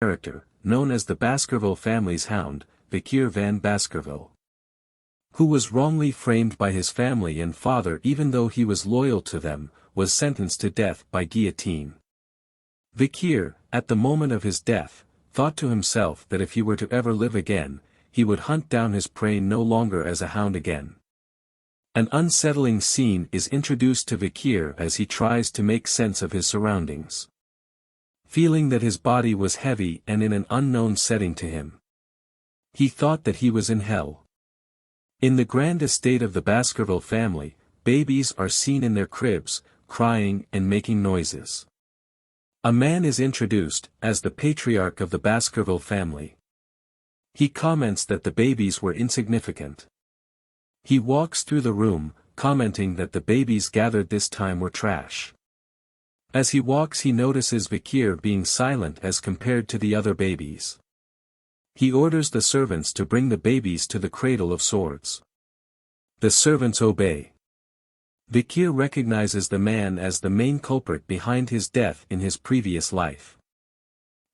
character, known as the Baskerville family's Hound, Vikir van Baskerville, who was wrongly framed by his family and father even though he was loyal to them, was sentenced to death by guillotine. Vikir, at the moment of his death, thought to himself that if he were to ever live again, he would hunt down his prey no longer as a hound again. An unsettling scene is introduced to Vikir as he tries to make sense of his surroundings. Feeling that his body was heavy and in an unknown setting to him, he thought that he was in hell. In the grand estate of the Baskerville family, babies are seen in their cribs, crying and making noises. A man is introduced as the patriarch of the Baskerville family. He comments that the babies were insignificant. He walks through the room, commenting that the babies gathered this time were trash. As he walks he notices Vikir being silent as compared to the other babies. He orders the servants to bring the babies to the Cradle of Swords. The servants obey. Vikir recognizes the man as the main culprit behind his death in his previous life.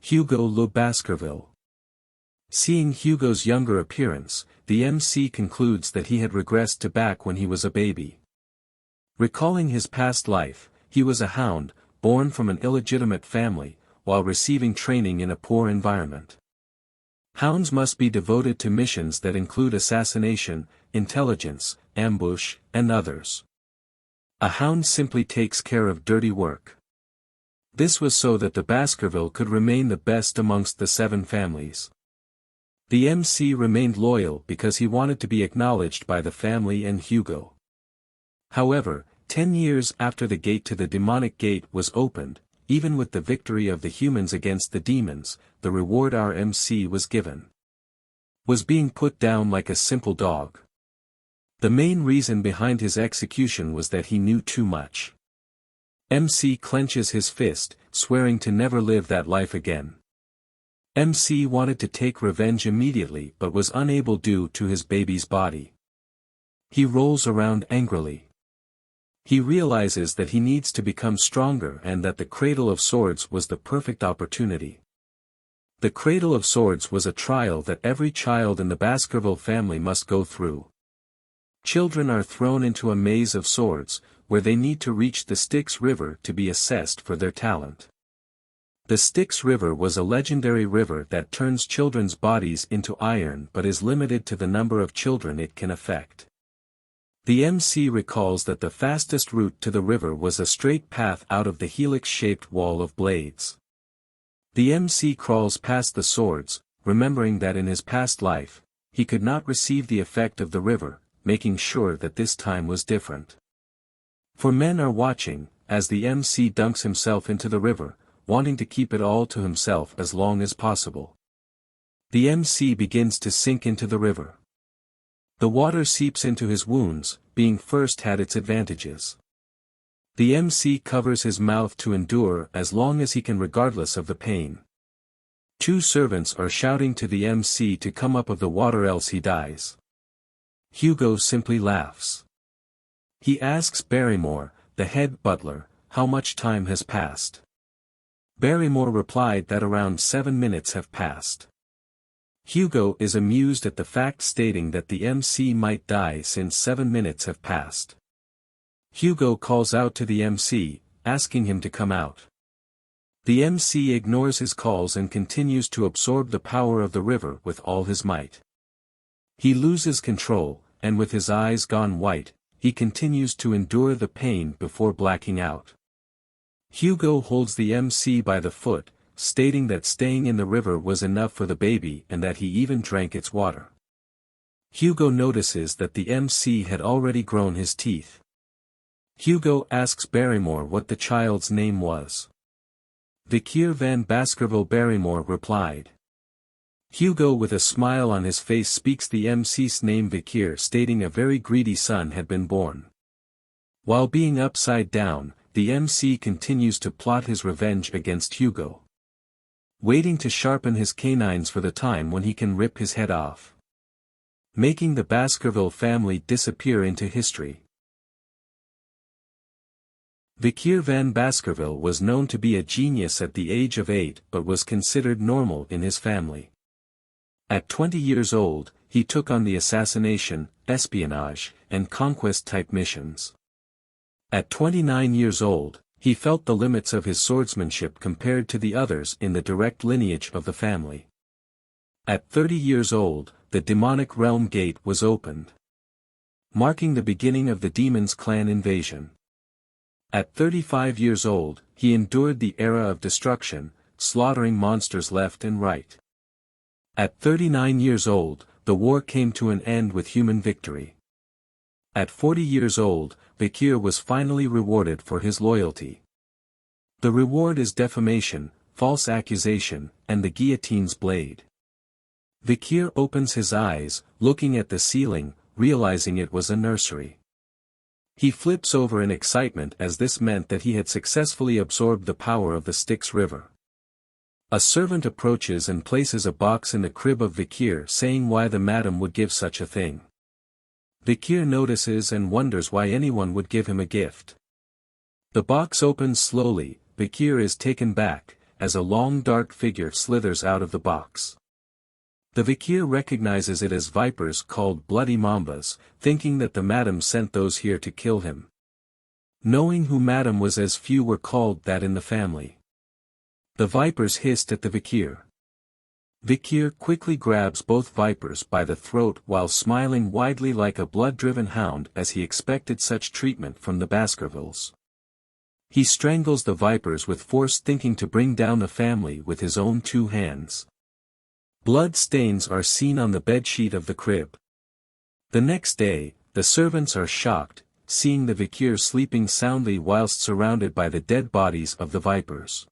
Hugo le Baskerville. Seeing Hugo's younger appearance, the MC concludes that he had regressed to back when he was a baby. Recalling his past life, he was a hound, born from an illegitimate family, while receiving training in a poor environment. Hounds must be devoted to missions that include assassination, intelligence, ambush, and others. A hound simply takes care of dirty work. This was so that the Baskerville could remain the best amongst the 7 families. The MC remained loyal because he wanted to be acknowledged by the family and Hugo. However, 10 years after the gate to the demonic gate was opened, even with the victory of the humans against the demons, the reward our MC was given was being put down like a simple dog. The main reason behind his execution was that he knew too much. MC clenches his fist, swearing to never live that life again. MC wanted to take revenge immediately but was unable due to his baby's body. He rolls around angrily. He realizes that he needs to become stronger and that the Cradle of Swords was the perfect opportunity. The Cradle of Swords was a trial that every child in the Baskerville family must go through. Children are thrown into a maze of swords, where they need to reach the Styx River to be assessed for their talent. The Styx River was a legendary river that turns children's bodies into iron but is limited to the number of children it can affect. The MC recalls that the fastest route to the river was a straight path out of the helix-shaped wall of blades. The MC crawls past the swords, remembering that in his past life, he could not receive the effect of the river, making sure that this time was different. For men are watching, as the MC dunks himself into the river, wanting to keep it all to himself as long as possible. The MC begins to sink into the river. The water seeps into his wounds, being first had its advantages. The MC covers his mouth to endure as long as he can regardless of the pain. 2 servants are shouting to the MC to come up of the water else he dies. Hugo simply laughs. He asks Barrymore, the head butler, how much time has passed. Barrymore replied that around 7 minutes have passed. Hugo is amused at the fact, stating that the MC might die since 7 minutes have passed. Hugo calls out to the MC, asking him to come out. The MC ignores his calls and continues to absorb the power of the river with all his might. He loses control, and with his eyes gone white, he continues to endure the pain before blacking out. Hugo holds the MC by the foot, stating that staying in the river was enough for the baby and that he even drank its water. Hugo notices that the MC had already grown his teeth. Hugo asks Barrymore what the child's name was. Vikir van Baskerville. Barrymore replied. Hugo with a smile on his face speaks the MC's name Vikir, stating a very greedy son had been born. While being upside down, the MC continues to plot his revenge against Hugo, waiting to sharpen his canines for the time when he can rip his head off, making the Baskerville family disappear into history. Vikir van Baskerville was known to be a genius at the age of 8 but was considered normal in his family. At 20 years old, he took on the assassination, espionage, and conquest-type missions. At 29 years old, he felt the limits of his swordsmanship compared to the others in the direct lineage of the family. At 30 years old, the demonic realm gate was opened, marking the beginning of the demon's clan invasion. At 35 years old, he endured the era of destruction, slaughtering monsters left and right. At 39 years old, the war came to an end with human victory. At 40 years old, Vikir was finally rewarded for his loyalty. The reward is defamation, false accusation, and the guillotine's blade. Vikir opens his eyes, looking at the ceiling, realizing it was a nursery. He flips over in excitement as this meant that he had successfully absorbed the power of the Styx River. A servant approaches and places a box in the crib of Vikir, saying why the madam would give such a thing. Vikir notices and wonders why anyone would give him a gift. The box opens slowly. Vikir is taken back, as a long dark figure slithers out of the box. The Vikir recognizes it as vipers called bloody mambas, thinking that the madam sent those here to kill him. Knowing who madam was, as few were called that in the family. The vipers hissed at the Vikir. Vikir quickly grabs both vipers by the throat while smiling widely like a blood-driven hound, as he expected such treatment from the Baskervilles. He strangles the vipers with force, thinking to bring down the family with his own 2 hands. Blood stains are seen on the bedsheet of the crib. The next day, the servants are shocked, seeing the Vikir sleeping soundly whilst surrounded by the dead bodies of the vipers.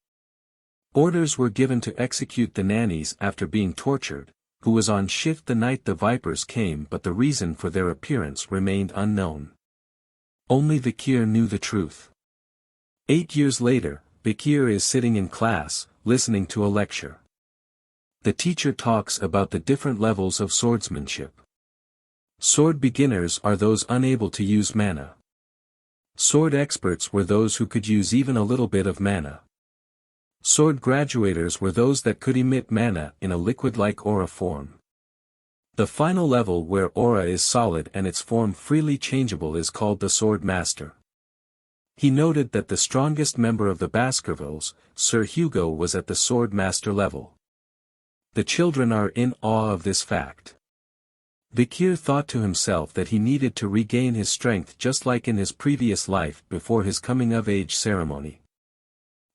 Orders were given to execute the nannies after being tortured, who was on shift the night the vipers came, but the reason for their appearance remained unknown. Only Vikir knew the truth. 8 years later, Vikir is sitting in class, listening to a lecture. The teacher talks about the different levels of swordsmanship. Sword beginners are those unable to use mana. Sword experts were those who could use even a little bit of mana. Sword graduators were those that could emit mana in a liquid-like aura form. The final level, where aura is solid and its form freely changeable, is called the Sword Master. He noted that the strongest member of the Baskervilles, Sir Hugo, was at the Sword Master level. The children are in awe of this fact. Vikir thought to himself that he needed to regain his strength just like in his previous life before his coming-of-age ceremony.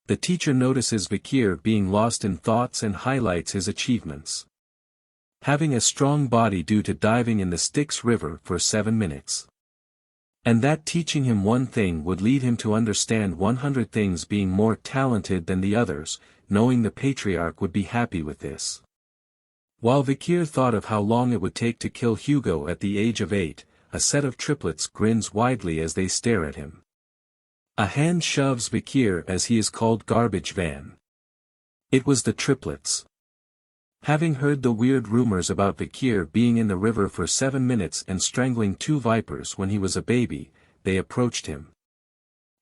The teacher notices Vikir being lost in thoughts and highlights his achievements. Having a strong body due to diving in the Styx River for 7 minutes. And that teaching him one thing would lead him to understand 100 things, being more talented than the others, knowing the patriarch would be happy with this. While Vikir thought of how long it would take to kill Hugo at the age of 8, a set of triplets grins widely as they stare at him. A hand shoves Vikir as he is called garbage van. It was the triplets. Having heard the weird rumors about Vikir being in the river for 7 minutes and strangling 2 vipers when he was a baby, they approached him.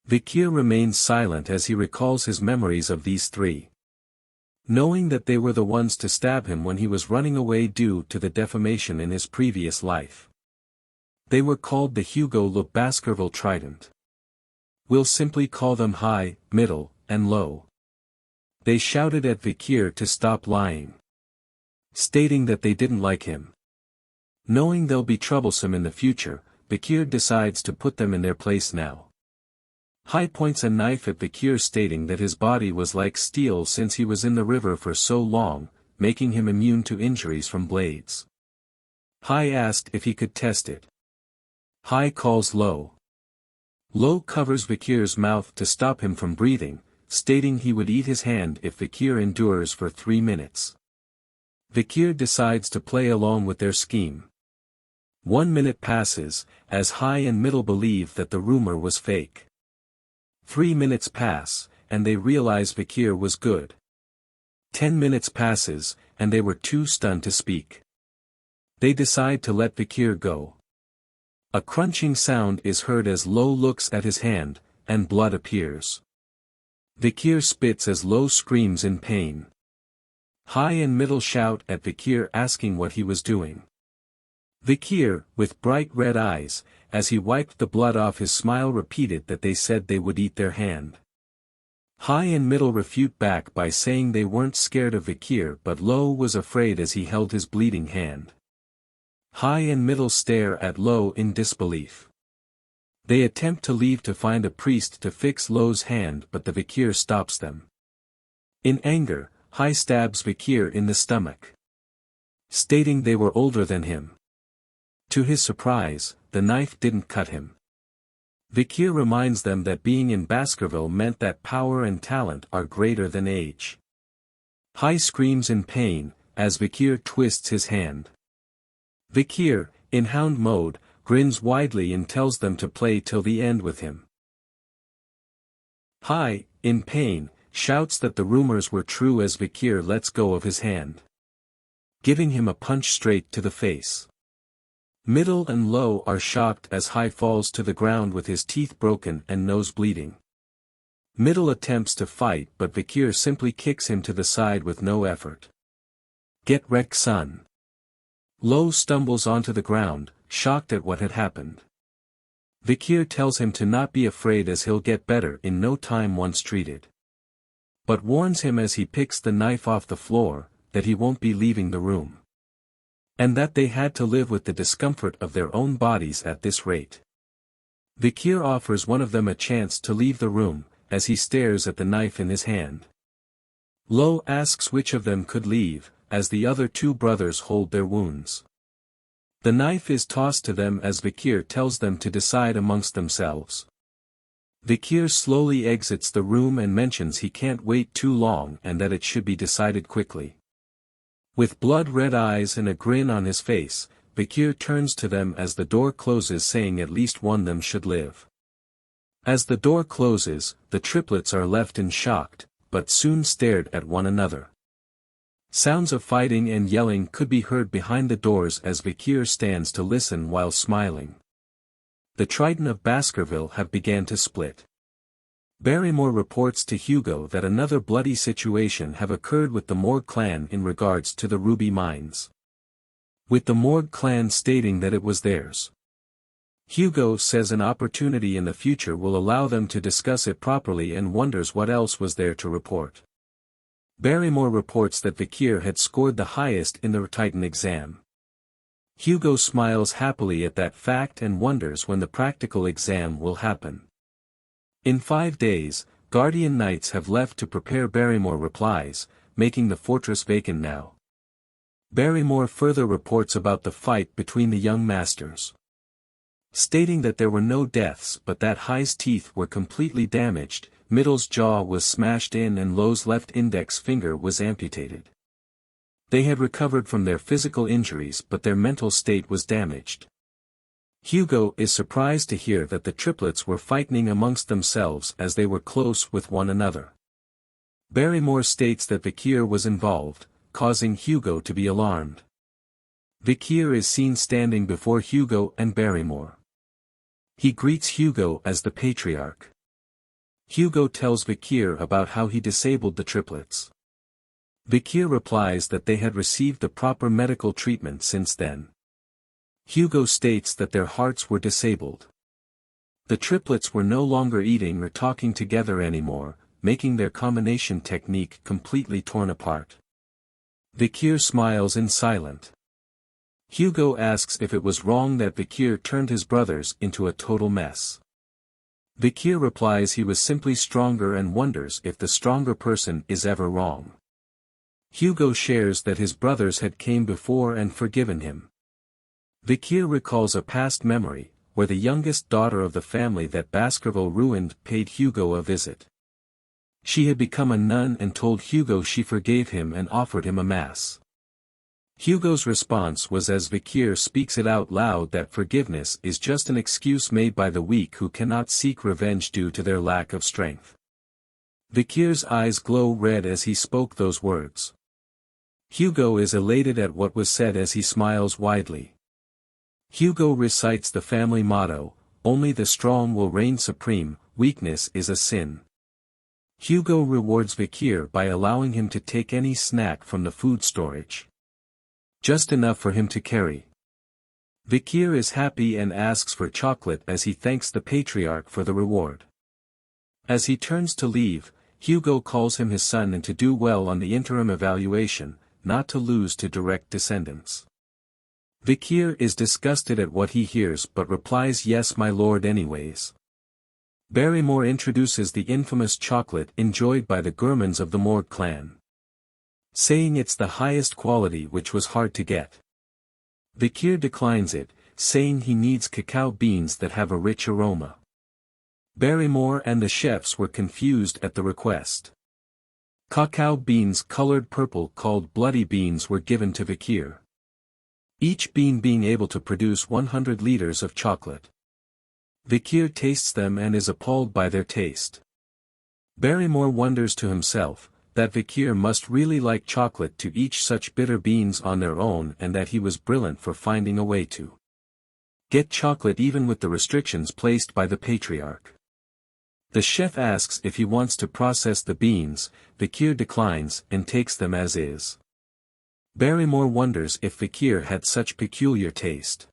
Vikir remains silent as he recalls his memories of these 3. Knowing that they were the ones to stab him when he was running away due to the defamation in his previous life. They were called the Hugo Le Baskerville Trident. We'll simply call them high, middle, and low. They shouted at Vikir to stop lying, stating that they didn't like him. Knowing they'll be troublesome in the future, Vikir decides to put them in their place now. High points a knife at Vikir, stating that his body was like steel since he was in the river for so long, making him immune to injuries from blades. High asked if he could test it. High calls Low. Low covers Vikir's mouth to stop him from breathing, stating he would eat his hand if Vikir endures for 3 minutes. Vikir decides to play along with their scheme. 1 minute passes, as High and Middle believe that the rumor was fake. 3 minutes pass, and they realize Vikir was good. 10 minutes passes, and they were too stunned to speak. They decide to let Vikir go. A crunching sound is heard as Low looks at his hand, and blood appears. Vikir spits as Lo screams in pain. High and middle shout at Vikir asking what he was doing. Vikir, with bright red eyes, as he wiped the blood off his smile repeated that they said they would eat their hand. High and middle refute back by saying they weren't scared of Vikir but Lo was afraid as he held his bleeding hand. High and middle stare at Lo in disbelief. They attempt to leave to find a priest to fix Lo's hand but the Vikir stops them. In anger, High stabs Vikir in the stomach, stating they were older than him. To his surprise, the knife didn't cut him. Vikir reminds them that being in Baskerville meant that power and talent are greater than age. High screams in pain, as Vikir twists his hand. Vikir, in Hound mode, grins widely and tells them to play till the end with him. High, in pain, shouts that the rumors were true as Vikir lets go of his hand, giving him a punch straight to the face. Middle and Lo are shocked as High falls to the ground with his teeth broken and nose bleeding. Middle attempts to fight but Vikir simply kicks him to the side with no effort. Get wrecked, son. Lo stumbles onto the ground, shocked at what had happened. Vikir tells him to not be afraid as he'll get better in no time once treated. But warns him as he picks the knife off the floor, that he won't be leaving the room. And that they had to live with the discomfort of their own bodies at this rate. Vikir offers one of them a chance to leave the room, as he stares at the knife in his hand. Lo asks which of them could leave, as the other two brothers hold their wounds. The knife is tossed to them as Vikir tells them to decide amongst themselves. Vikir slowly exits the room and mentions he can't wait too long and that it should be decided quickly. With blood-red eyes and a grin on his face, Vikir turns to them as the door closes saying at least one of them should live. As the door closes, the triplets are left in shocked, but soon stared at one another. Sounds of fighting and yelling could be heard behind the doors as Vikir stands to listen while smiling. The Triton of Baskerville have began to split. Barrymore reports to Hugo that another bloody situation have occurred with the Morgue clan in regards to the ruby mines, with the Morgue clan stating that it was theirs. Hugo says an opportunity in the future will allow them to discuss it properly and wonders what else was there to report. Barrymore reports that Vikir had scored the highest in the Titan exam. Hugo smiles happily at that fact and wonders when the practical exam will happen. In 5 days, Guardian Knights have left to prepare. Barrymore replies, making the fortress vacant now. Barrymore further reports about the fight between the young masters, stating that there were no deaths but that High's teeth were completely damaged, Middle's jaw was smashed in and Lo's left index finger was amputated. They had recovered from their physical injuries but their mental state was damaged. Hugo is surprised to hear that the triplets were fighting amongst themselves as they were close with one another. Barrymore states that Vikir was involved, causing Hugo to be alarmed. Vikir is seen standing before Hugo and Barrymore. He greets Hugo as the patriarch. Hugo tells Vikir about how he disabled the triplets. Vikir replies that they had received the proper medical treatment since then. Hugo states that their hearts were disabled. The triplets were no longer eating or talking together anymore, making their combination technique completely torn apart. Vikir smiles in silence. Hugo asks if it was wrong that Vikir turned his brothers into a total mess. Vikir replies he was simply stronger and wonders if the stronger person is ever wrong. Hugo shares that his brothers had came before and forgiven him. Vikir recalls a past memory, where the youngest daughter of the family that Baskerville ruined paid Hugo a visit. She had become a nun and told Hugo she forgave him and offered him a mass. Hugo's response was as Vikir speaks it out loud that forgiveness is just an excuse made by the weak who cannot seek revenge due to their lack of strength. Vikir's eyes glow red as he spoke those words. Hugo is elated at what was said as he smiles widely. Hugo recites the family motto, only the strong will reign supreme, weakness is a sin. Hugo rewards Vikir by allowing him to take any snack from the food storage. Just enough for him to carry. Vikir is happy and asks for chocolate as he thanks the patriarch for the reward. As he turns to leave, Hugo calls him his son and to do well on the interim evaluation, not to lose to direct descendants. Vikir is disgusted at what he hears but replies yes my lord anyways. Barrymore introduces the infamous chocolate enjoyed by the gourmands of the Morgue clan, saying it's the highest quality which was hard to get. Vikir declines it, saying he needs cacao beans that have a rich aroma. Barrymore and the chefs were confused at the request. Cacao beans colored purple called bloody beans were given to Vikir, each bean being able to produce 100 liters of chocolate. Vikir tastes them and is appalled by their taste. Barrymore wonders to himself, that Vikir must really like chocolate to eat such bitter beans on their own and that he was brilliant for finding a way to get chocolate even with the restrictions placed by the patriarch. The chef asks if he wants to process the beans, Vikir declines and takes them as is. Barrymore wonders if Vikir had such peculiar taste.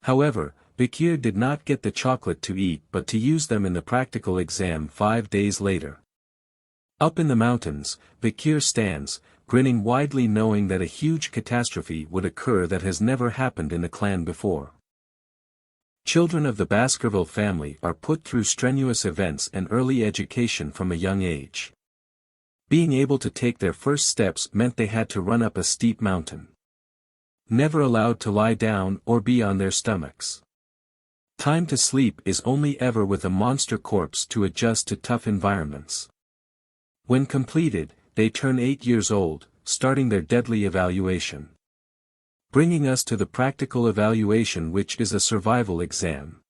However, Vikir did not get the chocolate to eat but to use them in the practical exam 5 days later. Up in the mountains, Vikir stands, grinning widely knowing that a huge catastrophe would occur that has never happened in the clan before. Children of the Baskerville family are put through strenuous events and early education from a young age. Being able to take their first steps meant they had to run up a steep mountain. Never allowed to lie down or be on their stomachs. Time to sleep is only ever with a monster corpse to adjust to tough environments. When completed, they turn 8 years old, starting their deadly evaluation. Bringing us to the practical evaluation, which is a survival exam.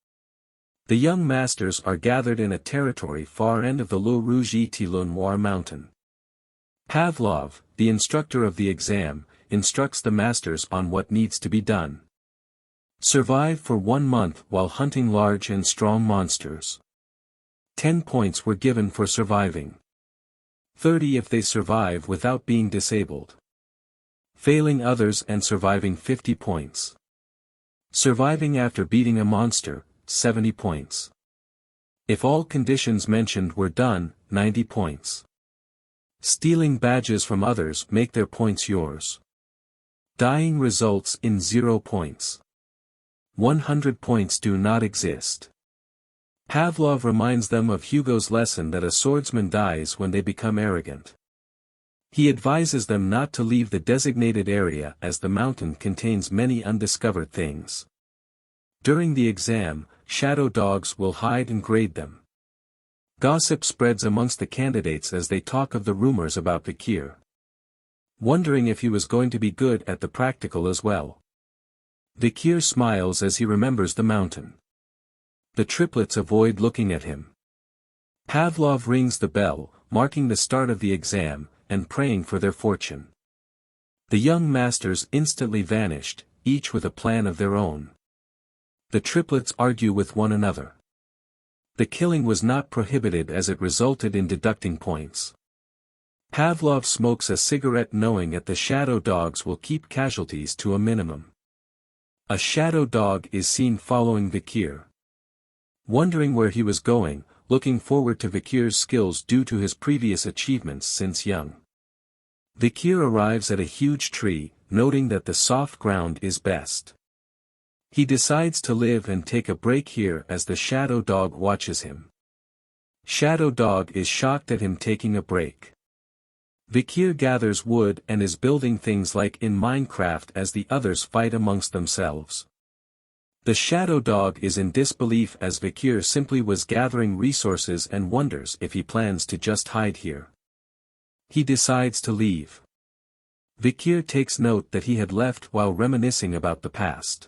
The young masters are gathered in a territory far end of the Le Rouge-et-Noir mountain. Pavlov, the instructor of the exam, instructs the masters on what needs to be done. Survive for 1 month while hunting large and strong monsters. 10 points were given for surviving. 30 if they survive without being disabled. Failing others and surviving 50 points. Surviving after beating a monster, 70 points. If all conditions mentioned were done, 90 points. Stealing badges from others make their points yours. Dying results in 0 points. 100 points do not exist. Pavlov reminds them of Hugo's lesson that a swordsman dies when they become arrogant. He advises them not to leave the designated area as the mountain contains many undiscovered things. During the exam, shadow dogs will hide and grade them. Gossip spreads amongst the candidates as they talk of the rumors about Vikir. Wondering if he was going to be good at the practical as well. Vikir smiles as he remembers the mountain. The triplets avoid looking at him. Pavlov rings the bell, marking the start of the exam, and praying for their fortune. The young masters instantly vanished, each with a plan of their own. The triplets argue with one another. The killing was not prohibited as it resulted in deducting points. Pavlov smokes a cigarette knowing that the shadow dogs will keep casualties to a minimum. A shadow dog is seen following Vikir. Wondering where he was going, looking forward to Vikir's skills due to his previous achievements since young. Vikir arrives at a huge tree, noting that the soft ground is best. He decides to live and take a break here as the shadow dog watches him. Shadow dog is shocked at him taking a break. Vikir gathers wood and is building things like in Minecraft as the others fight amongst themselves. The shadow dog is in disbelief as Vikir simply was gathering resources and wonders if he plans to just hide here. He decides to leave. Vikir takes note that he had left while reminiscing about the past.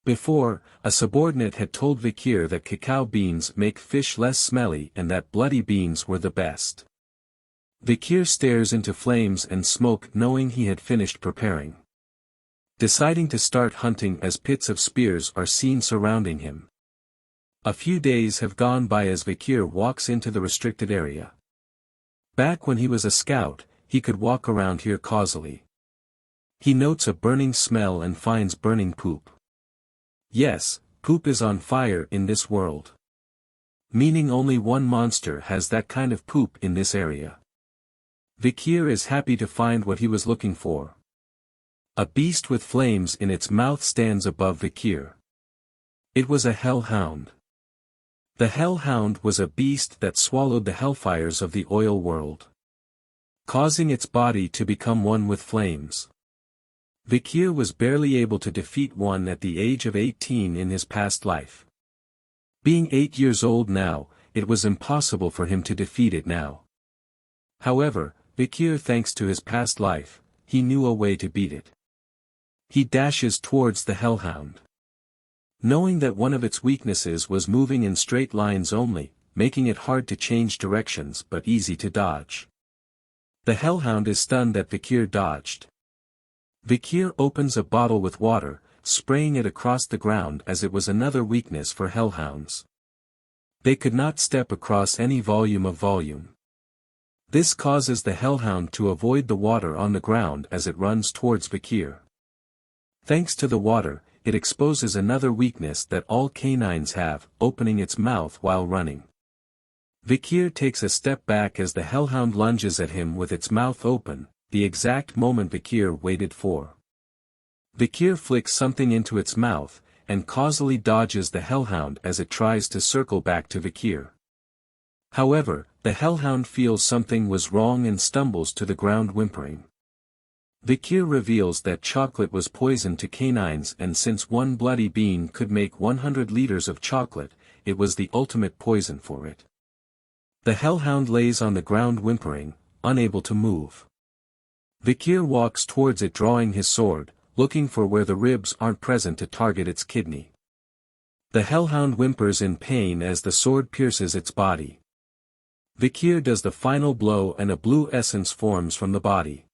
Before, a subordinate had told Vikir that cacao beans make fish less smelly and that bloody beans were the best. Vikir stares into flames and smoke knowing he had finished preparing. Deciding to start hunting as pits of spears are seen surrounding him. A few days have gone by as Vikir walks into the restricted area. Back when he was a scout, he could walk around here causally. He notes a burning smell and finds burning poop. Yes, poop is on fire in this world. Meaning only one monster has that kind of poop in this area. Vikir is happy to find what he was looking for. A beast with flames in its mouth stands above Vikir. It was a hellhound. The hellhound was a beast that swallowed the hellfires of the oil world, causing its body to become one with flames. Vikir was barely able to defeat one at the age of 18 in his past life. Being 8 years old now, it was impossible for him to defeat it now. However, Vikir, thanks to his past life, he knew a way to beat it. He dashes towards the hellhound. Knowing that one of its weaknesses was moving in straight lines only, making it hard to change directions but easy to dodge. The hellhound is stunned that Vikir dodged. Vikir opens a bottle with water, spraying it across the ground as it was another weakness for hellhounds. They could not step across any volume of volume. This causes the hellhound to avoid the water on the ground as it runs towards Vikir. Thanks to the water, it exposes another weakness that all canines have, opening its mouth while running. Vikir takes a step back as the hellhound lunges at him with its mouth open, the exact moment Vikir waited for. Vikir flicks something into its mouth, and causally dodges the hellhound as it tries to circle back to Vikir. However, the hellhound feels something was wrong and stumbles to the ground whimpering. Vikir reveals that chocolate was poison to canines, and since one bloody bean could make 100 liters of chocolate, it was the ultimate poison for it. The hellhound lays on the ground whimpering, unable to move. Vikir walks towards it drawing his sword, looking for where the ribs aren't present to target its kidney. The hellhound whimpers in pain as the sword pierces its body. Vikir does the final blow and a blue essence forms from the body.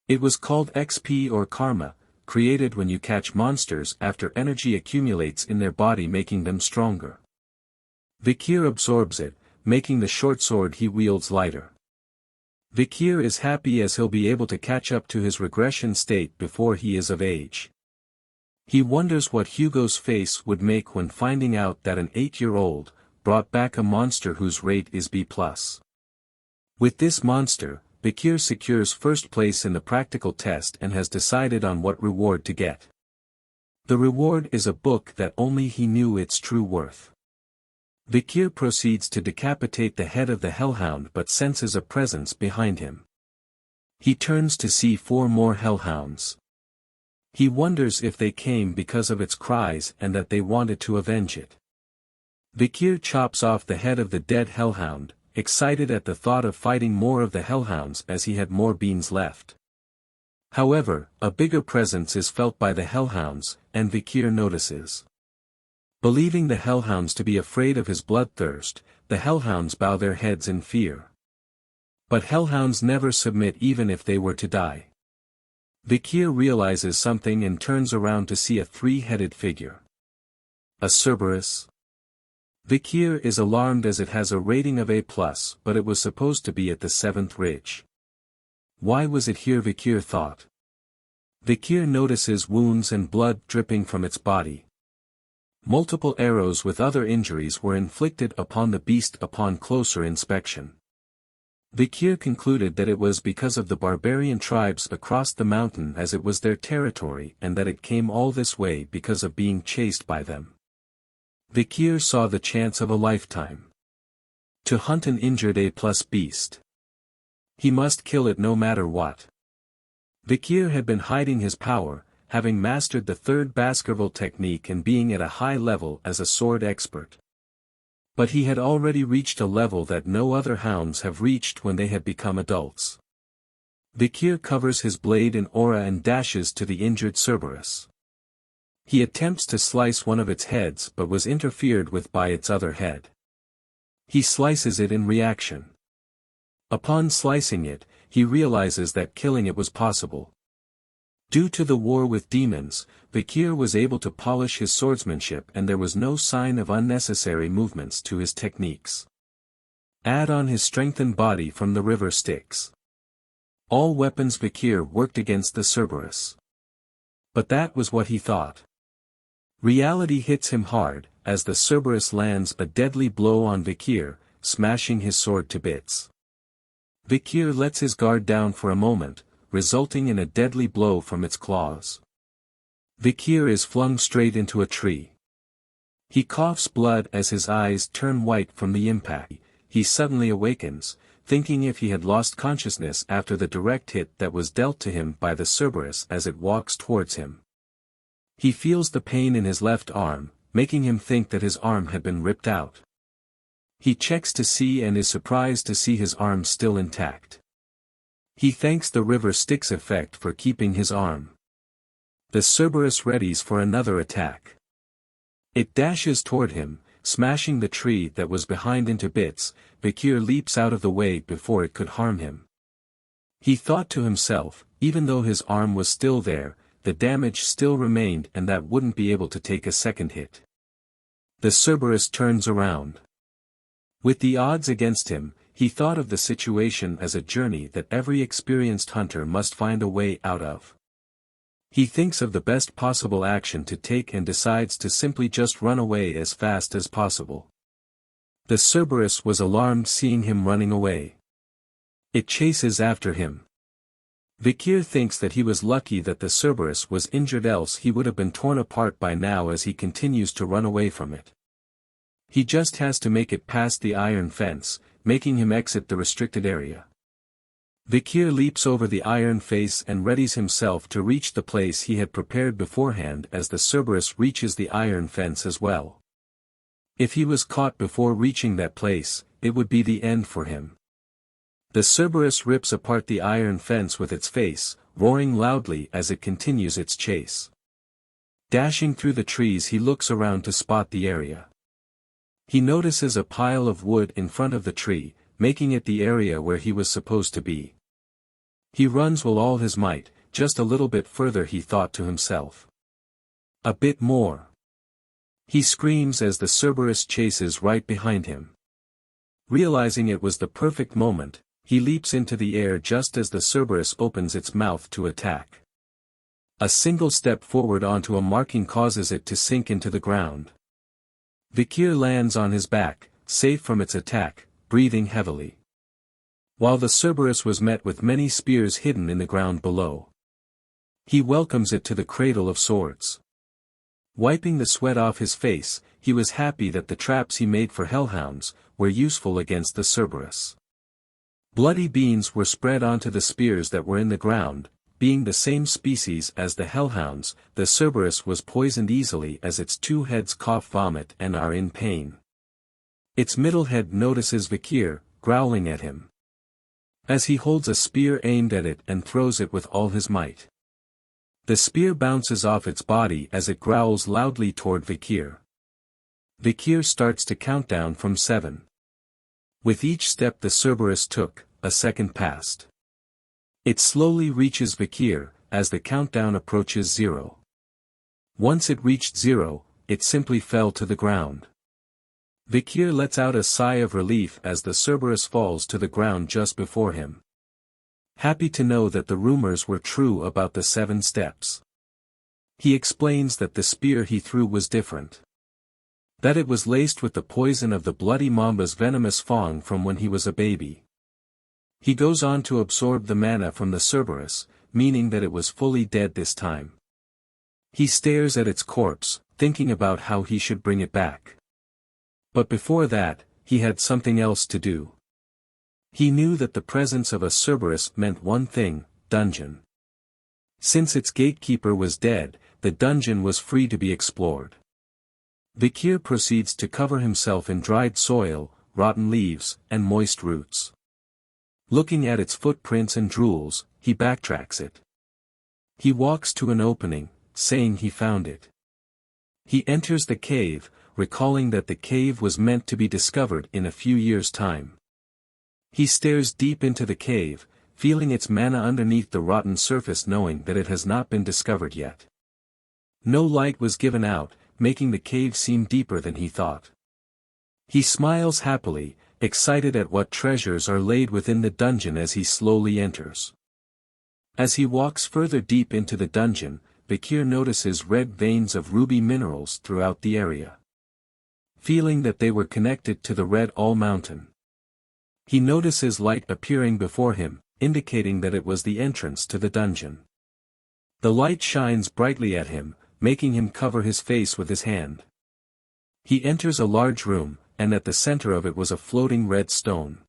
It was called XP or Karma, created when you catch monsters after energy accumulates in their body making them stronger. Vikir absorbs it, making the short sword he wields lighter. Vikir is happy as he'll be able to catch up to his regression state before he is of age. He wonders what Hugo's face would make when finding out that an 8-year-old brought back a monster whose rate is B+. With this monster, Vikir secures first place in the practical test and has decided on what reward to get. The reward is a book that only he knew its true worth. Vikir proceeds to decapitate the head of the hellhound but senses a presence behind him. He turns to see 4 more hellhounds. He wonders if they came because of its cries and that they wanted to avenge it. Vikir chops off the head of the dead hellhound, excited at the thought of fighting more of the hellhounds as he had more beans left. However, a bigger presence is felt by the hellhounds, and Vikir notices. Believing the hellhounds to be afraid of his bloodthirst, the hellhounds bow their heads in fear. But hellhounds never submit even if they were to die. Vikir realizes something and turns around to see a 3-headed figure. A Cerberus? Vikir is alarmed as it has a rating of A+, but it was supposed to be at the 7th ridge. Why was it here, Vikir thought. Vikir notices wounds and blood dripping from its body. Multiple arrows with other injuries were inflicted upon the beast upon closer inspection. Vikir concluded that it was because of the barbarian tribes across the mountain as it was their territory and that it came all this way because of being chased by them. Vikir saw the chance of a lifetime. To hunt an injured A+ beast. He must kill it no matter what. Vikir had been hiding his power, having mastered the 3rd Baskerville technique and being at a high level as a sword expert. But he had already reached a level that no other hounds have reached when they had become adults. Vikir covers his blade in aura and dashes to the injured Cerberus. He attempts to slice one of its heads but was interfered with by its other head. He slices it in reaction. Upon slicing it, he realizes that killing it was possible. Due to the war with demons, Vikir was able to polish his swordsmanship and there was no sign of unnecessary movements to his techniques. Add on his strengthened body from the river Styx. All weapons Vikir worked against the Cerberus. But that was what he thought. Reality hits him hard, as the Cerberus lands a deadly blow on Vikir, smashing his sword to bits. Vikir lets his guard down for a moment, resulting in a deadly blow from its claws. Vikir is flung straight into a tree. He coughs blood as his eyes turn white from the impact. He suddenly awakens, thinking if he had lost consciousness after the direct hit that was dealt to him by the Cerberus as it walks towards him. He feels the pain in his left arm, making him think that his arm had been ripped out. He checks to see and is surprised to see his arm still intact. He thanks the river Styx effect for keeping his arm. The Cerberus readies for another attack. It dashes toward him, smashing the tree that was behind into bits. Vikir leaps out of the way before it could harm him. He thought to himself, even though his arm was still there, the damage still remained and that wouldn't be able to take a second hit. The Cerberus turns around. With the odds against him, he thought of the situation as a journey that every experienced hunter must find a way out of. He thinks of the best possible action to take and decides to simply just run away as fast as possible. The Cerberus was alarmed seeing him running away. It chases after him. Vikir thinks that he was lucky that the Cerberus was injured, else he would have been torn apart by now as he continues to run away from it. He just has to make it past the iron fence, making him exit the restricted area. Vikir leaps over the iron face and readies himself to reach the place he had prepared beforehand as the Cerberus reaches the iron fence as well. If he was caught before reaching that place, it would be the end for him. The Cerberus rips apart the iron fence with its face, roaring loudly as it continues its chase. Dashing through the trees, he looks around to spot the area. He notices a pile of wood in front of the tree, making it the area where he was supposed to be. He runs with all his might, just a little bit further, he thought to himself. A bit more. He screams as the Cerberus chases right behind him. Realizing it was the perfect moment, he leaps into the air just as the Cerberus opens its mouth to attack. A single step forward onto a marking causes it to sink into the ground. Vikir lands on his back, safe from its attack, breathing heavily. While the Cerberus was met with many spears hidden in the ground below. He welcomes it to the Cradle of Swords. Wiping the sweat off his face, he was happy that the traps he made for hellhounds were useful against the Cerberus. Bloody beans were spread onto the spears that were in the ground. Being the same species as the hellhounds, the Cerberus was poisoned easily as its two heads cough vomit and are in pain. Its middle head notices Vikir, growling at him. As he holds a spear aimed at it and throws it with all his might. The spear bounces off its body as it growls loudly toward Vikir. Vikir starts to count down from 7. With each step the Cerberus took, a second passed. It slowly reaches Vikir, as the countdown approaches 0. Once it reached 0, it simply fell to the ground. Vikir lets out a sigh of relief as the Cerberus falls to the ground just before him. Happy to know that the rumors were true about the 7 steps. He explains that the spear he threw was different. That it was laced with the poison of the bloody mamba's venomous fang from when he was a baby. He goes on to absorb the mana from the Cerberus, meaning that it was fully dead this time. He stares at its corpse, thinking about how he should bring it back. But before that, he had something else to do. He knew that the presence of a Cerberus meant one thing: dungeon. Since its gatekeeper was dead, the dungeon was free to be explored. Vikir proceeds to cover himself in dried soil, rotten leaves, and moist roots. Looking at its footprints and drools, he backtracks it. He walks to an opening, saying he found it. He enters the cave, recalling that the cave was meant to be discovered in a few years' time. He stares deep into the cave, feeling its mana underneath the rotten surface, knowing that it has not been discovered yet. No light was given out, making the cave seem deeper than he thought. He smiles happily, excited at what treasures are laid within the dungeon as he slowly enters. As he walks further deep into the dungeon, Vikir notices red veins of ruby minerals throughout the area. Feeling that they were connected to the Red All Mountain. He notices light appearing before him, indicating that it was the entrance to the dungeon. The light shines brightly at him, making him cover his face with his hand. He enters a large room, and at the center of it was a floating red stone.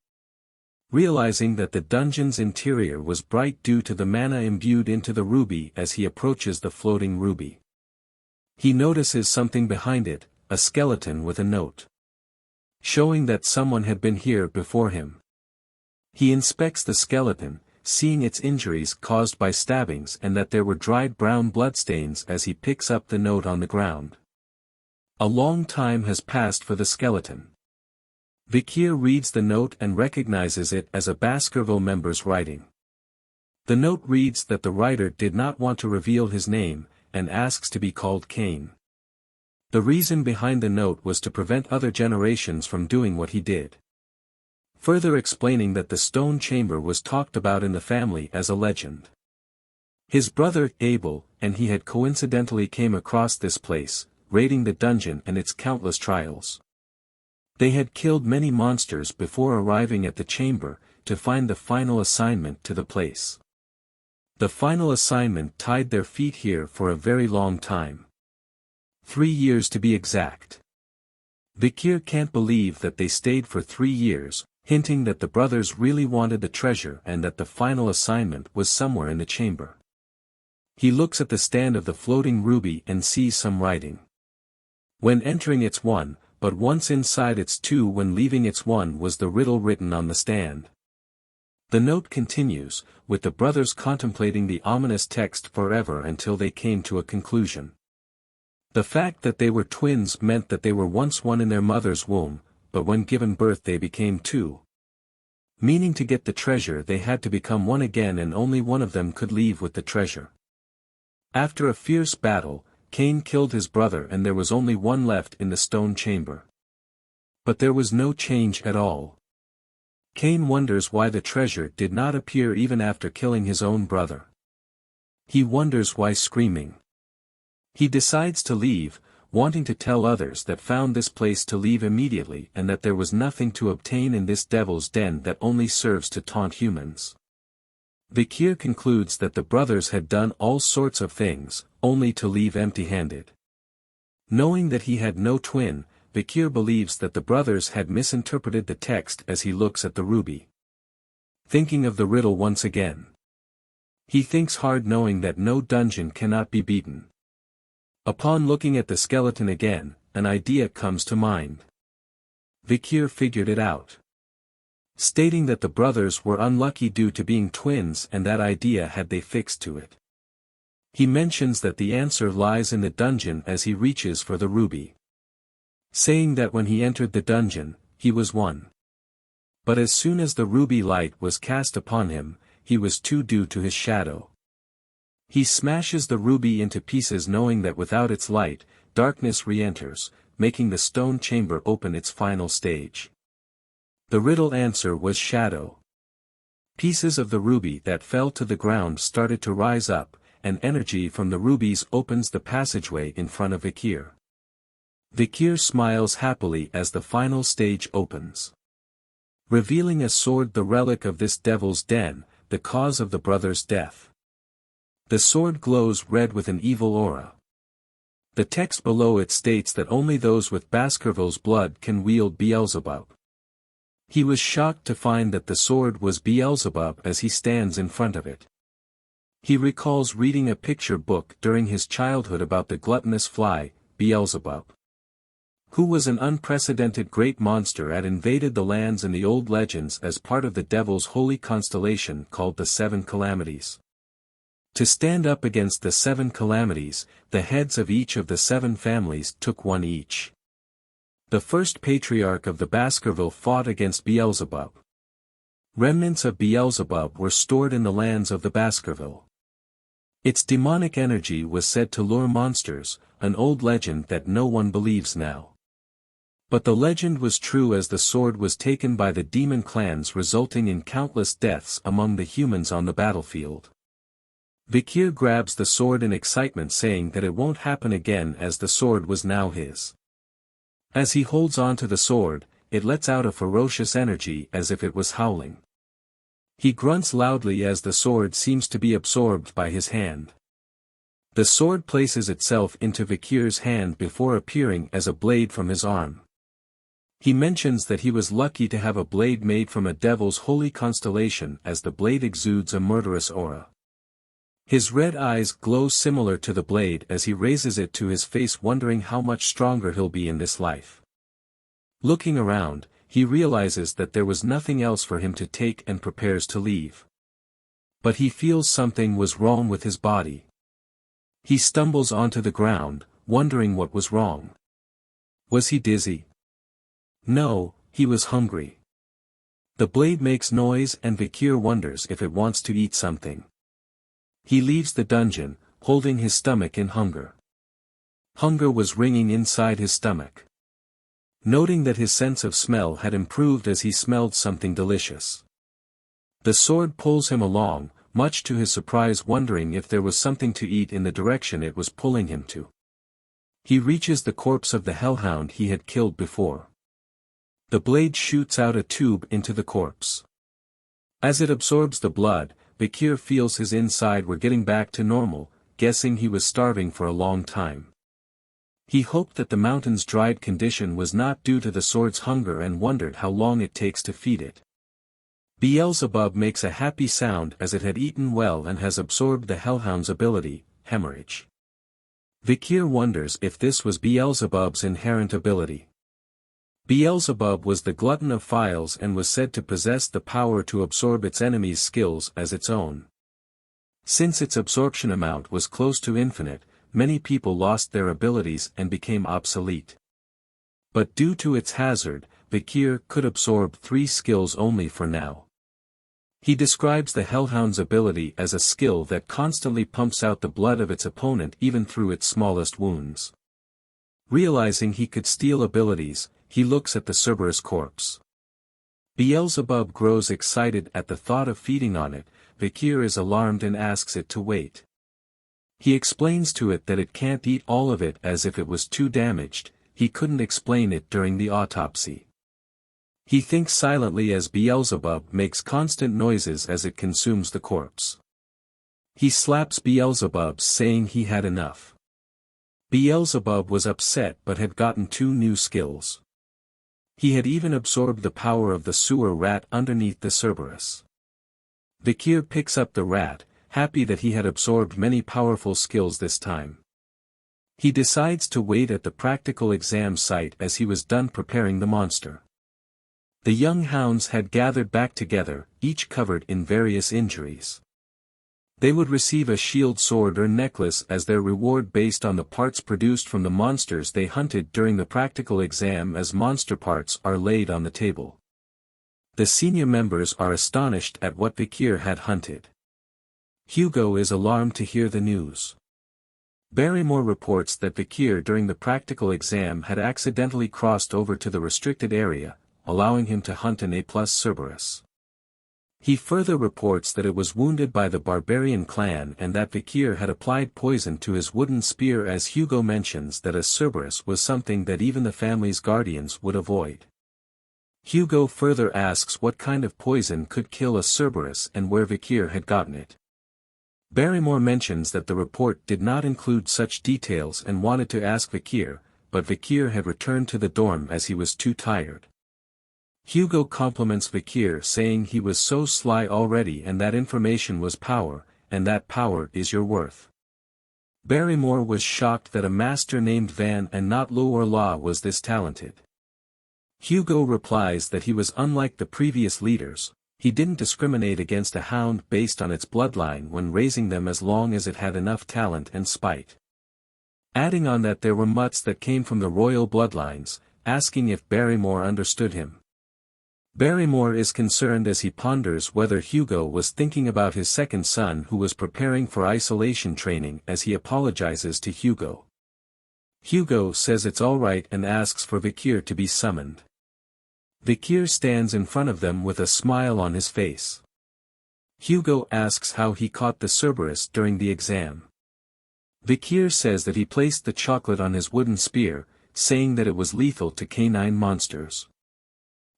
Realizing that the dungeon's interior was bright due to the mana imbued into the ruby as he approaches the floating ruby. He notices something behind it, a skeleton with a note. Showing that someone had been here before him. He inspects the skeleton, seeing its injuries caused by stabbings and that there were dried brown bloodstains as he picks up the note on the ground. A long time has passed for the skeleton. Vikir reads the note and recognizes it as a Baskerville member's writing. The note reads that the writer did not want to reveal his name, and asks to be called Cain. The reason behind the note was to prevent other generations from doing what he did. Further explaining that the stone chamber was talked about in the family as a legend. His brother, Abel, and he had coincidentally came across this place, raiding the dungeon and its countless trials. They had killed many monsters before arriving at the chamber, to find the final assignment to the place. The final assignment tied their feet here for a very long time. 3 years to be exact. Vikir can't believe that they stayed for 3 years, hinting that the brothers really wanted the treasure and that the final assignment was somewhere in the chamber. He looks at the stand of the floating ruby and sees some writing. When entering it's 1, but once inside it's 2, when leaving it's 1 was the riddle written on the stand. The note continues, with the brothers contemplating the ominous text forever until they came to a conclusion. The fact that they were twins meant that they were once one in their mother's womb, but when given birth they became 2. Meaning to get the treasure they had to become one again, and only one of them could leave with the treasure. After a fierce battle, Cain killed his brother and there was only one left in the stone chamber. But there was no change at all. Cain wonders why the treasure did not appear even after killing his own brother. He wonders why screaming. He decides to leave, wanting to tell others that found this place to leave immediately and that there was nothing to obtain in this devil's den that only serves to taunt humans. Vikir concludes that the brothers had done all sorts of things, only to leave empty-handed. Knowing that he had no twin, Vikir believes that the brothers had misinterpreted the text as he looks at the ruby. Thinking of the riddle once again. He thinks hard, knowing that no dungeon cannot be beaten. Upon looking at the skeleton again, an idea comes to mind. Vikir figured it out. Stating that the brothers were unlucky due to being twins, and that idea had they fixed to it. He mentions that the answer lies in the dungeon as he reaches for the ruby. Saying that when he entered the dungeon, he was 1. But as soon as the ruby light was cast upon him, he was 2 due to his shadow. He smashes the ruby into pieces, knowing that without its light, darkness re-enters, making the stone chamber open its final stage. The riddle answer was shadow. Pieces of the ruby that fell to the ground started to rise up, and energy from the rubies opens the passageway in front of Vikir. Vikir smiles happily as the final stage opens. Revealing a sword, the relic of this devil's den, the cause of the brothers' death. The sword glows red with an evil aura. The text below it states that only those with Baskerville's blood can wield Beelzebub. He was shocked to find that the sword was Beelzebub as he stands in front of it. He recalls reading a picture book during his childhood about the gluttonous fly, Beelzebub, who was an unprecedented great monster that invaded the lands in the old legends as part of the devil's holy constellation called the 7 Calamities. To stand up against the 7 calamities, the heads of each of the 7 families took one each. The first patriarch of the Baskerville fought against Beelzebub. Remnants of Beelzebub were stored in the lands of the Baskerville. Its demonic energy was said to lure monsters, an old legend that no one believes now. But the legend was true, as the sword was taken by the demon clans, resulting in countless deaths among the humans on the battlefield. Vikir grabs the sword in excitement, saying that it won't happen again, as the sword was now his. As he holds on to the sword, it lets out a ferocious energy as if it was howling. He grunts loudly as the sword seems to be absorbed by his hand. The sword places itself into Vikir's hand before appearing as a blade from his arm. He mentions that he was lucky to have a blade made from a devil's holy constellation, as the blade exudes a murderous aura. His red eyes glow similar to the blade as he raises it to his face, wondering how much stronger he'll be in this life. Looking around, he realizes that there was nothing else for him to take and prepares to leave. But he feels something was wrong with his body. He stumbles onto the ground, wondering what was wrong. Was he dizzy? No, he was hungry. The blade makes noise and Vikir wonders if it wants to eat something. He leaves the dungeon, holding his stomach in hunger. Hunger was ringing inside his stomach. Noting that his sense of smell had improved as he smelled something delicious. The sword pulls him along, much to his surprise, wondering if there was something to eat in the direction it was pulling him to. He reaches the corpse of the hellhound he had killed before. The blade shoots out a tube into the corpse. As it absorbs the blood, Vikir feels his inside were getting back to normal, guessing he was starving for a long time. He hoped that the mountain's dried condition was not due to the sword's hunger and wondered how long it takes to feed it. Beelzebub makes a happy sound as it had eaten well and has absorbed the hellhound's ability, Hemorrhage. Vikir wonders if this was Beelzebub's inherent ability. Beelzebub was the glutton of files and was said to possess the power to absorb its enemies' skills as its own. Since its absorption amount was close to infinite, many people lost their abilities and became obsolete. But due to its hazard, Vikir could absorb 3 skills only for now. He describes the hellhound's ability as a skill that constantly pumps out the blood of its opponent even through its smallest wounds. Realizing he could steal abilities, he looks at the Cerberus corpse. Beelzebub grows excited at the thought of feeding on it. Vikir is alarmed and asks it to wait. He explains to it that it can't eat all of it as if it was too damaged. He couldn't explain it during the autopsy. He thinks silently as Beelzebub makes constant noises as it consumes the corpse. He slaps Beelzebub, saying he had enough. Beelzebub was upset but had gotten 2 new skills. He had even absorbed the power of the sewer rat underneath the Cerberus. Vikir picks up the rat, happy that he had absorbed many powerful skills this time. He decides to wait at the practical exam site as he was done preparing the monster. The young hounds had gathered back together, each covered in various injuries. They would receive a shield, sword or necklace as their reward based on the parts produced from the monsters they hunted during the practical exam, as monster parts are laid on the table. The senior members are astonished at what Vikir had hunted. Hugo is alarmed to hear the news. Barrymore reports that Vikir during the practical exam had accidentally crossed over to the restricted area, allowing him to hunt an A+ Cerberus. He further reports that it was wounded by the barbarian clan and that Vikir had applied poison to his wooden spear, as Hugo mentions that a Cerberus was something that even the family's guardians would avoid. Hugo further asks what kind of poison could kill a Cerberus and where Vikir had gotten it. Barrymore mentions that the report did not include such details and wanted to ask Vikir, but Vikir had returned to the dorm as he was too tired. Hugo compliments Vikir, saying he was so sly already and that information was power, and that power is your worth. Barrymore was shocked that a master named Van and not Lo or La was this talented. Hugo replies that he was unlike the previous leaders. He didn't discriminate against a hound based on its bloodline when raising them as long as it had enough talent and spite. Adding on that there were mutts that came from the royal bloodlines, asking if Barrymore understood him. Barrymore is concerned as he ponders whether Hugo was thinking about his second son who was preparing for isolation training as he apologizes to Hugo. Hugo says it's alright and asks for Vikir to be summoned. Vikir stands in front of them with a smile on his face. Hugo asks how he caught the Cerberus during the exam. Vikir says that he placed the chocolate on his wooden spear, saying that it was lethal to canine monsters.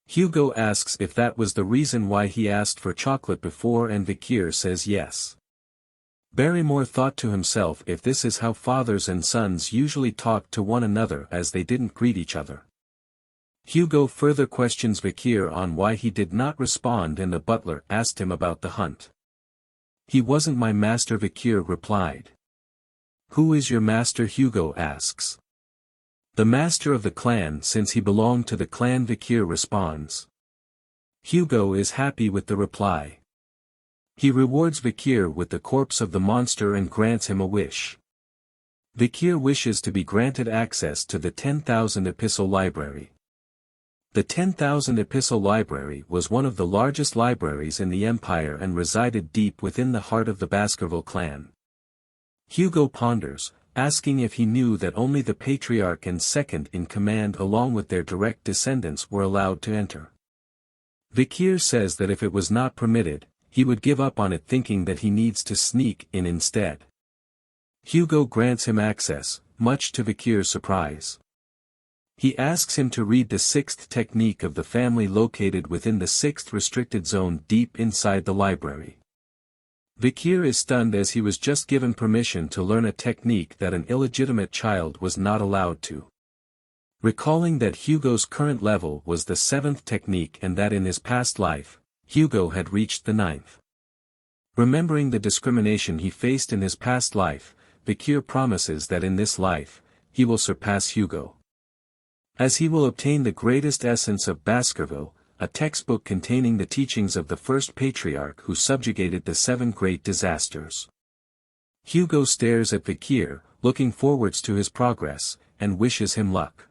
Hugo asks if that was the reason why he asked for chocolate before, and Vikir says yes. Barrymore thought to himself if this is how fathers and sons usually talk to one another as they didn't greet each other. Hugo further questions Vikir on why he did not respond, and the butler asked him about the hunt. "He wasn't my master," Vikir replied. "Who is your master?" Hugo asks. "The master of the clan, since he belonged to the clan," Vikir responds. Hugo is happy with the reply. He rewards Vikir with the corpse of the monster and grants him a wish. Vikir wishes to be granted access to the 10,000 Epistle Library. The 10,000 Epistle Library was one of the largest libraries in the Empire and resided deep within the heart of the Baskerville clan. Hugo ponders, asking if he knew that only the patriarch and second in command along with their direct descendants were allowed to enter. Vikir says that if it was not permitted, he would give up on it, thinking that he needs to sneak in instead. Hugo grants him access, much to Vikir's surprise. He asks him to read the 6th technique of the family located within the 6th restricted zone deep inside the library. Vikir is stunned as he was just given permission to learn a technique that an illegitimate child was not allowed to. Recalling that Hugo's current level was the 7th technique and that in his past life, Hugo had reached the 9th. Remembering the discrimination he faced in his past life, Vikir promises that in this life, he will surpass Hugo. As he will obtain the greatest essence of Baskerville, a textbook containing the teachings of the first patriarch who subjugated the 7 great disasters. Hugo stares at Vikir, looking forwards to his progress, and wishes him luck.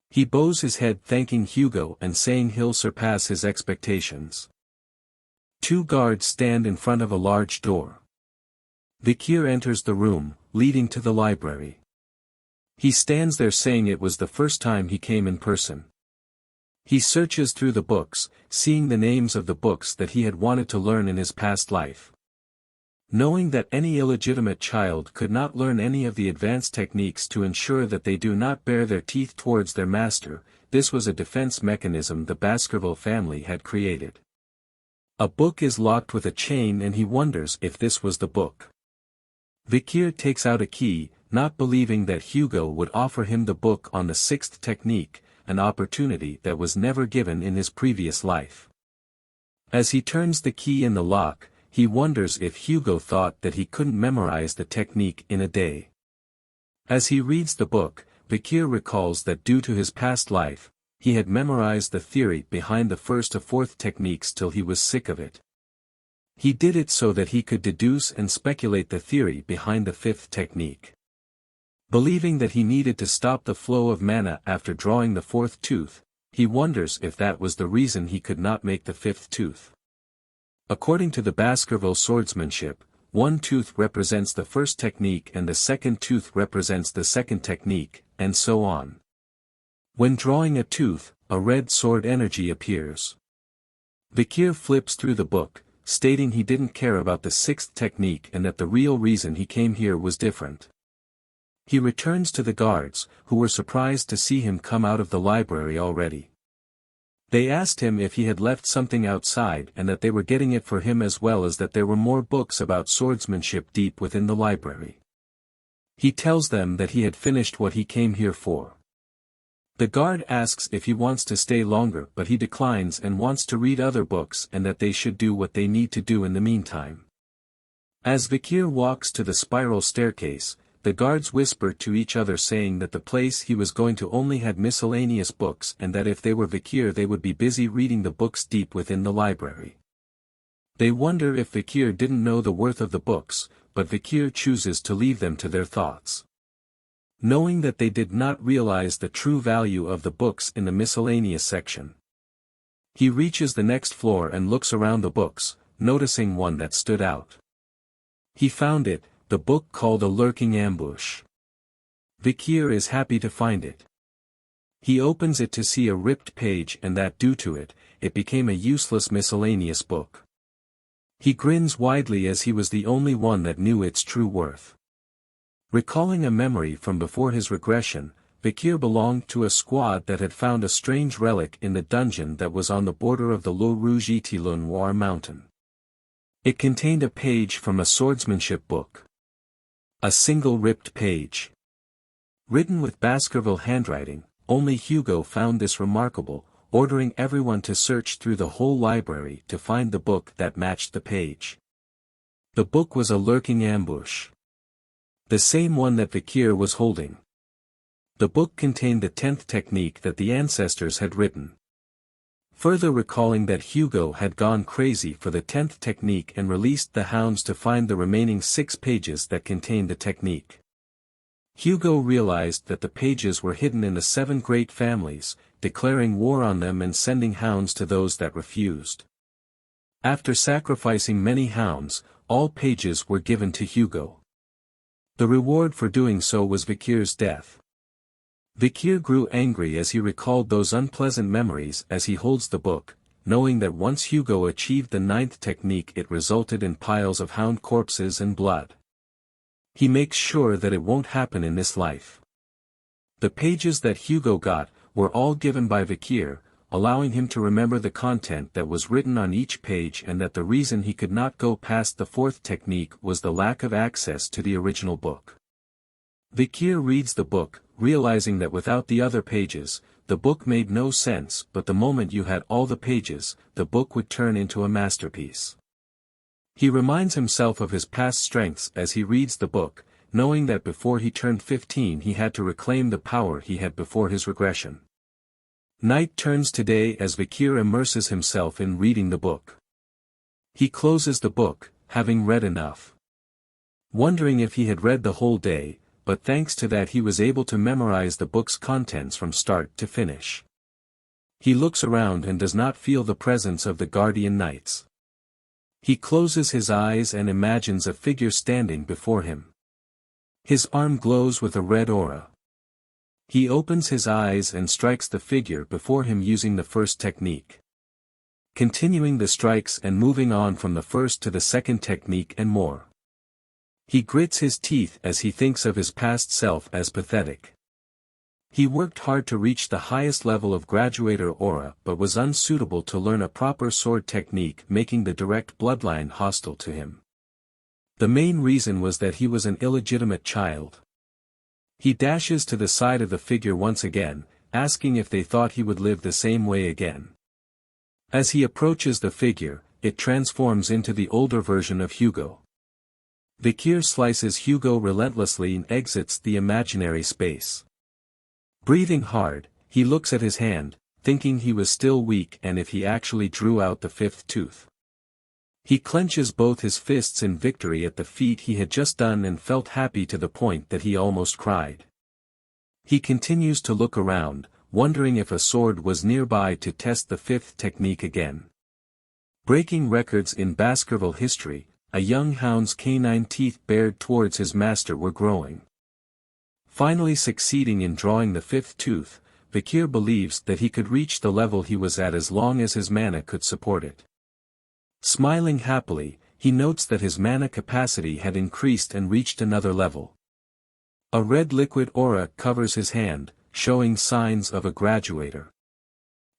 He bows his head thanking Hugo and saying he'll surpass his expectations. 2 guards stand in front of a large door. Vikir enters the room, leading to the library. He stands there saying it was the first time he came in person. He searches through the books, seeing the names of the books that he had wanted to learn in his past life. Knowing that any illegitimate child could not learn any of the advanced techniques to ensure that they do not bare their teeth towards their master, this was a defense mechanism the Baskerville family had created. A book is locked with a chain and he wonders if this was the book. Vikir takes out a key, not believing that Hugo would offer him the book on the 6th technique, an opportunity that was never given in his previous life. As he turns the key in the lock, he wonders if Hugo thought that he couldn't memorize the technique in a day. As he reads the book, Vikir recalls that due to his past life, he had memorized the theory behind the 1st to 4th techniques till he was sick of it. He did it so that he could deduce and speculate the theory behind the 5th technique. Believing that he needed to stop the flow of mana after drawing the 4th tooth, he wonders if that was the reason he could not make the 5th tooth. According to the Baskerville swordsmanship, one tooth represents the 1st technique and the 2nd tooth represents the 2nd technique, and so on. When drawing a tooth, a red sword energy appears. Vikir flips through the book, stating he didn't care about the 6th technique and that the real reason he came here was different. He returns to the guards, who were surprised to see him come out of the library already. They asked him if he had left something outside and that they were getting it for him, as well as that there were more books about swordsmanship deep within the library. He tells them that he had finished what he came here for. The guard asks if he wants to stay longer, but he declines and wants to read other books and that they should do what they need to do in the meantime. As Vikir walks to the spiral staircase, the guards whisper to each other saying that the place he was going to only had miscellaneous books and that if they were Vikir they would be busy reading the books deep within the library. They wonder if Vikir didn't know the worth of the books, but Vikir chooses to leave them to their thoughts. Knowing that they did not realize the true value of the books in the miscellaneous section. He reaches the next floor and looks around the books, noticing one that stood out. He found it, the book called A Lurking Ambush. Vikir is happy to find it. He opens it to see a ripped page and that due to it, it became a useless miscellaneous book. He grins widely as he was the only one that knew its true worth. Recalling a memory from before his regression, Vikir belonged to a squad that had found a strange relic in the dungeon that was on the border of the Le Rouge-et-le-Noir mountain. It contained a page from a swordsmanship book. A single ripped page. Written with Baskerville handwriting, only Hugo found this remarkable, ordering everyone to search through the whole library to find the book that matched the page. The book was A Lurking Ambush. The same one that Vikir was holding. The book contained the 10th technique that the ancestors had written. Further recalling that Hugo had gone crazy for the 10th technique and released the hounds to find the remaining 6 pages that contained the technique. Hugo realized that the pages were hidden in the 7 great families, declaring war on them and sending hounds to those that refused. After sacrificing many hounds, all pages were given to Hugo. The reward for doing so was Vikir's death. Vikir grew angry as he recalled those unpleasant memories as he holds the book, knowing that once Hugo achieved the 9th technique it resulted in piles of hound corpses and blood. He makes sure that it won't happen in this life. The pages that Hugo got were all given by Vikir, allowing him to remember the content that was written on each page and that the reason he could not go past the 4th technique was the lack of access to the original book. Vikir reads the book, realizing that without the other pages, the book made no sense, but the moment you had all the pages, the book would turn into a masterpiece. He reminds himself of his past strengths as he reads the book, knowing that before he turned 15 he had to reclaim the power he had before his regression. Night turns to day as Vikir immerses himself in reading the book. He closes the book, having read enough. Wondering if he had read the whole day, but thanks to that he was able to memorize the book's contents from start to finish. He looks around and does not feel the presence of the guardian knights. He closes his eyes and imagines a figure standing before him. His arm glows with a red aura. He opens his eyes and strikes the figure before him using the 1st technique. Continuing the strikes and moving on from the 1st to the 2nd technique and more. He grits his teeth as he thinks of his past self as pathetic. He worked hard to reach the highest level of graduator aura but was unsuitable to learn a proper sword technique, making the direct bloodline hostile to him. The main reason was that he was an illegitimate child. He dashes to the side of the figure once again, asking if they thought he would live the same way again. As he approaches the figure, it transforms into the older version of Hugo. Vikir slices Hugo relentlessly and exits the imaginary space. Breathing hard, he looks at his hand, thinking he was still weak and if he actually drew out the 5th tooth. He clenches both his fists in victory at the feat he had just done and felt happy to the point that he almost cried. He continues to look around, wondering if a sword was nearby to test the 5th technique again. Breaking records in Baskerville history, a young hound's canine teeth bared towards his master were growing. Finally succeeding in drawing the 5th tooth, Vikir believes that he could reach the level he was at as long as his mana could support it. Smiling happily, he notes that his mana capacity had increased and reached another level. A red liquid aura covers his hand, showing signs of a graduator.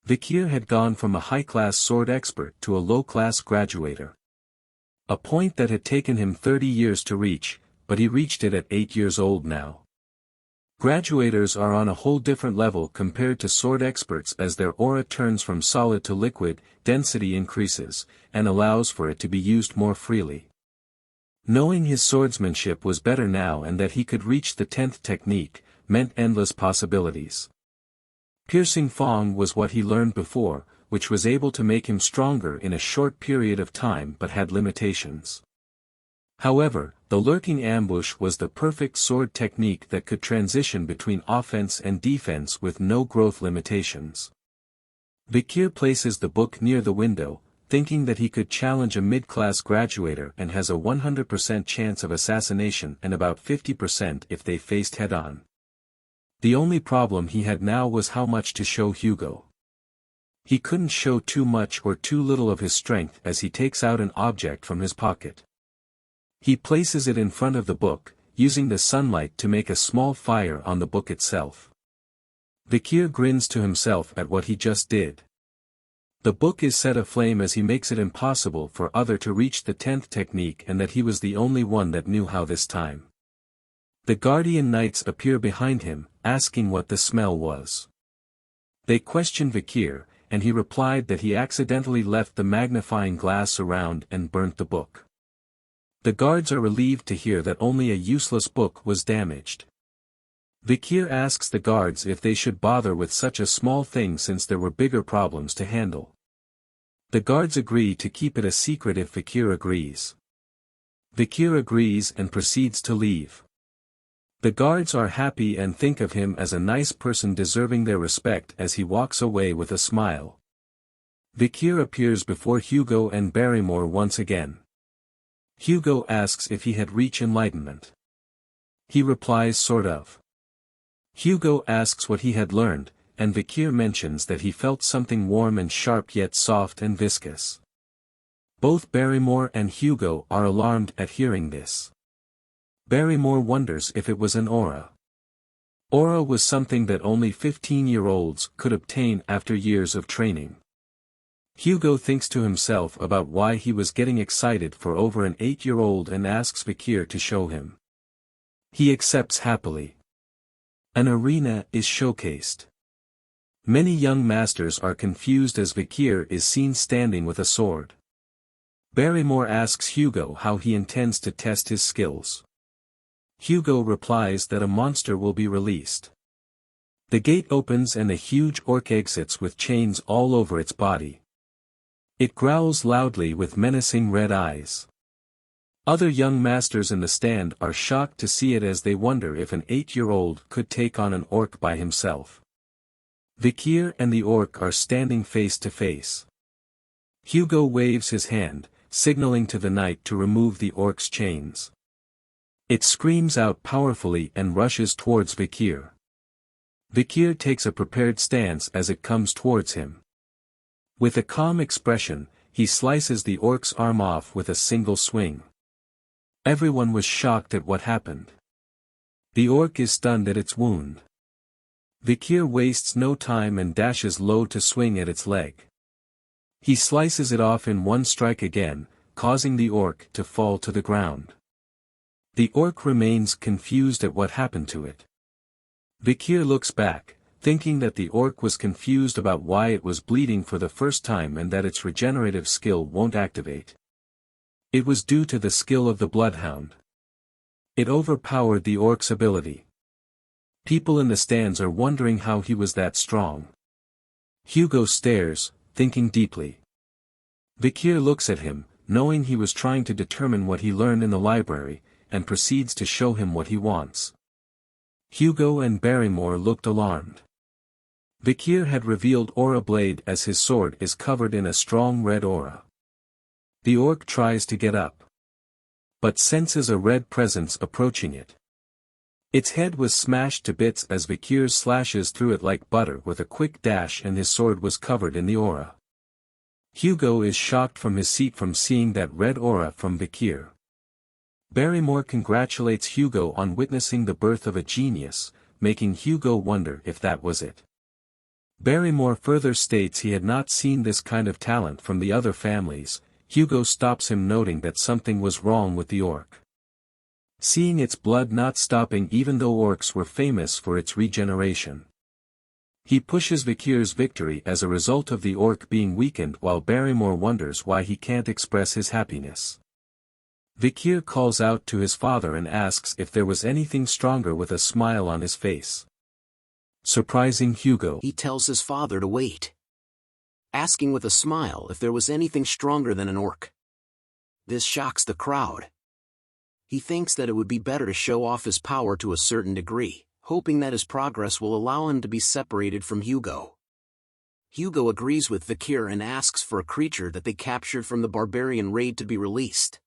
Vikir had gone from a high-class sword expert to a low-class graduator. A point that had taken him 30 years to reach, but he reached it at 8 years old now. Graduators are on a whole different level compared to sword experts as their aura turns from solid to liquid, density increases, and allows for it to be used more freely. Knowing his swordsmanship was better now and that he could reach the 10th technique, meant endless possibilities. Piercing Fong was what he learned before, which was able to make him stronger in a short period of time but had limitations. However, the lurking ambush was the perfect sword technique that could transition between offense and defense with no growth limitations. Vikir places the book near the window, thinking that he could challenge a mid-class graduator and has a 100% chance of assassination and about 50% if they faced head-on. The only problem he had now was how much to show Hugo. He couldn't show too much or too little of his strength as he takes out an object from his pocket. He places it in front of the book, using the sunlight to make a small fire on the book itself. Vikir grins to himself at what he just did. The book is set aflame as he makes it impossible for other to reach the 10th technique and that he was the only one that knew how this time. The guardian knights appear behind him, asking what the smell was. They question Vikir, and he replied that he accidentally left the magnifying glass around and burnt the book. The guards are relieved to hear that only a useless book was damaged. Vikir asks the guards if they should bother with such a small thing since there were bigger problems to handle. The guards agree to keep it a secret if Vikir agrees. Vikir agrees and proceeds to leave. The guards are happy and think of him as a nice person deserving their respect as he walks away with a smile. Vikir appears before Hugo and Barrymore once again. Hugo asks if he had reached enlightenment. He replies sort of. Hugo asks what he had learned, and Vikir mentions that he felt something warm and sharp yet soft and viscous. Both Barrymore and Hugo are alarmed at hearing this. Barrymore wonders if it was an aura. Aura was something that only 15-year-olds could obtain after years of training. Hugo thinks to himself about why he was getting excited for over an 8-year-old and asks Vikir to show him. He accepts happily. An arena is showcased. Many young masters are confused as Vikir is seen standing with a sword. Barrymore asks Hugo how he intends to test his skills. Hugo replies that a monster will be released. The gate opens and a huge orc exits with chains all over its body. It growls loudly with menacing red eyes. Other young masters in the stand are shocked to see it as they wonder if an 8-year-old could take on an orc by himself. Vikir and the orc are standing face to face. Hugo waves his hand, signaling to the knight to remove the orc's chains. It screams out powerfully and rushes towards Vikir. Vikir takes a prepared stance as it comes towards him. With a calm expression, he slices the orc's arm off with a single swing. Everyone was shocked at what happened. The orc is stunned at its wound. Vikir wastes no time and dashes low to swing at its leg. He slices it off in one strike again, causing the orc to fall to the ground. The orc remains confused at what happened to it. Vikir looks back, thinking that the orc was confused about why it was bleeding for the first time and that its regenerative skill won't activate. It was due to the skill of the bloodhound. It overpowered the orc's ability. People in the stands are wondering how he was that strong. Hugo stares, thinking deeply. Vikir looks at him, knowing he was trying to determine what he learned in the library, and proceeds to show him what he wants. Hugo and Barrymore looked alarmed. Vikir had revealed Aura Blade as his sword is covered in a strong red aura. The orc tries to get up, but senses a red presence approaching it. Its head was smashed to bits as Vikir slashes through it like butter with a quick dash and his sword was covered in the aura. Hugo is shocked from his seat from seeing that red aura from Vikir. Barrymore congratulates Hugo on witnessing the birth of a genius, making Hugo wonder if that was it. Barrymore further states he had not seen this kind of talent from the other families. Hugo stops him noting that something was wrong with the orc. Seeing its blood not stopping even though orcs were famous for its regeneration. He pushes Vikir's victory as a result of the orc being weakened while Barrymore wonders why he can't express his happiness. Vikir calls out to his father and asks if there was anything stronger with a smile on his face. Surprising Hugo, he tells his father to wait, asking with a smile if there was anything stronger than an orc. This shocks the crowd. He thinks that it would be better to show off his power to a certain degree, hoping that his progress will allow him to be separated from Hugo. Hugo agrees with Vikir and asks for a creature that they captured from the barbarian raid to be released.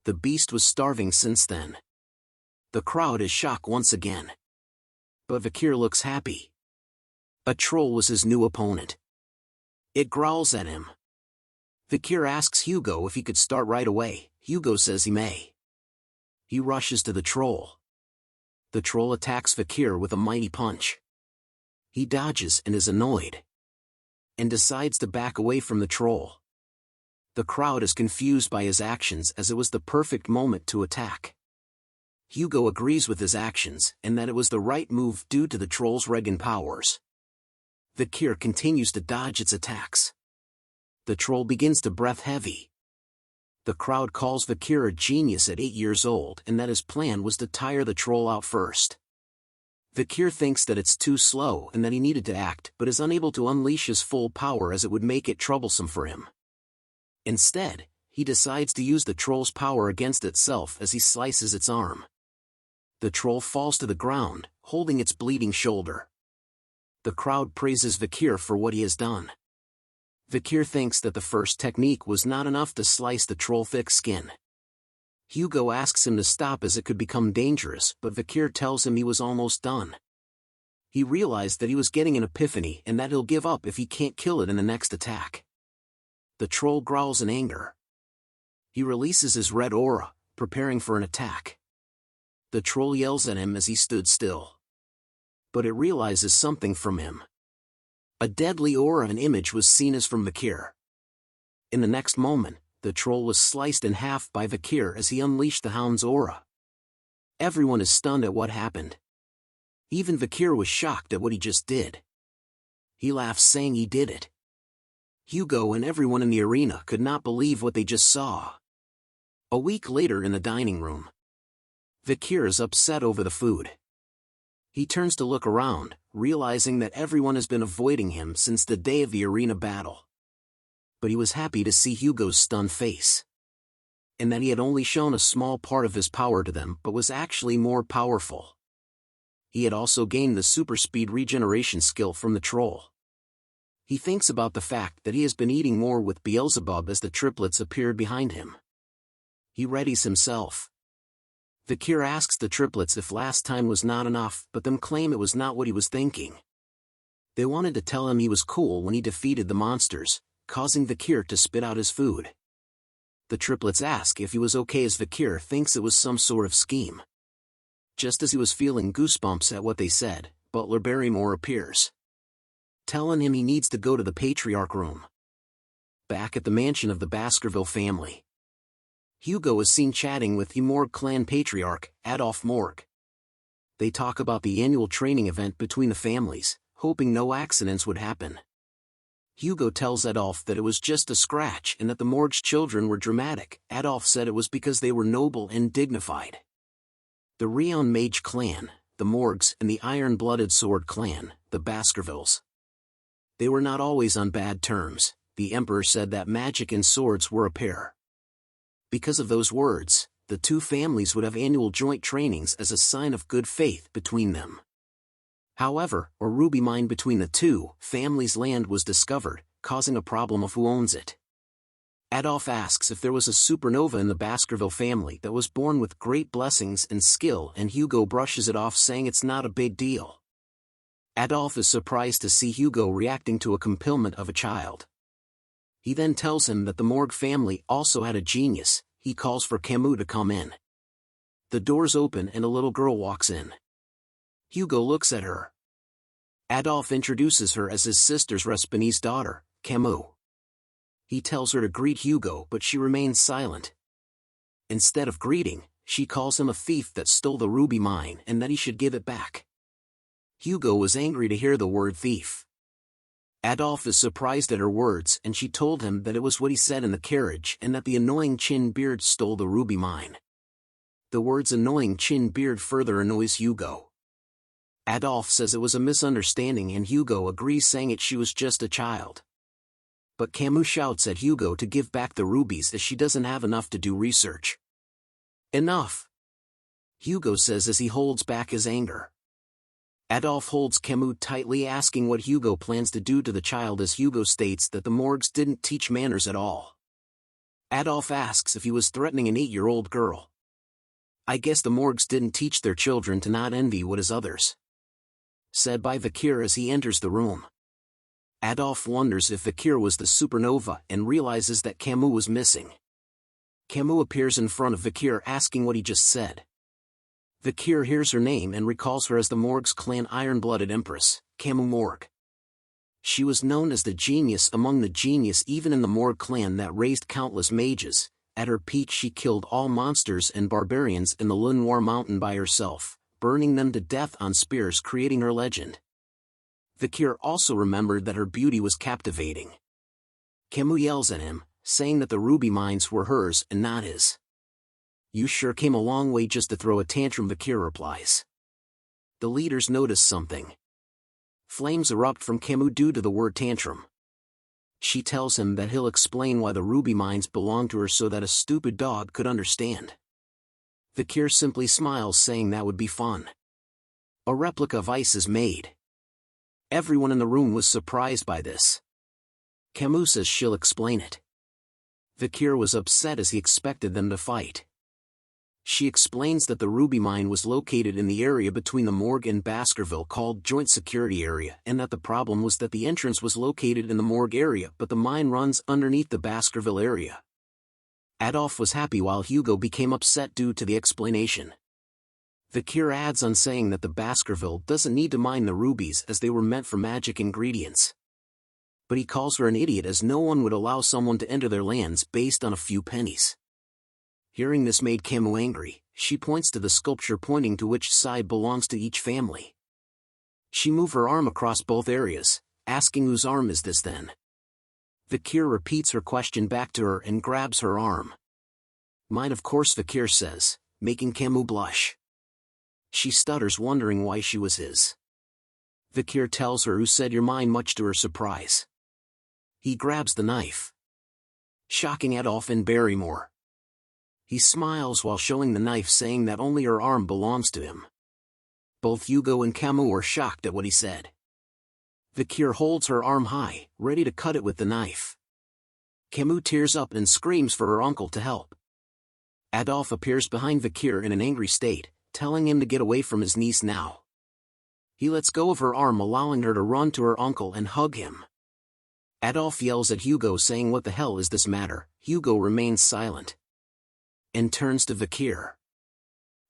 The beast was starving since then. The crowd is shocked once again. But Vikir looks happy. A troll was his new opponent. It growls at him. Vikir asks Hugo if he could start right away. Hugo says he may. He rushes to the troll. The troll attacks Vikir with a mighty punch. He dodges and is annoyed, and decides to back away from the troll. The crowd is confused by his actions as it was the perfect moment to attack. Hugo agrees with his actions and that it was the right move due to the troll's Regan powers. Vikir continues to dodge its attacks. The troll begins to breath heavy. The crowd calls Vikir a genius at 8 years old and that his plan was to tire the troll out first. Vikir thinks that it's too slow and that he needed to act but is unable to unleash his full power as it would make it troublesome for him. Instead, he decides to use the troll's power against itself as he slices its arm. The troll falls to the ground, holding its bleeding shoulder. The crowd praises Vikir for what he has done. Vikir thinks that the first technique was not enough to slice the troll's thick skin. Hugo asks him to stop as it could become dangerous, but Vikir tells him he was almost done. He realized that he was getting an epiphany and that he'll give up if he can't kill it in the next attack. The troll growls in anger. He releases his red aura, preparing for an attack. The troll yells at him as he stood still. But it realizes something from him. A deadly aura and image was seen as from Vikir. In the next moment, the troll was sliced in half by Vikir as he unleashed the Hound's aura. Everyone is stunned at what happened. Even Vikir was shocked at what he just did. He laughs saying he did it. Hugo and everyone in the arena could not believe what they just saw. A week later in the dining room, Vikir is upset over the food. He turns to look around, realizing that everyone has been avoiding him since the day of the arena battle. But he was happy to see Hugo's stunned face. And that he had only shown a small part of his power to them but was actually more powerful. He had also gained the super speed regeneration skill from the troll. He thinks about the fact that he has been eating more with Beelzebub as the triplets appeared behind him. He readies himself. Vikir asks the triplets if last time was not enough, but them claim it was not what he was thinking. They wanted to tell him he was cool when he defeated the monsters, causing Vikir to spit out his food. The triplets ask if he was okay as Vikir thinks it was some sort of scheme. Just as he was feeling goosebumps at what they said, Butler Barrymore appears, telling him he needs to go to the Patriarch room. Back at the mansion of the Baskerville family, Hugo is seen chatting with the Morgue clan patriarch, Adolf Morgue. They talk about the annual training event between the families, hoping no accidents would happen. Hugo tells Adolf that it was just a scratch and that the Morgue's children were dramatic. Adolf said it was because they were noble and dignified. The Rion Mage clan, the Morgues, and the Iron-Blooded Sword clan, the Baskervilles. They were not always on bad terms. The Emperor said that magic and swords were a pair. Because of those words, the two families would have annual joint trainings as a sign of good faith between them. However, a ruby mine between the two families' land was discovered, causing a problem of who owns it. Adolf asks if there was a supernova in the Baskerville family that was born with great blessings and skill, and Hugo brushes it off saying it's not a big deal. Adolf is surprised to see Hugo reacting to a complement of a child. He then tells him that the Morgue family also had a genius. He calls for Camus to come in. The doors open and a little girl walks in. Hugo looks at her. Adolf introduces her as his sister's Respinese daughter, Camus. He tells her to greet Hugo, but she remains silent. Instead of greeting, she calls him a thief that stole the ruby mine and that he should give it back. Hugo was angry to hear the word thief. Adolf is surprised at her words, and she told him that it was what he said in the carriage and that the annoying Chin Beard stole the ruby mine. The words annoying Chin Beard further annoys Hugo. Adolf says it was a misunderstanding and Hugo agrees saying she was just a child. But Camus shouts at Hugo to give back the rubies as she doesn't have enough to do research. Enough! Hugo says as he holds back his anger. Adolf holds Camus tightly, asking what Hugo plans to do to the child, as Hugo states that the morgues didn't teach manners at all. Adolf asks if he was threatening an 8-year-old girl. "I guess the morgues didn't teach their children to not envy what is others," said by Vikir as he enters the room. Adolf wonders if Vikir was the supernova and realizes that Camus was missing. Camus appears in front of Vikir asking what he just said. Vikir hears her name and recalls her as the morgue's clan iron-blooded empress, Camus Morgue. She was known as the genius among the genius even in the Morgue clan that raised countless mages. At her peak she killed all monsters and barbarians in the Lenoir Mountain by herself, burning them to death on spears, creating her legend. Vikir also remembered that her beauty was captivating. Camus yells at him, saying that the ruby mines were hers and not his. "You sure came a long way just to throw a tantrum," Vikir replies. The leaders notice something. Flames erupt from Camus due to the word tantrum. She tells him that he'll explain why the ruby mines belong to her so that a stupid dog could understand. Vikir simply smiles, saying that would be fun. A replica of ice is made. Everyone in the room was surprised by this. Camus says she'll explain it. Vikir was upset as he expected them to fight. She explains that the ruby mine was located in the area between the morgue and Baskerville called Joint Security Area, and that the problem was that the entrance was located in the morgue area but the mine runs underneath the Baskerville area. Adolf was happy while Hugo became upset due to the explanation. Vikir adds on saying that the Baskerville doesn't need to mine the rubies as they were meant for magic ingredients. But he calls her an idiot as no one would allow someone to enter their lands based on a few pennies. Hearing this made Camus angry. She points to the sculpture, pointing to which side belongs to each family. She moves her arm across both areas, asking whose arm is this then? Vikir repeats her question back to her and grabs her arm. "Mine, of course," Vikir says, making Camus blush. She stutters, wondering why she was his. Vikir tells her who said you're mine, much to her surprise. He grabs the knife, shocking Adolf and Barrymore. He smiles while showing the knife, saying that only her arm belongs to him. Both Hugo and Camus are shocked at what he said. Vikir holds her arm high, ready to cut it with the knife. Camus tears up and screams for her uncle to help. Adolf appears behind Vikir in an angry state, telling him to get away from his niece now. He lets go of her arm, allowing her to run to her uncle and hug him. Adolf yells at Hugo, saying, "What the hell is this matter?" Hugo remains silent and turns to Vikir.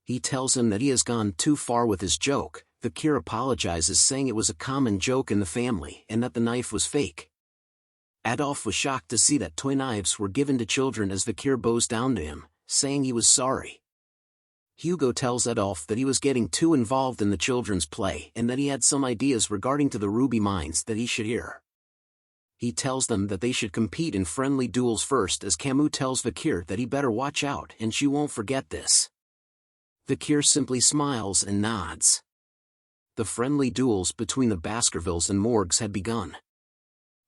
He tells him that he has gone too far with his joke. Vikir apologizes, saying it was a common joke in the family and that the knife was fake. Adolf was shocked to see that toy knives were given to children as Vikir bows down to him, saying he was sorry. Hugo tells Adolf that he was getting too involved in the children's play and that he had some ideas regarding to the ruby mines that he should hear. He tells them that they should compete in friendly duels first, as Camus tells Vikir that he better watch out and she won't forget this. Vikir simply smiles and nods. The friendly duels between the Baskervilles and Morgues had begun.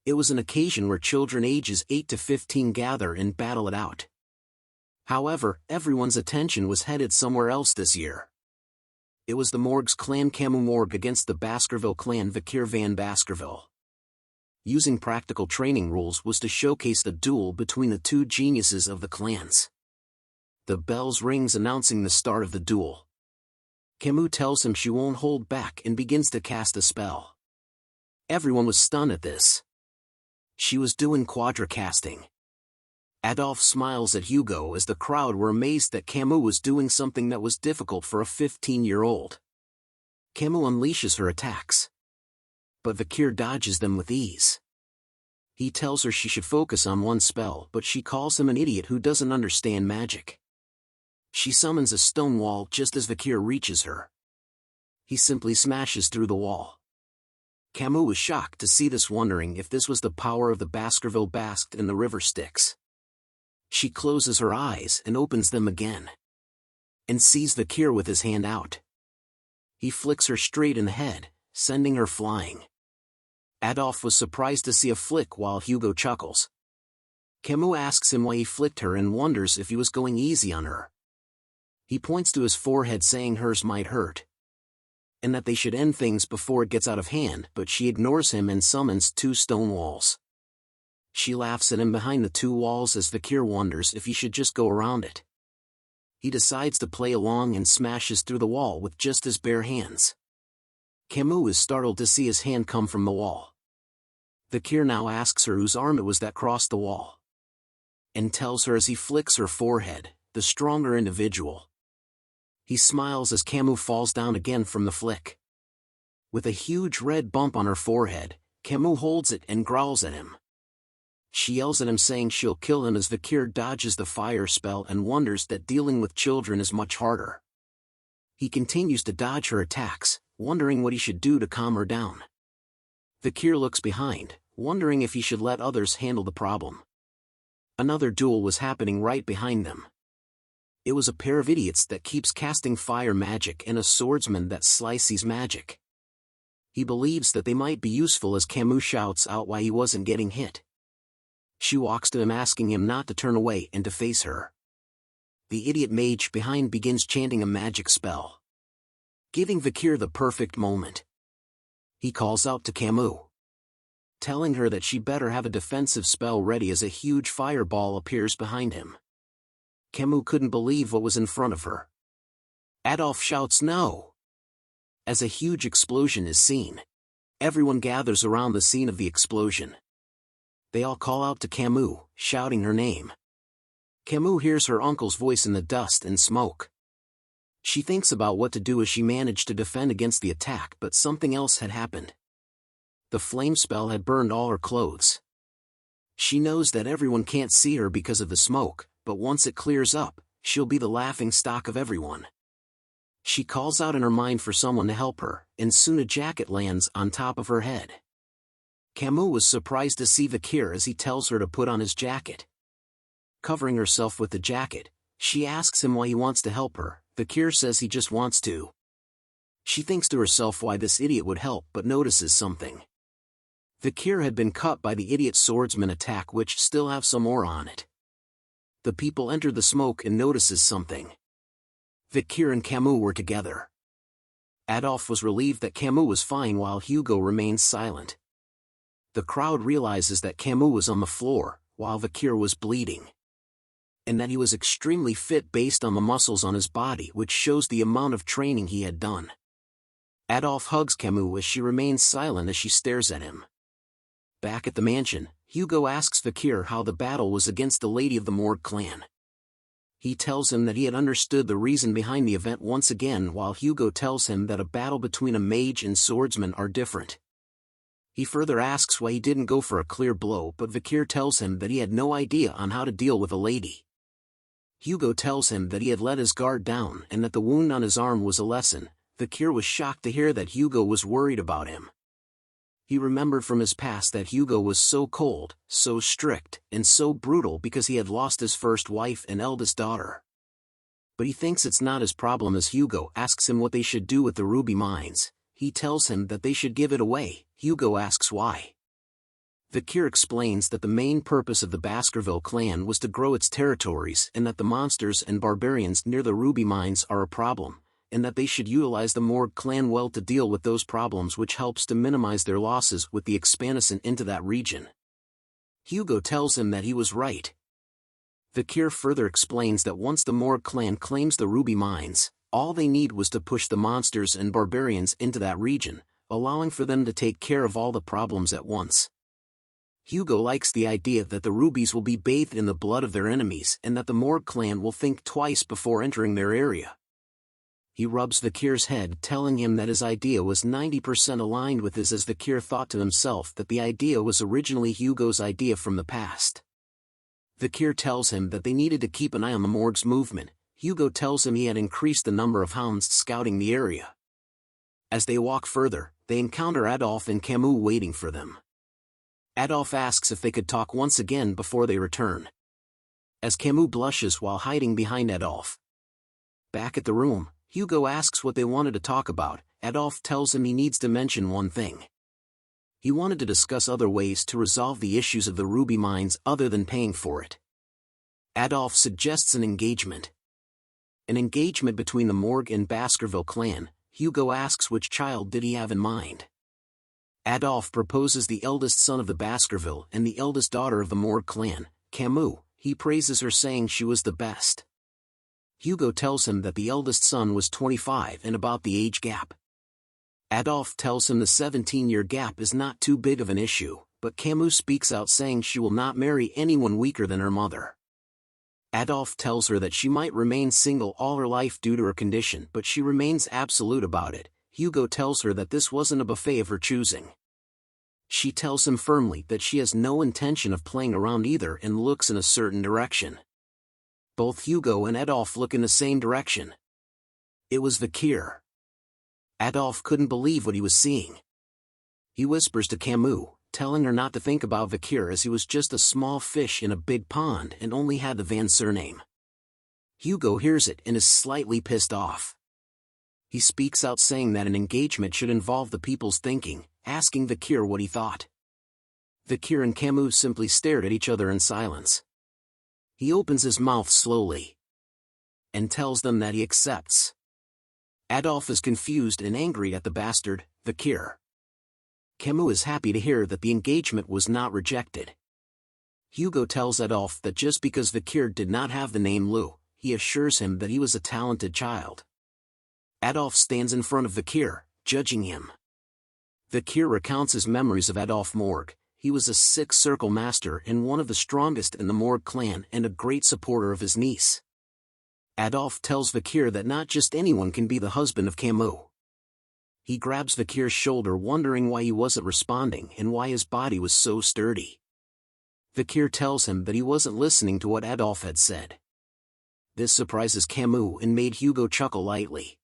It was an occasion where children ages 8 to 15 gather and battle it out. However, everyone's attention was headed somewhere else this year. It was the Morgues clan Camus Morgue against the Baskerville clan Vikir van Baskerville. Using practical training rules was to showcase the duel between the two geniuses of the clans. The bells rings announcing the start of the duel. Camus tells him she won't hold back and begins to cast a spell. Everyone was stunned at this. She was doing quadra casting. Adolf smiles at Hugo as the crowd were amazed that Camus was doing something that was difficult for a 15-year-old. Camus unleashes her attacks, but Vikir dodges them with ease. He tells her she should focus on one spell, but she calls him an idiot who doesn't understand magic. She summons a stone wall just as Vikir reaches her. He simply smashes through the wall. Camus was shocked to see this, wondering if this was the power of the Baskerville basked in the river Styx. She closes her eyes and opens them again, and sees Vikir with his hand out. He flicks her straight in the head, sending her flying. Adolf was surprised to see a flick while Hugo chuckles. Camus asks him why he flicked her and wonders if he was going easy on her. He points to his forehead, saying hers might hurt. and that they should end things before it gets out of hand, but she ignores him and summons 2 stone walls. She laughs at him behind the 2 walls as Vikir wonders if he should just go around it. He decides to play along and smashes through the wall with just his bare hands. Camus is startled to see his hand come from the wall. Vikir now asks her whose arm it was that crossed the wall, and tells her as he flicks her forehead, the stronger individual. He smiles as Camus falls down again from the flick. With a huge red bump on her forehead, Camus holds it and growls at him. She yells at him saying she'll kill him as Vikir dodges the fire spell and wonders that dealing with children is much harder. He continues to dodge her attacks, wondering what he should do to calm her down. Vikir looks behind, wondering if he should let others handle the problem. Another duel was happening right behind them. It was a pair of idiots that keeps casting fire magic and a swordsman that slices magic. He believes that they might be useful as Camus shouts out why he wasn't getting hit. She walks to him asking him not to turn away and to face her. The idiot mage behind begins chanting a magic spell, giving Vikir the perfect moment. He calls out to Camus, telling her that she better have a defensive spell ready as a huge fireball appears behind him. Camus couldn't believe what was in front of her. Adolf shouts no, as a huge explosion is seen. Everyone gathers around the scene of the explosion. They all call out to Camus, shouting her name. Camus hears her uncle's voice in the dust and smoke. She thinks about what to do as she managed to defend against the attack, but something else had happened. The flame spell had burned all her clothes. She knows that everyone can't see her because of the smoke, but once it clears up, she'll be the laughing stock of everyone. She calls out in her mind for someone to help her, and soon a jacket lands on top of her head. Camus was surprised to see Vikir as he tells her to put on his jacket. Covering herself with the jacket, she asks him why he wants to help her. Vikir says he just wants to. She thinks to herself why this idiot would help but notices something. Vikir had been cut by the idiot swordsman attack which still have some more on it. The people enter the smoke and notices something. Vikir and Camus were together. Adolf was relieved that Camus was fine while Hugo remained silent. The crowd realizes that Camus was on the floor, while Vikir was bleeding, and that he was extremely fit based on the muscles on his body, which shows the amount of training he had done. Adolf hugs Camus as she remains silent as she stares at him. Back at the mansion, Hugo asks Vikir how the battle was against the Lady of the Morgue clan. He tells him that he had understood the reason behind the event once again, while Hugo tells him that a battle between a mage and swordsman are different. He further asks why he didn't go for a clear blow, but Vikir tells him that he had no idea on how to deal with a lady. Hugo tells him that he had let his guard down and that the wound on his arm was a lesson. Vikir was shocked to hear that Hugo was worried about him. He remembered from his past that Hugo was so cold, so strict, and so brutal because he had lost his first wife and eldest daughter. But he thinks it's not his problem as Hugo asks him what they should do with the ruby mines. He tells him that they should give it away. Hugo asks why. Vikir explains that the main purpose of the Baskerville clan was to grow its territories and that the monsters and barbarians near the ruby mines are a problem, and that they should utilize the Morgue clan well to deal with those problems, which helps to minimize their losses with the expansion into that region. Hugo tells him that he was right. Vikir further explains that once the Morgue clan claims the ruby mines, all they need was to push the monsters and barbarians into that region, allowing for them to take care of all the problems at once. Hugo likes the idea that the rubies will be bathed in the blood of their enemies and that the Morgue clan will think twice before entering their area. He rubs Vikir's head, telling him that his idea was 90% aligned with his, as Vikir thought to himself that the idea was originally Hugo's idea from the past. Vikir tells him that they needed to keep an eye on the Morgue's movement. Hugo tells him he had increased the number of hounds scouting the area. As they walk further, they encounter Adolf and Camus waiting for them. Adolf asks if they could talk once again before they return, as Camus blushes while hiding behind Adolf. Back at the room, Hugo asks what they wanted to talk about. Adolf tells him he needs to mention one thing. He wanted to discuss other ways to resolve the issues of the ruby mines other than paying for it. Adolf suggests an engagement. An engagement between the Morgue and Baskerville clan. Hugo asks which child did he have in mind. Adolphe proposes the eldest son of the Baskerville and the eldest daughter of the Morgue clan, Camus. He praises her, saying she was the best. Hugo tells him that the eldest son was 25 and about the age gap. Adolphe tells him the 17-year gap is not too big of an issue, but Camus speaks out, saying she will not marry anyone weaker than her mother. Adolphe tells her that she might remain single all her life due to her condition, but she remains absolute about it. Hugo tells her that this wasn't a buffet of her choosing. She tells him firmly that she has no intention of playing around either and looks in a certain direction. Both Hugo and Adolphe look in the same direction. It was Vikir. Adolphe couldn't believe what he was seeing. He whispers to Camus, telling her not to think about Vikir, as he was just a small fish in a big pond and only had the Van surname. Hugo hears it and is slightly pissed off. He speaks out, saying that an engagement should involve the people's thinking, asking Vikir what he thought. Vikir and Camus simply stared at each other in silence. He opens his mouth slowly and tells them that he accepts. Adolphe is confused and angry at the bastard, Vikir. Camus is happy to hear that the engagement was not rejected. Hugo tells Adolphe that just because Vikir did not have the name Lou, he assures him that he was a talented child. Adolphe stands in front of Vikir, judging him. Vikir recounts his memories of Adolphe Morgue. He was a six-circle master and one of the strongest in the Morgue clan and a great supporter of his niece. Adolphe tells Vikir that not just anyone can be the husband of Camus. He grabs Vikir's shoulder, wondering why he wasn't responding and why his body was so sturdy. Vikir tells him that he wasn't listening to what Adolphe had said. This surprises Camus and made Hugo chuckle lightly.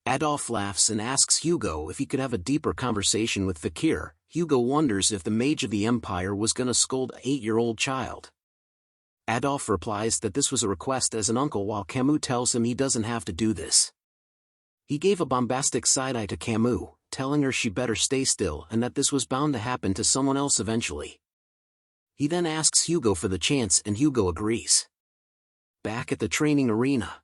Adolphe laughs and asks Hugo if he could have a deeper conversation with Vikir. Hugo wonders if the mage of the Empire was gonna scold an 8-year-old child. Adolphe replies that this was a request as an uncle, while Camus tells him he doesn't have to do this. He gave a bombastic side-eye to Camus, telling her she better stay still and that this was bound to happen to someone else eventually. He then asks Hugo for the chance and Hugo agrees. Back at the training arena,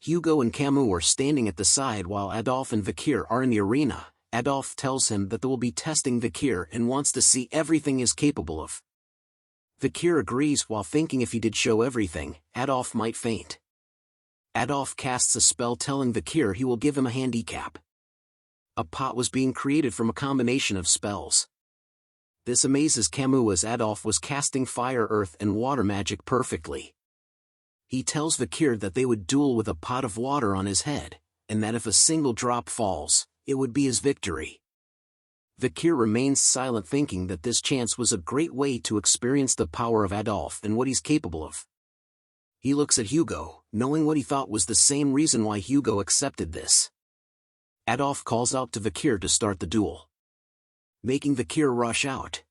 Hugo and Camus are standing at the side while Adolphe and Vikir are in the arena. Adolphe tells him that they will be testing Vikir and wants to see everything he is capable of. Vikir agrees, while thinking if he did show everything, Adolphe might faint. Adolphe casts a spell telling Vikir he will give him a handicap. A pot was being created from a combination of spells. This amazes Camus, as Adolphe was casting fire, earth and water magic perfectly. He tells Vikir that they would duel with a pot of water on his head, and that if a single drop falls, it would be his victory. Vikir remains silent, thinking that this chance was a great way to experience the power of Adolphe and what he's capable of. He looks at Hugo, knowing what he thought was the same reason why Hugo accepted this. Adolphe calls out to Vikir to start the duel, making Vikir rush out.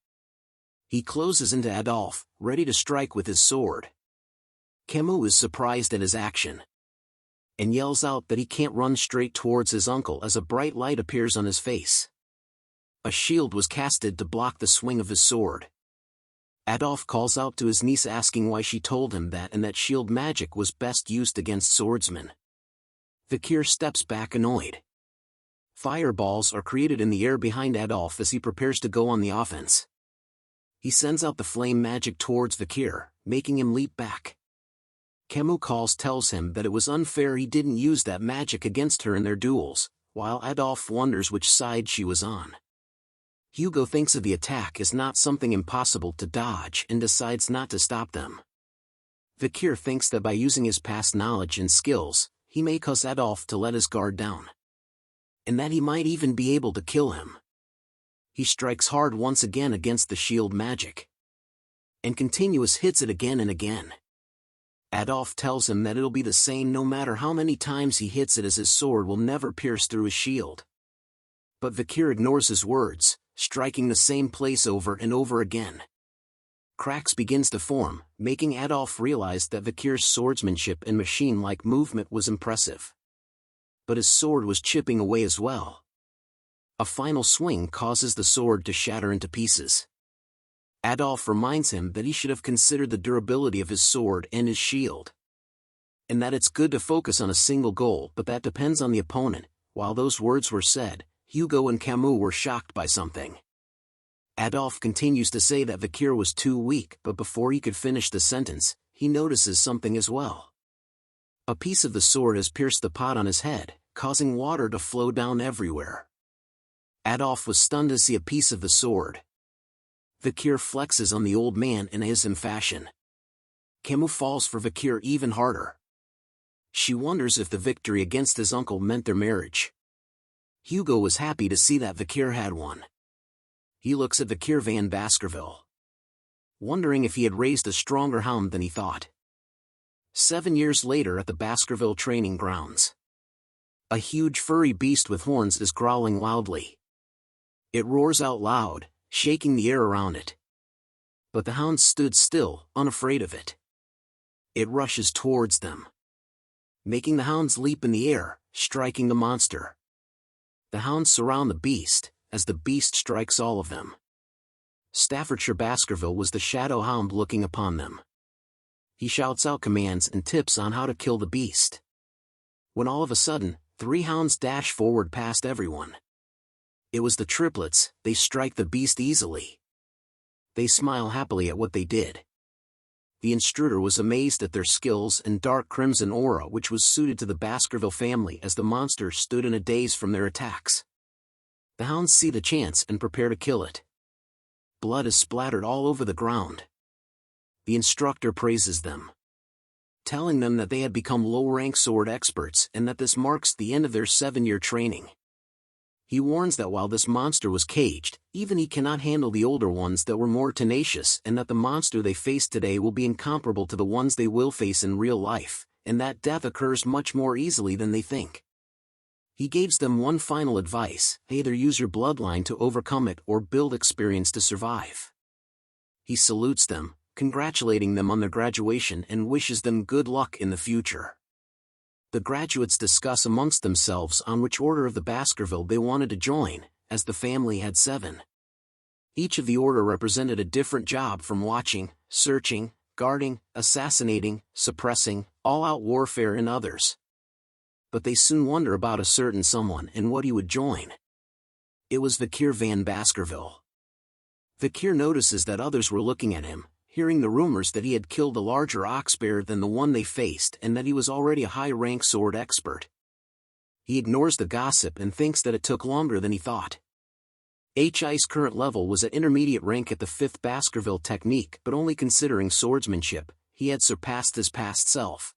He closes into Adolphe, ready to strike with his sword. Camus is surprised at his action and yells out that he can't run straight towards his uncle as a bright light appears on his face. A shield was casted to block the swing of his sword. Adolphe calls out to his niece, asking why she told him that and that shield magic was best used against swordsmen. Vikir steps back, annoyed. Fireballs are created in the air behind Adolphe as he prepares to go on the offense. He sends out the flame magic towards Vikir, making him leap back. Camus tells him that it was unfair he didn't use that magic against her in their duels, while Adolphe wonders which side she was on. Hugo thinks of the attack as not something impossible to dodge and decides not to stop them. Vikir thinks that by using his past knowledge and skills, he may cause Adolphe to let his guard down, and that he might even be able to kill him. He strikes hard once again against the shield magic, and continuous hits it again and again. Adolphe tells him that it'll be the same no matter how many times he hits it, as his sword will never pierce through his shield. But Vikir ignores his words, striking the same place over and over again. Cracks begins to form, making Adolphe realize that Vikir's swordsmanship and machine-like movement was impressive. But his sword was chipping away as well. A final swing causes the sword to shatter into pieces. Adolphe reminds him that he should have considered the durability of his sword and his shield, and that it's good to focus on a single goal, but that depends on the opponent. While those words were said, Hugo and Camus were shocked by something. Adolphe continues to say that Vikir was too weak, but before he could finish the sentence, he notices something as well. A piece of the sword has pierced the pot on his head, causing water to flow down everywhere. Adolphe was stunned to see a piece of the sword. Vikir flexes on the old man in his fashion. Camus falls for Vikir even harder. She wonders if the victory against his uncle meant their marriage. Hugo was happy to see that Vikir had won. He looks at Vikir van Baskerville, wondering if he had raised a stronger hound than he thought. 7 years later at the Baskerville training grounds. A huge furry beast with horns is growling loudly. It roars out loud, shaking the air around it. But the hounds stood still, unafraid of it. It rushes towards them, making the hounds leap in the air, striking the monster. The hounds surround the beast, as the beast strikes all of them. Staffordshire Baskerville was the shadow hound looking upon them. He shouts out commands and tips on how to kill the beast. When all of a sudden, 3 hounds dash forward past everyone. It was the triplets. They strike the beast easily. They smile happily at what they did. The intruder was amazed at their skills and dark crimson aura which was suited to the Baskerville family as the monster stood in a daze from their attacks. The hounds see the chance and prepare to kill it. Blood is splattered all over the ground. The instructor praises them, telling them that they had become low-rank sword experts and that this marks the end of their 7-year training. He warns that while this monster was caged, even he cannot handle the older ones that were more tenacious, and that the monster they face today will be incomparable to the ones they will face in real life, and that death occurs much more easily than they think. He gives them one final advice: either use your bloodline to overcome it or build experience to survive. He salutes them, congratulating them on their graduation and wishes them good luck in the future. The graduates discuss amongst themselves on which order of the Baskerville they wanted to join, as the family had 7. Each of the order represented a different job, from watching, searching, guarding, assassinating, suppressing, all-out warfare and others. But they soon wonder about a certain someone and what he would join. It was Vikir van Baskerville. Vikir notices that others were looking at him, hearing the rumors that he had killed a larger ox bear than the one they faced and that he was already a high-rank sword expert. He ignores the gossip and thinks that it took longer than he thought. HI's current level was at intermediate rank at the 5th Baskerville technique, but only considering swordsmanship, he had surpassed his past self.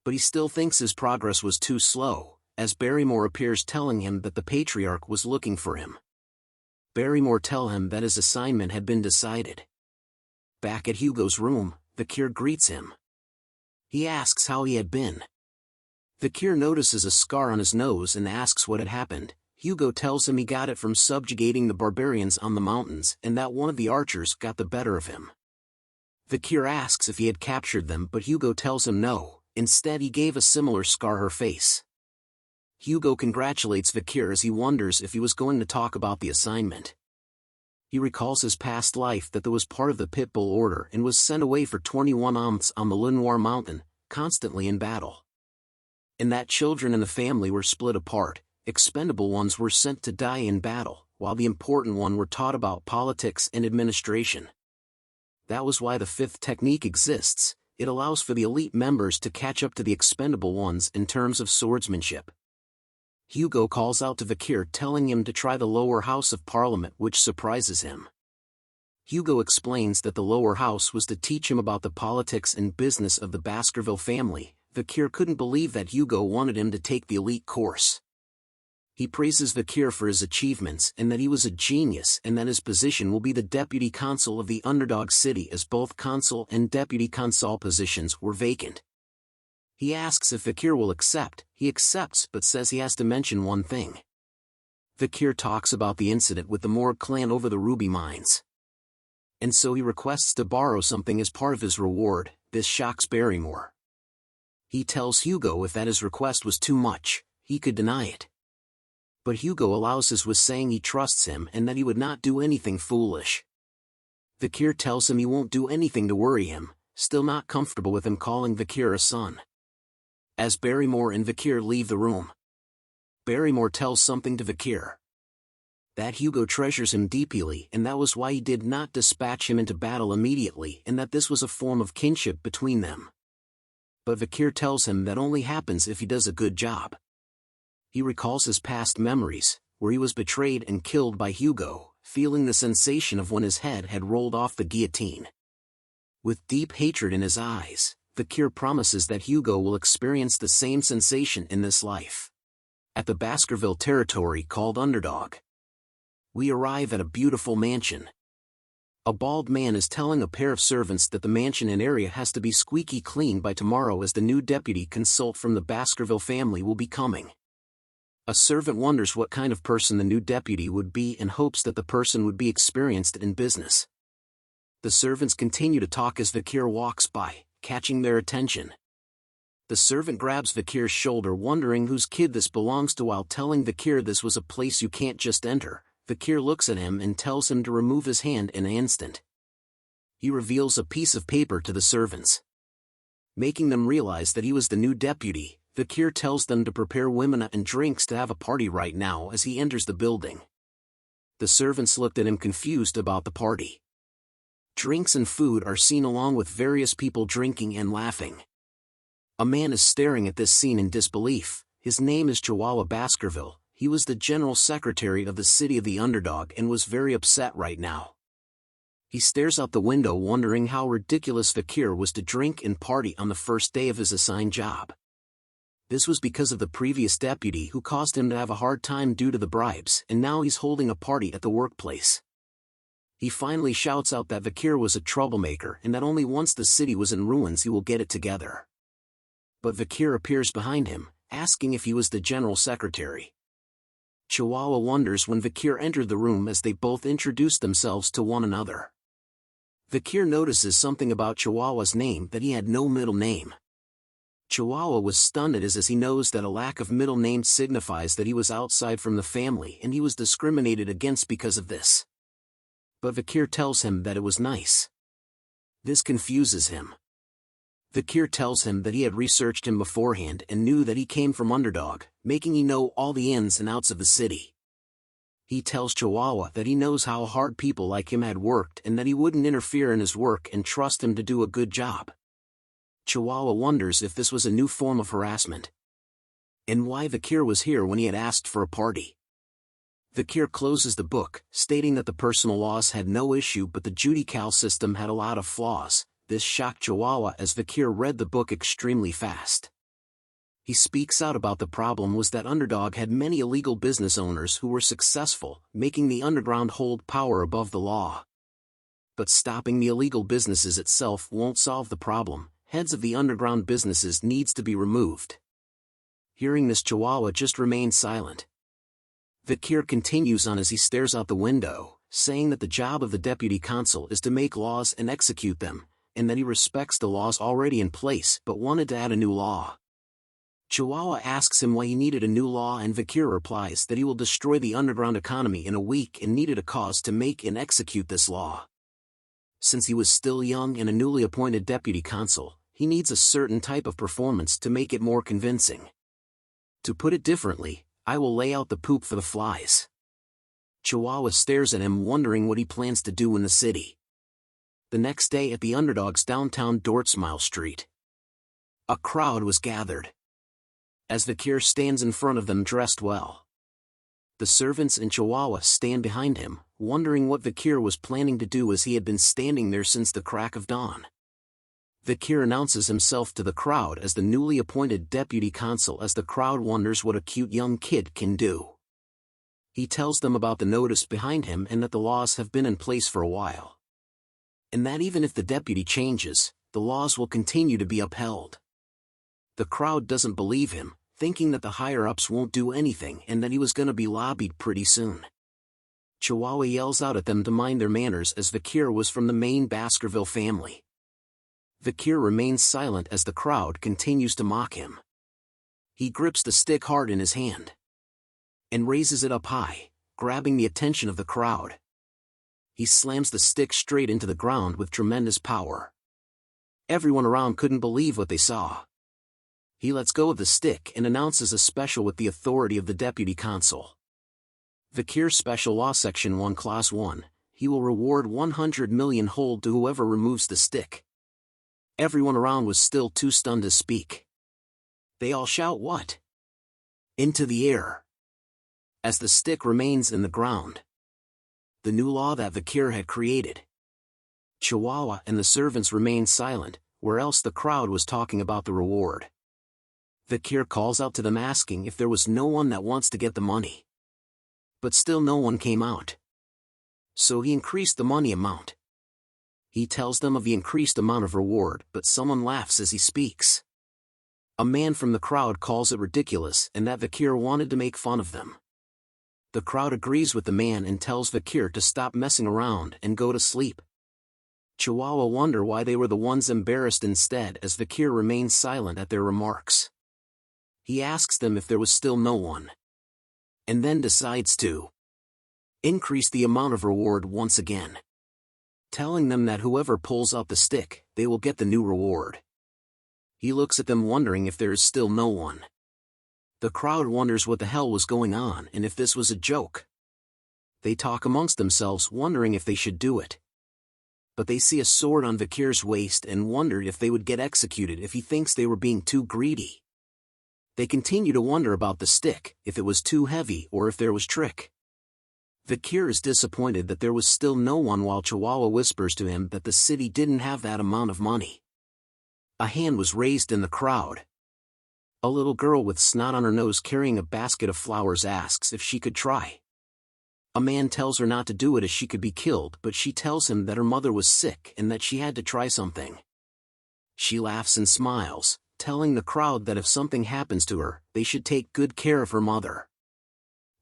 But he still thinks his progress was too slow, as Barrymore appears telling him that the Patriarch was looking for him. Barrymore tells him that his assignment had been decided. Back at Hugo's room, Vikir greets him. He asks how he had been. Vikir notices a scar on his nose and asks what had happened. Hugo tells him he got it from subjugating the barbarians on the mountains and that one of the archers got the better of him. Vikir asks if he had captured them, but Hugo tells him no, instead he gave a similar scar her face. Hugo congratulates Vikir as he wonders if he was going to talk about the assignment. He recalls his past life, that there was part of the Pitbull Order and was sent away for 21 months on the Lenoir Mountain, constantly in battle. And that children in the family were split apart, expendable ones were sent to die in battle, while the important one were taught about politics and administration. That was why the 5th technique exists. It allows for the elite members to catch up to the expendable ones in terms of swordsmanship. Hugo calls out to Vikir, telling him to try the lower house of Parliament, which surprises him. Hugo explains that the lower house was to teach him about the politics and business of the Baskerville family. Vikir couldn't believe that Hugo wanted him to take the elite course. He praises Vikir for his achievements and that he was a genius, and that his position will be the deputy consul of the underdog city, as both consul and deputy consul positions were vacant. He asks if Vikir will accept. He accepts, but says he has to mention one thing. Vikir talks about the incident with the Morg clan over the ruby mines. And so he requests to borrow something as part of his reward. This shocks Barrymore. He tells Hugo if that his request was too much, he could deny it. But Hugo allows his, with saying he trusts him and that he would not do anything foolish. Vikir tells him he won't do anything to worry him, still not comfortable with him calling Vikir a son. As Barrymore and Vikir leave the room, Barrymore tells something to Vikir. That Hugo treasures him deeply and that was why he did not dispatch him into battle immediately and that this was a form of kinship between them. But Vikir tells him that only happens if he does a good job. He recalls his past memories, where he was betrayed and killed by Hugo, feeling the sensation of when his head had rolled off the guillotine. With deep hatred in his eyes, Vikir promises that Hugo will experience the same sensation in this life. At the Baskerville territory called Underdog, we arrive at a beautiful mansion. A bald man is telling a pair of servants that the mansion and area has to be squeaky clean by tomorrow as the new deputy consult from the Baskerville family will be coming. A servant wonders what kind of person the new deputy would be and hopes that the person would be experienced in business. The servants continue to talk as Vikir walks by, catching their attention. The servant grabs Vikir's shoulder wondering whose kid this belongs to while telling Vikir this was a place you can't just enter. Vikir looks at him and tells him to remove his hand in an instant. He reveals a piece of paper to the servants. Making them realize that he was the new deputy, Vikir tells them to prepare women and drinks to have a party right now as he enters the building. The servants looked at him confused about the party. Drinks and food are seen along with various people drinking and laughing. A man is staring at this scene in disbelief. His name is Chihuahua Baskerville. He was the general secretary of the city of the Underdog and was very upset right now. He stares out the window wondering how ridiculous Vikir was to drink and party on the first day of his assigned job. This was because of the previous deputy who caused him to have a hard time due to the bribes, and now he's holding a party at the workplace. He finally shouts out that Vikir was a troublemaker and that only once the city was in ruins he will get it together. But Vikir appears behind him, asking if he was the general secretary. Chihuahua wonders when Vikir entered the room as they both introduced themselves to one another. Vikir notices something about Chihuahua's name, that he had no middle name. Chihuahua was stunned as he knows that a lack of middle name signifies that he was outside from the family and he was discriminated against because of this. But Vikir tells him that it was nice. This confuses him. Vikir tells him that he had researched him beforehand and knew that he came from Underdog, making he know all the ins and outs of the city. He tells Chihuahua that he knows how hard people like him had worked and that he wouldn't interfere in his work and trust him to do a good job. Chihuahua wonders if this was a new form of harassment, and why Vikir was here when he had asked for a party. Vikir closes the book, stating that the personal laws had no issue but the judicial system had a lot of flaws. This shocked Chihuahua as Vikir read the book extremely fast. He speaks out about the problem was that Underdog had many illegal business owners who were successful, making the underground hold power above the law. But stopping the illegal businesses itself won't solve the problem. Heads of the underground businesses needs to be removed. Hearing this, Chihuahua just remains silent. Vikir continues on as he stares out the window, saying that the job of the deputy consul is to make laws and execute them, and that he respects the laws already in place but wanted to add a new law. Chihuahua asks him why he needed a new law and Vikir replies that he will destroy the underground economy in a week and needed a cause to make and execute this law. Since he was still young and a newly appointed deputy consul, he needs a certain type of performance to make it more convincing. To put it differently, I will lay out the poop for the flies. Chihuahua stares at him wondering what he plans to do in the city. The next day at the Underdog's downtown Dortsmile Street, a crowd was gathered. As Vikir stands in front of them dressed well, the servants and Chihuahua stand behind him, wondering what Vikir was planning to do as he had been standing there since the crack of dawn. Vikir announces himself to the crowd as the newly appointed deputy consul as the crowd wonders what a cute young kid can do. He tells them about the notice behind him and that the laws have been in place for a while, and that even if the deputy changes, the laws will continue to be upheld. The crowd doesn't believe him, thinking that the higher-ups won't do anything and that he was gonna be lobbied pretty soon. Chihuahua yells out at them to mind their manners as Vikir was from the main Baskerville family. Vikir remains silent as the crowd continues to mock him. He grips the stick hard in his hand and raises it up high, grabbing the attention of the crowd. He slams the stick straight into the ground with tremendous power. Everyone around couldn't believe what they saw. He lets go of the stick and announces a special with the authority of the deputy consul. Vikir Special Law Section 1 Clause 1, he will reward 100 million hold to whoever removes the stick. Everyone around was still too stunned to speak. They all shout what? Into the air. As the stick remains in the ground. The new law that Vikir had created. Chihuahua and the servants remained silent, where else the crowd was talking about the reward. Vikir calls out to them asking if there was no one that wants to get the money. But still no one came out. So he increased the money amount. He tells them of the increased amount of reward, but someone laughs as he speaks. A man from the crowd calls it ridiculous and that Vikir wanted to make fun of them. The crowd agrees with the man and tells Vikir to stop messing around and go to sleep. Chihuahua wonder why they were the ones embarrassed instead as Vikir remains silent at their remarks. He asks them if there was still no one. And then decides to increase the amount of reward once again. Telling them that whoever pulls out the stick, they will get the new reward. He looks at them wondering if there is still no one. The crowd wonders what the hell was going on and if this was a joke. They talk amongst themselves wondering if they should do it. But they see a sword on Vikir's waist and wondered if they would get executed if he thinks they were being too greedy. They continue to wonder about the stick, if it was too heavy or if there was trick. Vikir is disappointed that there was still no one while Chihuahua whispers to him that the city didn't have that amount of money. A hand was raised in the crowd. A little girl with snot on her nose carrying a basket of flowers asks if she could try. A man tells her not to do it as she could be killed, but she tells him that her mother was sick and that she had to try something. She laughs and smiles, telling the crowd that if something happens to her, they should take good care of her mother.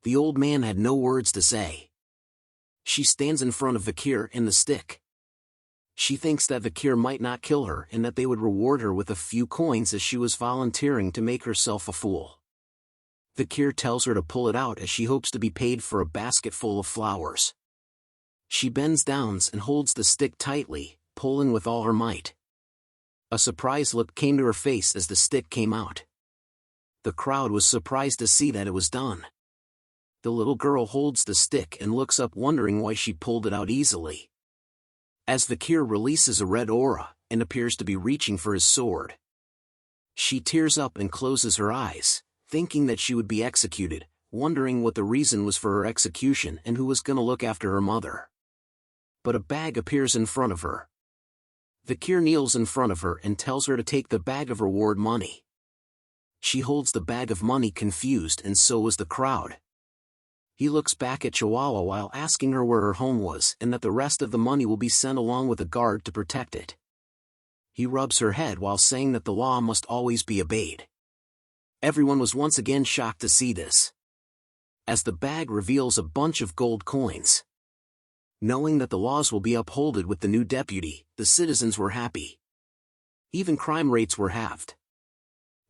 The old man had no words to say. She stands in front of Vikir and the stick. She thinks that Vikir might not kill her and that they would reward her with a few coins as she was volunteering to make herself a fool. Vikir tells her to pull it out as she hopes to be paid for a basket full of flowers. She bends down and holds the stick tightly, pulling with all her might. A surprised look came to her face as the stick came out. The crowd was surprised to see that it was done. The little girl holds the stick and looks up wondering why she pulled it out easily. As Vikir releases a red aura, and appears to be reaching for his sword. She tears up and closes her eyes, thinking that she would be executed, wondering what the reason was for her execution and who was going to look after her mother. But a bag appears in front of her. Vikir kneels in front of her and tells her to take the bag of reward money. She holds the bag of money confused and so was the crowd. He looks back at Chihuahua while asking her where her home was and that the rest of the money will be sent along with a guard to protect it. He rubs her head while saying that the law must always be obeyed. Everyone was once again shocked to see this. As the bag reveals a bunch of gold coins. Knowing that the laws will be upheld with the new deputy, the citizens were happy. Even crime rates were halved.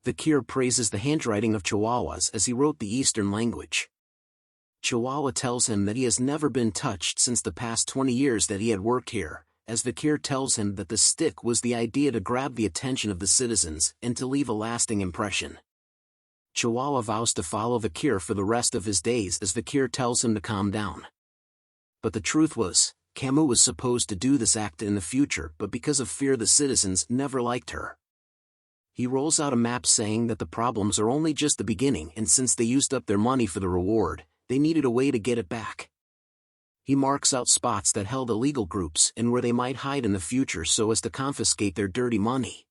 Vikir praises the handwriting of Chihuahua's as he wrote the Eastern language. Chihuahua tells him that he has never been touched since the past 20 years that he had worked here, as Vikir tells him that the stick was the idea to grab the attention of the citizens and to leave a lasting impression. Chihuahua vows to follow Vikir for the rest of his days as Vikir tells him to calm down. But the truth was, Camus was supposed to do this act in the future, but because of fear the citizens never liked her. He rolls out a map saying that the problems are only just the beginning and since they used up their money for the reward, they needed a way to get it back. He marks out spots that held illegal groups and where they might hide in the future so as to confiscate their dirty money.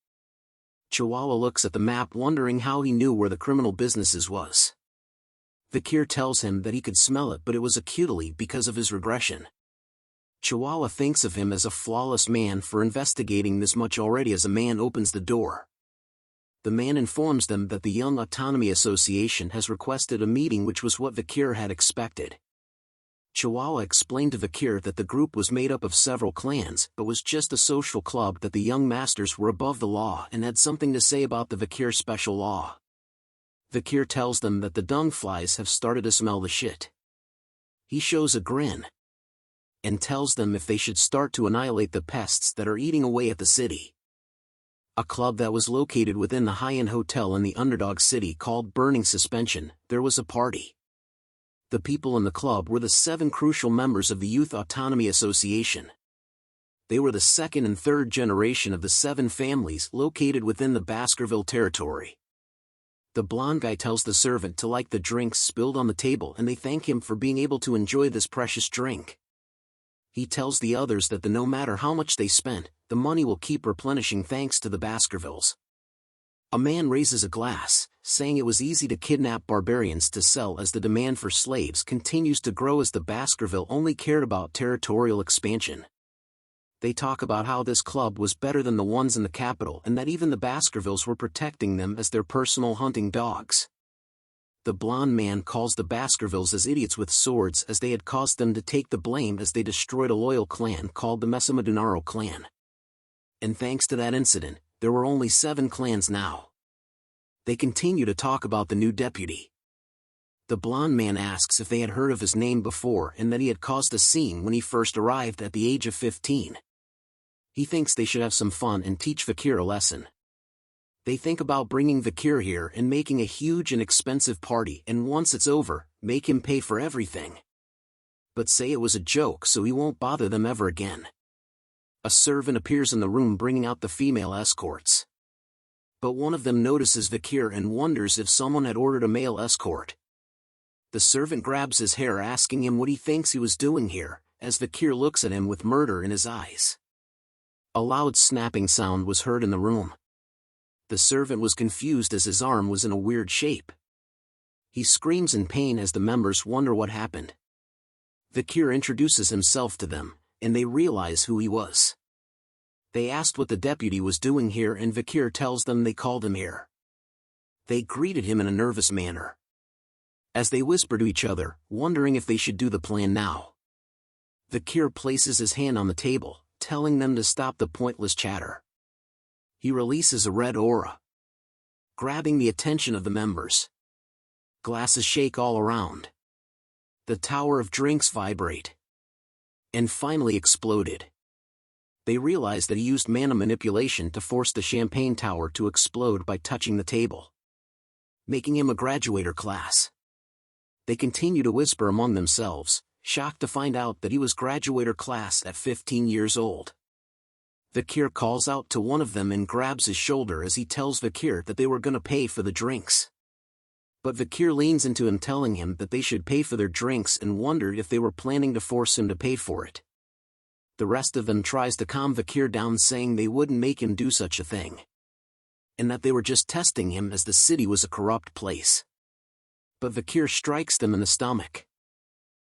Chihuahua looks at the map wondering how he knew where the criminal businesses was. Vikir tells him that he could smell it but it was acutely because of his regression. Chihuahua thinks of him as a flawless man for investigating this much already as a man opens the door. The man informs them that the Young Autonomy Association has requested a meeting, which was what Vikir had expected. Chihuahua explained to Vikir that the group was made up of several clans but was just a social club, that the young masters were above the law and had something to say about the Vikir special law. Vikir tells them that the dung flies have started to smell the shit. He shows a grin and tells them if they should start to annihilate the pests that are eating away at the city. a club that was located within the high-end hotel in the underdog city called Burning Suspension, there was a party. The people in the club were the 7 crucial members of the Youth Autonomy Association. They were the second and third generation of the 7 families located within the Baskerville territory. The blonde guy tells the servant to like the drinks spilled on the table, and they thank him for being able to enjoy this precious drink. He tells the others that no matter how much they spent, the money will keep replenishing thanks to the Baskervilles. A man raises a glass, saying it was easy to kidnap barbarians to sell as the demand for slaves continues to grow as the Baskerville only cared about territorial expansion. They talk about how this club was better than the ones in the capital and that even the Baskervilles were protecting them as their personal hunting dogs. The blonde man calls the Baskervilles as idiots with swords as they had caused them to take the blame as they destroyed a loyal clan called the Mesamadunaro clan. And thanks to that incident, there were only 7 clans now. They continue to talk about the new deputy. The blonde man asks if they had heard of his name before and that he had caused a scene when he first arrived at the age of 15. He thinks they should have some fun and teach Vikir a lesson. They think about bringing Vikir here and making a huge and expensive party, and once it's over, make him pay for everything. But say it was a joke so he won't bother them ever again. A servant appears in the room bringing out the female escorts. But one of them notices Vikir and wonders if someone had ordered a male escort. The servant grabs his hair asking him what he thinks he was doing here, as Vikir looks at him with murder in his eyes. A loud snapping sound was heard in the room. The servant was confused as his arm was in a weird shape. He screams in pain as the members wonder what happened. Vikir introduces himself to them, and they realize who he was. They asked what the deputy was doing here, and Vikir tells them they called him here. They greeted him in a nervous manner. As they whisper to each other, wondering if they should do the plan now. Vikir places his hand on the table, telling them to stop the pointless chatter. He releases a red aura, grabbing the attention of the members. Glasses shake all around. The tower of drinks vibrate. And finally exploded. They realize that he used mana manipulation to force the champagne tower to explode by touching the table, making him a graduator class. They continue to whisper among themselves, shocked to find out that he was graduator class at 15 years old. Vikir calls out to one of them and grabs his shoulder as he tells Vikir that they were gonna pay for the drinks. But Vikir leans into him telling him that they should pay for their drinks and wondered if they were planning to force him to pay for it. The rest of them tries to calm Vikir down, saying they wouldn't make him do such a thing. And that they were just testing him as the city was a corrupt place. But Vikir strikes them in the stomach.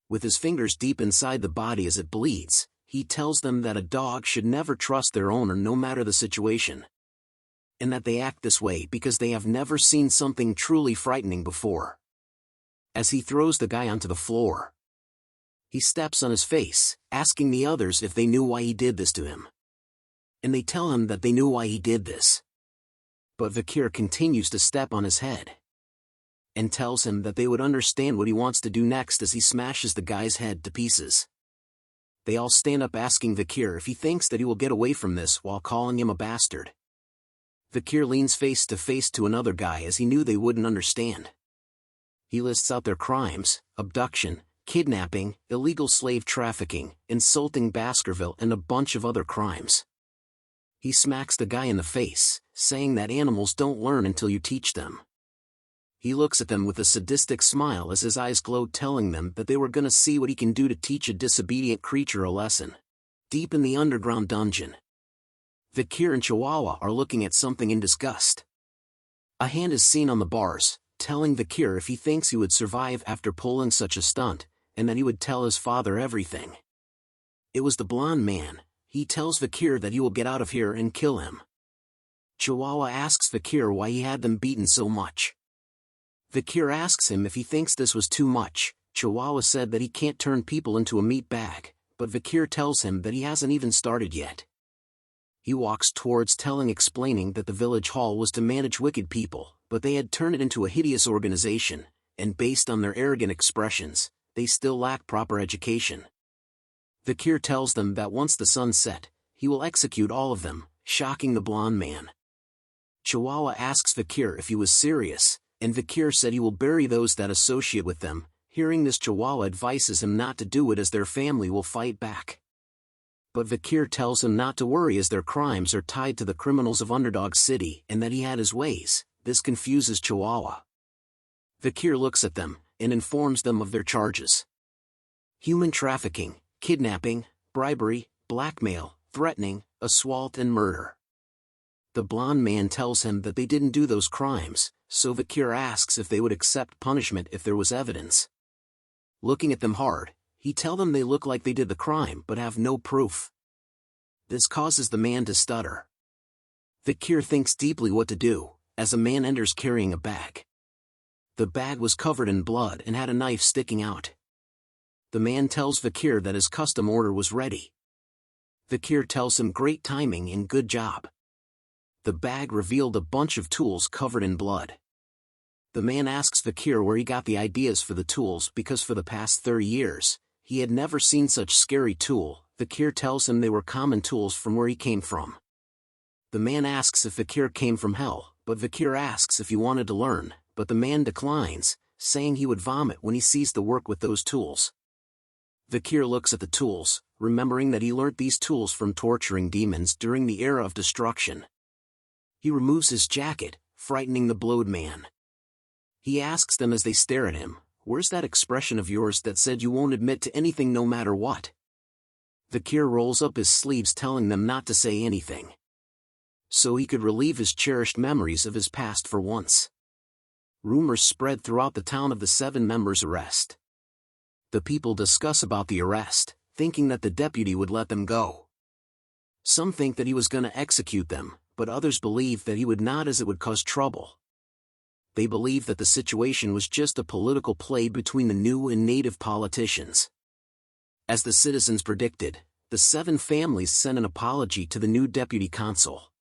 With his fingers deep inside the body as it bleeds, he tells them that a dog should never trust their owner no matter the situation. And that they act this way because they have never seen something truly frightening before. As he throws the guy onto the floor, he steps on his face, asking the others if they knew why he did this to him. And they tell him that they knew why he did this. But Vikir continues to step on his head, and tells him that they would understand what he wants to do next as he smashes the guy's head to pieces. They all stand up asking Vikir if he thinks that he will get away from this while calling him a bastard. Vikir leans face to face to another guy as he knew they wouldn't understand. He lists out their crimes: abduction, kidnapping, illegal slave trafficking, insulting Baskerville, and a bunch of other crimes. He smacks the guy in the face, saying that animals don't learn until you teach them. He looks at them with a sadistic smile as his eyes glow, telling them that they were gonna see what he can do to teach a disobedient creature a lesson. Deep in the underground dungeon, Vikir and Chihuahua are looking at something in disgust. A hand is seen on the bars, telling Vikir if he thinks he would survive after pulling such a stunt, and that he would tell his father everything. It was the blonde man. He tells Vikir that he will get out of here and kill him. Chihuahua asks Vikir why he had them beaten so much. Vikir asks him if he thinks this was too much. Chihuahua said that he can't turn people into a meat bag, but Vikir tells him that he hasn't even started yet. He walks towards explaining that the village hall was to manage wicked people, but they had turned it into a hideous organization, and based on their arrogant expressions, they still lack proper education. Vikir tells them that once the sun set, he will execute all of them, shocking the blonde man. Chihuahua asks Vikir if he was serious, and Vikir said he will bury those that associate with them. Hearing this, Chihuahua advises him not to do it as their family will fight back. But Vikir tells him not to worry as their crimes are tied to the criminals of Underdog City and that he had his ways. This confuses Chihuahua. Vikir looks at them and informs them of their charges: human trafficking, kidnapping, bribery, blackmail, threatening, assault and murder. The blonde man tells him that they didn't do those crimes, so Vikir asks if they would accept punishment if there was evidence. Looking at them hard, he tells them they look like they did the crime but have no proof. This causes the man to stutter. Vikir thinks deeply what to do, as a man enters carrying a bag. The bag was covered in blood and had a knife sticking out. The man tells Vikir that his custom order was ready. Vikir tells him great timing and good job. The bag revealed a bunch of tools covered in blood. The man asks Vikir where he got the ideas for the tools because for the past 30 years, he had never seen such scary tool. Vikir tells him they were common tools from where he came from. The man asks if Vikir came from hell, but Vikir asks if he wanted to learn, but the man declines, saying he would vomit when he sees the work with those tools. Vikir looks at the tools, remembering that he learnt these tools from torturing demons during the era of destruction. He removes his jacket, frightening the blowed man. He asks them as they stare at him, "Where's that expression of yours that said you won't admit to anything no matter what?" Vikir rolls up his sleeves telling them not to say anything, so he could relieve his cherished memories of his past for once. Rumors spread throughout the town of the 7 members' arrest. The people discuss about the arrest, thinking that the deputy would let them go. Some think that he was going to execute them, but others believe that he would not as it would cause trouble. They believe that the situation was just a political play between the new and native politicians. As the citizens predicted, the 7 families sent an apology to the new deputy consul.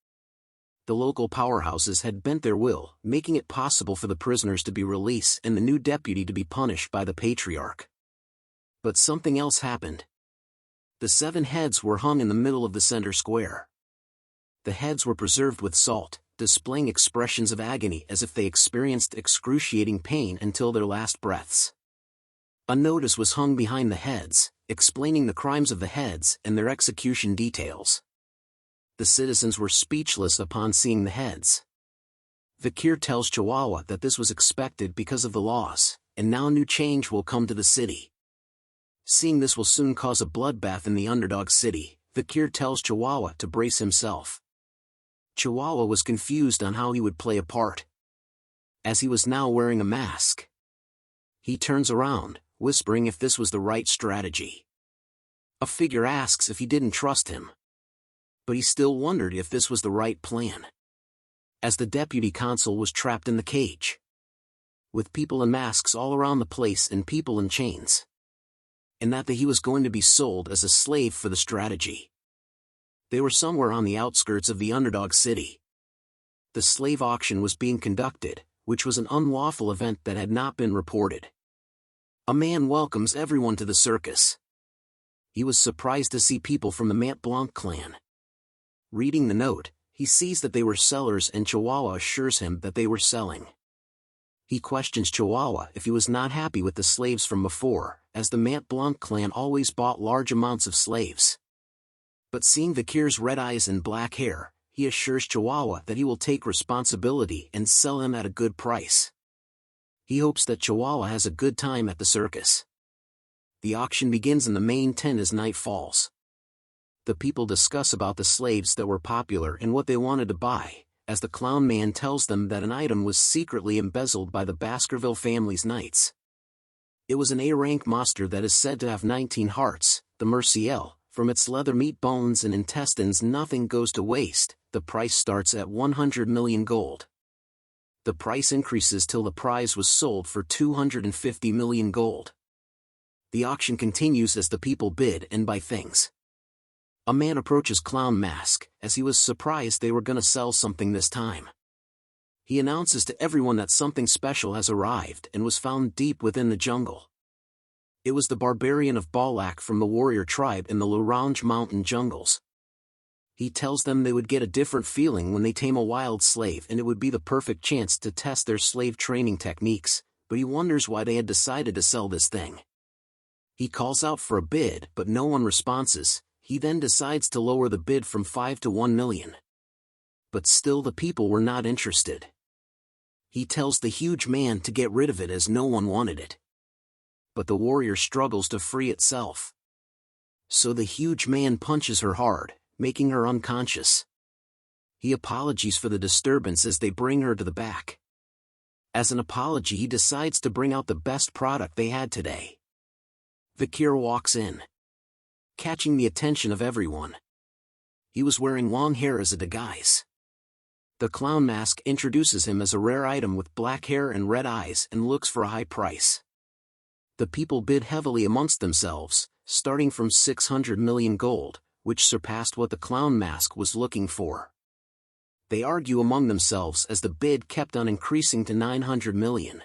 The local powerhouses had bent their will, making it possible for the prisoners to be released and the new deputy to be punished by the patriarch. But something else happened. The 7 heads were hung in the middle of the center square. The heads were preserved with salt, displaying expressions of agony as if they experienced excruciating pain until their last breaths. A notice was hung behind the heads, explaining the crimes of the heads and their execution details. The citizens were speechless upon seeing the heads. Vikir tells Chihuahua that this was expected because of the laws, and now new change will come to the city. Seeing this will soon cause a bloodbath in the Underdog City, Vikir tells Chihuahua to brace himself. Chihuahua was confused on how he would play a part, as he was now wearing a mask. He turns around, whispering if this was the right strategy. A figure asks if he didn't trust him, but he still wondered if this was the right plan, as the deputy consul was trapped in the cage, with people in masks all around the place and people in chains, and that he was going to be sold as a slave for the strategy. They were somewhere on the outskirts of the Underdog City. The slave auction was being conducted, which was an unlawful event that had not been reported. A man welcomes everyone to the circus. He was surprised to see people from the Mont Blanc clan. Reading the note, he sees that they were sellers and Chihuahua assures him that they were selling. He questions Chihuahua if he was not happy with the slaves from before, as the Mont Blanc clan always bought large amounts of slaves. But seeing Vikir's red eyes and black hair, he assures Chihuahua that he will take responsibility and sell him at a good price. He hopes that Chihuahua has a good time at the circus. The auction begins in the main tent as night falls. The people discuss about the slaves that were popular and what they wanted to buy, as the clown man tells them that an item was secretly embezzled by the Baskerville family's knights. It was an A-rank monster that is said to have 19 hearts, the Merciel. From its leather meat, bones and intestines nothing goes to waste. The price starts at 100 million gold. The price increases till the prize was sold for 250 million gold. The auction continues as the people bid and buy things. A man approaches Clown Mask, as he was surprised they were gonna sell something this time. He announces to everyone that something special has arrived and was found deep within the jungle. It was the barbarian of Balak from the warrior tribe in the L'Orange mountain jungles. He tells them they would get a different feeling when they tame a wild slave and it would be the perfect chance to test their slave training techniques, but he wonders why they had decided to sell this thing. He calls out for a bid but no one responds. He then decides to lower the bid from 5 to 1 million. But still the people were not interested. He tells the huge man to get rid of it as no one wanted it. But the warrior struggles to free itself. So the huge man punches her hard, making her unconscious. He apologizes for the disturbance as they bring her to the back. As an apology, he decides to bring out the best product they had today. Vikir walks in, catching the attention of everyone. He was wearing long hair as a disguise. The clown mask introduces him as a rare item with black hair and red eyes and looks for a high price. The people bid heavily amongst themselves, starting from 600 million gold, which surpassed what the clown mask was looking for. They argue among themselves as the bid kept on increasing to 900 million.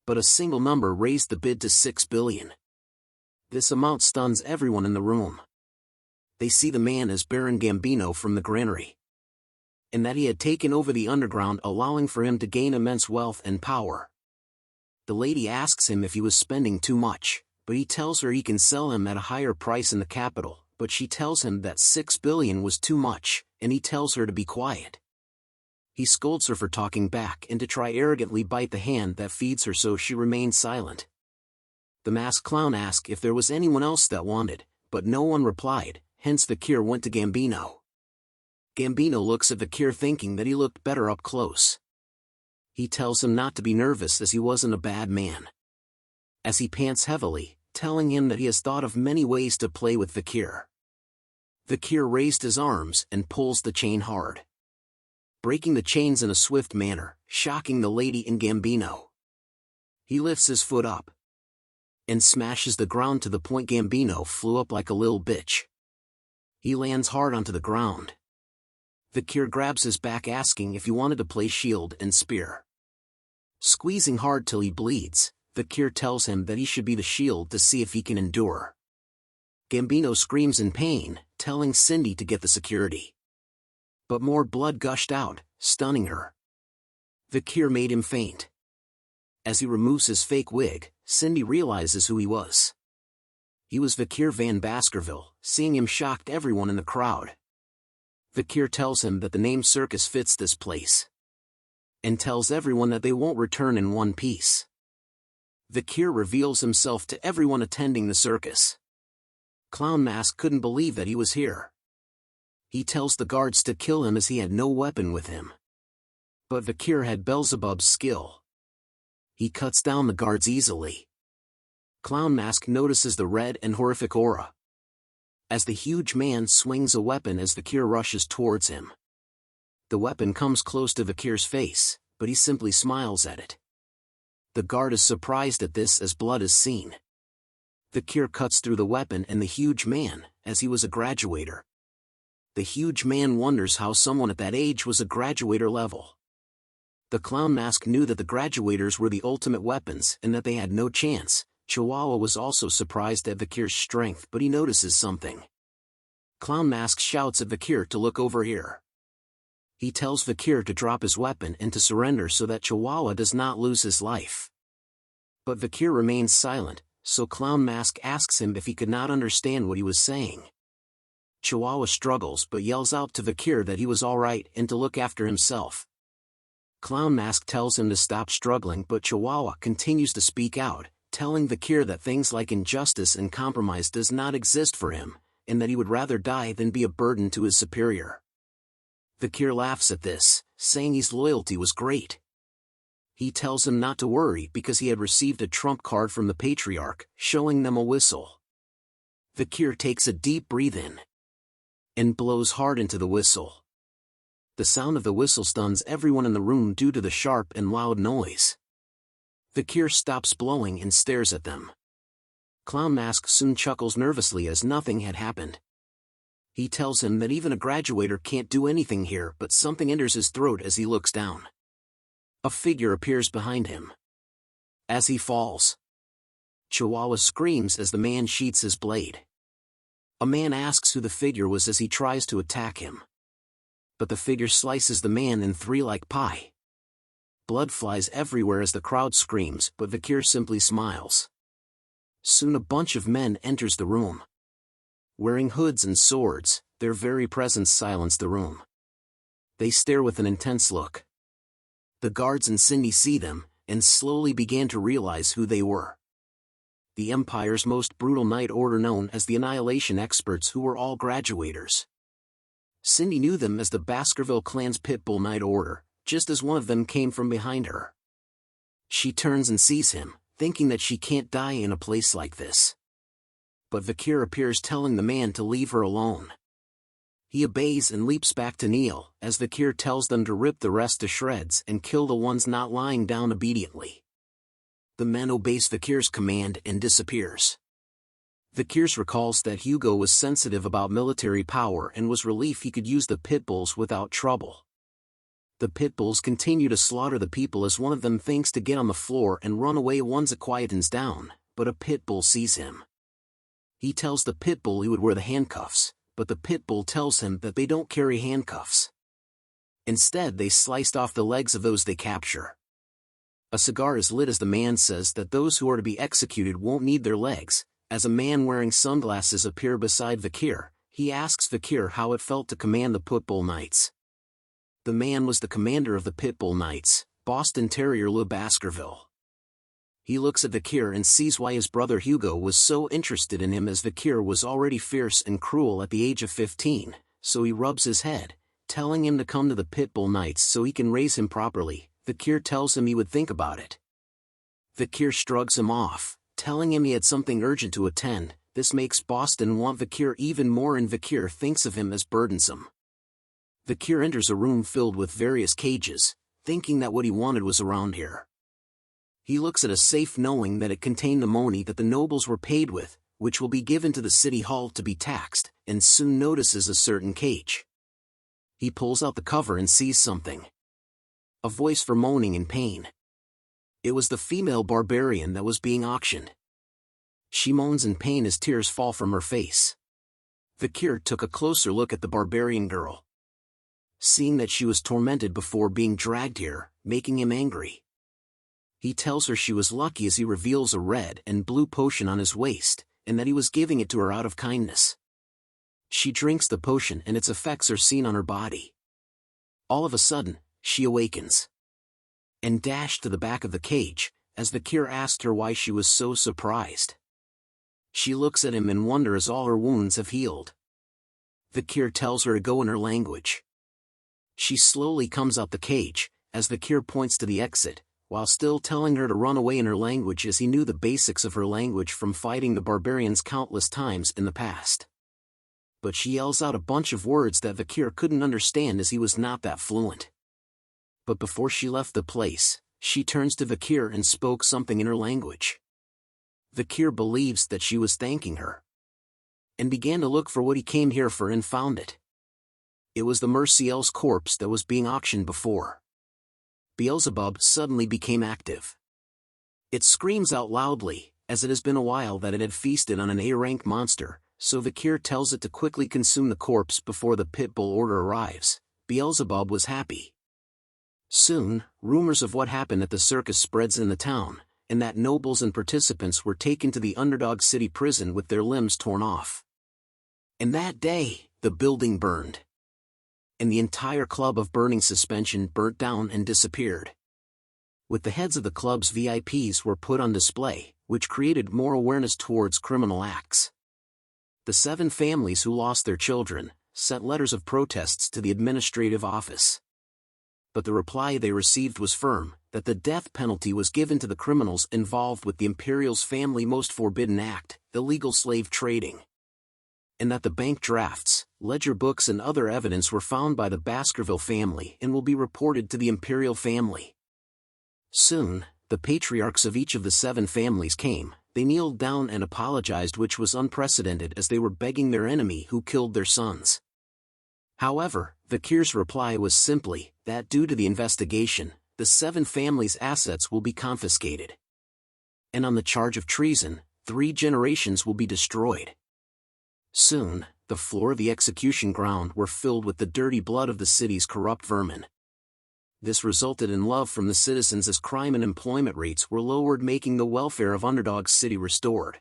But a single number raised the bid to 6 billion. This amount stuns everyone in the room. They see the man as Baron Gambino from the granary, and that he had taken over the underground, allowing for him to gain immense wealth and power. The lady asks him if he was spending too much, but he tells her he can sell him at a higher price in the capital, but she tells him that 6 billion was too much, and he tells her to be quiet. He scolds her for talking back and to try arrogantly bite the hand that feeds her, so she remains silent. The masked clown asked if there was anyone else that wanted, but no one replied, hence Vikir went to Gambino. Gambino looks at Vikir thinking that he looked better up close. He tells him not to be nervous as he wasn't a bad man. As he pants heavily, telling him that he has thought of many ways to play with Vikir. Vikir raised his arms and pulls the chain hard, breaking the chains in a swift manner, shocking the lady and Gambino. He lifts his foot up and smashes the ground to the point Gambino flew up like a little bitch. He lands hard onto the ground. Vikir grabs his back asking if he wanted to play shield and spear. Squeezing hard till he bleeds, Vikir tells him that he should be the shield to see if he can endure. Gambino screams in pain, telling Cindy to get the security. But more blood gushed out, stunning her. Vikir made him faint. As he removes his fake wig, Cindy realizes who he was. He was Vikir van Baskerville. Seeing him shocked everyone in the crowd. Vikir tells him that the name circus fits this place, and tells everyone that they won't return in one piece. Vikir reveals himself to everyone attending the circus. Clown Mask couldn't believe that he was here. He tells the guards to kill him as he had no weapon with him. But Vikir had Beelzebub's skill. He cuts down the guards easily. Clown Mask notices the red and horrific aura as the huge man swings a weapon as Vikir rushes towards him. The weapon comes close to Vikir's face, but he simply smiles at it. The guard is surprised at this as blood is seen. Vikir cuts through the weapon and the huge man, as he was a graduator. The huge man wonders how someone at that age was a graduator level. The Clown Mask knew that the graduators were the ultimate weapons and that they had no chance. Chihuahua was also surprised at Vikir's strength, but he notices something. Clown Mask shouts at Vikir to look over here. He tells Vikir to drop his weapon and to surrender so that Chihuahua does not lose his life. But Vikir remains silent, so Clown Mask asks him if he could not understand what he was saying. Chihuahua struggles but yells out to Vikir that he was alright and to look after himself. Clown Mask tells him to stop struggling, but Chihuahua continues to speak out, telling Vikir that things like injustice and compromise does not exist for him, and that he would rather die than be a burden to his superior. Vikir laughs at this, saying his loyalty was great. He tells him not to worry because he had received a trump card from the Patriarch, showing them a whistle. Vikir takes a deep breath in and blows hard into the whistle. The sound of the whistle stuns everyone in the room due to the sharp and loud noise. Vikir stops blowing and stares at them. Clown Mask soon chuckles nervously as nothing had happened. He tells him that even a graduator can't do anything here, but something enters his throat as he looks down. A figure appears behind him. As he falls, Chihuahua screams as the man sheathes his blade. A man asks who the figure was as he tries to attack him. But the figure slices the man in three like pie. Blood flies everywhere as the crowd screams, but Vikir simply smiles. Soon a bunch of men enters the room. Wearing hoods and swords, their very presence silenced the room. They stare with an intense look. The guards and Cindy see them, and slowly began to realize who they were. The Empire's most brutal night order known as the Annihilation Experts, who were all graduators. Cindy knew them as the Baskerville clan's Pitbull Night Order, just as one of them came from behind her. She turns and sees him, thinking that she can't die in a place like this. But Vikir appears, telling the man to leave her alone. He obeys and leaps back to kneel, as Vikir tells them to rip the rest to shreds and kill the ones not lying down obediently. The man obeys Vikir's command and disappears. Vikir recalls that Hugo was sensitive about military power and was relieved he could use the pitbulls without trouble. The pitbulls continue to slaughter the people as one of them thinks to get on the floor and run away once it quietens down, but a pitbull sees him. He tells the pitbull he would wear the handcuffs, but the pitbull tells him that they don't carry handcuffs. Instead, they sliced off the legs of those they capture. A cigar is lit as the man says that those who are to be executed won't need their legs. As a man wearing sunglasses appears beside Vikir, he asks Vikir how it felt to command the Pitbull Knights. The man was the commander of the Pitbull Knights, Boston Terrier Le Baskerville. He looks at Vikir and sees why his brother Hugo was so interested in him, as Vikir was already fierce and cruel at the age of 15, so he rubs his head, telling him to come to the Pitbull Knights so he can raise him properly. Vikir tells him he would think about it. Vikir shrugs him off, telling him he had something urgent to attend. This makes Boston want Vikir even more, and Vikir thinks of him as burdensome. Vikir enters a room filled with various cages, thinking that what he wanted was around here. He looks at a safe knowing that it contained the money that the nobles were paid with, which will be given to the city hall to be taxed, and soon notices a certain cage. He pulls out the cover and sees something. A voice for moaning in pain. It was the female barbarian that was being auctioned. She moans in pain as tears fall from her face. Vikir took a closer look at the barbarian girl. Seeing that she was tormented before being dragged here, making him angry. He tells her she was lucky as he reveals a red and blue potion on his waist, and that he was giving it to her out of kindness. She drinks the potion and its effects are seen on her body. All of a sudden, she awakens. And dashed to the back of the cage, as Vikir asked her why she was so surprised. She looks at him in wonder as all her wounds have healed. Vikir tells her to go in her language. She slowly comes out the cage, as Vikir points to the exit, while still telling her to run away in her language, as he knew the basics of her language from fighting the barbarians countless times in the past. But she yells out a bunch of words that Vikir couldn't understand as he was not that fluent. But before she left the place, she turns to Vikir and spoke something in her language. Vikir believes that she was thanking her, and began to look for what he came here for and found it. It was the Merciel's corpse that was being auctioned before. Beelzebub suddenly became active. It screams out loudly, as it has been a while that it had feasted on an A-rank monster, so Vikir tells it to quickly consume the corpse before the Pitbull order arrives. Beelzebub was happy. Soon, rumors of what happened at the circus spreads in the town, and that nobles and participants were taken to the underdog city prison with their limbs torn off. And that day, the building burned. And the entire club of burning suspension burnt down and disappeared. With the heads of the club's VIPs were put on display, which created more awareness towards criminal acts. The 7 families who lost their children sent letters of protests to the administrative office. But the reply they received was firm, that the death penalty was given to the criminals involved with the Imperial's family most forbidden act, illegal slave trading. And that the bank drafts, ledger books and other evidence were found by the Baskerville family and will be reported to the Imperial family. Soon, the patriarchs of each of the 7 families came. They kneeled down and apologized, which was unprecedented, as they were begging their enemy who killed their sons. However, Vikir's reply was simply that due to the investigation, the 7 families' assets will be confiscated. And on the charge of treason, 3 generations will be destroyed. Soon, the floor of the execution ground were filled with the dirty blood of the city's corrupt vermin. This resulted in love from the citizens as crime and employment rates were lowered, making the welfare of Underdog City restored.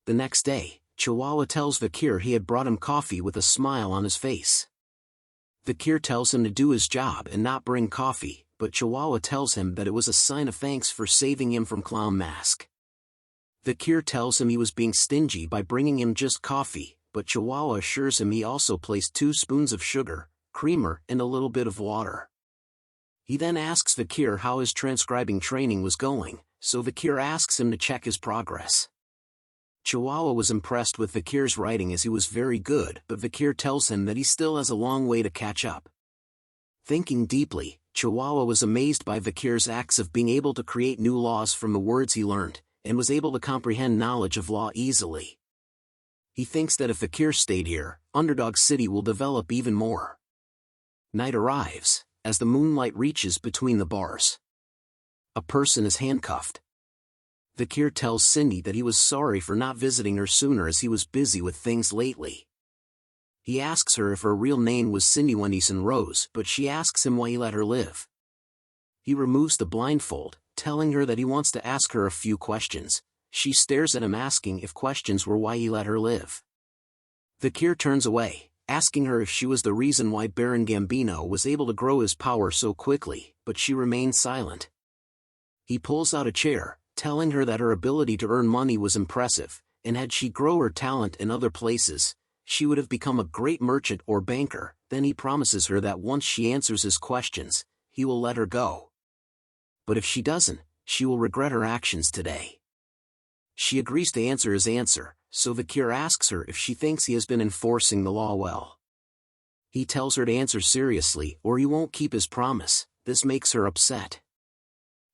The next day, Chihuahua tells Vikir he had brought him coffee with a smile on his face. Vikir tells him to do his job and not bring coffee, but Chihuahua tells him that it was a sign of thanks for saving him from Clown Mask. Vikir tells him he was being stingy by bringing him just coffee, but Chihuahua assures him he also placed 2 spoons of sugar, creamer, and a little bit of water. He then asks Vikir how his transcribing training was going, so Vikir asks him to check his progress. Chihuahua was impressed with Vikir's writing as he was very good, but Vikir tells him that he still has a long way to catch up. Thinking deeply, Chihuahua was amazed by Vikir's acts of being able to create new laws from the words he learned, and was able to comprehend knowledge of law easily. He thinks that if Vikir stayed here, Underdog City will develop even more. Night arrives, as the moonlight reaches between the bars. A person is handcuffed. Vikir tells Cindy that he was sorry for not visiting her sooner as he was busy with things lately. He asks her if her real name was Cindy Wendyson Rose, but she asks him why he let her live. He removes the blindfold, telling her that he wants to ask her a few questions. She stares at him asking if questions were why he let her live. Vikir turns away, asking her if she was the reason why Baron Gambino was able to grow his power so quickly, but she remains silent. He pulls out a chair, telling her that her ability to earn money was impressive, and had she grown her talent in other places, she would have become a great merchant or banker. Then he promises her that once she answers his questions, he will let her go. But if she doesn't, she will regret her actions today. She agrees to answer his answer, so Vikir asks her if she thinks he has been enforcing the law well. He tells her to answer seriously or he won't keep his promise. This makes her upset.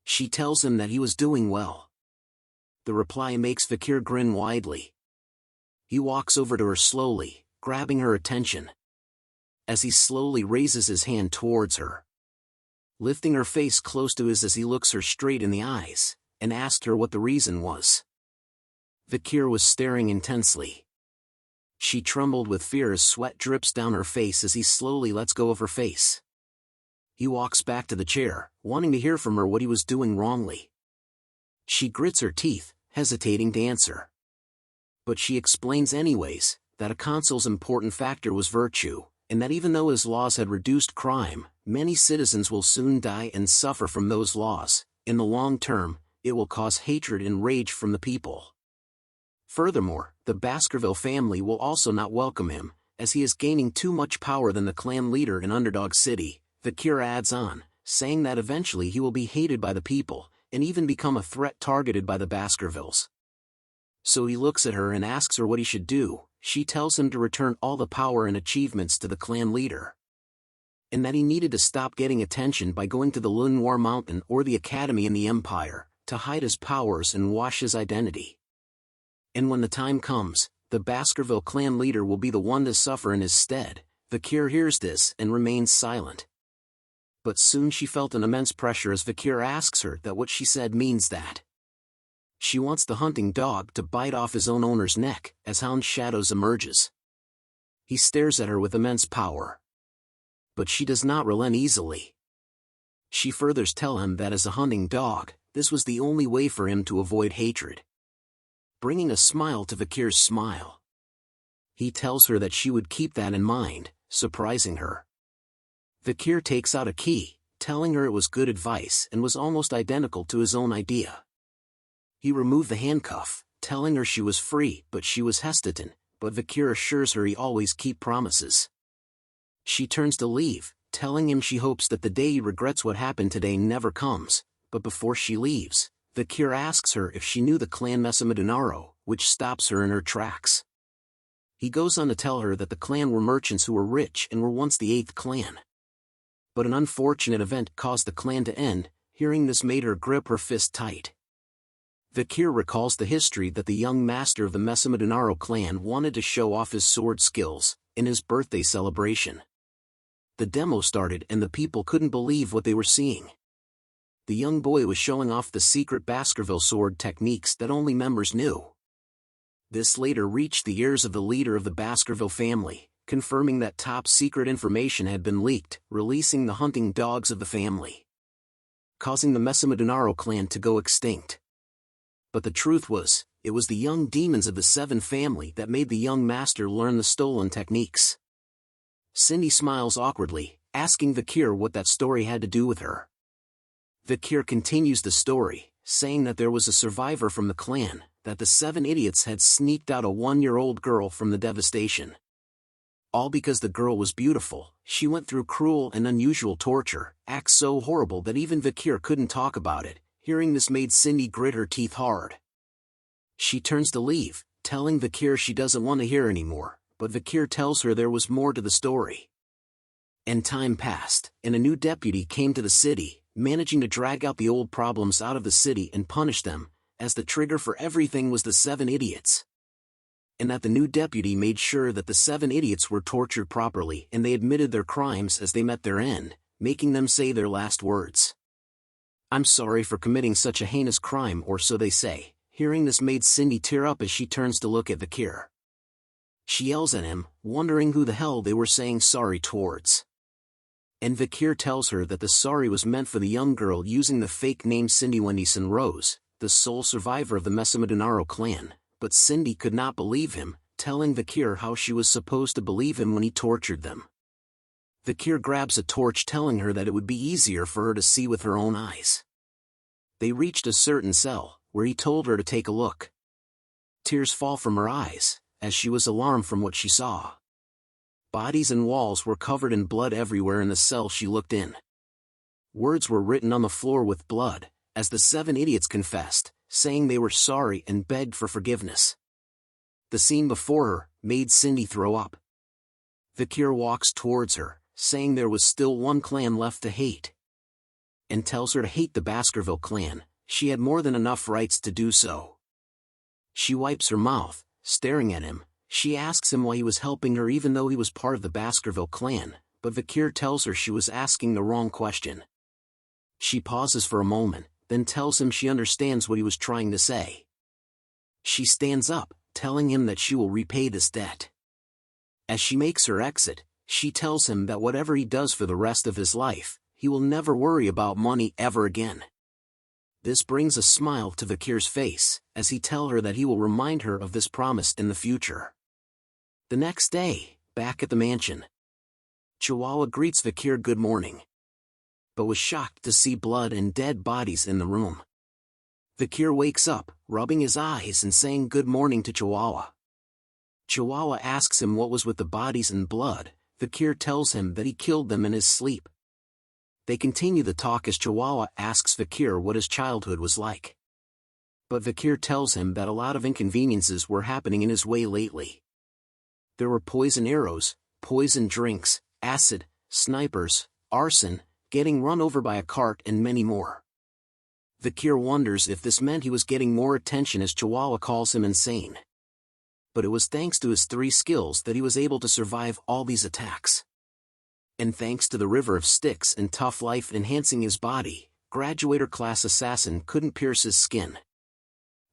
She tells him that he was doing well. The reply makes Vikir grin widely. He walks over to her slowly, grabbing her attention. As he slowly raises his hand towards her, lifting her face close to his as he looks her straight in the eyes, and asked her what the reason was. Vikir was staring intensely. She trembled with fear as sweat drips down her face as he slowly lets go of her face. He walks back to the chair, wanting to hear from her what he was doing wrongly. She grits her teeth, hesitating to answer. But she explains anyways, that a consul's important factor was virtue, and that even though his laws had reduced crime, many citizens will soon die and suffer from those laws. In the long term, it will cause hatred and rage from the people. Furthermore, the Baskerville family will also not welcome him, as he is gaining too much power than the clan leader in Underdog City. Vikir adds on, saying that eventually he will be hated by the people, and even become a threat targeted by the Baskervilles. So he looks at her and asks her what he should do. She tells him to return all the power and achievements to the clan leader, and that he needed to stop getting attention by going to the Lenoir Mountain or the Academy in the Empire, to hide his powers and wash his identity. And when the time comes, the Baskerville clan leader will be the one to suffer in his stead. Vikir hears this and remains silent. But soon she felt an immense pressure as Vikir asks her that what she said means that she wants the hunting dog to bite off his own owner's neck as Hound Shadows emerges. He stares at her with immense power. But she does not relent easily. She furthers tell him that as a hunting dog, this was the only way for him to avoid hatred, bringing a smile to Vikir's smile. He tells her that she would keep that in mind, surprising her. Vikir takes out a key, telling her it was good advice and was almost identical to his own idea. He removed the handcuff, telling her she was free, but she was hesitant, but Vikir assures her he always keeps promises. She turns to leave, telling him she hopes that the day he regrets what happened today never comes, but before she leaves, Vikir asks her if she knew the clan Mesamadunaro, which stops her in her tracks. He goes on to tell her that the clan were merchants who were rich and were once the 8th clan. But an unfortunate event caused the clan to end. Hearing this made her grip her fist tight. Vikir recalls the history that the young master of the Mesamadunaro clan wanted to show off his sword skills in his birthday celebration. The demo started and the people couldn't believe what they were seeing. The young boy was showing off the secret Baskerville sword techniques that only members knew. This later reached the ears of the leader of the Baskerville family, confirming that top-secret information had been leaked, releasing the hunting dogs of the family, causing the Mesamedunaro clan to go extinct. But the truth was, it was the young demons of the Seven family that made the young master learn the stolen techniques. Cindy smiles awkwardly, asking Vikir what that story had to do with her. Vikir continues the story, saying that there was a survivor from the clan, that the Seven idiots had sneaked out a 1-year-old girl from the devastation. All because the girl was beautiful. She went through cruel and unusual torture, acts so horrible that even Vikir couldn't talk about it. Hearing this made Cindy grit her teeth hard. She turns to leave, telling Vikir she doesn't want to hear anymore, but Vikir tells her there was more to the story. And time passed, and a new deputy came to the city, managing to drag out the old problems out of the city and punish them, as the trigger for everything was the Seven idiots. And that the new deputy made sure that the Seven idiots were tortured properly and they admitted their crimes as they met their end, making them say their last words. "I'm sorry for committing such a heinous crime," or so they say. Hearing this made Cindy tear up as she turns to look at Vikir. She yells at him, wondering who the hell they were saying sorry towards. And Vikir tells her that the sorry was meant for the young girl using the fake name Cindy Wendyson Rose, the sole survivor of the Mesamedunaro clan, but Cindy could not believe him, telling Vikir how she was supposed to believe him when he tortured them. Vikir grabs a torch, telling her that it would be easier for her to see with her own eyes. They reached a certain cell, where he told her to take a look. Tears fall from her eyes, as she was alarmed from what she saw. Bodies and walls were covered in blood everywhere in the cell she looked in. Words were written on the floor with blood, as the Seven idiots confessed, saying they were sorry and begged for forgiveness. The scene before her made Cindy throw up. Vikir walks towards her, saying there was still one clan left to hate, and tells her to hate the Baskerville clan. She had more than enough rights to do so. She wipes her mouth, staring at him. She asks him why he was helping her even though he was part of the Baskerville clan, but Vikir tells her she was asking the wrong question. She pauses for a moment, then tells him she understands what he was trying to say. She stands up, telling him that she will repay this debt. As she makes her exit, she tells him that whatever he does for the rest of his life, he will never worry about money ever again. This brings a smile to Vikir's face, as he tells her that he will remind her of this promise in the future. The next day, back at the mansion, Chihuahua greets Vikir good morning, but was shocked to see blood and dead bodies in the room. Vikir wakes up, rubbing his eyes and saying good morning to Chihuahua. Chihuahua asks him what was with the bodies and blood. Vikir tells him that he killed them in his sleep. They continue the talk as Chihuahua asks Vikir what his childhood was like. But Vikir tells him that a lot of inconveniences were happening in his way lately. There were poison arrows, poison drinks, acid, snipers, arson, getting run over by a cart and many more. Vikir wonders if this meant he was getting more attention as Chihuahua calls him insane. But it was thanks to his 3 skills that he was able to survive all these attacks. And thanks to the river of sticks and tough life enhancing his body, graduator class assassin couldn't pierce his skin.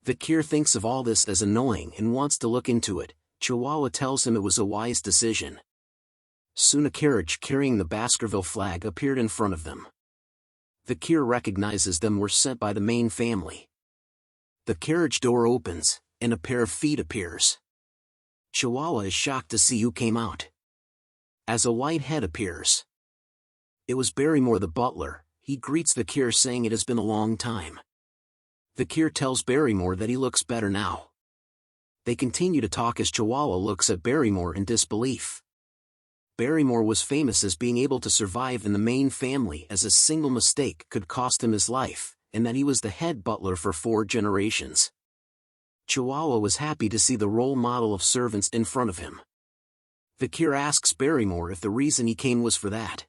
Vikir thinks of all this as annoying and wants to look into it. Chihuahua tells him it was a wise decision. Soon a carriage carrying the Baskerville flag appeared in front of them. Vikir recognizes them were sent by the main family. The carriage door opens, and a pair of feet appears. Chihuahua is shocked to see who came out, as a white head appears. It was Barrymore the butler. He greets Vikir saying it has been a long time. Vikir tells Barrymore that he looks better now. They continue to talk as Chihuahua looks at Barrymore in disbelief. Barrymore was famous as being able to survive in the main family as a single mistake could cost him his life, and that he was the head butler for 4 generations. Chihuahua was happy to see the role model of servants in front of him. Vikir asks Barrymore if the reason he came was for that.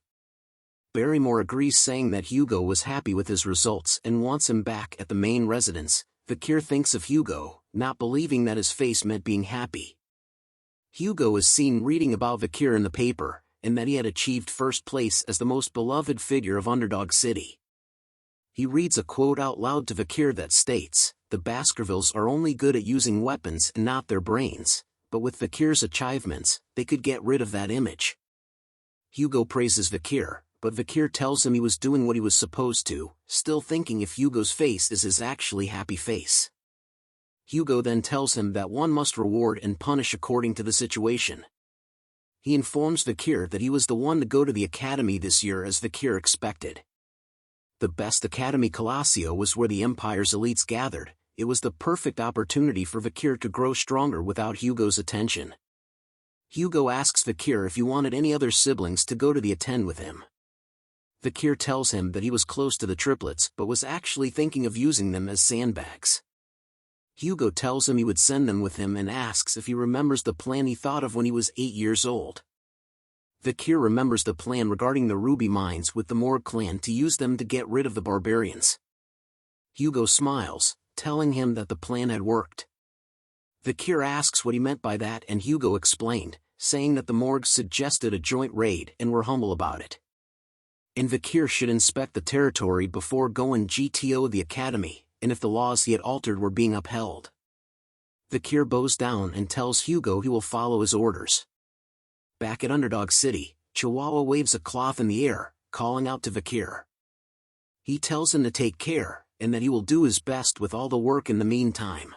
Barrymore agrees, saying that Hugo was happy with his results and wants him back at the main residence. Vikir thinks of Hugo, not believing that his face meant being happy. Hugo is seen reading about Vikir in the paper, and that he had achieved first place as the most beloved figure of Underdog City. He reads a quote out loud to Vikir that states, The Baskervilles are only good at using weapons and not their brains, but with Vikir's achievements, they could get rid of that image. Hugo praises Vikir, but Vikir tells him he was doing what he was supposed to, still thinking if Hugo's face is his actually happy face. Hugo then tells him that one must reward and punish according to the situation. He informs Vikir that he was the one to go to the academy this year as Vikir expected. The best academy Colosio was where the Empire's elites gathered. It was the perfect opportunity for Vikir to grow stronger without Hugo's attention. Hugo asks Vikir if he wanted any other siblings to go to the attend with him. Vikir tells him that he was close to the triplets but was actually thinking of using them as sandbags. Hugo tells him he would send them with him and asks if he remembers the plan he thought of when he was 8 years old. Vikir remembers the plan regarding the ruby mines with the Morg clan to use them to get rid of the barbarians. Hugo smiles, telling him that the plan had worked. Vikir asks what he meant by that and Hugo explained, saying that the Morgs suggested a joint raid and were humble about it. And Vikir should inspect the territory before going GTO the academy, and if the laws he had altered were being upheld. Vikir bows down and tells Hugo he will follow his orders. Back at Underdog City, Chihuahua waves a cloth in the air, calling out to Vikir. He tells him to take care, and that he will do his best with all the work in the meantime.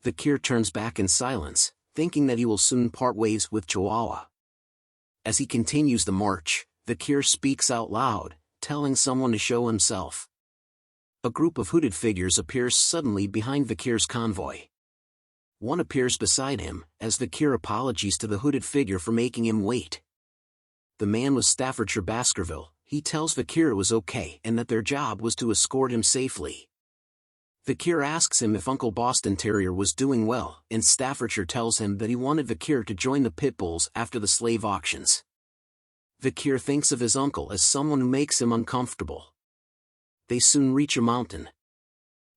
Vikir turns back in silence, thinking that he will soon part ways with Chihuahua. As he continues the march, Vikir speaks out loud, telling someone to show himself. A group of hooded figures appears suddenly behind Vikir's convoy. One appears beside him, as Vikir apologies to the hooded figure for making him wait. The man was Staffordshire Baskerville. He tells Vikir it was okay and that their job was to escort him safely. Vikir asks him if Uncle Boston Terrier was doing well, and Staffordshire tells him that he wanted Vikir to join the pit bulls after the slave auctions. Vikir thinks of his uncle as someone who makes him uncomfortable. They soon reach a mountain.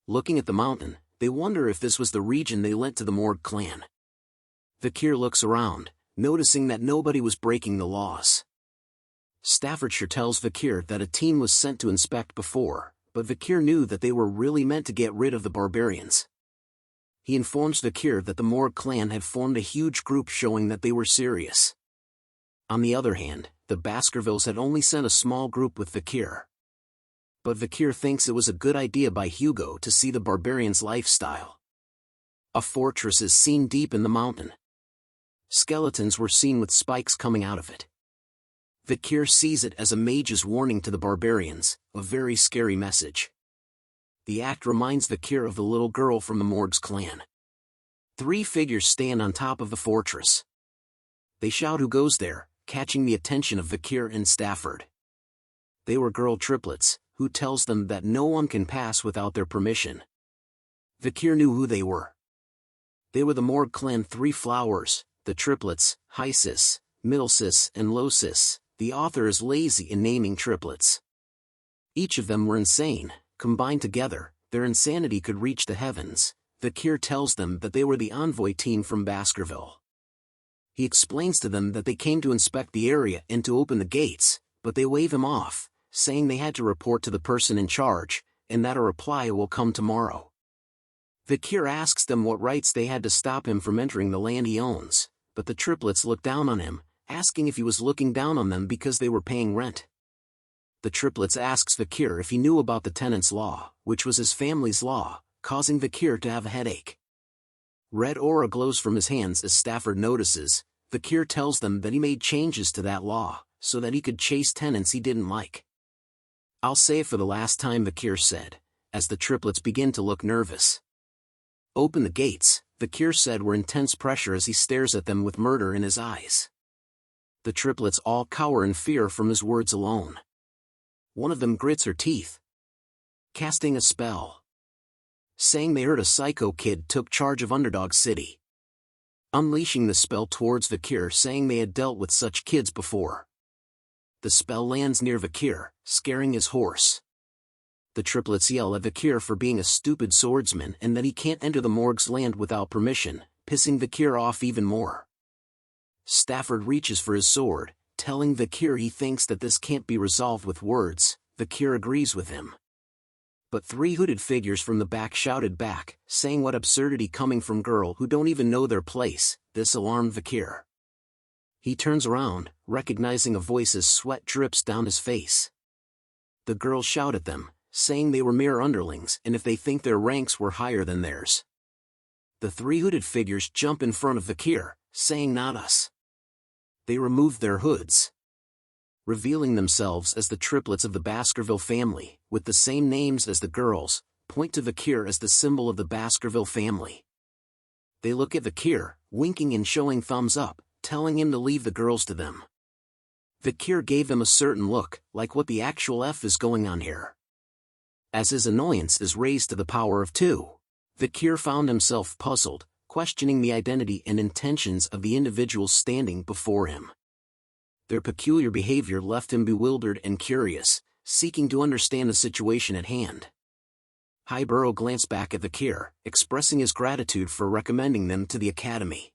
Looking at the mountain, they wonder if this was the region they lent to the Morg clan. Vikir looks around, noticing that nobody was breaking the laws. Staffordshire tells Vikir that a team was sent to inspect before, but Vikir knew that they were really meant to get rid of the barbarians. He informs Vikir that the Morg clan had formed a huge group showing that they were serious. On the other hand, the Baskervilles had only sent a small group with Vikir. But Vikir thinks it was a good idea by Hugo to see the barbarians' lifestyle. A fortress is seen deep in the mountain. Skeletons were seen with spikes coming out of it. Vikir sees it as a mage's warning to the barbarians, a very scary message. The act reminds Vikir of the little girl from the Morg's clan. 3 figures stand on top of the fortress. They shout who goes there, catching the attention of Vikir and Stafford. They were girl triplets, who tells them that no one can pass without their permission. Vikir knew who they were. They were the Morg clan 3 flowers, the triplets, Hysis, Middlesis and Losis. The author is lazy in naming triplets. Each of them were insane. Combined together, their insanity could reach the heavens. Vikir tells them that they were the envoy team from Baskerville. He explains to them that they came to inspect the area and to open the gates, but they wave him off, saying they had to report to the person in charge, and that a reply will come tomorrow. Vikir asks them what rights they had to stop him from entering the land he owns, but the triplets look down on him, asking if he was looking down on them because they were paying rent. The triplets asks Vikir if he knew about the tenant's law, which was his family's law, causing Vikir to have a headache. Red aura glows from his hands as Stafford notices. Vikir tells them that he made changes to that law, so that he could chase tenants he didn't like. "I'll say it for the last time," Vikir said, as the triplets begin to look nervous. "Open the gates," Vikir said with intense pressure as he stares at them with murder in his eyes. The triplets all cower in fear from his words alone. One of them grits her teeth, casting a spell, saying they heard a psycho kid took charge of Underdog City, unleashing the spell towards Vikir, saying they had dealt with such kids before. The spell lands near Vikir, scaring his horse. The triplets yell at Vikir for being a stupid swordsman and that he can't enter the Morg's land without permission, pissing Vikir off even more. Stafford reaches for his sword, telling Vikir he thinks that this can't be resolved with words. Vikir agrees with him. but three hooded figures from the back shouted back, saying what absurdity coming from girl who don't even know their place. This alarmed Vikir. He turns around, recognizing a voice as sweat drips down his face. The girls shout at them, saying they were mere underlings and if they think their ranks were higher than theirs. The three hooded figures jump in front of Vikir, saying not us. They removed their hoods, revealing themselves as the triplets of the Baskerville family, with the same names as the girls, point to Vikir as the symbol of the Baskerville family. They look at Vikir, winking and showing thumbs up, telling him to leave the girls to them. Vikir gave them a certain look, like what the actual F is going on here. As his annoyance is raised to the power of 2, Vikir found himself puzzled, questioning the identity and intentions of the individuals standing before him. Their peculiar behavior left him bewildered and curious, seeking to understand the situation at hand. Hugo glanced back at Vikir, expressing his gratitude for recommending them to the academy.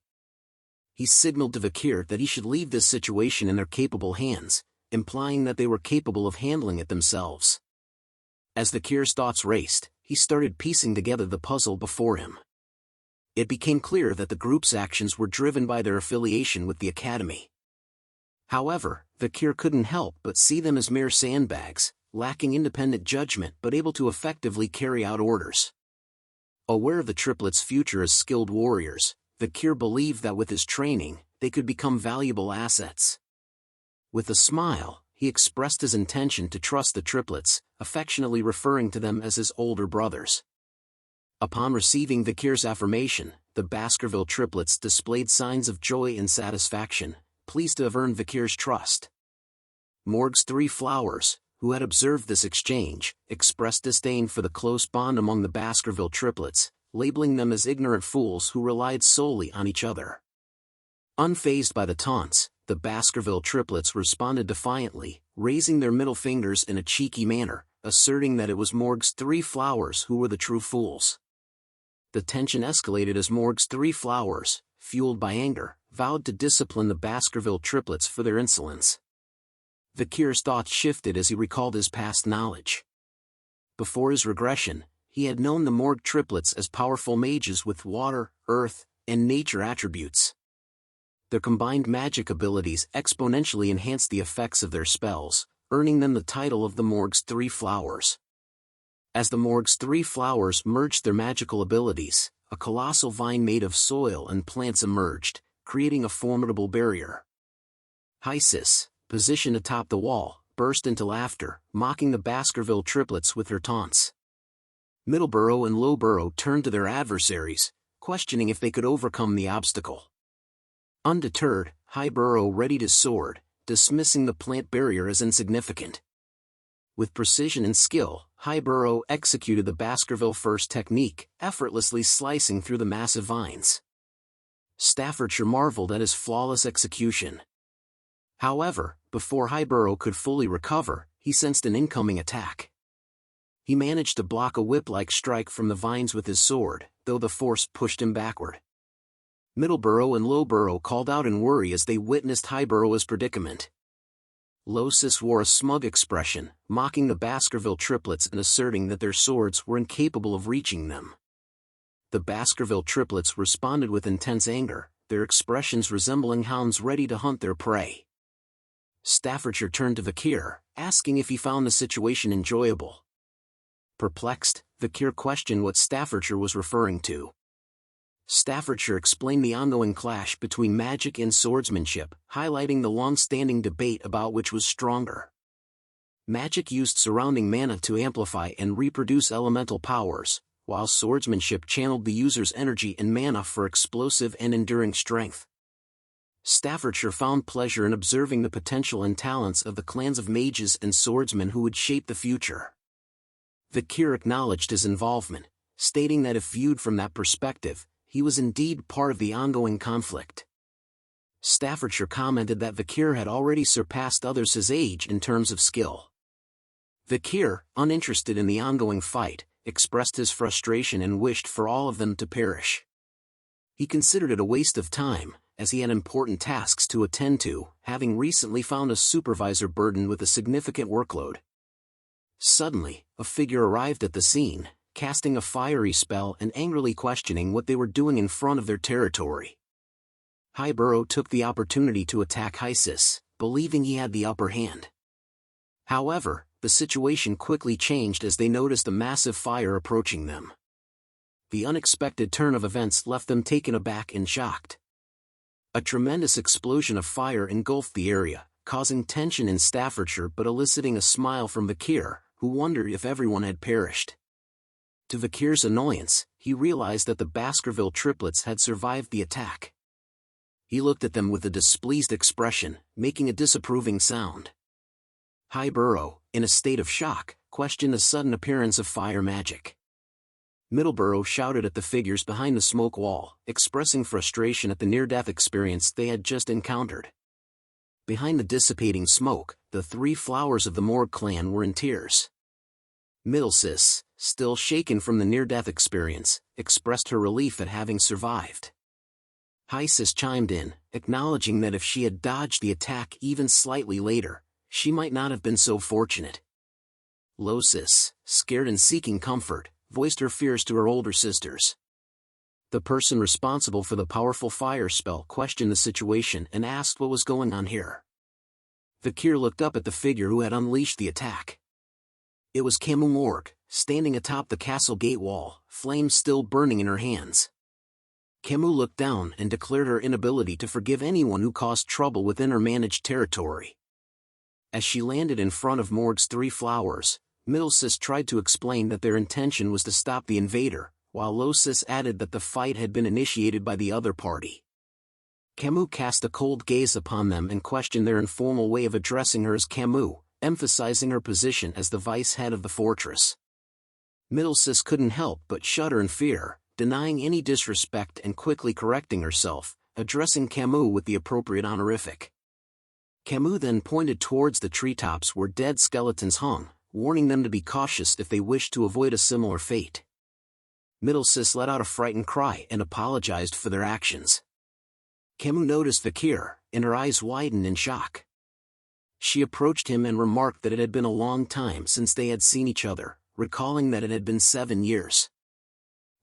He signaled to Vikir that he should leave this situation in their capable hands, implying that they were capable of handling it themselves. As Vikir's thoughts raced, he started piecing together the puzzle before him. It became clear that the group's actions were driven by their affiliation with the academy. However, Vikir couldn't help but see them as mere sandbags, lacking independent judgment but able to effectively carry out orders. Aware of the triplets' future as skilled warriors, Vikir believed that with his training, they could become valuable assets. With a smile, he expressed his intention to trust the triplets, affectionately referring to them as his older brothers. Upon receiving Vikir's affirmation, the Baskerville triplets displayed signs of joy and satisfaction, pleased to have earned Vikir's trust. Morg's 3 flowers, who had observed this exchange, expressed disdain for the close bond among the Baskerville triplets, labeling them as ignorant fools who relied solely on each other. Unfazed by the taunts, the Baskerville triplets responded defiantly, raising their middle fingers in a cheeky manner, asserting that it was Morg's 3 flowers who were the true fools. The tension escalated as Morg's 3 flowers, fueled by anger, vowed to discipline the Baskerville triplets for their insolence. Vikir's thoughts shifted as he recalled his past knowledge. Before his regression, he had known the Morg triplets as powerful mages with water, earth, and nature attributes. Their combined magic abilities exponentially enhanced the effects of their spells, earning them the title of the Morg's 3 flowers. As the Morg's 3 flowers merged their magical abilities, a colossal vine made of soil and plants emerged, creating a formidable barrier. Hysis, positioned atop the wall, burst into laughter, mocking the Baskerville triplets with her taunts. Middleborough and Lowborough turned to their adversaries, questioning if they could overcome the obstacle. Undeterred, Highborough readied his sword, dismissing the plant barrier as insignificant. With precision and skill, Highborough executed the Baskerville first technique, effortlessly slicing through the massive vines. Staffordshire marveled at his flawless execution. However, before Highborough could fully recover, he sensed an incoming attack. He managed to block a whip-like strike from the vines with his sword, though the force pushed him backward. Middleborough and Lowborough called out in worry as they witnessed Highborough's predicament. Losis wore a smug expression, mocking the Baskerville triplets and asserting that their swords were incapable of reaching them. The Baskerville triplets responded with intense anger, their expressions resembling hounds ready to hunt their prey. Staffordshire turned to Vikir, asking if he found the situation enjoyable. Perplexed, Vikir questioned what Staffordshire was referring to. Staffordshire explained the ongoing clash between magic and swordsmanship, highlighting the long-standing debate about which was stronger. Magic used surrounding mana to amplify and reproduce elemental powers, while swordsmanship channeled the user's energy and mana for explosive and enduring strength. Staffordshire found pleasure in observing the potential and talents of the clans of mages and swordsmen who would shape the future. Vikir acknowledged his involvement, stating that if viewed from that perspective, he was indeed part of the ongoing conflict. Staffordshire commented that Vikir had already surpassed others his age in terms of skill. Vikir, uninterested in the ongoing fight, expressed his frustration and wished for all of them to perish. He considered it a waste of time, as he had important tasks to attend to, having recently found a supervisor burdened with a significant workload. Suddenly, a figure arrived at the scene, casting a fiery spell and angrily questioning what they were doing in front of their territory. Hugo took the opportunity to attack Hysis, believing he had the upper hand. However, the situation quickly changed as they noticed a massive fire approaching them. The unexpected turn of events left them taken aback and shocked. A tremendous explosion of fire engulfed the area, causing tension in Staffordshire but eliciting a smile from Vikir, who wondered if everyone had perished. To Vikir's annoyance, he realized that the Baskerville triplets had survived the attack. He looked at them with a displeased expression, making a disapproving sound. Hugo, in a state of shock, questioned the sudden appearance of fire magic. Middleborough shouted at the figures behind the smoke wall, expressing frustration at the near-death experience they had just encountered. Behind the dissipating smoke, the three flowers of the Morgue clan were in tears. Middlesis, still shaken from the near-death experience, expressed her relief at having survived. Hysis chimed in, acknowledging that if she had dodged the attack even slightly later, she might not have been so fortunate. Losis, scared and seeking comfort, voiced her fears to her older sisters. The person responsible for the powerful fire spell questioned the situation and asked what was going on here. Vikir looked up at the figure who had unleashed the attack. It was Hemorrhage, standing atop the castle gate wall, flames still burning in her hands. Hemorrhage looked down and declared her inability to forgive anyone who caused trouble within her managed territory. As she landed in front of Morgue's three flowers, Middlesis tried to explain that their intention was to stop the invader, while Losis added that the fight had been initiated by the other party. Hemorrhage cast a cold gaze upon them and questioned their informal way of addressing her as Hemorrhage, emphasizing her position as the vice head of the fortress. Middlesis couldn't help but shudder in fear, denying any disrespect and quickly correcting herself, addressing Hemorrhage with the appropriate honorific. Hemorrhage then pointed towards the treetops where dead skeletons hung, warning them to be cautious if they wished to avoid a similar fate. Middlesis let out a frightened cry and apologized for their actions. Hemorrhage noticed Vikir, and her eyes widened in shock. She approached him and remarked that it had been a long time since they had seen each other, recalling that it had been 7 years.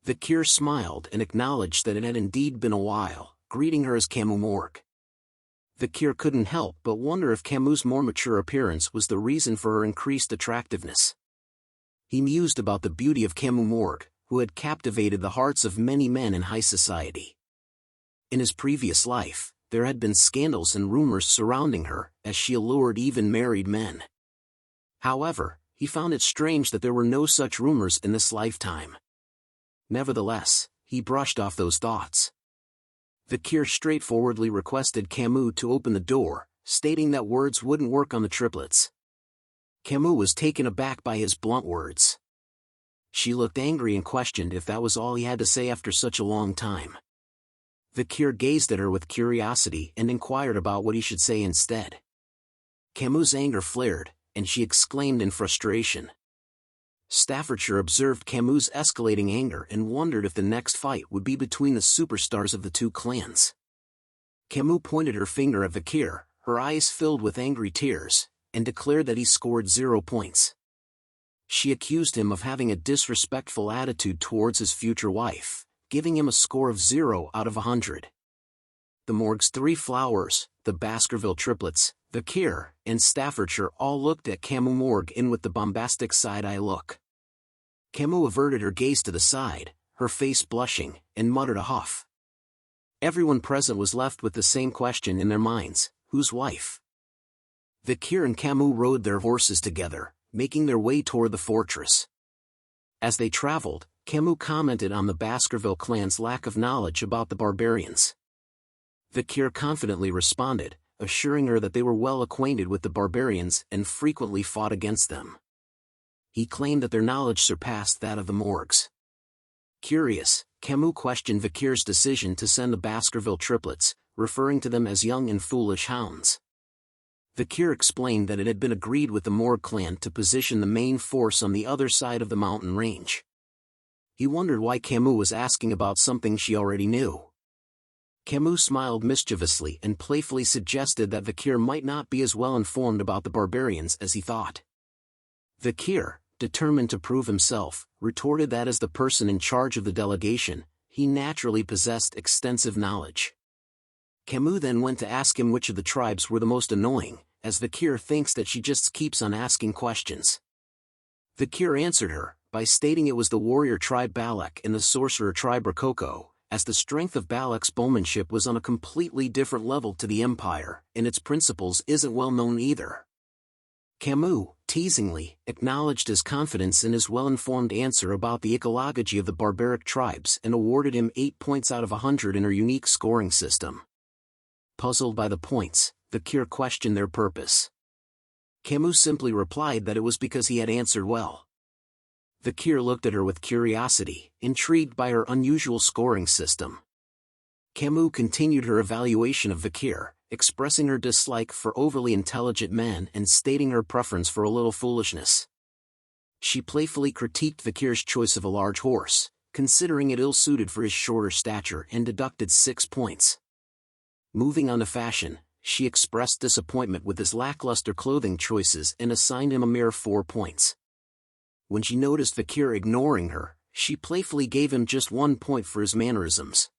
Vikir smiled and acknowledged that it had indeed been a while, greeting her as Hemorrhage. Vikir couldn't help but wonder if Hemorrhage's more mature appearance was the reason for her increased attractiveness. He mused about the beauty of Hemorrhage, who had captivated the hearts of many men in high society. In his previous life, there had been scandals and rumors surrounding her, as she allured even married men. However, he found it strange that there were no such rumors in this lifetime. Nevertheless, he brushed off those thoughts. Vikir straightforwardly requested Hemorrhage to open the door, stating that words wouldn't work on the triplets. Hemorrhage was taken aback by his blunt words. She looked angry and questioned if that was all he had to say after such a long time. Vikir gazed at her with curiosity and inquired about what he should say instead. Hemorrhage's anger flared, and she exclaimed in frustration. Staffordshire observed Hemorrhage's escalating anger and wondered if the next fight would be between the superstars of the two clans. Hemorrhage pointed her finger at Vikir, her eyes filled with angry tears, and declared that he scored 0 points. She accused him of having a disrespectful attitude towards his future wife, giving him a score of 0 out of 100. The Morgue's three flowers, the Baskerville triplets, Vikir, and Staffordshire all looked at Hemorrhage with the bombastic side-eye look. Hemorrhage averted her gaze to the side, her face blushing, and muttered a huff. Everyone present was left with the same question in their minds: whose wife? Vikir and Hemorrhage rode their horses together, making their way toward the fortress. As they traveled, Hemorrhage commented on the Baskerville clan's lack of knowledge about the barbarians. Vikir confidently responded, assuring her that they were well acquainted with the barbarians and frequently fought against them. He claimed that their knowledge surpassed that of the Morgues. Curious, Hemorrhage questioned Vikir's decision to send the Baskerville triplets, referring to them as young and foolish hounds. Vikir explained that it had been agreed with the Morgue clan to position the main force on the other side of the mountain range. He wondered why Hemorrhage was asking about something she already knew. Hemorrhage smiled mischievously and playfully suggested that Vikir might not be as well informed about the barbarians as he thought. Vikir, determined to prove himself, retorted that as the person in charge of the delegation, he naturally possessed extensive knowledge. Camus then went to ask him which of the tribes were the most annoying, as Vikir thinks that she just keeps on asking questions. Vikir answered her, by stating it was the warrior tribe Balak and the sorcerer tribe Rococo, as the strength of Balak's bowmanship was on a completely different level to the Empire, and its principles isn't well known either. Camus, teasingly, acknowledged his confidence in his well-informed answer about the ecology of the barbaric tribes and awarded him 8 points out of 100 in her unique scoring system. Puzzled by the points, Vikir questioned their purpose. Camus simply replied that it was because he had answered well. Vikir looked at her with curiosity, intrigued by her unusual scoring system. Camus continued her evaluation of Vikir, expressing her dislike for overly intelligent men and stating her preference for a little foolishness. She playfully critiqued Vikir's choice of a large horse, considering it ill-suited for his shorter stature, and deducted 6 points. Moving on to fashion, she expressed disappointment with his lackluster clothing choices and assigned him a mere 4 points. When she noticed Vikir ignoring her, she playfully gave him just 1 point for his mannerisms.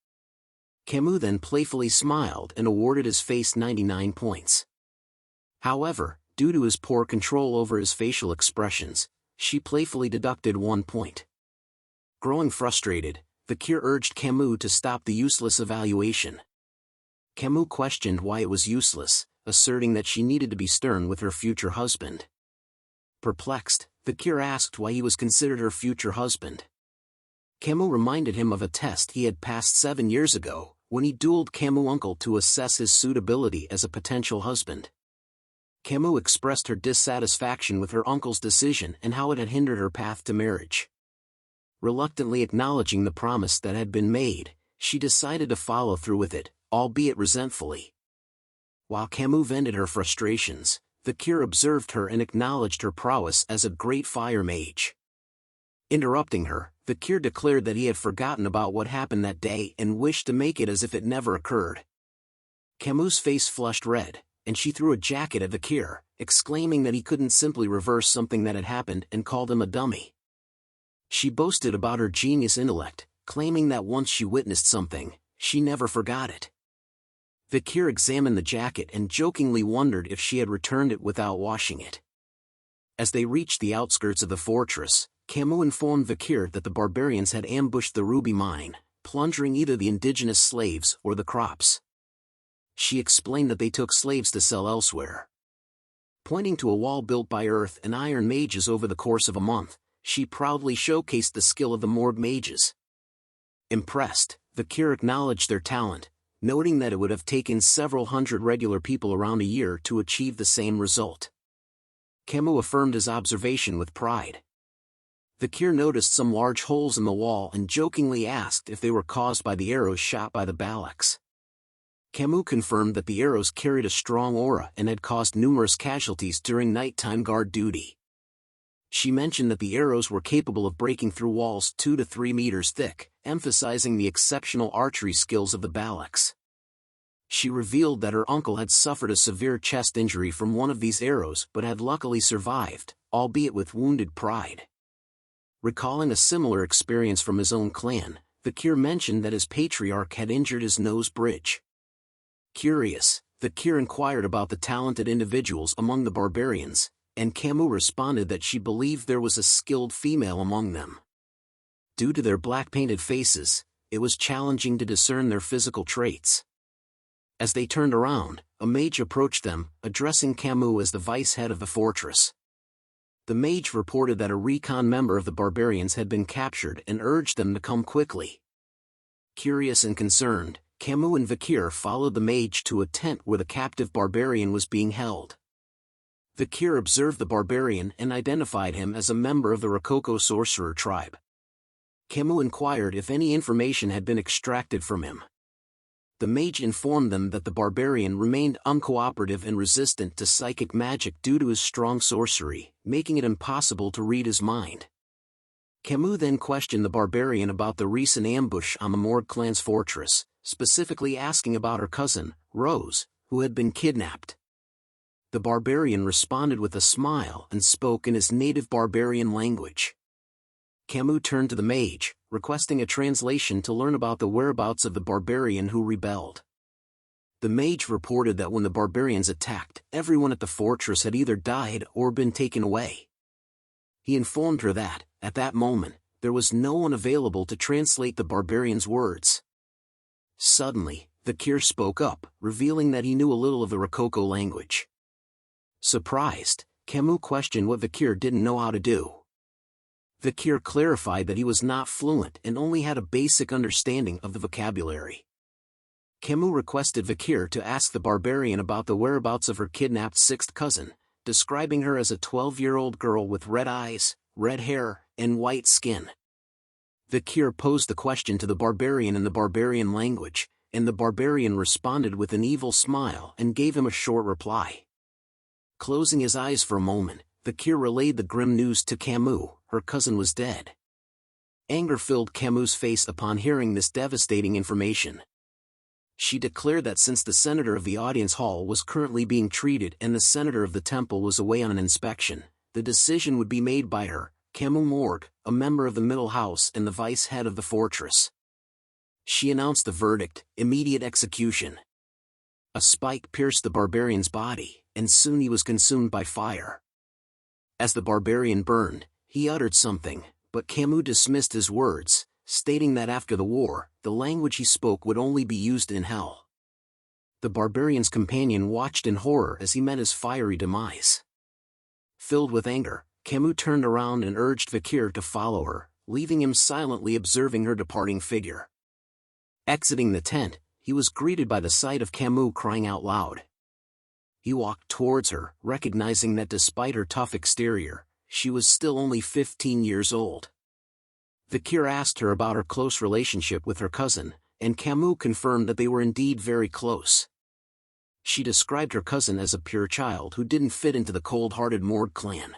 Camus then playfully smiled and awarded his face 99 points. However, due to his poor control over his facial expressions, she playfully deducted 1 point. Growing frustrated, Vikir urged Camus to stop the useless evaluation. Camus questioned why it was useless, asserting that she needed to be stern with her future husband. Perplexed, Vikir asked why he was considered her future husband. Camus reminded him of a test he had passed 7 years ago, when he dueled Camus' uncle to assess his suitability as a potential husband. Camus expressed her dissatisfaction with her uncle's decision and how it had hindered her path to marriage. Reluctantly acknowledging the promise that had been made, she decided to follow through with it, albeit resentfully. While Camus vented her frustrations, Vikir observed her and acknowledged her prowess as a great fire mage. Interrupting her, Vikir declared that he had forgotten about what happened that day and wished to make it as if it never occurred. Camus' face flushed red, and she threw a jacket at Vikir, exclaiming that he couldn't simply reverse something that had happened, and called him a dummy. She boasted about her genius intellect, claiming that once she witnessed something, she never forgot it. Vikir examined the jacket and jokingly wondered if she had returned it without washing it. As they reached the outskirts of the fortress, Camus informed Vikir that the barbarians had ambushed the ruby mine, plundering either the indigenous slaves or the crops. She explained that they took slaves to sell elsewhere. Pointing to a wall built by earth and iron mages over the course of a month, she proudly showcased the skill of the Morg mages. Impressed, Vikir acknowledged their talent, noting that it would have taken several hundred regular people around a year to achieve the same result. Camus affirmed his observation with pride. Vikir noticed some large holes in the wall and jokingly asked if they were caused by the arrows shot by the Balaks. Camus confirmed that the arrows carried a strong aura and had caused numerous casualties during nighttime guard duty. She mentioned that the arrows were capable of breaking through walls 2 to 3 meters thick, emphasizing the exceptional archery skills of the Balaks. She revealed that her uncle had suffered a severe chest injury from one of these arrows but had luckily survived, albeit with wounded pride. Recalling a similar experience from his own clan, Vikir mentioned that his patriarch had injured his nose bridge. Curious, Vikir inquired about the talented individuals among the barbarians, and Camus responded that she believed there was a skilled female among them. Due to their black-painted faces, it was challenging to discern their physical traits. As they turned around, a mage approached them, addressing Camus as the vice-head of the fortress. The mage reported that a recon member of the barbarians had been captured and urged them to come quickly. Curious and concerned, Camus and Vikir followed the mage to a tent where the captive barbarian was being held. Vikir observed the barbarian and identified him as a member of the Rococo sorcerer tribe. Camus inquired if any information had been extracted from him. The mage informed them that the barbarian remained uncooperative and resistant to psychic magic due to his strong sorcery, making it impossible to read his mind. Camus then questioned the barbarian about the recent ambush on the Morg clan's fortress, specifically asking about her cousin, Rose, who had been kidnapped. The barbarian responded with a smile and spoke in his native barbarian language. Camus turned to the mage, requesting a translation to learn about the whereabouts of the barbarian who rebelled. The mage reported that when the barbarians attacked, everyone at the fortress had either died or been taken away. He informed her that, at that moment, there was no one available to translate the barbarian's words. Suddenly, Vikir spoke up, revealing that he knew a little of the Rococo language. Surprised, Camus questioned what Vikir didn't know how to do. Vikir clarified that he was not fluent and only had a basic understanding of the vocabulary. Camus requested Vikir to ask the barbarian about the whereabouts of her kidnapped sixth cousin, describing her as a 12-year-old girl with red eyes, red hair, and white skin. Vikir posed the question to the barbarian in the barbarian language, and the barbarian responded with an evil smile and gave him a short reply. Closing his eyes for a moment, Vikir relayed the grim news to Camus: her cousin was dead. Anger filled Camus' face upon hearing this devastating information. She declared that since the senator of the audience hall was currently being treated and the senator of the temple was away on an inspection, the decision would be made by her, Camus Morgue, a member of the middle house and the vice head of the fortress. She announced the verdict: immediate execution. A spike pierced the barbarian's body, and soon he was consumed by fire. As the barbarian burned, he uttered something, but Camus dismissed his words, stating that after the war, the language he spoke would only be used in hell. The barbarian's companion watched in horror as he met his fiery demise. Filled with anger, Camus turned around and urged Vikir to follow her, leaving him silently observing her departing figure. Exiting the tent, he was greeted by the sight of Camus crying out loud. He walked towards her, recognizing that despite her tough exterior, she was still only 15 years old. Vikir asked her about her close relationship with her cousin, and Camus confirmed that they were indeed very close. She described her cousin as a pure child who didn't fit into the cold-hearted Morgue clan.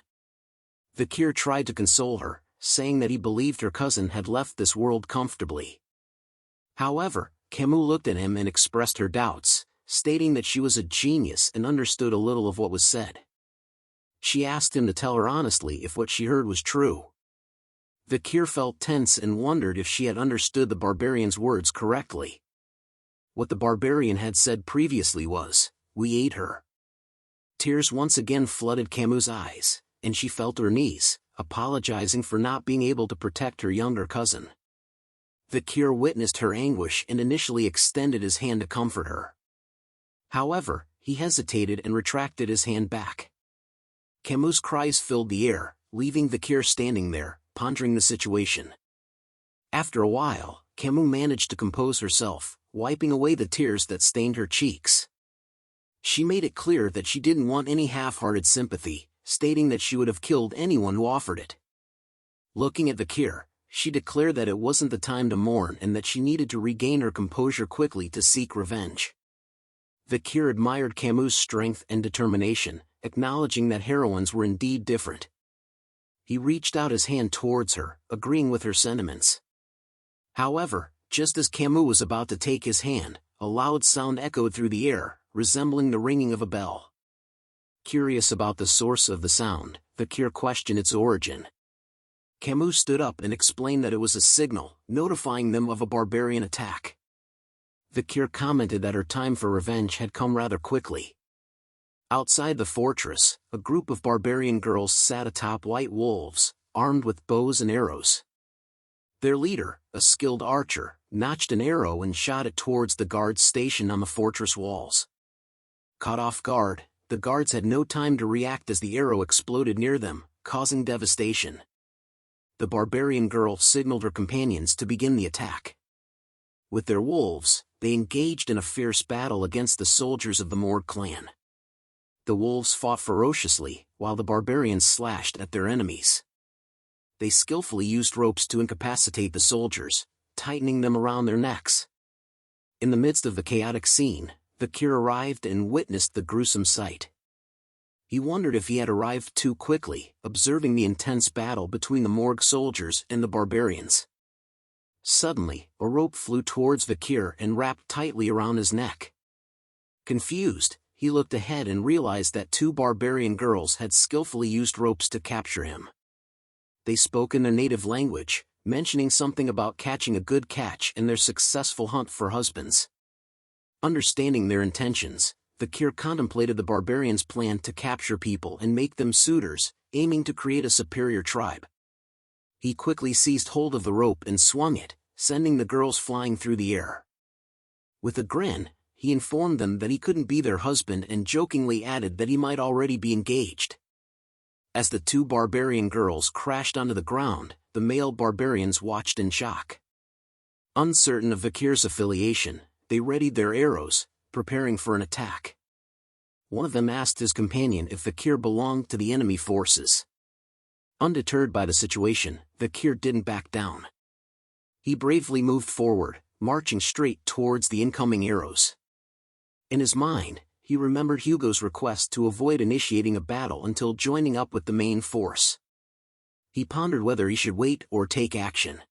Vikir tried to console her, saying that he believed her cousin had left this world comfortably. However, Camus looked at him and expressed her doubts, stating that she was a genius and understood a little of what was said. She asked him to tell her honestly if what she heard was true. Vikir felt tense and wondered if she had understood the barbarian's words correctly. What the barbarian had said previously was, "We ate her." Tears once again flooded Camus' eyes, and she fell to her knees, apologizing for not being able to protect her younger cousin. Vikir witnessed her anguish and initially extended his hand to comfort her. However, he hesitated and retracted his hand back. Camus' cries filled the air, leaving Vikir standing there, pondering the situation. After a while, Camus managed to compose herself, wiping away the tears that stained her cheeks. She made it clear that she didn't want any half-hearted sympathy, stating that she would have killed anyone who offered it. Looking at Vikir, she declared that it wasn't the time to mourn and that she needed to regain her composure quickly to seek revenge. Vikir admired Camus' strength and determination, acknowledging that heroines were indeed different. He reached out his hand towards her, agreeing with her sentiments. However, just as Camus was about to take his hand, a loud sound echoed through the air, resembling the ringing of a bell. Curious about the source of the sound, Vikir questioned its origin. Camus stood up and explained that it was a signal, notifying them of a barbarian attack. Vikir commented that her time for revenge had come rather quickly. Outside the fortress, a group of barbarian girls sat atop white wolves, armed with bows and arrows. Their leader, a skilled archer, notched an arrow and shot it towards the guards stationed on the fortress walls. Caught off guard, the guards had no time to react as the arrow exploded near them, causing devastation. The barbarian girl signaled her companions to begin the attack. With their wolves, they engaged in a fierce battle against the soldiers of the Morgue clan. The wolves fought ferociously, while the barbarians slashed at their enemies. They skillfully used ropes to incapacitate the soldiers, tightening them around their necks. In the midst of the chaotic scene, Vikir arrived and witnessed the gruesome sight. He wondered if he had arrived too quickly, observing the intense battle between the Morgue soldiers and the barbarians. Suddenly, a rope flew towards Vikir and wrapped tightly around his neck. Confused, he looked ahead and realized that two barbarian girls had skillfully used ropes to capture him. They spoke in their native language, mentioning something about catching a good catch and their successful hunt for husbands. Understanding their intentions, Vikir contemplated the barbarians' plan to capture people and make them suitors, aiming to create a superior tribe. He quickly seized hold of the rope and swung it, sending the girls flying through the air. With a grin, he informed them that he couldn't be their husband and jokingly added that he might already be engaged. As the two barbarian girls crashed onto the ground, the male barbarians watched in shock. Uncertain of Vikir's affiliation, they readied their arrows, preparing for an attack. One of them asked his companion if Vikir belonged to the enemy forces. Undeterred by the situation, Vikir didn't back down. He bravely moved forward, marching straight towards the incoming arrows. In his mind, he remembered Hugo's request to avoid initiating a battle until joining up with the main force. He pondered whether he should wait or take action.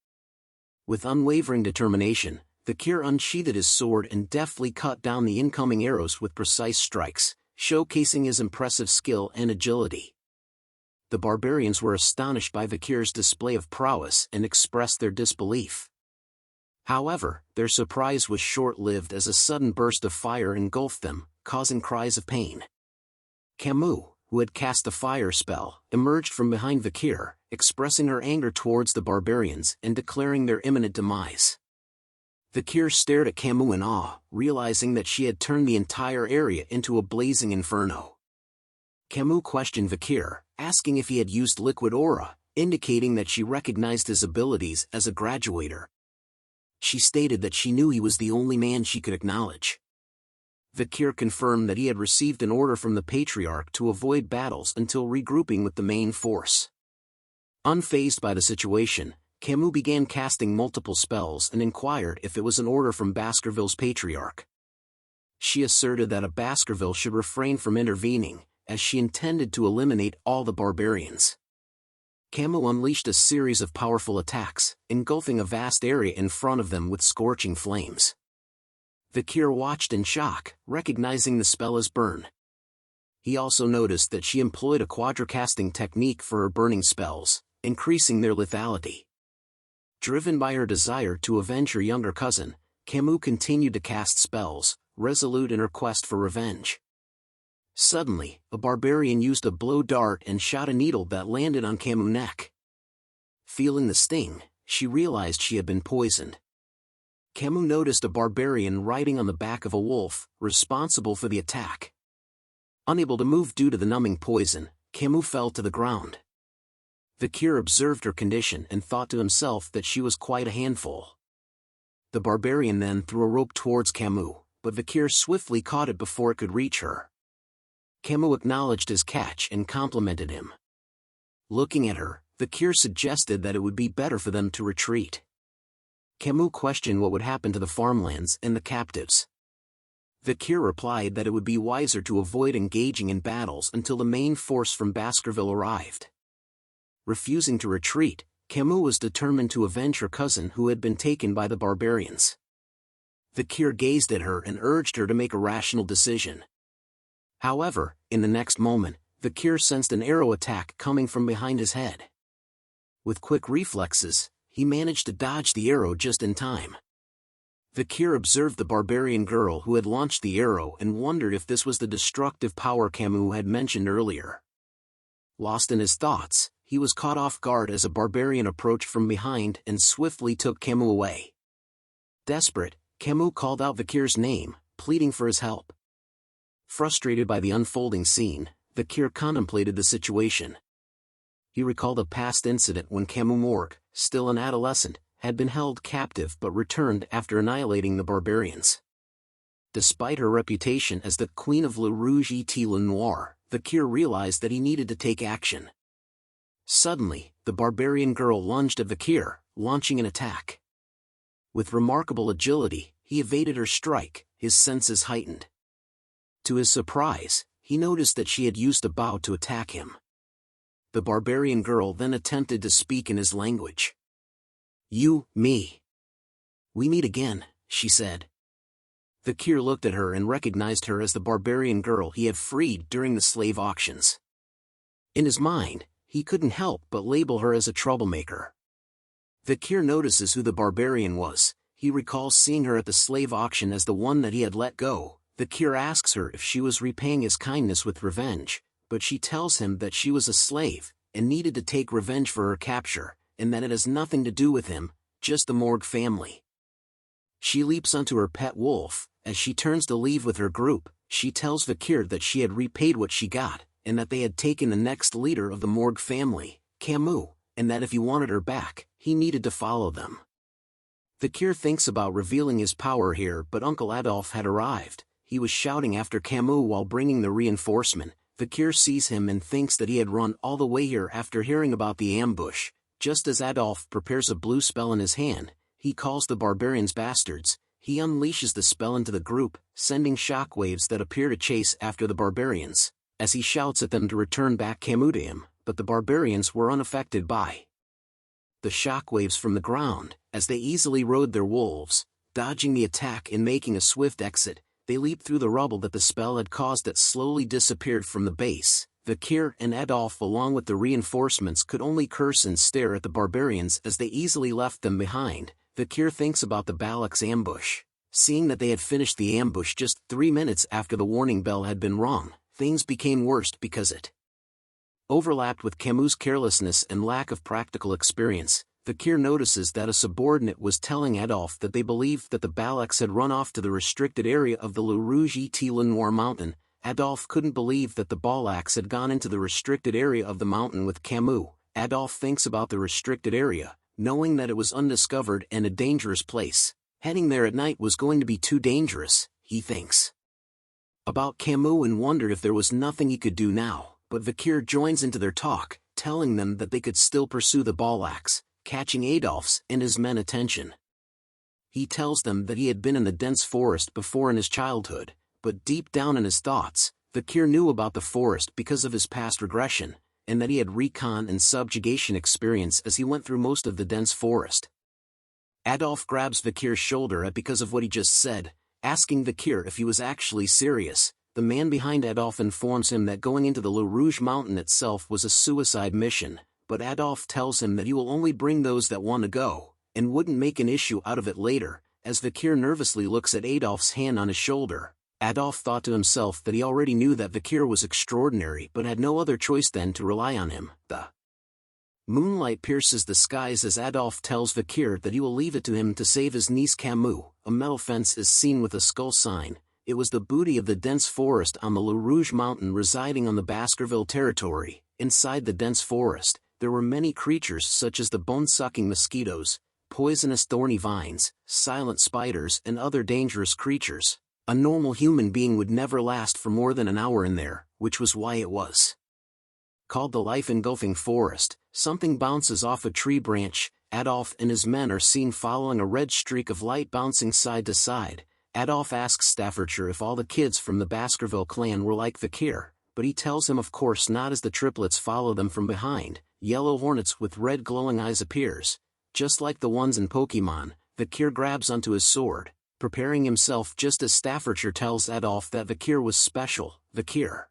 With unwavering determination, Vikir unsheathed his sword and deftly cut down the incoming arrows with precise strikes, showcasing his impressive skill and agility. The barbarians were astonished by Vikir's display of prowess and expressed their disbelief. However, their surprise was short-lived as a sudden burst of fire engulfed them, causing cries of pain. Camus, who had cast the fire spell, emerged from behind Vikir, expressing her anger towards the barbarians and declaring their imminent demise. Vikir stared at Camus in awe, realizing that she had turned the entire area into a blazing inferno. Camus questioned Vikir, asking if he had used liquid aura, indicating that she recognized his abilities as a graduator. She stated that she knew he was the only man she could acknowledge. Vikir confirmed that he had received an order from the Patriarch to avoid battles until regrouping with the main force. Unfazed by the situation, Camus began casting multiple spells and inquired if it was an order from Baskerville's Patriarch. She asserted that a Baskerville should refrain from intervening, as she intended to eliminate all the barbarians. Camus unleashed a series of powerful attacks, engulfing a vast area in front of them with scorching flames. Vikir watched in shock, recognizing the spell as burn. He also noticed that she employed a quadricasting technique for her burning spells, increasing their lethality. Driven by her desire to avenge her younger cousin, Camus continued to cast spells, resolute in her quest for revenge. Suddenly, a barbarian used a blow dart and shot a needle that landed on Camus' neck. Feeling the sting, she realized she had been poisoned. Camus noticed a barbarian riding on the back of a wolf, responsible for the attack. Unable to move due to the numbing poison, Camus fell to the ground. Vikir observed her condition and thought to himself that she was quite a handful. The barbarian then threw a rope towards Camus, but Vikir swiftly caught it before it could reach her. Camus acknowledged his catch and complimented him. Looking at her, Vikir suggested that it would be better for them to retreat. Camus questioned what would happen to the farmlands and the captives. Vikir replied that it would be wiser to avoid engaging in battles until the main force from Baskerville arrived. Refusing to retreat, Camus was determined to avenge her cousin who had been taken by the barbarians. Vikir gazed at her and urged her to make a rational decision. However, in the next moment, Vikir sensed an arrow attack coming from behind his head. With quick reflexes, he managed to dodge the arrow just in time. Vikir observed the barbarian girl who had launched the arrow and wondered if this was the destructive power Camus had mentioned earlier. Lost in his thoughts, he was caught off guard as a barbarian approached from behind and swiftly took Camus away. Desperate, Camus called out Vikir's name, pleading for his help. Frustrated by the unfolding scene, Vikir contemplated the situation. He recalled a past incident when Camus Morgue, still an adolescent, had been held captive but returned after annihilating the barbarians. Despite her reputation as the Queen of Le Rouge et Le Noir, Vikir realized that he needed to take action. Suddenly, the barbarian girl lunged at Vikir, launching an attack. With remarkable agility, he evaded her strike, his senses heightened. To his surprise, he noticed that she had used a bow to attack him. The barbarian girl then attempted to speak in his language. "You, me. We meet again," she said. Vikir looked at her and recognized her as the barbarian girl he had freed during the slave auctions. In his mind, he couldn't help but label her as a troublemaker. Vikir notices who the barbarian was. He recalls seeing her at the slave auction as the one that he had let go. Vikir asks her if she was repaying his kindness with revenge, but she tells him that she was a slave, and needed to take revenge for her capture, and that it has nothing to do with him, just the Morgue family. She leaps onto her pet wolf. As she turns to leave with her group, she tells Vikir that she had repaid what she got, and that they had taken the next leader of the Morgue family, Camus, and that if he wanted her back, he needed to follow them. Vikir thinks about revealing his power here, but Uncle Adolf had arrived. He was shouting after Camus while bringing the reinforcement. Vikir sees him and thinks that he had run all the way here after hearing about the ambush. Just as Adolf prepares a blue spell in his hand, he calls the barbarians bastards. He unleashes the spell into the group, sending shockwaves that appear to chase after the barbarians, as he shouts at them to return back Camus to him, but the barbarians were unaffected by the shockwaves from the ground. As they easily rode their wolves, dodging the attack and making a swift exit, they leaped through the rubble that the spell had caused that slowly disappeared from the base. Vikir and Adolf along with the reinforcements could only curse and stare at the barbarians as they easily left them behind. Vikir thinks about the Balak's ambush. Seeing that they had finished the ambush just 3 minutes after the warning bell had been rung, things became worse because it overlapped with Camus' carelessness and lack of practical experience. Vikir notices that a subordinate was telling Adolf that they believed that the Balaks had run off to the restricted area of the Le Rouge et Le Noir mountain. Adolf couldn't believe that the Balaks had gone into the restricted area of the mountain with Camus. Adolf thinks about the restricted area, knowing that it was undiscovered and a dangerous place. Heading there at night was going to be too dangerous, he thinks about Camus and wondered if there was nothing he could do now, but Vikir joins into their talk, telling them that they could still pursue the Balaks, catching Adolf's and his men attention. He tells them that he had been in the dense forest before in his childhood, but deep down in his thoughts, Vikir knew about the forest because of his past regression, and that he had recon and subjugation experience as he went through most of the dense forest. Adolf grabs Vikir's shoulder because of what he just said, asking Vikir if he was actually serious. The man behind Adolf informs him that going into the Le Rouge mountain itself was a suicide mission, but Adolf tells him that he will only bring those that want to go, and wouldn't make an issue out of it later. As Vikir nervously looks at Adolf's hand on his shoulder, Adolf thought to himself that he already knew that Vikir was extraordinary but had no other choice than to rely on him. The moonlight pierces the skies as Adolf tells Vikir that he will leave it to him to save his niece Camus. A metal fence is seen with a skull sign. It was the booty of the dense forest on the Le Rouge mountain residing on the Baskerville territory. Inside the dense forest, there were many creatures such as the bone-sucking mosquitoes, poisonous thorny vines, silent spiders and other dangerous creatures. A normal human being would never last for more than an hour in there, which was why it was called the life-engulfing forest. Something bounces off a tree branch. Adolf and his men are seen following a red streak of light bouncing side to side. Adolf asks Staffordshire if all the kids from the Baskerville clan were like Vikir, but he tells him of course not as the triplets follow them from behind. Yellow hornets with red glowing eyes appears. Just like the ones in Pokemon, Vikir grabs onto his sword, preparing himself just as Staffordshire tells Adolf that Vikir was special. Vikir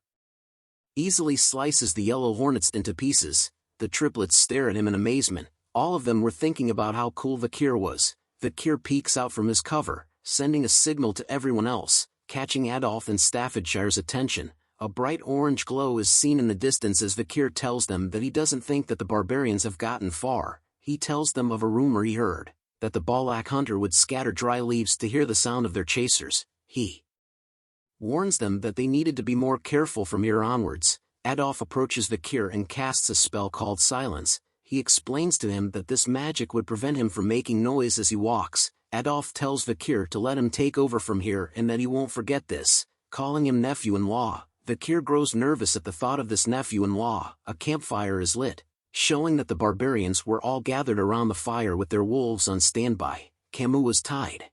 easily slices the yellow hornets into pieces. The triplets stare at him in amazement. All of them were thinking about how cool Vikir was. Vikir peeks out from his cover, sending a signal to everyone else, catching Adolf and Staffordshire's attention. A bright orange glow is seen in the distance as Vikir tells them that he doesn't think that the barbarians have gotten far. He tells them of a rumor he heard, that the Balak hunter would scatter dry leaves to hear the sound of their chasers. He warns them that they needed to be more careful from here onwards. Adolf approaches Vikir and casts a spell called Silence. He explains to him that this magic would prevent him from making noise as he walks. Adolf tells Vikir to let him take over from here and that he won't forget this, calling him nephew-in-law. Vikir grows nervous at the thought of this nephew-in-law. A campfire is lit, showing that the barbarians were all gathered around the fire with their wolves on standby. Camus was tied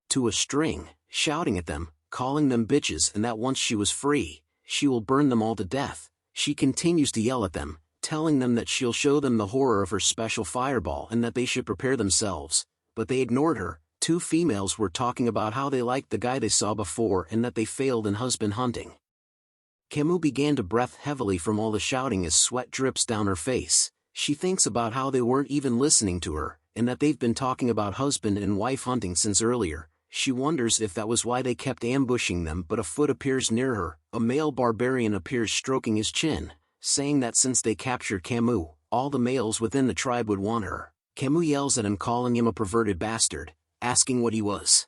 to a string, shouting at them, calling them bitches, and that once she was free, she will burn them all to death. She continues to yell at them, telling them that she'll show them the horror of her special fireball and that they should prepare themselves, but they ignored her, Two females were talking about how they liked the guy they saw before and that they failed in husband hunting. Camus began to breath heavily from all the shouting as sweat drips down her face. She thinks about how they weren't even listening to her, and that they've been talking about husband and wife hunting since earlier. She wonders if that was why they kept ambushing them, but a foot appears near her. A male barbarian appears stroking his chin, saying that since they captured Camus, all the males within the tribe would want her. Camus yells at him, calling him a perverted bastard, asking what he was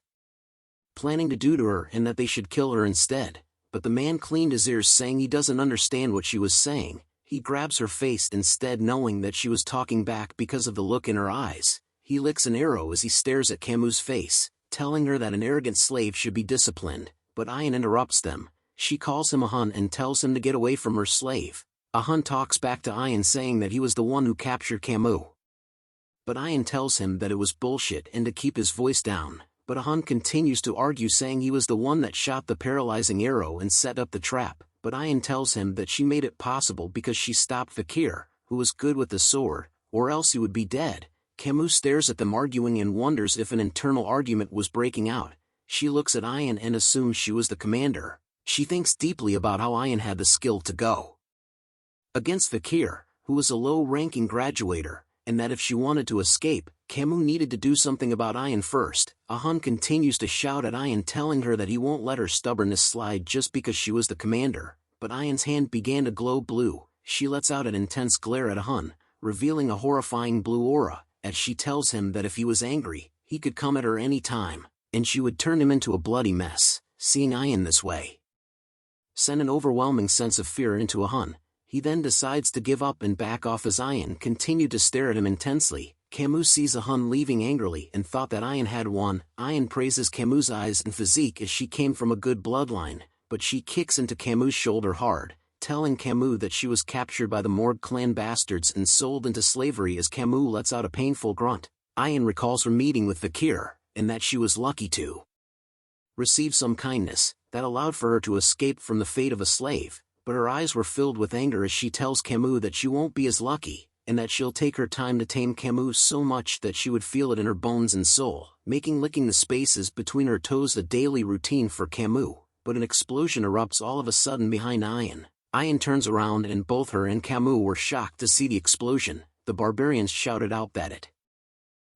planning to do to her and that they should kill her instead. But the man cleaned his ears, saying he doesn't understand what she was saying. He grabs her face instead, knowing that she was talking back because of the look in her eyes. He licks an arrow as he stares at Camus' face, telling her that an arrogant slave should be disciplined, but Ayan interrupts them. She calls him a Hun and tells him to get away from her slave. A Hun talks back to Ayan, saying that he was the one who captured Camus. But Ayan tells him that it was bullshit and to keep his voice down. But a Hun continues to argue, saying he was the one that shot the paralyzing arrow and set up the trap. But Ayan tells him that she made it possible because she stopped Vikir, who was good with the sword, or else he would be dead. Camus stares at them arguing and wonders if an internal argument was breaking out. She looks at Ayan and assumes she was the commander. She thinks deeply about how Ayan had the skill to go against Vikir, who was a low-ranking graduator, and that if she wanted to escape, Camus needed to do something about Ayan first. A Hun continues to shout at Ayan, telling her that he won't let her stubbornness slide just because she was the commander. But Ayan's hand began to glow blue. She lets out an intense glare at a Hun, revealing a horrifying blue aura, as she tells him that if he was angry, he could come at her any time, and she would turn him into a bloody mess. Seeing Ayan this way sent an overwhelming sense of fear into a Hun. He then decides to give up and back off as Ayan continued to stare at him intensely. Camus sees a Hun leaving angrily and thought that Ayan had won. Ayan praises Camus' eyes and physique as she came from a good bloodline, but she kicks into Camus' shoulder hard, telling Camus that she was captured by the Morgue clan bastards and sold into slavery. As Camus lets out a painful grunt, Ayan recalls her meeting with Vikir, and that she was lucky to receive some kindness that allowed for her to escape from the fate of a slave. But her eyes were filled with anger as she tells Camus that she won't be as lucky, and that she'll take her time to tame Camus so much that she would feel it in her bones and soul, making licking the spaces between her toes a daily routine for Camus. But an explosion erupts all of a sudden behind Ayan. Ayan turns around and both her and Camus were shocked to see the explosion. The barbarians shouted out that it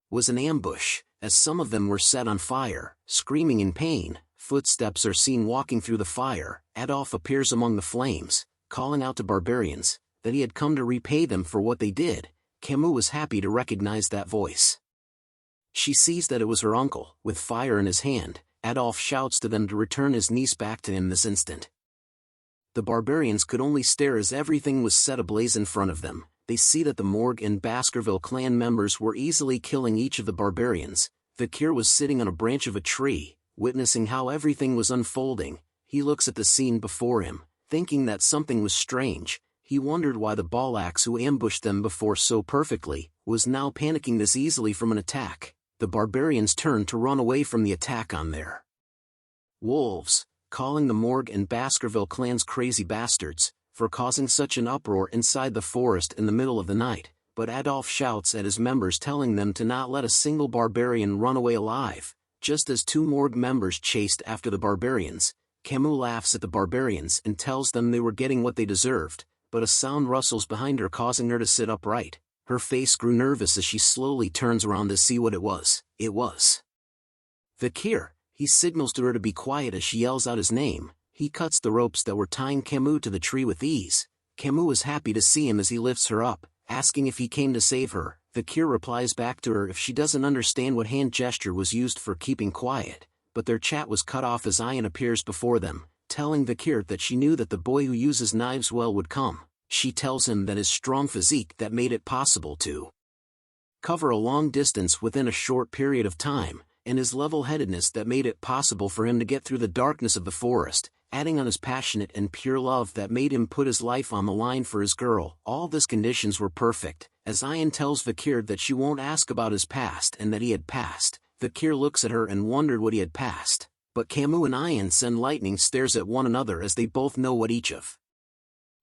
was an ambush, as some of them were set on fire, screaming in pain. Footsteps are seen walking through the fire. Adolf appears among the flames, calling out to barbarians that he had come to repay them for what they did. Camus was happy to recognize that voice. She sees that it was her uncle, with fire in his hand. Adolf shouts to them to return his niece back to him this instant. The barbarians could only stare as everything was set ablaze in front of them. They see that the Morgue and Baskerville clan members were easily killing each of the barbarians. Vikir was sitting on a branch of a tree, witnessing how everything was unfolding. He looks at the scene before him, thinking that something was strange. He wondered why the Balax who ambushed them before so perfectly was now panicking this easily from an attack. The barbarians turned to run away from the attack on their wolves, calling the Morgue and Baskerville clans crazy bastards for causing such an uproar inside the forest in the middle of the night. But Adolf shouts at his members, telling them to not let a single barbarian run away alive. Just as two Morgue members chased after the barbarians, Camus laughs at the barbarians and tells them they were getting what they deserved, but a sound rustles behind her, causing her to sit upright. Her face grew nervous as she slowly turns around to see what it was. It was Vikir. He signals to her to be quiet as she yells out his name. He cuts the ropes that were tying Camus to the tree with ease. Camus is happy to see him as he lifts her up, asking if he came to save her. Vikir replies back to her if she doesn't understand what hand gesture was used for keeping quiet, but their chat was cut off as Ayan appears before them, telling Vikir that she knew that the boy who uses knives well would come. She tells him that his strong physique that made it possible to cover a long distance within a short period of time, and his level-headedness that made it possible for him to get through the darkness of the forest, adding on his passionate and pure love that made him put his life on the line for his girl. All these conditions were perfect. As Ayan tells Vikir that she won't ask about his past and that he had passed, Vikir looks at her and wondered what he had passed. But Camus and Ayan send lightning stares at one another as they both know what each of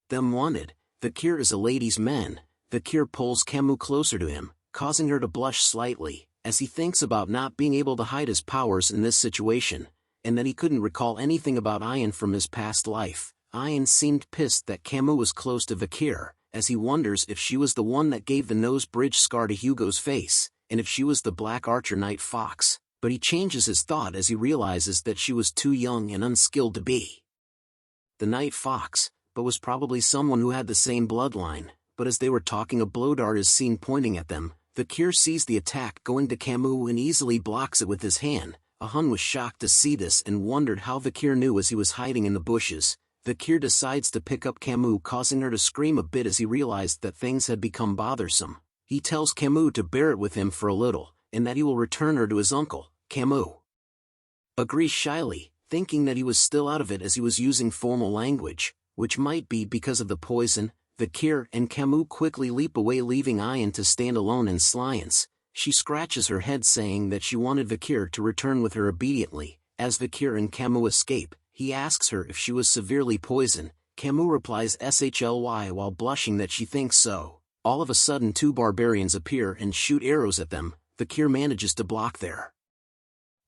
them wanted. Vikir is a ladies' man. Vikir pulls Camus closer to him, causing her to blush slightly, as he thinks about not being able to hide his powers in this situation, and that he couldn't recall anything about Ian from his past life. Ian seemed pissed that Camus was close to Vikir, as he wonders if she was the one that gave the nose bridge scar to Hugo's face, and if she was the Black Archer Night Fox, but he changes his thought as he realizes that she was too young and unskilled to be the Night Fox, but was probably someone who had the same bloodline. But as they were talking, a blow dart is seen pointing at them. Vikir sees the attack going to Camus and easily blocks it with his hand. Hun was shocked to see this and wondered how Vikir knew as he was hiding in the bushes. Vikir decides to pick up Camus, causing her to scream a bit as he realized that things had become bothersome. He tells Camus to bear it with him for a little, and that he will return her to his uncle. Camus agrees shyly, thinking that he was still out of it as he was using formal language, which might be because of the poison. Vikir and Camus quickly leap away, leaving Ian to stand alone in silence. She scratches her head, saying that she wanted Vikir to return with her obediently. As Vikir and Camus escape, he asks her if she was severely poisoned. Camus replies shly while blushing that she thinks so. All of a sudden 2 barbarians appear and shoot arrows at them. Vikir manages to block their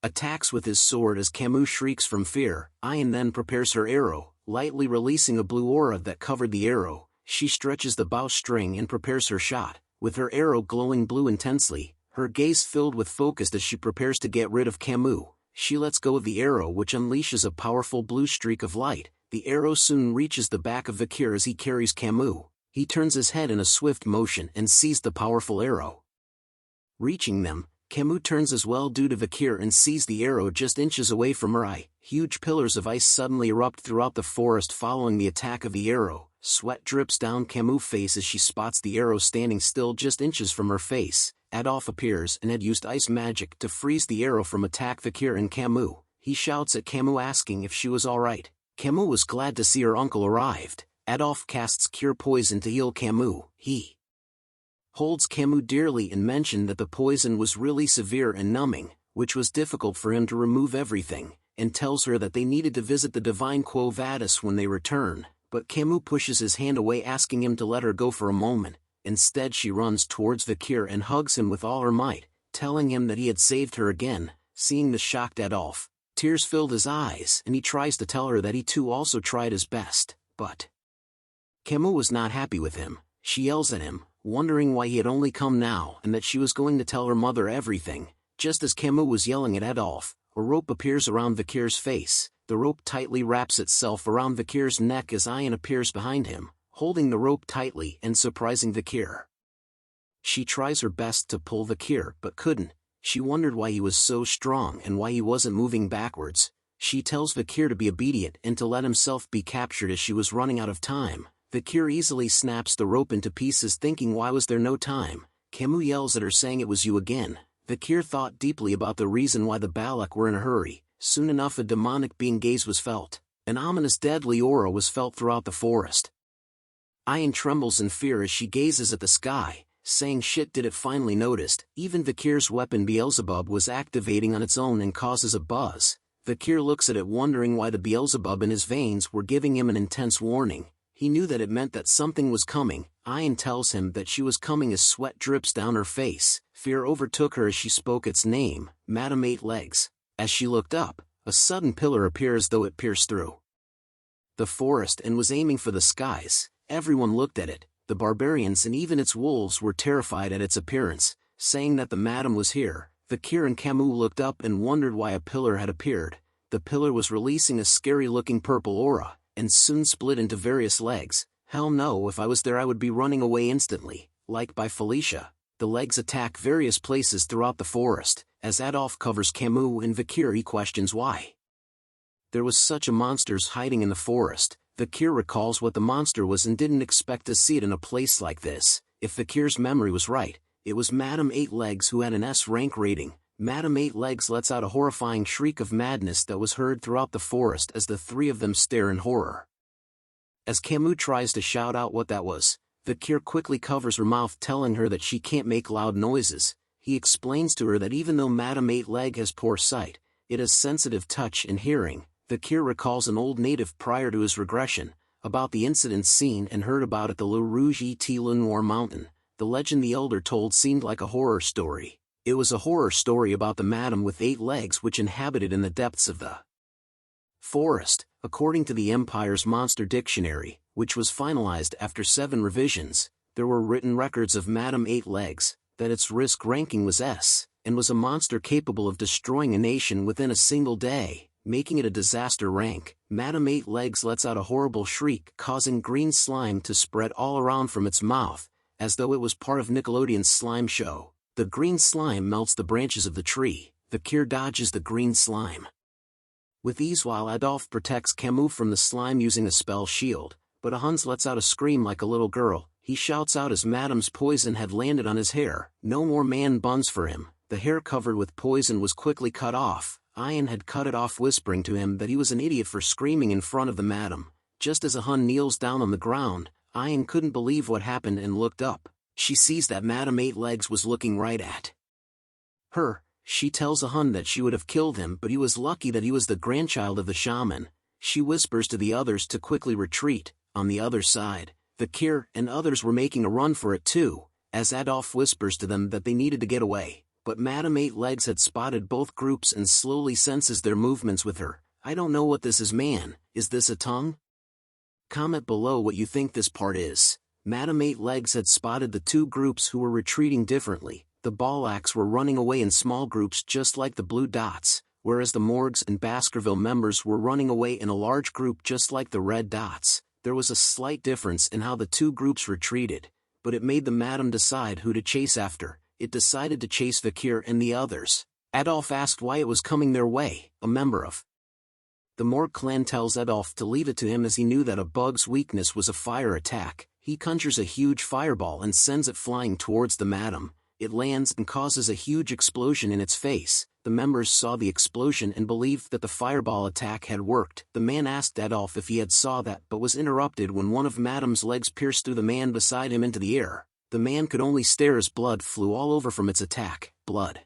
attacks with his sword as Camus shrieks from fear. Ian then prepares her arrow, lightly releasing a blue aura that covered the arrow. She stretches the bowstring and prepares her shot, with her arrow glowing blue intensely, her gaze filled with focus as she prepares to get rid of Camus. She lets go of the arrow, which unleashes a powerful blue streak of light. The arrow soon reaches the back of Vikir as he carries Camus. He turns his head in a swift motion and sees the powerful arrow reaching them. Camus turns as well due to Vikir and sees the arrow just inches away from her eye. Huge pillars of ice suddenly erupt throughout the forest following the attack of the arrow. Sweat drips down Camus' face as she spots the arrow standing still just inches from her face. Adolf appears and had used ice magic to freeze the arrow from attack Vikir and Camus. He shouts at Camus asking if she was alright. Camus was glad to see her uncle arrived. Adolf casts Cure Poison to heal Camus. He holds Camus dearly and mentioned that the poison was really severe and numbing, which was difficult for him to remove everything, and tells her that they needed to visit the Divine Quo Vadis when they return. But Camus pushes his hand away, asking him to let her go for a moment. Instead she runs towards Vikir and hugs him with all her might, telling him that he had saved her again. Seeing the shocked Adolf, tears filled his eyes and he tries to tell her that he too also tried his best, but Camus was not happy with him. She yells at him, wondering why he had only come now and that she was going to tell her mother everything. Just as Camus was yelling at Adolf, a rope appears around Vikir's face. The rope tightly wraps itself around Vikir's neck as Ian appears behind him, holding the rope tightly and surprising Vikir. She tries her best to pull Vikir but couldn't. She wondered why he was so strong and why he wasn't moving backwards. She tells Vikir to be obedient and to let himself be captured as she was running out of time. Vikir easily snaps the rope into pieces, thinking why was there no time. Camus yells at her, saying it was you again. Vikir thought deeply about the reason why the Balak were in a hurry. Soon enough a demonic being gaze was felt. An ominous deadly aura was felt throughout the forest. Ian trembles in fear as she gazes at the sky, saying shit, did it finally noticed. Even Vikir's weapon Beelzebub was activating on its own and causes a buzz. Vikir looks at it, wondering why the Beelzebub in his veins were giving him an intense warning. He knew that it meant that something was coming. Ian tells him that she was coming as sweat drips down her face. Fear overtook her as she spoke its name, Madame Eight Legs. As she looked up, a sudden pillar appears as though it pierced through the forest and was aiming for the skies. Everyone looked at it. The barbarians and even its wolves were terrified at its appearance, saying that the madam was here. Vikir and Camus looked up and wondered why a pillar had appeared. The pillar was releasing a scary-looking purple aura, and soon split into various legs. Hell no, if I was there I would be running away instantly. Like by Felicia, the legs attack various places throughout the forest. As Adolf covers Camus and Vikir, he questions why there was such a monsters hiding in the forest. Vikir recalls what the monster was and didn't expect to see it in a place like this. If Vikir's memory was right, it was Madame Eight Legs who had an S rank rating. Madame Eight Legs lets out a horrifying shriek of madness that was heard throughout the forest as the three of them stare in horror. As Camus tries to shout out what that was, Vikir quickly covers her mouth, telling her that she can't make loud noises. He explains to her that even though Madame Eight Leg has poor sight, it has sensitive touch and hearing. Vikir recalls an old native prior to his regression, about the incidents seen and heard about at the Le Rouge et Le Noir mountain. The legend the elder told seemed like a horror story. It was a horror story about the madam with 8 legs which inhabited in the depths of the forest, according to the Empire's Monster Dictionary, which was finalized after 7 revisions. There were written records of Madam 8 Legs, that its risk ranking was S, and was a monster capable of destroying a nation within a single day, making it a disaster rank. Madam 8 Legs lets out a horrible shriek, causing green slime to spread all around from its mouth, as though it was part of Nickelodeon's slime show. The green slime melts the branches of the tree. Vikir dodges the green slime with ease while Adolf protects Camus from the slime using a spell shield, but Hans lets out a scream like a little girl. He shouts out as Madam's poison had landed on his hair. No more man buns for him. The hair covered with poison was quickly cut off. Ian had cut it off, whispering to him that he was an idiot for screaming in front of the madam. Just as Hun kneels down on the ground, Ian couldn't believe what happened and looked up. She sees that Madam 8 Legs was looking right at her. She tells Hun that she would have killed him, but he was lucky that he was the grandchild of the shaman. She whispers to the others to quickly retreat. On the other side, Vikir and others were making a run for it too, as Adolf whispers to them that they needed to get away. But Madam 8 Legs had spotted both groups and slowly senses their movements with her. I don't know what this is, man. Is this a tongue? Comment below what you think this part is. Madam 8 Legs had spotted the 2 groups who were retreating differently. The Ballacks were running away in small groups just like the blue dots, whereas the Morgs and Baskerville members were running away in a large group just like the red dots. There was a slight difference in how the 2 groups retreated, but it made the madam decide who to chase after. It decided to chase Vikir and the others. Adolf asked why it was coming their way. A member of the Morg clan tells Adolf to leave it to him as he knew that a bug's weakness was a fire attack. He conjures a huge fireball and sends it flying towards the madam. It lands and causes a huge explosion in its face. The members saw the explosion and believed that the fireball attack had worked. The man asked Adolf if he had saw that, but was interrupted when one of Madam's legs pierced through the man beside him into the air. The man could only stare as blood flew all over from its attack. Blood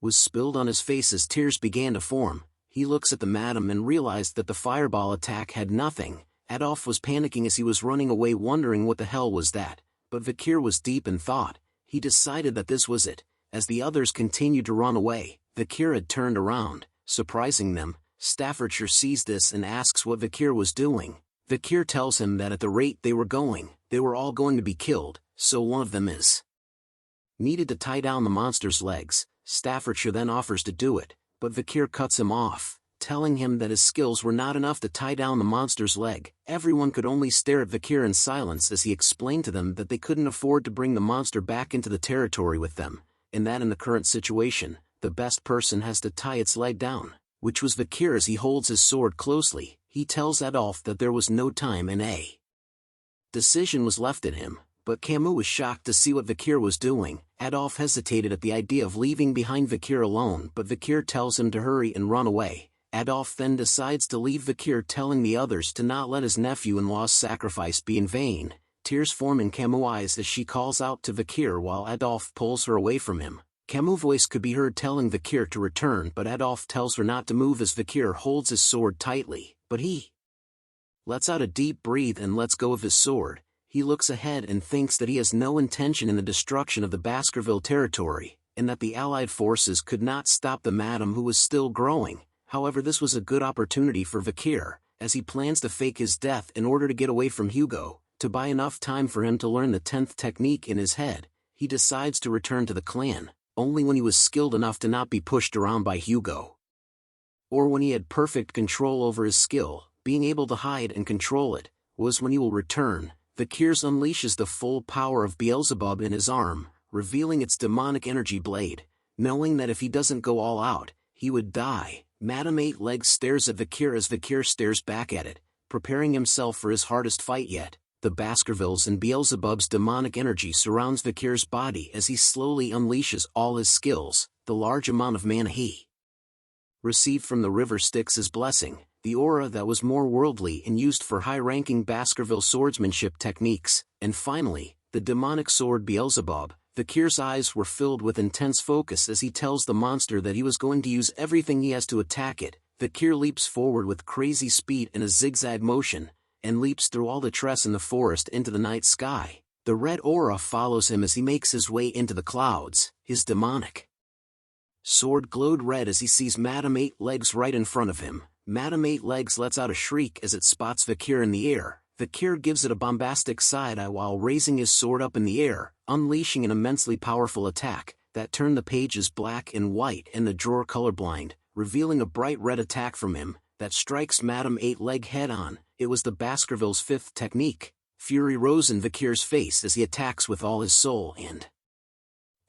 was spilled on his face as tears began to form. He looks at the madam and realized that the fireball attack had nothing. Adolf was panicking as he was running away, wondering what the hell was that. But Vikir was deep in thought. He decided that this was it. As the others continued to run away, Vikir had turned around, surprising them. Staffordshire sees this and asks what Vikir was doing. Vikir tells him that at the rate they were going, they were all going to be killed, so one of them is needed to tie down the monster's legs. Staffordshire then offers to do it, but Vikir cuts him off, telling him that his skills were not enough to tie down the monster's leg. Everyone could only stare at Vikir in silence as he explained to them that they couldn't afford to bring the monster back into the territory with them, and that in the current situation, the best person has to tie its leg down, which was Vikir. As he holds his sword closely, he tells Adolf that there was no time and a decision was left at him, but Camus was shocked to see what Vikir was doing. Adolf hesitated at the idea of leaving behind Vikir alone, but Vikir tells him to hurry and run away. Adolf then decides to leave Vikir, telling the others to not let his nephew-in-law's sacrifice be in vain. Tears form in Camus' eyes as she calls out to Vikir while Adolf pulls her away from him. Camus' voice could be heard telling Vikir to return, but Adolf tells her not to move as Vikir holds his sword tightly, but he lets out a deep breath and lets go of his sword. He looks ahead and thinks that he has no intention in the destruction of the Baskerville territory, and that the Allied forces could not stop the madam who was still growing. However, this was a good opportunity for Vikir, as he plans to fake his death in order to get away from Hugo. To buy enough time for him to learn the 10th technique in his head, he decides to return to the clan, only when he was skilled enough to not be pushed around by Hugo, or when he had perfect control over his skill. Being able to hide and control it was when he will return. Vikir unleashes the full power of Beelzebub in his arm, revealing its demonic energy blade. Knowing that if he doesn't go all out, he would die, Madam 8 Legs stares at Vikir as Vikir stares back at it, preparing himself for his hardest fight yet. The Baskervilles and Beelzebub's demonic energy surrounds Vikir's body as he slowly unleashes all his skills. The large amount of mana he received from the river Styx as blessing, the aura that was more worldly and used for high-ranking Baskerville swordsmanship techniques, and finally, the demonic sword Beelzebub. Vikir's eyes were filled with intense focus as he tells the monster that he was going to use everything he has to attack it. Vikir leaps forward with crazy speed in a zigzag motion, and leaps through all the trees in the forest into the night sky. The red aura follows him as he makes his way into the clouds. his demonic sword glowed red as he sees Madame Eight Legs right in front of him. Madame Eight Legs lets out a shriek as it spots Vikir in the air. Vikir gives it a bombastic side-eye while raising his sword up in the air, unleashing an immensely powerful attack that turned the pages black and white and the drawer colorblind, revealing a bright red attack from him that strikes Madame Eight Leg head-on. It was the Baskerville's fifth technique. Fury rose in Vikir's face as he attacks with all his soul and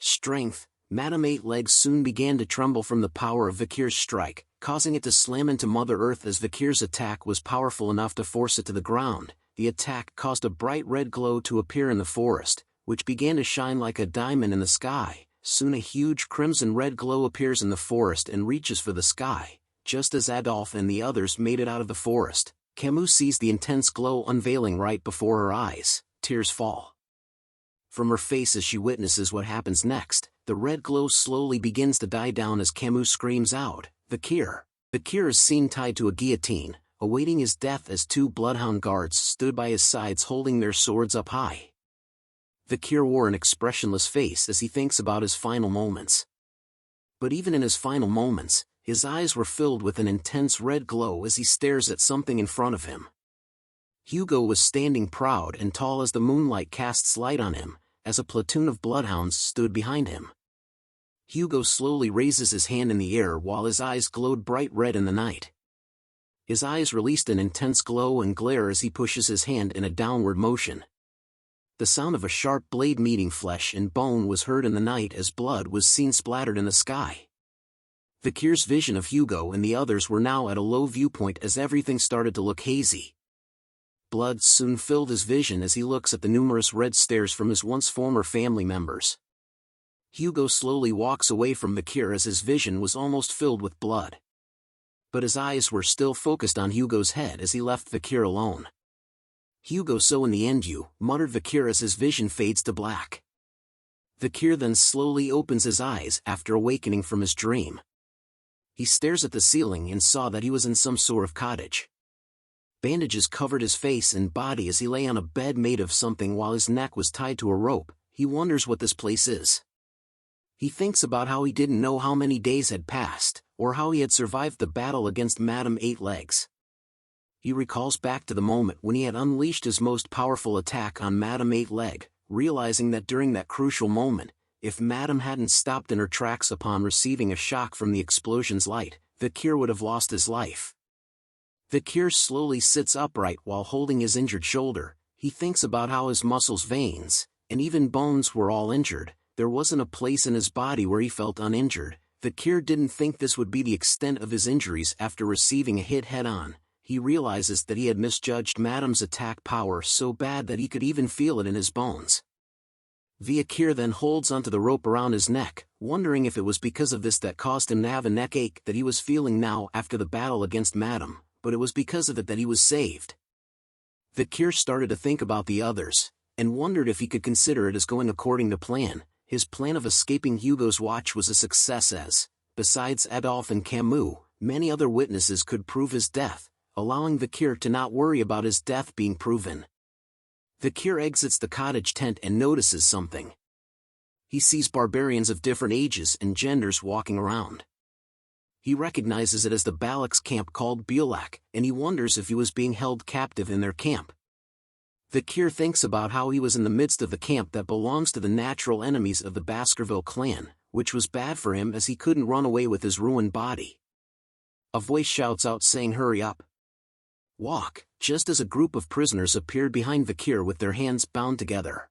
strength. Madame Eight Legs soon began to tremble from the power of Vikir's strike, causing it to slam into Mother Earth as Vikir's attack was powerful enough to force it to the ground. The attack caused a bright red glow to appear in the forest, which began to shine like a diamond in the sky. Soon a huge crimson-red glow appears in the forest and reaches for the sky. Just as Adolphe and the others made it out of the forest, Camus sees the intense glow unveiling right before her eyes. Tears fall from her face as she witnesses what happens next. The red glow slowly begins to die down as Camus screams out, "Vikir!" Vikir is seen tied to a guillotine, awaiting his death as two bloodhound guards stood by his sides holding their swords up high. Vikir wore an expressionless face as he thinks about his final moments. But even in his final moments, his eyes were filled with an intense red glow as he stares at something in front of him. Hugo was standing proud and tall as the moonlight casts light on him, as a platoon of bloodhounds stood behind him. Hugo slowly raises his hand in the air while his eyes glowed bright red in the night. His eyes released an intense glow and glare as he pushes his hand in a downward motion. The sound of a sharp blade meeting flesh and bone was heard in the night as blood was seen splattered in the sky. Vikir's vision of Hugo and the others were now at a low viewpoint as everything started to look hazy. Blood soon filled his vision as he looks at the numerous red stares from his once former family members. Hugo slowly walks away from Vikir as his vision was almost filled with blood. But his eyes were still focused on Hugo's head as he left Vikir alone. "Hugo, so in the end you," muttered Vikir as his vision fades to black. Vikir then slowly opens his eyes after awakening from his dream. He stares at the ceiling and saw that he was in some sort of cottage. Bandages covered his face and body as he lay on a bed made of something while his neck was tied to a rope. He wonders what this place is. He thinks about how he didn't know how many days had passed, or how he had survived the battle against Madame Eight Legs. He recalls back to the moment when he had unleashed his most powerful attack on Madame Eight Leg, realizing that during that crucial moment, if Madame hadn't stopped in her tracks upon receiving a shock from the explosion's light, Vikir would have lost his life. Vikir slowly sits upright while holding his injured shoulder. He thinks about how his muscles, veins, and even bones were all injured. There wasn't a place in his body where he felt uninjured. Vikir didn't think this would be the extent of his injuries after receiving a hit head-on. He realizes that he had misjudged Madame's attack power so bad that he could even feel it in his bones. Vikir then holds onto the rope around his neck, wondering if it was because of this that caused him to have a neck ache that he was feeling now after the battle against Madame, but it was because of it that he was saved. Vikir started to think about the others, and wondered if he could consider it as going according to plan. His plan of escaping Hugo's watch was a success as, besides Adolphe and Camus, many other witnesses could prove his death, allowing Vikir to not worry about his death being proven. Vikir exits the cottage tent and notices something. He sees barbarians of different ages and genders walking around. He recognizes it as the Balak's camp called Bulak, and he wonders if he was being held captive in their camp. Vikir thinks about how he was in the midst of the camp that belongs to the natural enemies of the Baskerville clan, which was bad for him as he couldn't run away with his ruined body. A voice shouts out saying, "Hurry up! Walk," just as a group of prisoners appeared behind Vikir with their hands bound together.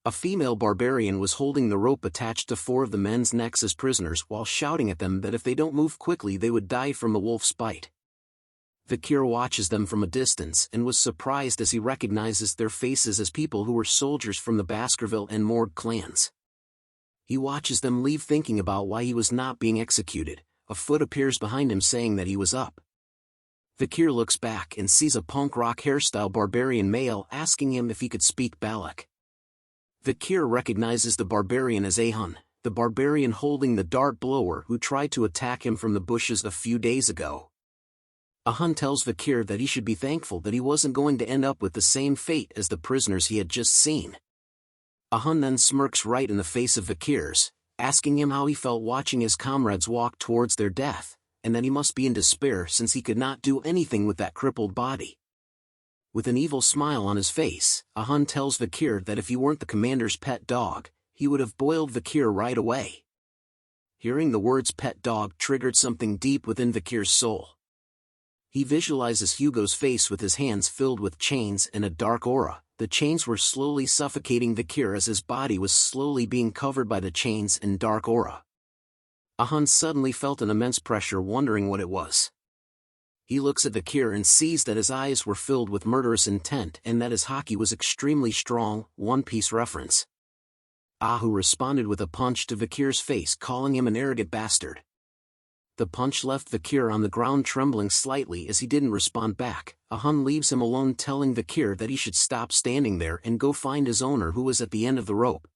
A female barbarian was holding the rope attached to 4 of the men's necks as prisoners while shouting at them that if they don't move quickly they would die from the wolf's bite. Vikir watches them from a distance and was surprised as he recognizes their faces as people who were soldiers from the Baskerville and Hemorrhage clans. He watches them leave thinking about why he was not being executed. A foot appears behind him saying that he was up. Vikir looks back and sees a punk rock hairstyle barbarian male asking him if he could speak Balak. Vikir recognizes the barbarian as Ahun, the barbarian holding the dart blower who tried to attack him from the bushes a few days ago. Ahun tells Vikir that he should be thankful that he wasn't going to end up with the same fate as the prisoners he had just seen. Ahun then smirks right in the face of Vikir's, asking him how he felt watching his comrades walk towards their death, and that he must be in despair since he could not do anything with that crippled body. With an evil smile on his face, Hunt tells Vikir that if he weren't the commander's pet dog, he would have boiled Vikir right away. Hearing the words pet dog triggered something deep within Vikir's soul. He visualizes Hugo's face with his hands filled with chains and a dark aura. The chains were slowly suffocating Vikir as his body was slowly being covered by the chains and dark aura. Hunt suddenly felt an immense pressure, wondering what it was. He looks at Vikir and sees that his eyes were filled with murderous intent and that his haki was extremely strong. One Piece reference. Ahu responded with a punch to Vikir's face, calling him an arrogant bastard. The punch left Vikir on the ground trembling slightly as he didn't respond back. Hunt leaves him alone, telling Vikir that he should stop standing there and go find his owner, who was at the end of the rope.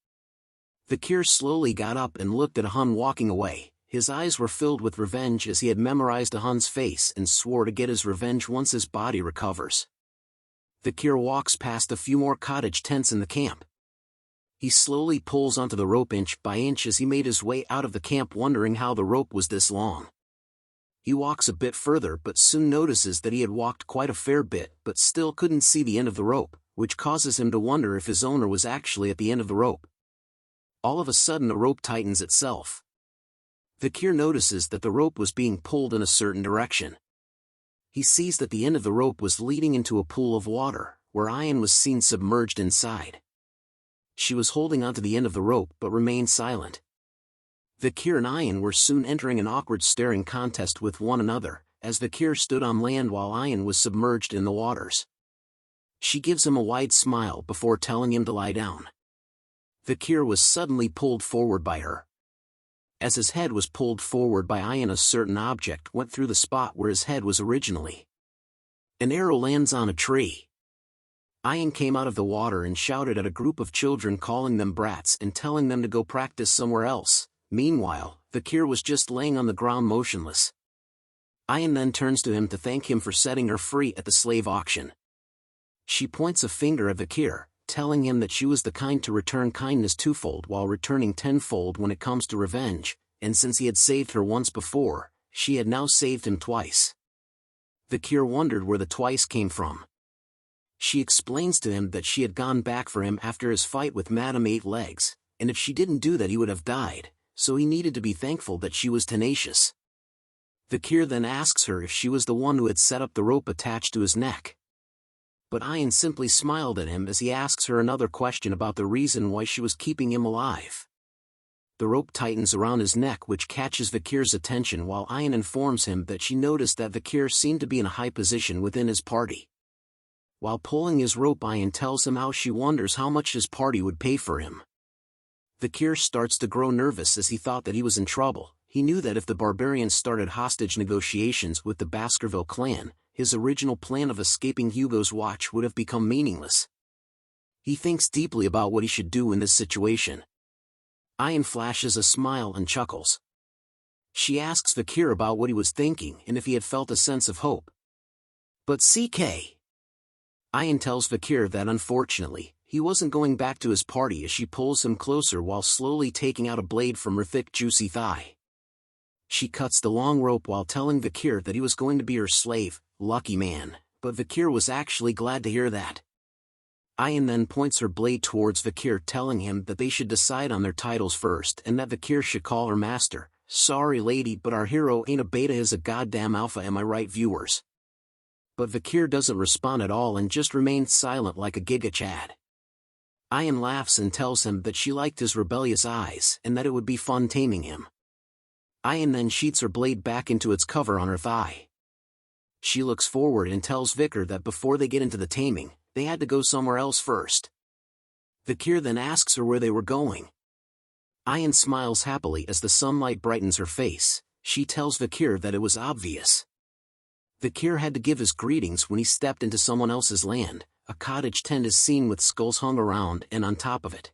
Vikir slowly got up and looked at Hunt walking away. His eyes were filled with revenge as he had memorized Hunt's face and swore to get his revenge once his body recovers. Vikir walks past a few more cottage tents in the camp. He slowly pulls onto the rope inch by inch as he made his way out of the camp, wondering how the rope was this long. He walks a bit further but soon notices that he had walked quite a fair bit but still couldn't see the end of the rope, which causes him to wonder if his owner was actually at the end of the rope. All of a sudden the rope tightens itself. Vikir notices that the rope was being pulled in a certain direction. He sees that the end of the rope was leading into a pool of water, where Ayan was seen submerged inside. She was holding onto the end of the rope but remained silent. Vikir and Ayan were soon entering an awkward staring contest with one another, as Vikir stood on land while Ayan was submerged in the waters. She gives him a wide smile before telling him to lie down. Vikir was suddenly pulled forward by her. As his head was pulled forward by Ayan, a certain object went through the spot where his head was originally. An arrow lands on a tree. Ayan came out of the water and shouted at a group of children, calling them brats and telling them to go practice somewhere else. Meanwhile, Vikir was just laying on the ground motionless. Ayan then turns to him to thank him for setting her free at the slave auction. She points a finger at Vikir, telling him that she was the kind to return kindness twofold while returning tenfold when it comes to revenge, and since he had saved her once before, she had now saved him twice. Vikir wondered where the twice came from. She explains to him that she had gone back for him after his fight with Madame Eight Legs, and if she didn't do that he would have died, so he needed to be thankful that she was tenacious. Vikir then asks her if she was the one who had set up the rope attached to his neck. But Ayan simply smiled at him as he asks her another question about the reason why she was keeping him alive. The rope tightens around his neck, which catches Vikir's attention, while Ayan informs him that she noticed that Vikir seemed to be in a high position within his party. While pulling his rope, Ayan tells him how she wonders how much his party would pay for him. Vikir starts to grow nervous as he thought that he was in trouble. He knew that if the barbarians started hostage negotiations with the Baskerville clan, his original plan of escaping Hugo's watch would have become meaningless. He thinks deeply about what he should do in this situation. Ayan flashes a smile and chuckles. She asks Vikir about what he was thinking and if he had felt a sense of hope. But CK. Ayan tells Vikir that unfortunately, he wasn't going back to his party as she pulls him closer while slowly taking out a blade from her thick juicy thigh. She cuts the long rope while telling Vikir that he was going to be her slave. Lucky man, but Vikir was actually glad to hear that. Ayan then points her blade towards Vikir, telling him that they should decide on their titles first and that Vikir should call her master. Sorry lady, but our hero ain't a beta, is a goddamn alpha, am I right, viewers? But Vikir doesn't respond at all and just remains silent like a Giga Chad. Ayan laughs and tells him that she liked his rebellious eyes and that it would be fun taming him. Ayan then sheets her blade back into its cover on her thigh. She looks forward and tells Vikir that before they get into the taming, they had to go somewhere else first. Vikir then asks her where they were going. Ayan smiles happily as the sunlight brightens her face. She tells Vikir that it was obvious. Vikir had to give his greetings when he stepped into someone else's land. A cottage tent is seen with skulls hung around, and on top of it,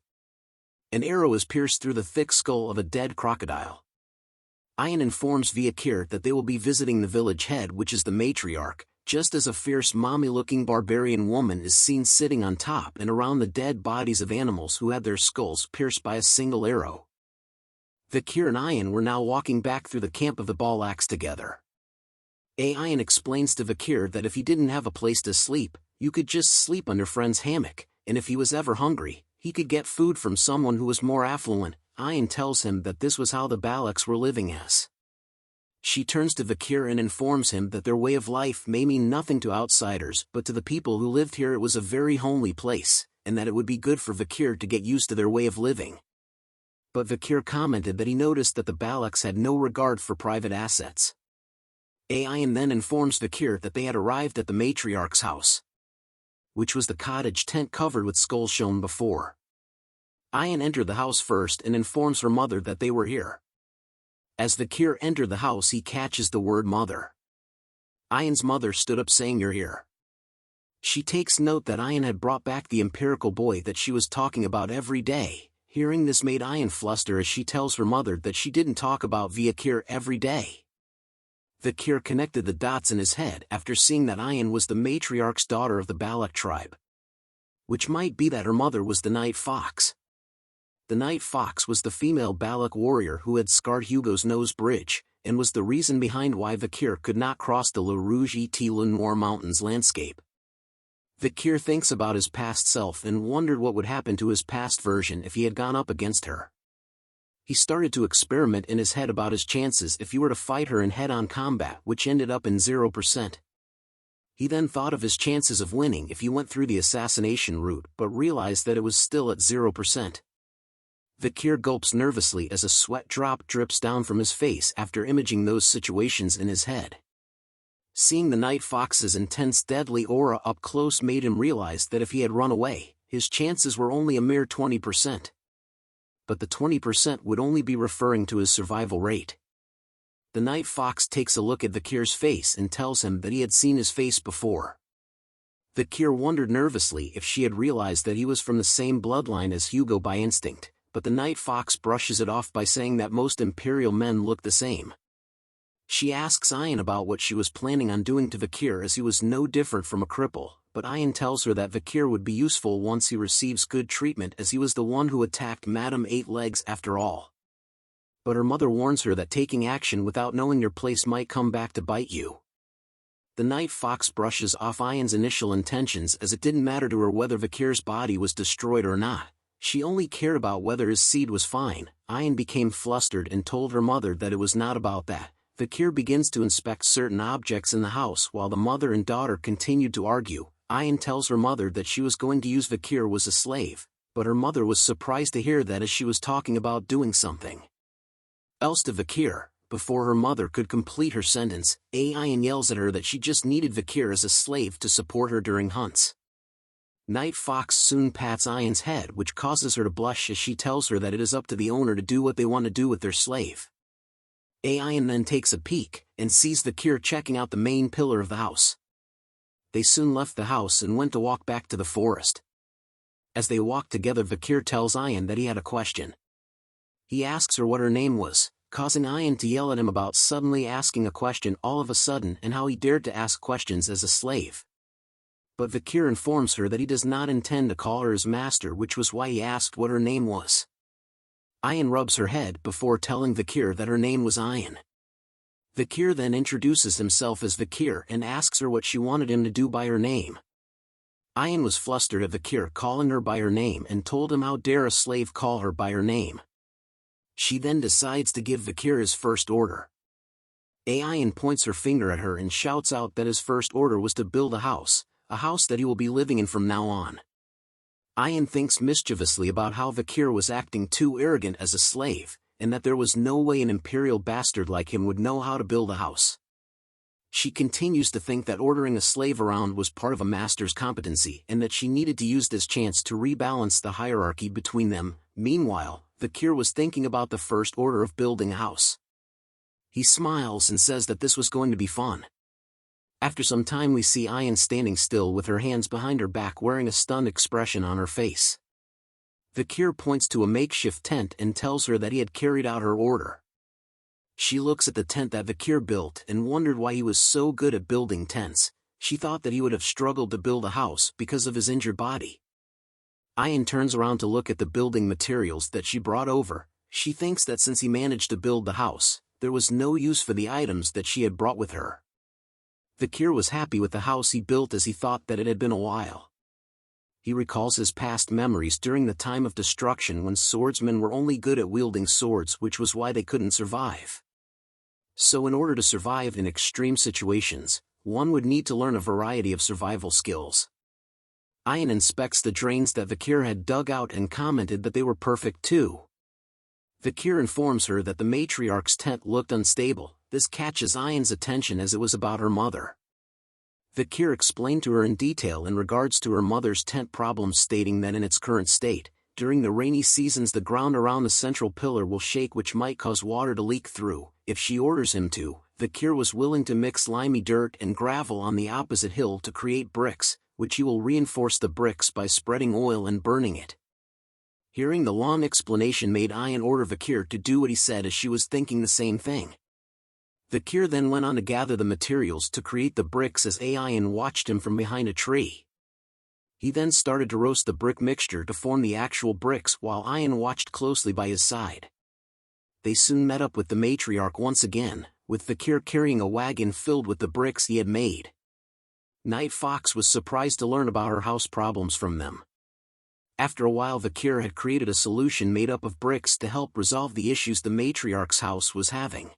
an arrow is pierced through the thick skull of a dead crocodile. Ayan informs Vikir that they will be visiting the village head, which is the matriarch, just as a fierce mommy-looking barbarian woman is seen sitting on top and around the dead bodies of animals who had their skulls pierced by a single arrow. Vikir and Ayan were now walking back through the camp of the Balax together. Ayan explains to Vikir that if he didn't have a place to sleep, you could just sleep under friend's hammock, and if he was ever hungry, he could get food from someone who was more affluent. Ayan tells him that this was how the Balax were living as. She turns to Vikir and informs him that their way of life may mean nothing to outsiders, but to the people who lived here it was a very homely place, and that it would be good for Vikir to get used to their way of living. But Vikir commented that he noticed that the Balax had no regard for private assets. Ayan then informs Vikir that they had arrived at the matriarch's house, which was the cottage tent covered with skulls shown before. Ayan entered the house first and informs her mother that they were here. As Vikir entered the house he catches the word mother. Ayan's mother stood up saying, "You're here." She takes note that Ayan had brought back the empirical boy that she was talking about every day. Hearing this made Ayan fluster as she tells her mother that she didn't talk about Vikir every day. Vikir connected the dots in his head after seeing that Ayan was the matriarch's daughter of the Balak tribe, which might be that her mother was the Night Fox. The Night Fox was the female Balak warrior who had scarred Hugo's nose bridge, and was the reason behind why Vikir could not cross the Le Rouge et Le Noir mountains landscape. Vikir thinks about his past self and wondered what would happen to his past version if he had gone up against her. He started to experiment in his head about his chances if he were to fight her in head-on combat, which ended up in 0%. He then thought of his chances of winning if he went through the assassination route, but realized that it was still at 0%. Vikir gulps nervously as a sweat drop drips down from his face after imaging those situations in his head. Seeing the Night Fox's intense deadly aura up close made him realize that if he had run away, his chances were only a mere 20%. But the 20% would only be referring to his survival rate. The Night Fox takes a look at Vikir's face and tells him that he had seen his face before. Vikir wondered nervously if she had realized that he was from the same bloodline as Hugo by instinct, but the Night Fox brushes it off by saying that most Imperial men look the same. She asks Ayan about what she was planning on doing to Vikir as he was no different from a cripple, but Ayan tells her that Vikir would be useful once he receives good treatment as he was the one who attacked Madame Eight Legs after all. But her mother warns her that taking action without knowing your place might come back to bite you. The Night Fox brushes off Ayan's initial intentions as it didn't matter to her whether Vikir's body was destroyed or not. She only cared about whether his seed was fine. Ayan became flustered and told her mother that it was not about that. Vikir begins to inspect certain objects in the house while the mother and daughter continued to argue. Ayan tells her mother that she was going to use Vikir as a slave, but her mother was surprised to hear that as she was talking about doing something else to Vikir. Before her mother could complete her sentence, Ayan yells at her that she just needed Vikir as a slave to support her during hunts. Night Fox soon pats Ayan's head, which causes her to blush as she tells her that it is up to the owner to do what they want to do with their slave. Ayan then takes a peek, and sees Vikir checking out the main pillar of the house. They soon left the house and went to walk back to the forest. As they walked together, Vikir tells Ayan that he had a question. He asks her what her name was, causing Ayan to yell at him about suddenly asking a question all of a sudden and how he dared to ask questions as a slave. But Vikir informs her that he does not intend to call her his master, which was why he asked what her name was. Ayan rubs her head before telling Vikir that her name was Ayan. Vikir then introduces himself as Vikir and asks her what she wanted him to do by her name. Ayan was flustered at Vikir calling her by her name and told him how dare a slave call her by her name. She then decides to give Vikir his first order. Ayan points her finger at her and shouts out that his first order was to build a house that he will be living in from now on. Ayan thinks mischievously about how Vikir was acting too arrogant as a slave, and that there was no way an imperial bastard like him would know how to build a house. She continues to think that ordering a slave around was part of a master's competency and that she needed to use this chance to rebalance the hierarchy between them. Meanwhile, Vikir was thinking about the first order of building a house. He smiles and says that this was going to be fun. After some time we see Ayan standing still with her hands behind her back wearing a stunned expression on her face. Vikir points to a makeshift tent and tells her that he had carried out her order. She looks at the tent that Vikir built and wondered why he was so good at building tents. She thought that he would have struggled to build a house because of his injured body. Ayan turns around to look at the building materials that she brought over. She thinks that since he managed to build the house, there was no use for the items that she had brought with her. Vikir was happy with the house he built as he thought that it had been a while. He recalls his past memories during the time of destruction when swordsmen were only good at wielding swords, which was why they couldn't survive. So in order to survive in extreme situations, one would need to learn a variety of survival skills. Ayan inspects the drains that Vikir had dug out and commented that they were perfect too. Vikir informs her that the matriarch's tent looked unstable. This catches Ayan's attention as it was about her mother. Vikir explained to her in detail in regards to her mother's tent problems, stating that in its current state, during the rainy seasons the ground around the central pillar will shake, which might cause water to leak through. If she orders him to, Vikir was willing to mix slimy dirt and gravel on the opposite hill to create bricks, which he will reinforce the bricks by spreading oil and burning it. Hearing the long explanation made Ayan order Vikir to do what he said, as she was thinking the same thing. Vikir then went on to gather the materials to create the bricks as Ayan watched him from behind a tree. He then started to roast the brick mixture to form the actual bricks while Ayan watched closely by his side. They soon met up with the matriarch once again, with Vikir carrying a wagon filled with the bricks he had made. Night Fox was surprised to learn about her house problems from them. After a while, Vikir had created a solution made up of bricks to help resolve the issues the matriarch's house was having.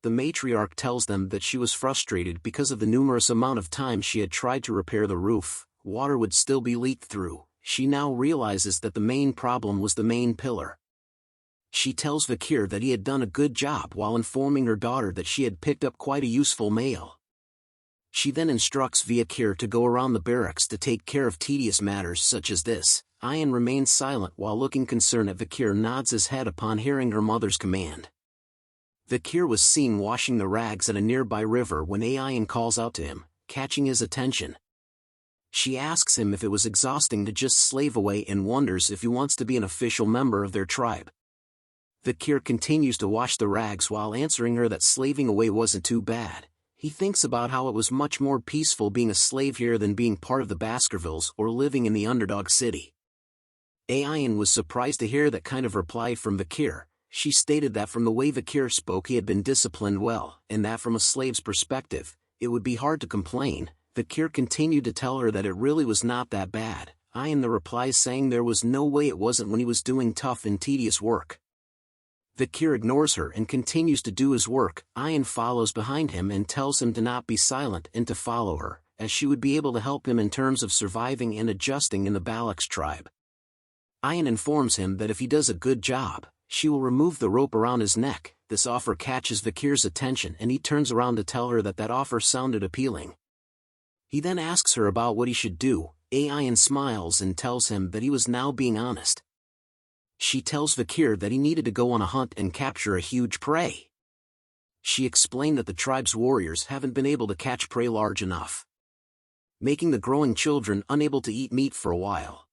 The matriarch tells them that she was frustrated because of the numerous amount of times she had tried to repair the roof. Water would still be leaked through. She now realizes that the main problem was the main pillar. She tells Vikir that he had done a good job while informing her daughter that she had picked up quite a useful mail. She then instructs Vikir to go around the barracks to take care of tedious matters such as this. Ayan remains silent while looking concerned at Vikir nods his head upon hearing her mother's command. Vikir was seen washing the rags at a nearby river when Ayan calls out to him, catching his attention. She asks him if it was exhausting to just slave away and wonders if he wants to be an official member of their tribe. Vikir continues to wash the rags while answering her that slaving away wasn't too bad. He thinks about how it was much more peaceful being a slave here than being part of the Baskervilles or living in the underdog city. Ayan was surprised to hear that kind of reply from Vikir. She stated that from the way Vikir spoke he had been disciplined well, and that from a slave's perspective, it would be hard to complain. Vikir continued to tell her that it really was not that bad. Ayan the replies saying there was no way it wasn't when he was doing tough and tedious work. Vikir ignores her and continues to do his work. Ayan follows behind him and tells him to not be silent and to follow her, as she would be able to help him in terms of surviving and adjusting in the Balak's tribe. Ayan informs him that if he does a good job, she will remove the rope around his neck. This offer catches Vikir's attention and he turns around to tell her that that offer sounded appealing. He then asks her about what he should do. Ayan smiles and tells him that he was now being honest. She tells Vikir that he needed to go on a hunt and capture a huge prey. She explained that the tribe's warriors haven't been able to catch prey large enough, making the growing children unable to eat meat for a while.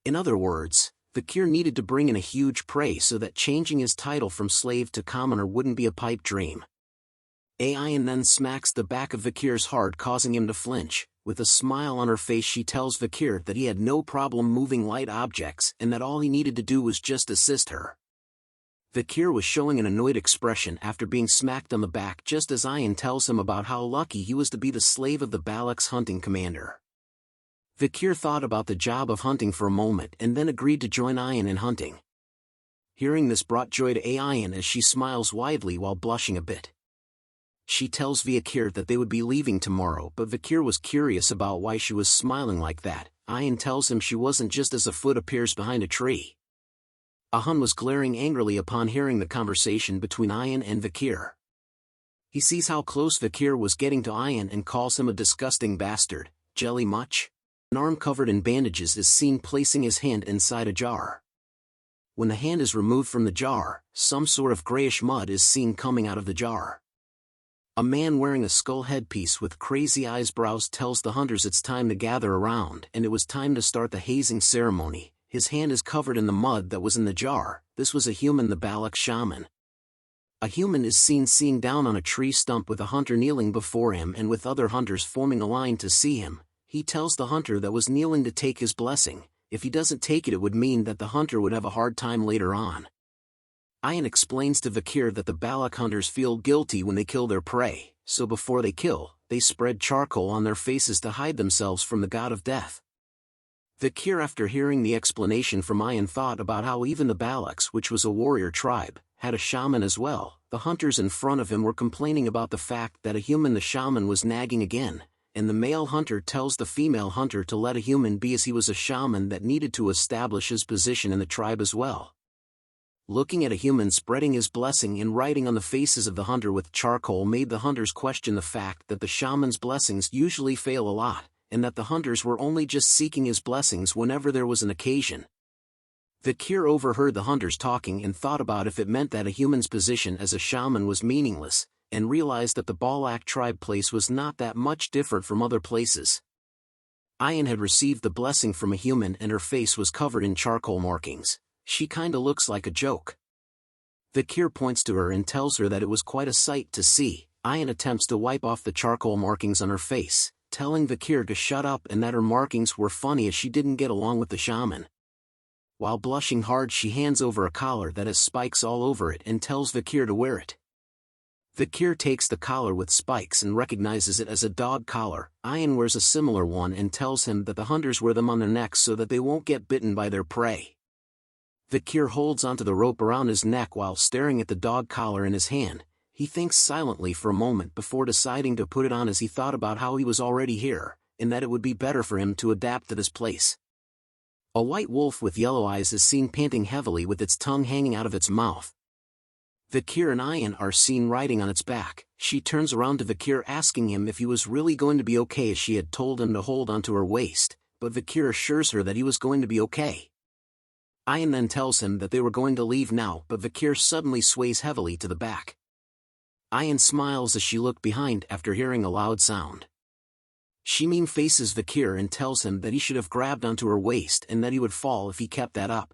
In other words, Vikir needed to bring in a huge prey so that changing his title from slave to commoner wouldn't be a pipe dream. Ayan then smacks the back of Vikir's heart, causing him to flinch. With a smile on her face she tells Vikir that he had no problem moving light objects and that all he needed to do was just assist her. Vikir was showing an annoyed expression after being smacked on the back, just as Ayan tells him about how lucky he was to be the slave of the Balak's hunting commander. Vikir thought about the job of hunting for a moment and then agreed to join Ayan in hunting. Hearing this brought joy to Ayan as she smiles widely while blushing a bit. She tells Vikir that they would be leaving tomorrow, but Vikir was curious about why she was smiling like that. Ayan tells him she wasn't, just as a foot appears behind a tree. Ahan was glaring angrily upon hearing the conversation between Ayan and Vikir. He sees how close Vikir was getting to Ayan and calls him a disgusting bastard. Jelly much? An arm covered in bandages is seen placing his hand inside a jar. When the hand is removed from the jar, some sort of grayish mud is seen coming out of the jar. A man wearing a skull headpiece with crazy eyebrows tells the hunters it's time to gather around and it was time to start the hazing ceremony. His hand is covered in the mud that was in the jar. This was a human, the Balak shaman. A human is seen down on a tree stump with a hunter kneeling before him and with other hunters forming a line to see him. He tells the hunter that was kneeling to take his blessing. If he doesn't take it, it would mean that the hunter would have a hard time later on. Ayan explains to Vikir that the Balak hunters feel guilty when they kill their prey, so before they kill, they spread charcoal on their faces to hide themselves from the god of death. Vikir, after hearing the explanation from Ayan, thought about how even the Balaks, which was a warrior tribe, had a shaman as well. The hunters in front of him were complaining about the fact that a human, the shaman, was nagging again, and the male hunter tells the female hunter to let a human be, as he was a shaman that needed to establish his position in the tribe as well. Looking at a human spreading his blessing and writing on the faces of the hunter with charcoal made the hunters question the fact that the shaman's blessings usually fail a lot, and that the hunters were only just seeking his blessings whenever there was an occasion. Vikir overheard the hunters talking and thought about if it meant that a human's position as a shaman was meaningless, and realized that the Balak tribe place was not that much different from other places. Ayan had received the blessing from a human and her face was covered in charcoal markings. She kinda looks like a joke. Vikir points to her and tells her that it was quite a sight to see. Ayan attempts to wipe off the charcoal markings on her face, telling Vikir to shut up and that her markings were funny as she didn't get along with the shaman. While blushing hard, she hands over a collar that has spikes all over it and tells Vikir to wear it. Vikir takes the collar with spikes and recognizes it as a dog collar. Ayan wears a similar one and tells him that the hunters wear them on their necks so that they won't get bitten by their prey. Vikir holds onto the rope around his neck while staring at the dog collar in his hand. He thinks silently for a moment before deciding to put it on, as he thought about how he was already here, and that it would be better for him to adapt to this place. A white wolf with yellow eyes is seen panting heavily with its tongue hanging out of its mouth. Vikir and Ayan are seen riding on its back. She turns around to Vikir asking him if he was really going to be okay, as she had told him to hold onto her waist, but Vikir assures her that he was going to be okay. Ayan then tells him that they were going to leave now, but Vikir suddenly sways heavily to the back. Ayan smiles as she looked behind after hearing a loud sound. She mean faces Vikir and tells him that he should have grabbed onto her waist and that he would fall if he kept that up.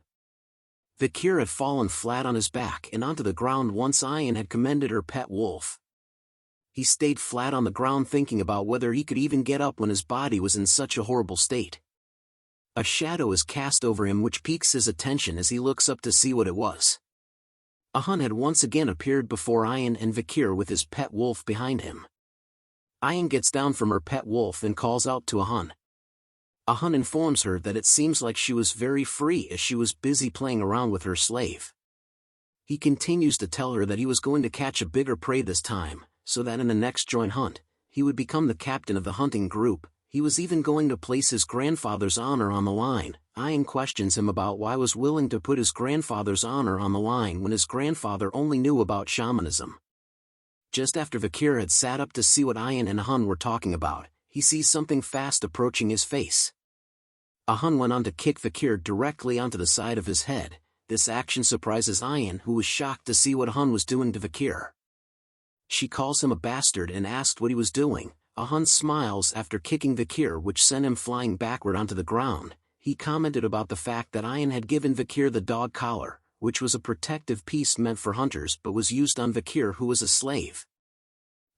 Vikir had fallen flat on his back and onto the ground once Ayan had commended her pet wolf. He stayed flat on the ground thinking about whether he could even get up when his body was in such a horrible state. A shadow is cast over him which piques his attention as he looks up to see what it was. A Hun had once again appeared before Ayan and Vikir with his pet wolf behind him. Ayan gets down from her pet wolf and calls out to a Hun. A Hun informs her that it seems like she was very free as she was busy playing around with her slave. He continues to tell her that he was going to catch a bigger prey this time, so that in the next joint hunt, he would become the captain of the hunting group. He was even going to place his grandfather's honor on the line. Ayan questions him about why he was willing to put his grandfather's honor on the line when his grandfather only knew about shamanism. Just after Vikir had sat up to see what Ayan and Hun were talking about, he sees something fast approaching his face. A Hun went on to kick Vikir directly onto the side of his head. This action surprises Ayan, who was shocked to see what Hun was doing to Vikir. She calls him a bastard and asked what he was doing. A Hun smiles after kicking Vikir, which sent him flying backward onto the ground. He commented about the fact that Ayan had given Vikir the dog collar, which was a protective piece meant for hunters but was used on Vikir, who was a slave.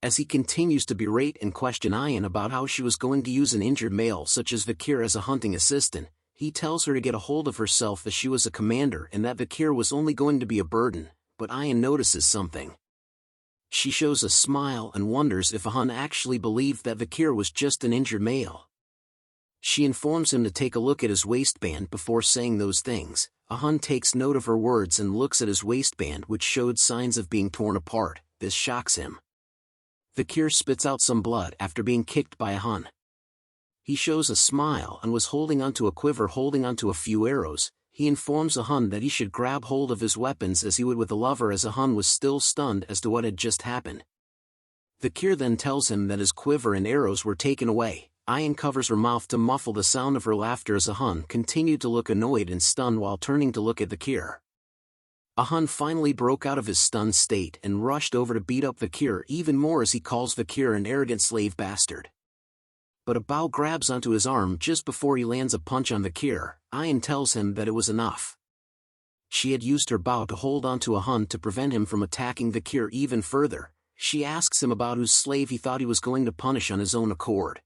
As he continues to berate and question Ayan about how she was going to use an injured male such as Vikir as a hunting assistant, he tells her to get a hold of herself as she was a commander and that Vikir was only going to be a burden, but Ayan notices something. She shows a smile and wonders if a Hun actually believed that Vikir was just an injured male. She informs him to take a look at his waistband before saying those things. A Hun takes note of her words and looks at his waistband, which showed signs of being torn apart. This shocks him. Vikir spits out some blood after being kicked by a Hun. He shows a smile and was holding onto a quiver holding onto a few arrows. He informs a Hun that he should grab hold of his weapons as he would with a lover, as a Hun was still stunned as to what had just happened. Vikir then tells him that his quiver and arrows were taken away. Ayan covers her mouth to muffle the sound of her laughter as a Hun continued to look annoyed and stunned while turning to look at Vikir. A Hun finally broke out of his stunned state and rushed over to beat up Vikir even more as he calls Vikir an arrogant slave bastard. But a bow grabs onto his arm just before he lands a punch on Vikir. Ayan tells him that it was enough. She had used her bow to hold onto a Hun to prevent him from attacking Vikir even further. She asks him about whose slave he thought he was going to punish on his own accord.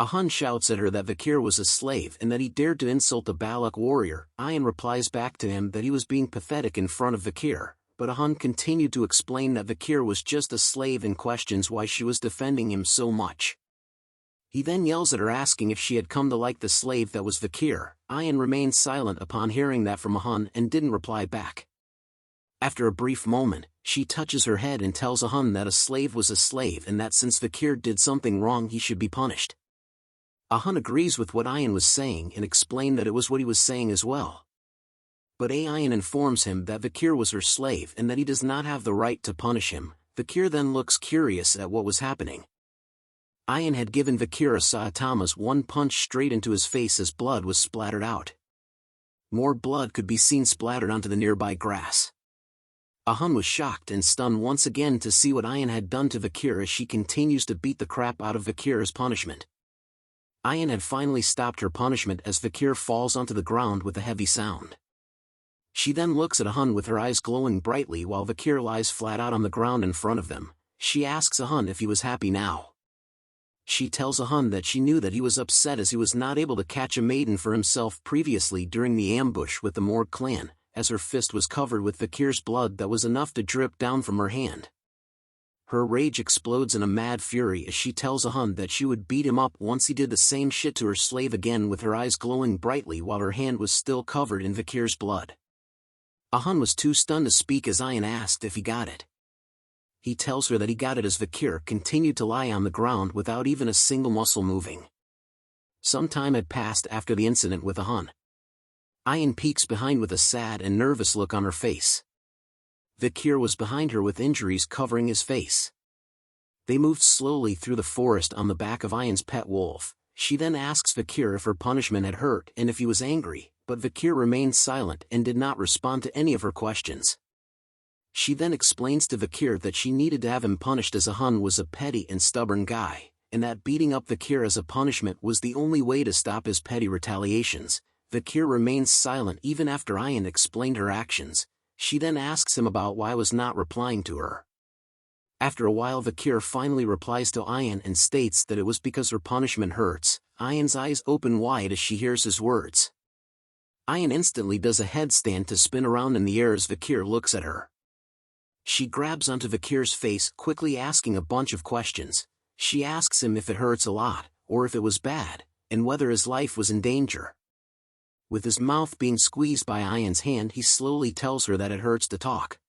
Hun shouts at her that Vikir was a slave and that he dared to insult a Balak warrior. Ayan replies back to him that he was being pathetic in front of Vikir, but Hun continued to explain that Vikir was just a slave and questions why she was defending him so much. He then yells at her asking if she had come to like the slave that was Vikir. Ayan remained silent upon hearing that from Hun and didn't reply back. After a brief moment, she touches her head and tells Hun that a slave was a slave and that since Vikir did something wrong he should be punished. Hun agrees with what Ayan was saying and explained that it was what he was saying as well. But Ayan informs him that Vikir was her slave and that he does not have the right to punish him. Vikir then looks curious at what was happening. Ayan had given Vikir a Saitama's one punch straight into his face as blood was splattered out. More blood could be seen splattered onto the nearby grass. Hun was shocked and stunned once again to see what Ayan had done to Vikir as she continues to beat the crap out of Vikir as punishment. Ayan had finally stopped her punishment as Vikir falls onto the ground with a heavy sound. She then looks at Hun with her eyes glowing brightly while Vikir lies flat out on the ground in front of them. She asks Hun if he was happy now. She tells Hun that she knew that he was upset as he was not able to catch a maiden for himself previously during the ambush with the Morg clan, as her fist was covered with Vikir's blood that was enough to drip down from her hand. Her rage explodes in a mad fury as she tells Hun that she would beat him up once he did the same shit to her slave again, with her eyes glowing brightly while her hand was still covered in Vikir's blood. Hun was too stunned to speak as Ayan asked if he got it. He tells her that he got it as Vikir continued to lie on the ground without even a single muscle moving. Some time had passed after the incident with Hun. Ayan peeks behind with a sad and nervous look on her face. Vikir was behind her with injuries covering his face. They moved slowly through the forest on the back of Ayan's pet wolf. She then asks Vikir if her punishment had hurt and if he was angry, but Vikir remained silent and did not respond to any of her questions. She then explains to Vikir that she needed to have him punished as Hun was a petty and stubborn guy, and that beating up Vikir as a punishment was the only way to stop his petty retaliations. Vikir remains silent even after Ayan explained her actions. She then asks him about why he was not replying to her. After a while Vikir finally replies to Ayan and states that it was because her punishment hurts. Ayan's eyes open wide as she hears his words. Ayan instantly does a headstand to spin around in the air as Vikir looks at her. She grabs onto Vikir's face, quickly asking a bunch of questions. She asks him if it hurts a lot, or if it was bad, and whether his life was in danger. With his mouth being squeezed by Ayan's hand, he slowly tells her that it hurts to talk.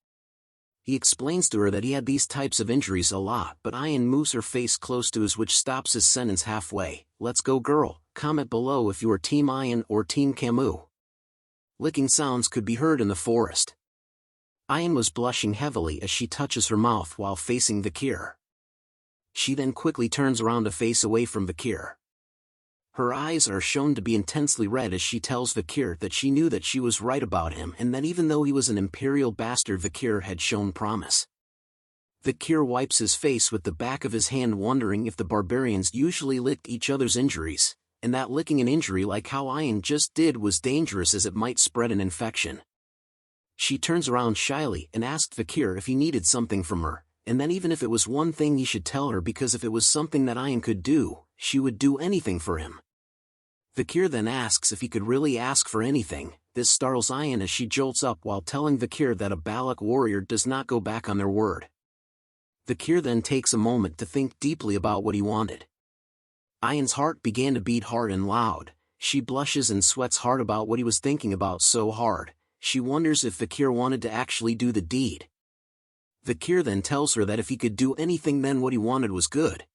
He explains to her that he had these types of injuries a lot, but Ayan moves her face close to his, which stops his sentence halfway. Let's go, girl. Comment below if you are Team Ayan or Team Camus. Licking sounds could be heard in the forest. Ayan was blushing heavily as she touches her mouth while facing Vikir. She then quickly turns around to face away from Vikir. Her eyes are shown to be intensely red as she tells Vikir that she knew that she was right about him and that even though he was an imperial bastard, Vikir had shown promise. Vikir wipes his face with the back of his hand, wondering if the barbarians usually licked each other's injuries, and that licking an injury like how Ayan just did was dangerous as it might spread an infection. She turns around shyly and asked Vikir if he needed something from her, and then even if it was one thing he should tell her, because if it was something that Ayan could do, she would do anything for him. Vikir then asks if he could really ask for anything. This startles Ayan as she jolts up while telling Vikir that a Balak warrior does not go back on their word. Vikir then takes a moment to think deeply about what he wanted. Ayan's heart began to beat hard and loud. She blushes and sweats hard about what he was thinking about so hard. She wonders if Vikir wanted to actually do the deed. Vikir then tells her that if he could do anything, then what he wanted was good.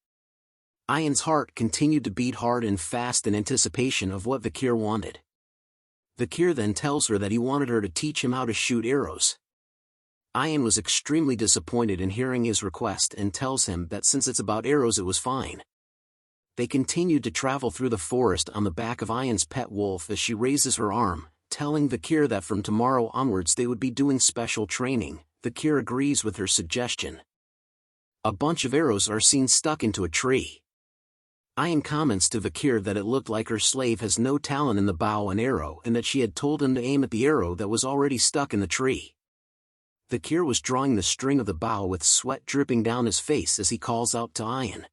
Ayan's heart continued to beat hard and fast in anticipation of what Vikir wanted. Vikir then tells her that he wanted her to teach him how to shoot arrows. Ayan was extremely disappointed in hearing his request and tells him that since it's about arrows it was fine. They continued to travel through the forest on the back of Ayan's pet wolf as she raises her arm, telling Vikir that from tomorrow onwards they would be doing special training. Vikir agrees with her suggestion. A bunch of arrows are seen stuck into a tree. Ayan comments to Vikir that it looked like her slave has no talent in the bow and arrow and that she had told him to aim at the arrow that was already stuck in the tree. Vikir was drawing the string of the bow with sweat dripping down his face as he calls out to Ayan.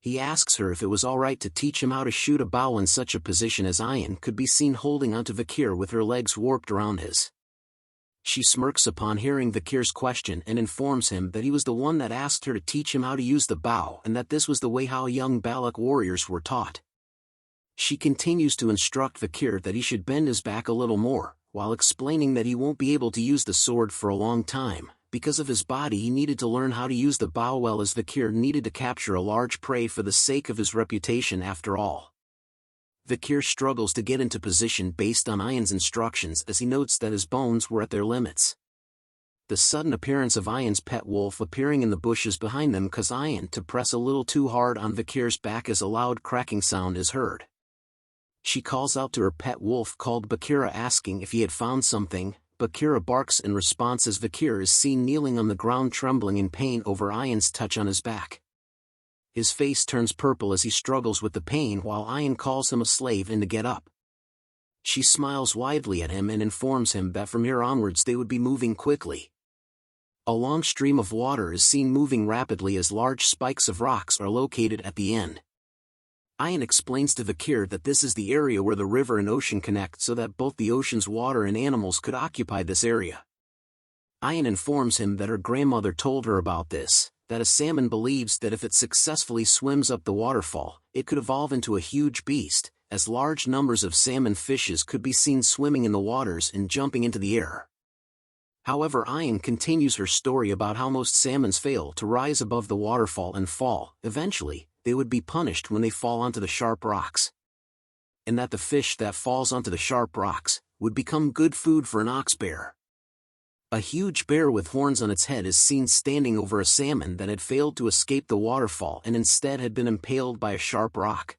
He asks her if it was alright to teach him how to shoot a bow in such a position as Ian could be seen holding onto Vikir with her legs warped around his. She smirks upon hearing Vikir's question and informs him that he was the one that asked her to teach him how to use the bow and that this was the way how young Balak warriors were taught. She continues to instruct Vikir that he should bend his back a little more, while explaining that he won't be able to use the sword for a long time. Because of his body he needed to learn how to use the bow well, as Vikir needed to capture a large prey for the sake of his reputation after all. Vikir struggles to get into position based on Ian's instructions as he notes that his bones were at their limits. The sudden appearance of Ian's pet wolf appearing in the bushes behind them causes Ian to press a little too hard on Vikir's back as a loud cracking sound is heard. She calls out to her pet wolf called Bakira asking if he had found something. Bakira barks in response as Vikir is seen kneeling on the ground trembling in pain over Ian's touch on his back. His face turns purple as he struggles with the pain while Ian calls him a slave and to get up. She smiles widely at him and informs him that from here onwards they would be moving quickly. A long stream of water is seen moving rapidly as large spikes of rocks are located at the end. Ian explains to Vikir that this is the area where the river and ocean connect so that both the ocean's water and animals could occupy this area. Ian informs him that her grandmother told her about this, that a salmon believes that if it successfully swims up the waterfall, it could evolve into a huge beast, as large numbers of salmon fishes could be seen swimming in the waters and jumping into the air. However, Ian continues her story about how most salmons fail to rise above the waterfall and fall. Eventually, they would be punished when they fall onto the sharp rocks. And that the fish that falls onto the sharp rocks would become good food for an ox bear. A huge bear with horns on its head is seen standing over a salmon that had failed to escape the waterfall and instead had been impaled by a sharp rock.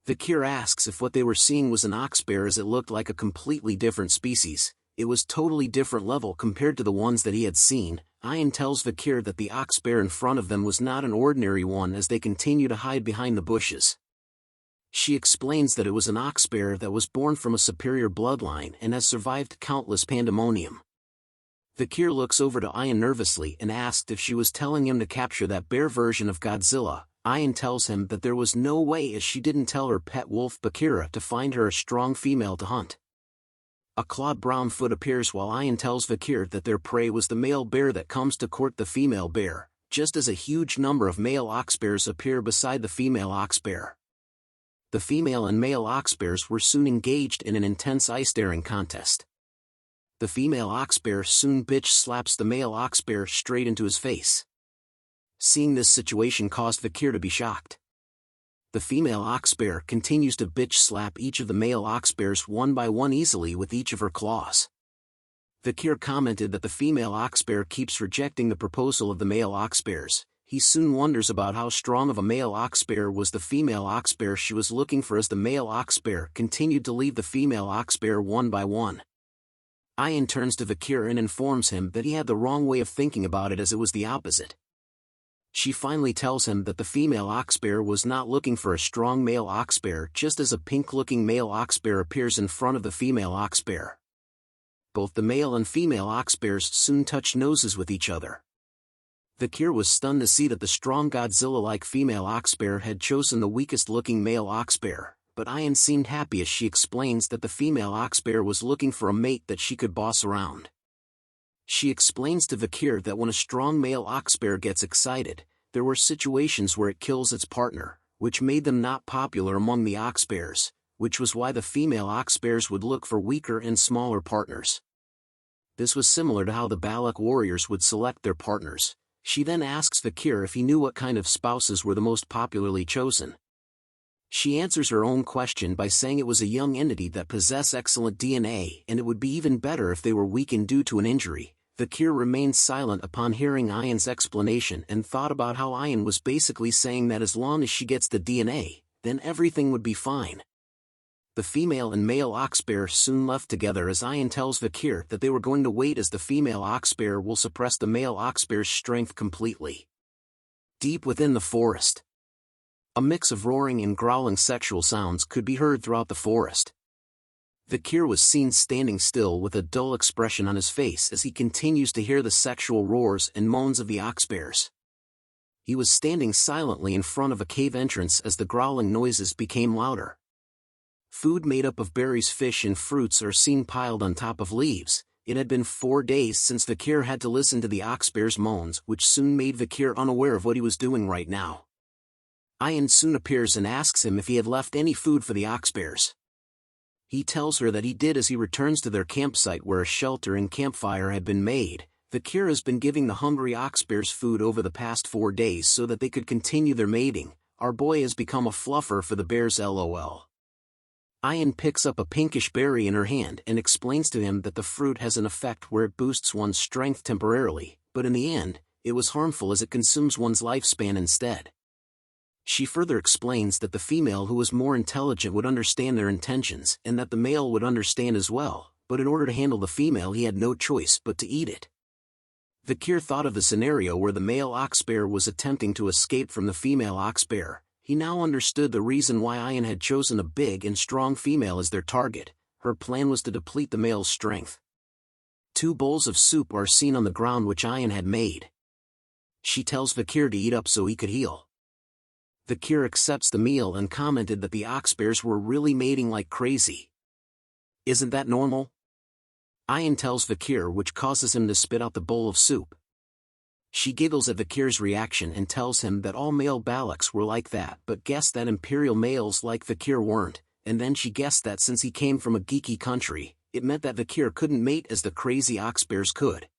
Vikir asks if what they were seeing was an ox bear as it looked like a completely different species. It was totally different level compared to the ones that he had seen. Ian tells Vikir that the ox bear in front of them was not an ordinary one as they continue to hide behind the bushes. She explains that it was an ox bear that was born from a superior bloodline and has survived countless pandemonium. Vikir looks over to Ian nervously and asked if she was telling him to capture that bear version of Godzilla. Ian tells him that there was no way as she didn't tell her pet wolf Bakira to find her a strong female to hunt. A clawed brown foot appears while Ian tells Vikir that their prey was the male bear that comes to court the female bear, just as a huge number of male ox bears appear beside the female ox bear. The female and male ox bears were soon engaged in an intense eye-staring contest. The female ox bear soon bitch slaps the male ox bear straight into his face. Seeing this situation caused Vikir to be shocked. The female ox bear continues to bitch slap each of the male ox bears one by one easily with each of her claws. Vikir commented that the female ox bear keeps rejecting the proposal of the male ox bears. He soon wonders about how strong of a male ox bear was the female ox bear she was looking for as the male ox bear continued to leave the female ox bear one by one. Ian turns to Vikir and informs him that he had the wrong way of thinking about it as it was the opposite. She finally tells him that the female ox bear was not looking for a strong male ox bear just as a pink-looking male ox bear appears in front of the female ox bear. Both the male and female ox bears soon touch noses with each other. Vikir was stunned to see that the strong Godzilla-like female ox bear had chosen the weakest-looking male ox bear, but Ian seemed happy as she explains that the female ox bear was looking for a mate that she could boss around. She explains to Vikir that when a strong male ox bear gets excited, there were situations where it kills its partner, which made them not popular among the ox bears, which was why the female ox bears would look for weaker and smaller partners. This was similar to how the Balak warriors would select their partners. She then asks Vikir if he knew what kind of spouses were the most popularly chosen. She answers her own question by saying it was a young entity that possessed excellent DNA and it would be even better if they were weakened due to an injury. Vikir remained silent upon hearing Ian's explanation and thought about how Ian was basically saying that as long as she gets the DNA, then everything would be fine. The female and male ox bear soon left together as Ian tells Vikir that they were going to wait as the female ox bear will suppress the male ox bear's strength completely. Deep within the forest, a mix of roaring and growling sexual sounds could be heard throughout the forest. Vikir was seen standing still with a dull expression on his face as he continues to hear the sexual roars and moans of the ox bears. He was standing silently in front of a cave entrance as the growling noises became louder. Food made up of berries, fish and fruits are seen piled on top of leaves. It had been 4 days since Vikir had to listen to the oxbear's moans, which soon made Vikir unaware of what he was doing right now. Ian soon appears and asks him if he had left any food for the oxbears. He tells her that he did as he returns to their campsite where a shelter and campfire had been made. Vikir has been giving the hungry oxbears food over the past 4 days so that they could continue their mating. Our boy has become a fluffer for the bears, lol. Ian picks up a pinkish berry in her hand and explains to him that the fruit has an effect where it boosts one's strength temporarily, but in the end, it was harmful as it consumes one's lifespan instead. She further explains that the female who was more intelligent would understand their intentions and that the male would understand as well, but in order to handle the female he had no choice but to eat it. Vikir thought of the scenario where the male oxbear was attempting to escape from the female oxbear. He now understood the reason why Ian had chosen a big and strong female as their target. Her plan was to deplete the male's strength. 2 bowls of soup are seen on the ground which Ian had made. She tells Vikir to eat up so he could heal. Vikir accepts the meal and commented that the oxbears were really mating like crazy. Isn't that normal? Ian tells Vikir, which causes him to spit out the bowl of soup. She giggles at Vikir's reaction and tells him that all male Balaks were like that, but guessed that imperial males like Vikir weren't, and then she guessed that since he came from a geeky country, it meant that Vikir couldn't mate as the crazy oxbears could.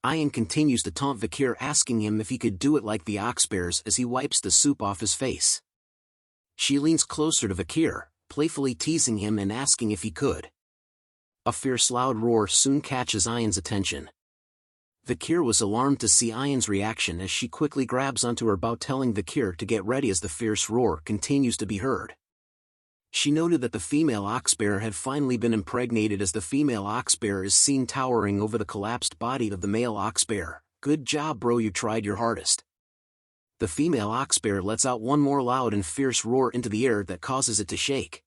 Ian continues to taunt Vikir, asking him if he could do it like the oxbears as he wipes the soup off his face. She leans closer to Vikir, playfully teasing him and asking if he could. A fierce loud roar soon catches Ian's attention. Vikir was alarmed to see Ian's reaction as she quickly grabs onto her bow, telling Vikir to get ready as the fierce roar continues to be heard. She noted that the female oxbear had finally been impregnated as the female oxbear is seen towering over the collapsed body of the male oxbear. Good job bro, you tried your hardest. The female oxbear lets out one more loud and fierce roar into the air that causes it to shake.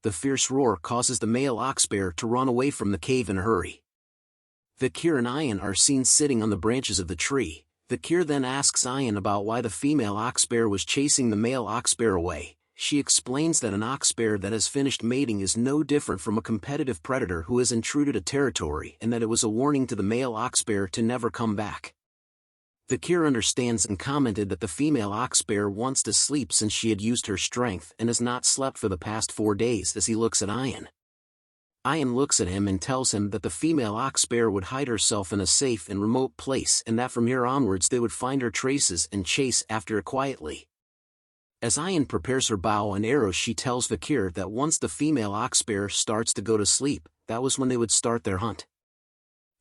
The fierce roar causes the male oxbear to run away from the cave in a hurry. Vikir and Ian are seen sitting on the branches of the tree. Vikir then asks Ian about why the female oxbear was chasing the male oxbear away. She explains that an oxbear that has finished mating is no different from a competitive predator who has intruded a territory and that it was a warning to the male oxbear to never come back. Vikir understands and commented that the female oxbear wants to sleep since she had used her strength and has not slept for the past 4 days as he looks at Ian. Ian looks at him and tells him that the female oxbear would hide herself in a safe and remote place and that from here onwards they would find her traces and chase after her quietly. As Ian prepares her bow and arrows, she tells Vikir that once the female oxbear starts to go to sleep, that was when they would start their hunt.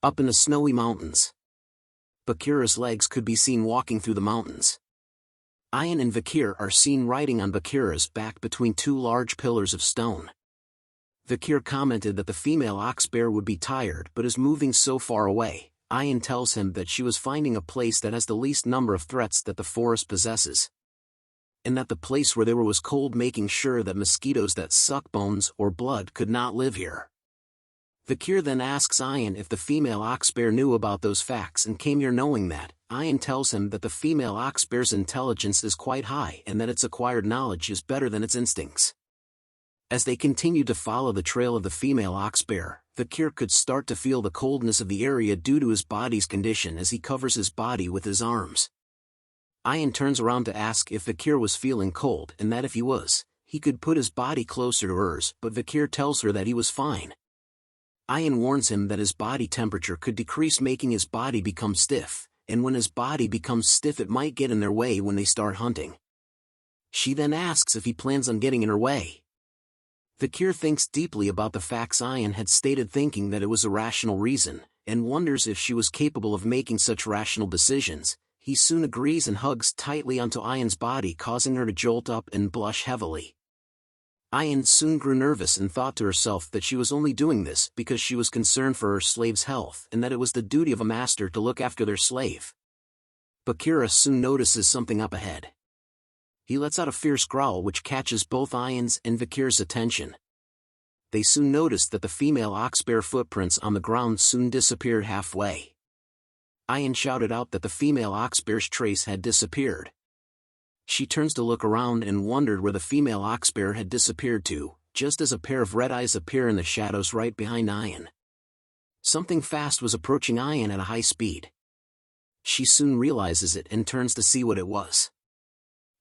Up in the snowy mountains, Vikir's legs could be seen walking through the mountains. Ian and Vikir are seen riding on Vikir's back between 2 large pillars of stone. Vikir commented that the female oxbear would be tired but is moving so far away. Ian tells him that she was finding a place that has the least number of threats that the forest possesses, and that the place where they were was cold, making sure that mosquitoes that suck bones or blood could not live here. Vikir then asks Ian if the female oxbear knew about those facts and came here knowing that. Ian tells him that the female oxbear's intelligence is quite high and that its acquired knowledge is better than its instincts. As they continued to follow the trail of the female oxbear, Vikir could start to feel the coldness of the area due to his body's condition as he covers his body with his arms. Ian turns around to ask if Vikir was feeling cold and that if he was, he could put his body closer to hers, but Vikir tells her that he was fine. Ian warns him that his body temperature could decrease, making his body become stiff, and when his body becomes stiff it might get in their way when they start hunting. She then asks if he plans on getting in her way. Vikir thinks deeply about the facts Ian had stated, thinking that it was a rational reason, and wonders if she was capable of making such rational decisions. He soon agrees and hugs tightly onto Ian's body, causing her to jolt up and blush heavily. Ian soon grew nervous and thought to herself that she was only doing this because she was concerned for her slave's health and that it was the duty of a master to look after their slave. Bakira soon notices something up ahead. He lets out a fierce growl which catches both Ian's and Vikir's attention. They soon noticed that the female oxbear footprints on the ground soon disappeared halfway. Ayan shouted out that the female oxbear's trace had disappeared. She turns to look around and wondered where the female oxbear had disappeared to, just as a pair of red eyes appear in the shadows right behind Ayan. Something fast was approaching Ayan at a high speed. She soon realizes it and turns to see what it was.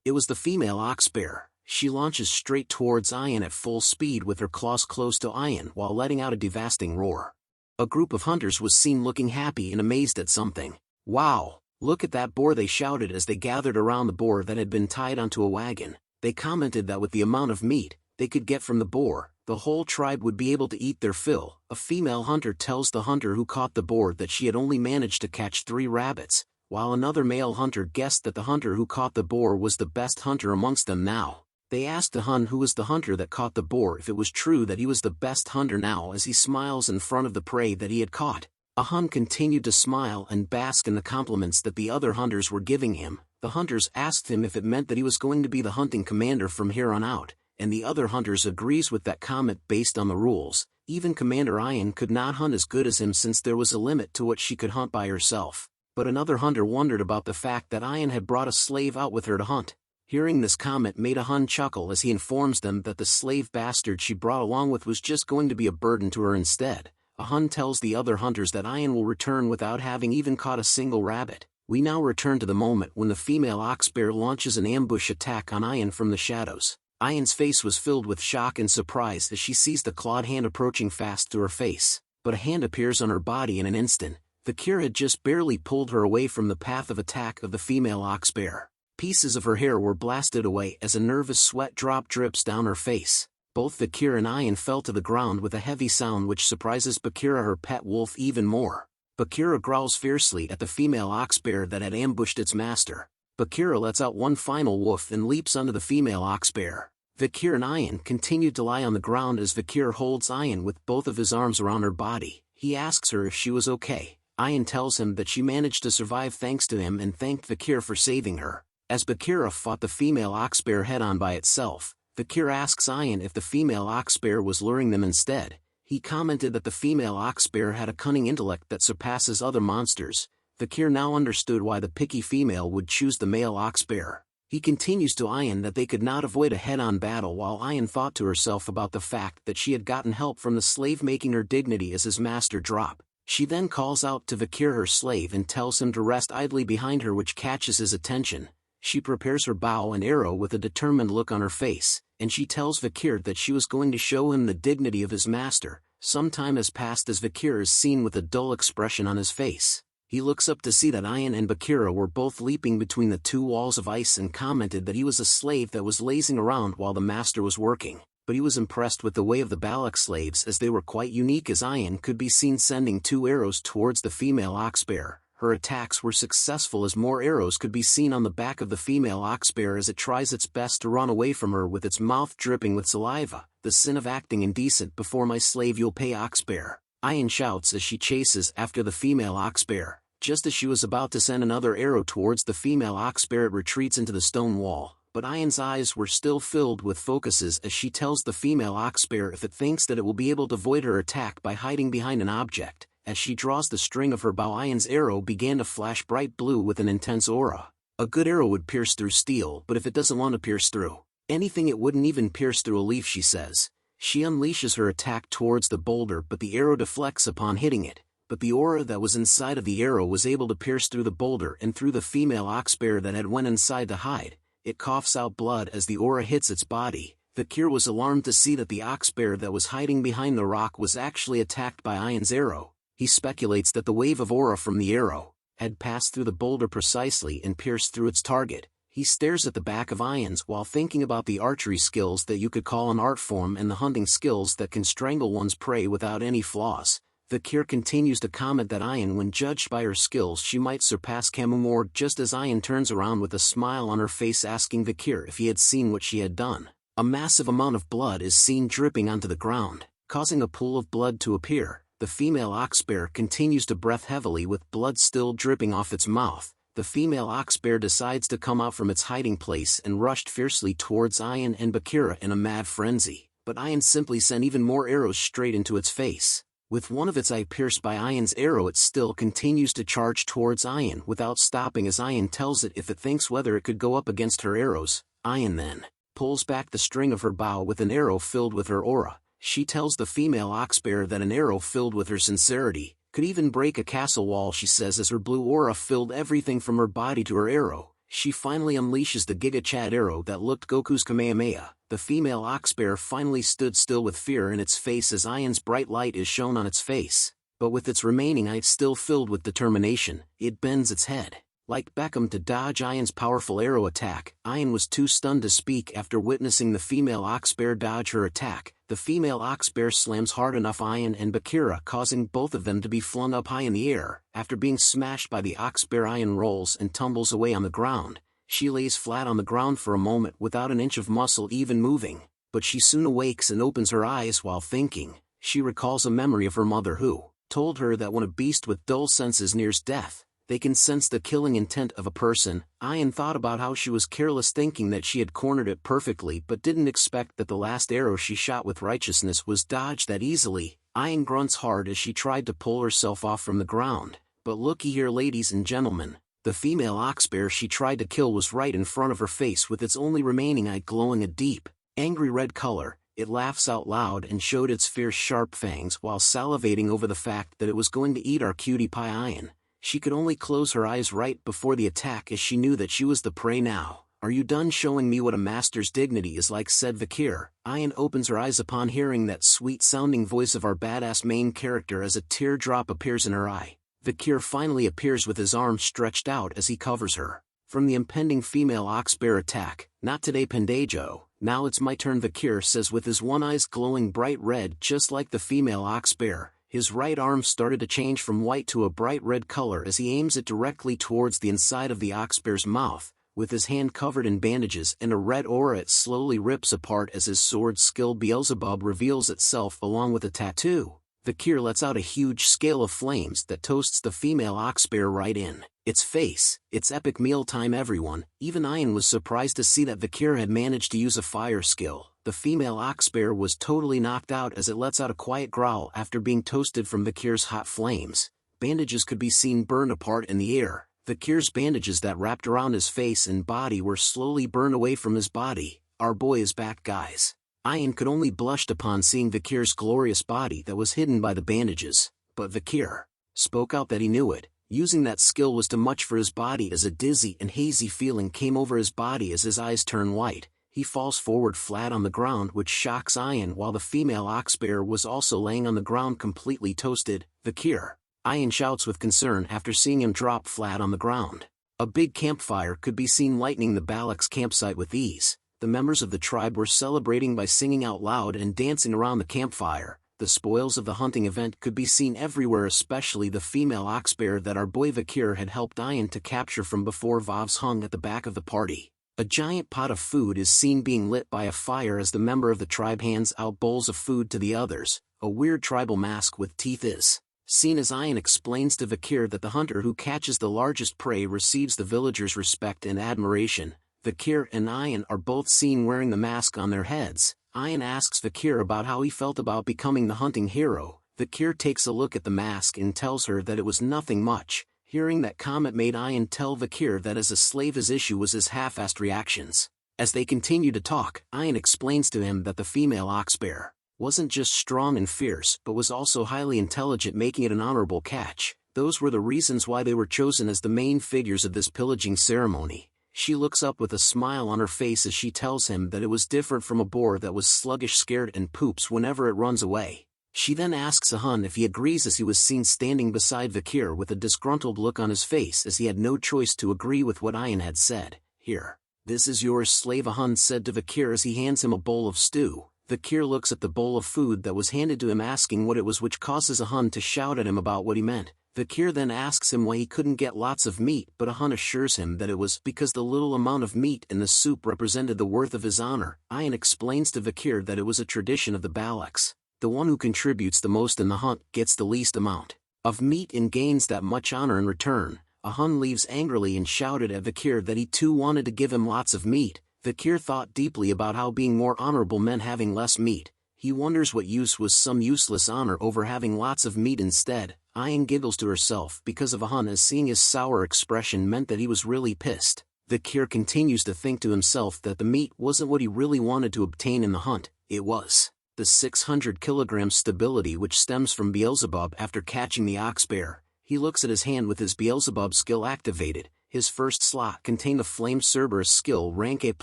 It was the female oxbear. She launches straight towards Ayan at full speed with her claws close to Ayan while letting out a devastating roar. A group of hunters was seen looking happy and amazed at something. "Wow, look at that boar," they shouted as they gathered around the boar that had been tied onto a wagon. They commented that with the amount of meat they could get from the boar, the whole tribe would be able to eat their fill. A female hunter tells the hunter who caught the boar that she had only managed to catch 3 rabbits, while another male hunter guessed that the hunter who caught the boar was the best hunter amongst them now. They asked the Hun who was the hunter that caught the boar if it was true that he was the best hunter now as he smiles in front of the prey that he had caught. A Hun continued to smile and bask in the compliments that the other hunters were giving him. The hunters asked him if it meant that he was going to be the hunting commander from here on out, and the other hunters agrees with that comment based on the rules. Even Commander Ayan could not hunt as good as him since there was a limit to what she could hunt by herself. But another hunter wondered about the fact that Ayan had brought a slave out with her to hunt. Hearing this comment made a Hun chuckle as he informs them that the slave bastard she brought along with was just going to be a burden to her instead. A Hun tells the other hunters that Ayan will return without having even caught a single rabbit. We now return to the moment when the female oxbear launches an ambush attack on Ayan from the shadows. Ayan's face was filled with shock and surprise as she sees the clawed hand approaching fast through her face. But a hand appears on her body in an instant. Vikir had just barely pulled her away from the path of attack of the female oxbear. Pieces of her hair were blasted away as a nervous sweat drop drips down her face. Both Vikir and Ayan fell to the ground with a heavy sound which surprises Bakira, her pet wolf, even more. Bakira growls fiercely at the female oxbear that had ambushed its master. Bakira lets out one final woof and leaps onto the female oxbear. Vikir and Ayan continued to lie on the ground as Vikir holds Ayan with both of his arms around her body. He asks her if she was okay. Ayan tells him that she managed to survive thanks to him and thanked Vikir for saving her. As Bakira fought the female oxbear head-on by itself, Vikir asks Ayan if the female oxbear was luring them instead. He commented that the female oxbear had a cunning intellect that surpasses other monsters. Vikir now understood why the picky female would choose the male oxbear. He continues to Ayan that they could not avoid a head-on battle while Ayan thought to herself about the fact that she had gotten help from the slave making her dignity as his master drop. She then calls out to Vikir, her slave, and tells him to rest idly behind her, which catches his attention. She prepares her bow and arrow with a determined look on her face, and she tells Vikir that she was going to show him the dignity of his master. Some time has passed as Vikir is seen with a dull expression on his face. He looks up to see that Ayan and Bakira were both leaping between the 2 walls of ice and commented that he was a slave that was lazing around while the master was working. But he was impressed with the way of the Balak slaves as they were quite unique, as Ayan could be seen sending 2 arrows towards the female oxbear. Her attacks were successful as more arrows could be seen on the back of the female oxbear as it tries its best to run away from her with its mouth dripping with saliva. "The sin of acting indecent before my slave you'll pay, oxbear," Ayan shouts as she chases after the female oxbear. Just as she was about to send another arrow towards the female oxbear, it retreats into the stone wall. But Ayan's eyes were still filled with focuses as she tells the female oxbear if it thinks that it will be able to avoid her attack by hiding behind an object. As she draws the string of her bow, Ayan's arrow began to flash bright blue with an intense aura. A good arrow would pierce through steel, but if it doesn't want to pierce through anything, it wouldn't even pierce through a leaf, she says. She unleashes her attack towards the boulder, but the arrow deflects upon hitting it. But the aura that was inside of the arrow was able to pierce through the boulder and through the female oxbear that had went inside to hide. It coughs out blood as the aura hits its body. Vikir was alarmed to see that the oxbear that was hiding behind the rock was actually attacked by Ayan's arrow. He speculates that the wave of aura from the arrow had passed through the boulder precisely and pierced through its target. He stares at the back of Ayan's while thinking about the archery skills that you could call an art form and the hunting skills that can strangle one's prey without any flaws. Vikir continues to comment that Ayan, when judged by her skills, she might surpass Hemorrhage, just as Ayan turns around with a smile on her face asking Vikir if he had seen what she had done. A massive amount of blood is seen dripping onto the ground, causing a pool of blood to appear. The female oxbear continues to breath heavily with blood still dripping off its mouth. The female oxbear decides to come out from its hiding place and rushed fiercely towards Ayan and Bakira in a mad frenzy, but Ayan simply sent even more arrows straight into its face. With one of its eye pierced by Ian's arrow, it still continues to charge towards Ian without stopping as Ian tells it if it thinks whether it could go up against her arrows. Ian then pulls back the string of her bow with an arrow filled with her aura. She tells the female oxbear that an arrow filled with her sincerity could even break a castle wall, she says, as her blue aura filled everything from her body to her arrow. She finally unleashes the Giga Chad arrow that looked Goku's Kamehameha. The female oxbear finally stood still with fear in its face as Ian's bright light is shown on its face, but with its remaining eye still filled with determination, it bends its head, like Beckham, to dodge Ian's powerful arrow attack. Ian was too stunned to speak after witnessing the female oxbear dodge her attack. The female oxbear slams hard enough Ian and Bakira, causing both of them to be flung up high in the air. After being smashed by the oxbear, Ian rolls and tumbles away on the ground. She lays flat on the ground for a moment without an inch of muscle even moving, but she soon awakes and opens her eyes while thinking. She recalls a memory of her mother who told her that when a beast with dull senses nears death, they can sense the killing intent of a person. Ian thought about how she was careless, thinking that she had cornered it perfectly, but didn't expect that the last arrow she shot with righteousness was dodged that easily. Ian grunts hard as she tried to pull herself off from the ground. But looky here, ladies and gentlemen, the female oxbear she tried to kill was right in front of her face, with its only remaining eye glowing a deep, angry red color. It laughs out loud and showed its fierce sharp fangs while salivating over the fact that it was going to eat our cutie pie Ian. She could only close her eyes right before the attack as she knew that she was the prey now. "Are you done showing me what a master's dignity is like?" said Vikir. Ian opens her eyes upon hearing that sweet-sounding voice of our badass main character as a teardrop appears in her eye. Vikir finally appears with his arms stretched out as he covers her from the impending female oxbear attack. "Not today, Pendejo. Now it's my turn," Vikir says with his one eye glowing bright red just like the female oxbear. His right arm started to change from white to a bright red color as he aims it directly towards the inside of the oxbear's mouth. With his hand covered in bandages and a red aura, it slowly rips apart as his sword skill Beelzebub reveals itself along with a tattoo. Vikir lets out a huge scale of flames that toasts the female oxbear right in its face. It's epic mealtime, everyone. Even Ian was surprised to see that Vikir had managed to use a fire skill. The female oxbear was totally knocked out as it lets out a quiet growl after being toasted from Vikir's hot flames. Bandages could be seen burned apart in the air. Vikir's bandages that wrapped around his face and body were slowly burned away from his body. "Our boy is back, guys." Ian could only blushed upon seeing Vikir's glorious body that was hidden by the bandages, but Vikir spoke out that he knew it. Using that skill was too much for his body as a dizzy and hazy feeling came over his body as his eyes turn white. He falls forward flat on the ground, which shocks Ian, while the female oxbear was also laying on the ground completely toasted. "Vikir!" Ian shouts with concern after seeing him drop flat on the ground. A big campfire could be seen lighting the Balak's campsite with ease. The members of the tribe were celebrating by singing out loud and dancing around the campfire. The spoils of the hunting event could be seen everywhere, especially the female oxbear that our boy Vikir had helped Ian to capture from before. Vovs hung at the back of the party. A giant pot of food is seen being lit by a fire as the member of the tribe hands out bowls of food to the others. A weird tribal mask with teeth is seen as Ian explains to Vikir that the hunter who catches the largest prey receives the villagers' respect and admiration. Vikir and Ian are both seen wearing the mask on their heads. Ian asks Vikir about how he felt about becoming the hunting hero. Vikir takes a look at the mask and tells her that it was nothing much. Hearing that comment made Ian tell Vikir that as a slave his issue was his half-assed reactions. As they continue to talk, Ian explains to him that the female oxbear wasn't just strong and fierce but was also highly intelligent, making it an honorable catch. Those were the reasons why they were chosen as the main figures of this pillaging ceremony. She looks up with a smile on her face as she tells him that it was different from a boar that was sluggish, scared, and poops whenever it runs away. She then asks Ahun if he agrees as he was seen standing beside Vikir with a disgruntled look on his face as he had no choice to agree with what Ian had said. "Here, this is yours, slave," Ahun said to Vikir as he hands him a bowl of stew. Vikir looks at the bowl of food that was handed to him, asking what it was, which causes Ahun to shout at him about what he meant. Vikir then asks him why he couldn't get lots of meat, but Ahun assures him that it was because the little amount of meat in the soup represented the worth of his honor. Ian explains to Vikir that it was a tradition of the Balaks. The one who contributes the most in the hunt gets the least amount of meat and gains that much honor in return. Ahun leaves angrily and shouted at Vikir that he too wanted to give him lots of meat. Vikir thought deeply about how being more honorable meant having less meat. He He wonders what use was some useless honor over having lots of meat instead. Ayan giggles to herself because of a hun as seeing his sour expression meant that he was really pissed. Vikir continues to think to himself that the meat wasn't what he really wanted to obtain in the hunt, it was the 600 kilogram stability which stems from Beelzebub after catching the ox bear. He looks at his hand with his Beelzebub skill activated. His first slot contained the flame Cerberus skill rank A+,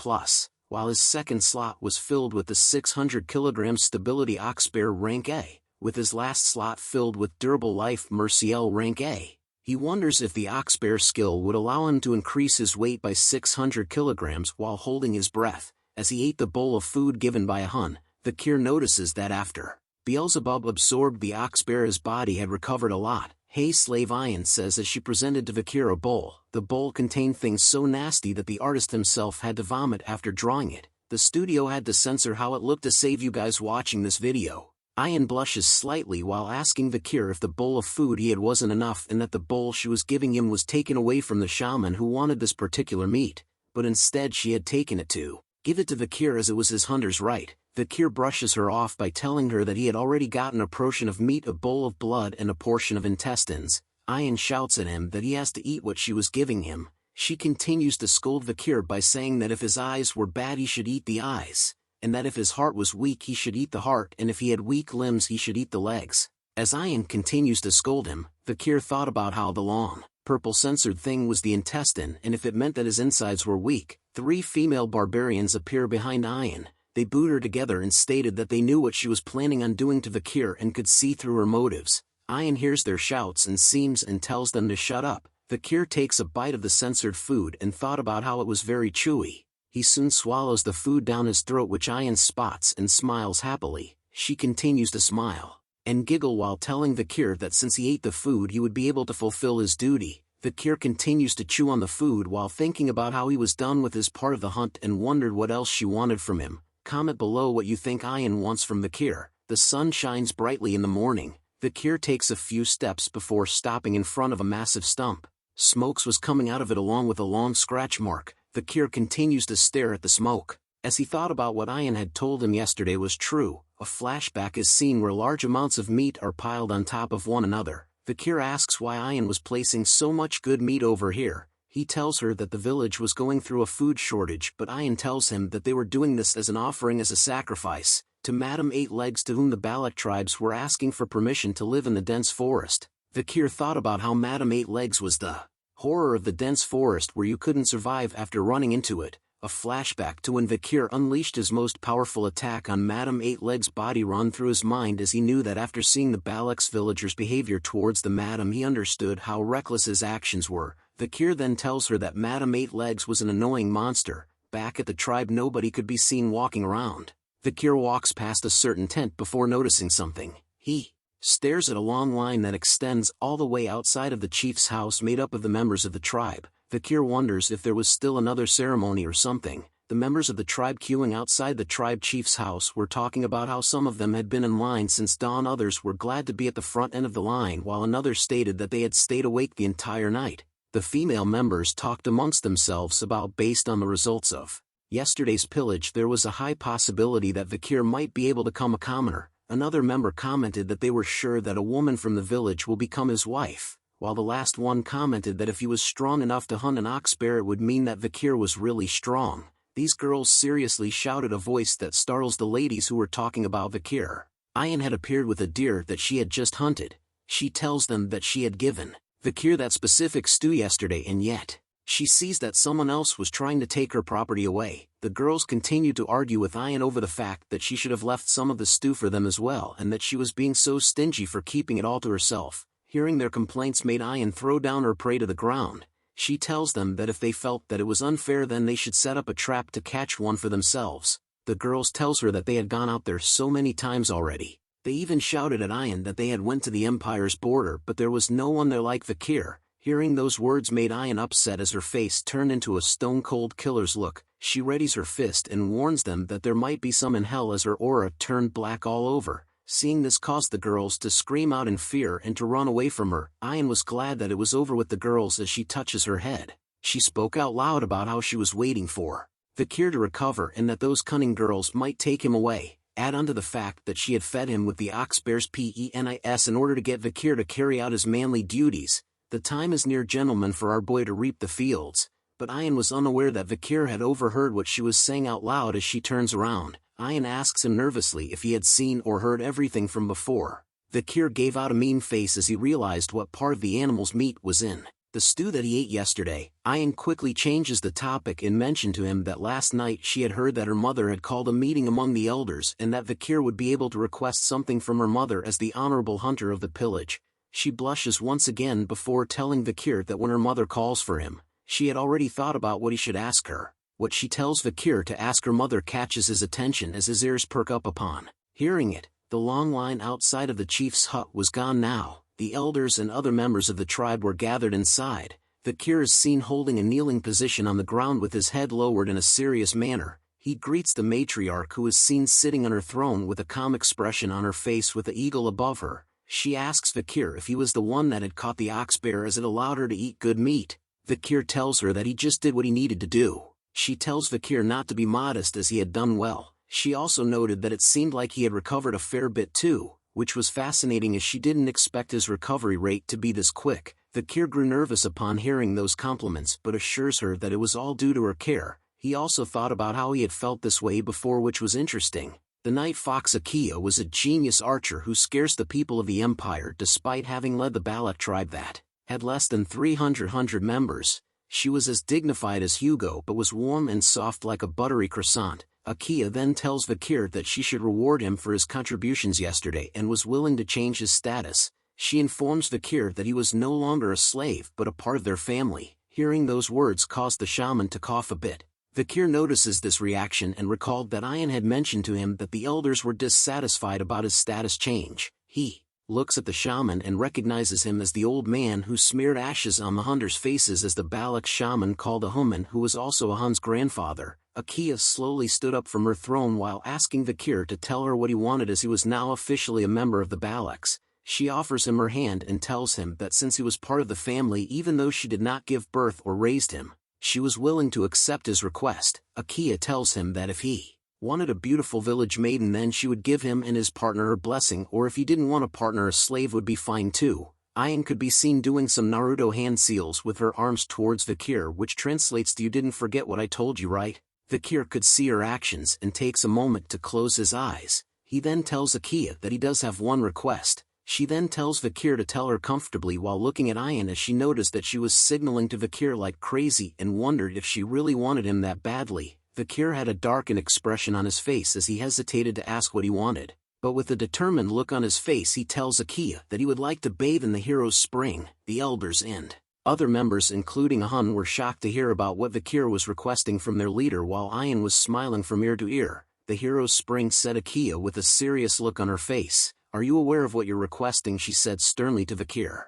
while his second slot was filled with the 600 kilogram stability ox bear rank A, with his last slot filled with durable life Merciel rank A. He wonders if the ox bear skill would allow him to increase his weight by 600 kilograms while holding his breath. As he ate the bowl of food given by a hun, Vikir notices that after Beelzebub absorbed the ox bear his body had recovered a lot. Hey slave, Ayan says as she presented to Vikir a bowl. The bowl contained things so nasty that the artist himself had to vomit after drawing it. The studio had to censor how it looked to save you guys watching this video. Ayan blushes slightly while asking Vikir if the bowl of food he had wasn't enough and that the bowl she was giving him was taken away from the shaman who wanted this particular meat, but instead she had taken it to give it to Vikir as it was his hunter's right. Vikir brushes her off by telling her that he had already gotten a portion of meat, a bowl of blood and a portion of intestines. Ayan shouts at him that he has to eat what she was giving him. She continues to scold Vikir by saying that if his eyes were bad he should eat the eyes, and that if his heart was weak he should eat the heart, and if he had weak limbs he should eat the legs. As Ayan continues to scold him, Vikir thought about how the long, purple censored thing was the intestine, and if it meant that his insides were weak. 3 female barbarians appear behind Ayan. They boot her together and stated that they knew what she was planning on doing to Vikir and could see through her motives. Ayan hears their shouts and seems and tells them to shut up. Vikir takes a bite of the censored food and thought about how it was very chewy. He soon swallows the food down his throat, which Ayan spots and smiles happily. She continues to smile and giggle while telling Vikir that since he ate the food he would be able to fulfill his duty. Vikir continues to chew on the food while thinking about how he was done with his part of the hunt and wondered what else she wanted from him. Comment below what you think Ayan wants from Vikir. The sun shines brightly in the morning. Vikir takes a few steps before stopping in front of a massive stump. Smoke was coming out of it along with a long scratch mark. Vikir continues to stare at the smoke. As he thought about what Ayan had told him yesterday was true, a flashback is seen where large amounts of meat are piled on top of one another. Vikir asks why Ayan was placing so much good meat over here. He tells her that the village was going through a food shortage, but Ayan tells him that they were doing this as an offering, as a sacrifice, to Madame Eight Legs, to whom the Balak tribes were asking for permission to live in the dense forest. Vikir thought about how Madame Eight Legs was the horror of the dense forest where you couldn't survive after running into it. A flashback to when Vikir unleashed his most powerful attack on Madame Eight Legs' body run through his mind as he knew that after seeing the Balak's villagers' behavior towards the Madame he understood how reckless his actions were. Vikir then tells her that Madame Eight Legs was an annoying monster. Back at the tribe nobody could be seen walking around. Vikir walks past a certain tent before noticing something. He stares at a long line that extends all the way outside of the chief's house made up of the members of the tribe. Vikir wonders if there was still another ceremony or something. The members of the tribe queuing outside the tribe chief's house were talking about how some of them had been in line since dawn, others were glad to be at the front end of the line, while another stated that they had stayed awake the entire night. The female members talked amongst themselves about based on the results of yesterday's pillage there was a high possibility that Vikir might be able to become a commoner. Another member commented that they were sure that a woman from the village will become his wife, while the last one commented that if he was strong enough to hunt an ox bear it would mean that Vikir was really strong. These girls seriously shouted a voice that startles the ladies who were talking about Vikir. Ayan had appeared with a deer that she had just hunted. She tells them that she had given Vikir that specific stew yesterday, and yet she sees that someone else was trying to take her property away. The girls continued to argue with Ayan over the fact that she should have left some of the stew for them as well, and that she was being so stingy for keeping it all to herself. Hearing their complaints made Ayan throw down her prey to the ground. She tells them that if they felt that it was unfair then they should set up a trap to catch one for themselves. The girls tells her that they had gone out there so many times already. They even shouted at Ayan that they had went to the Empire's border but there was no one there like Vikir. Hearing those words made Ayan upset as her face turned into a stone-cold killer's look. She readies her fist and warns them that there might be some in hell as her aura turned black all over. Seeing this caused the girls to scream out in fear and to run away from her. Ayan was glad that it was over with the girls as she touches her head. She spoke out loud about how she was waiting for Vikir to recover and that those cunning girls might take him away. Add onto the fact that she had fed him with the ox bear's penis in order to get Vikir to carry out his manly duties. The time is near, gentlemen, for our boy to reap the fields. But Ian was unaware that Vikir had overheard what she was saying out loud as she turns around. Ian asks him nervously if he had seen or heard everything from before. Vikir gave out a mean face as he realized what part of the animal's meat was in the stew that he ate yesterday. Ian quickly changes the topic and mentioned to him that last night she had heard that her mother had called a meeting among the elders and that Vikir would be able to request something from her mother as the honorable hunter of the pillage. She blushes once again before telling Vikir that when her mother calls for him, she had already thought about what he should ask her. What she tells Vikir to ask her mother catches his attention as his ears perk up upon hearing it. The long line outside of the chief's hut was gone now. The elders and other members of the tribe were gathered inside. Vikir is seen holding a kneeling position on the ground with his head lowered in a serious manner. He greets the matriarch, who is seen sitting on her throne with a calm expression on her face with the eagle above her. She asks Vikir if he was the one that had caught the ox bear as it allowed her to eat good meat. Vikir tells her that he just did what he needed to do. She tells Vikir not to be modest as he had done well. She also noted that it seemed like he had recovered a fair bit too, which was fascinating as she didn't expect his recovery rate to be this quick. Vikir grew nervous upon hearing those compliments but assures her that it was all due to her care. He also thought about how he had felt this way before, which was interesting. The night fox Akia was a genius archer who scares the people of the empire despite having led the Balak tribe that had less than 300 members. She was as dignified as Hugo but was warm and soft like a buttery croissant. Akia then tells Vikir that she should reward him for his contributions yesterday and was willing to change his status. She informs Vikir that he was no longer a slave but a part of their family. Hearing those words caused the shaman to cough a bit. Vikir notices this reaction and recalled that Ian had mentioned to him that the elders were dissatisfied about his status change. He looks at the shaman and recognizes him as the old man who smeared ashes on the hunters' faces as the Balak shaman called a Human, who was also a Hun's grandfather. Akia slowly stood up from her throne while asking Vikir to tell her what he wanted, as he was now officially a member of the Balaks. She offers him her hand and tells him that since he was part of the family, even though she did not give birth or raised him, she was willing to accept his request. Akia tells him that if he wanted a beautiful village maiden, then she would give him and his partner her blessing, or if he didn't want a partner, a slave would be fine too. Ian could be seen doing some Naruto hand seals with her arms towards Vikir, which translates to "You didn't forget what I told you, right?" Vikir could see her actions and takes a moment to close his eyes. He then tells Akia that he does have one request. She then tells Vikir to tell her comfortably while looking at Ian, as she noticed that she was signaling to Vikir like crazy and wondered if she really wanted him that badly. Vikir had a darkened expression on his face as he hesitated to ask what he wanted, but with a determined look on his face he tells Akia that he would like to bathe in the hero's spring. The elders and other members, including Hun, were shocked to hear about what Vikir was requesting from their leader, while Ian was smiling from ear to ear. "The hero's spring," said Akia with a serious look on her face. "Are you aware of what you're requesting?" she said sternly to Vikir.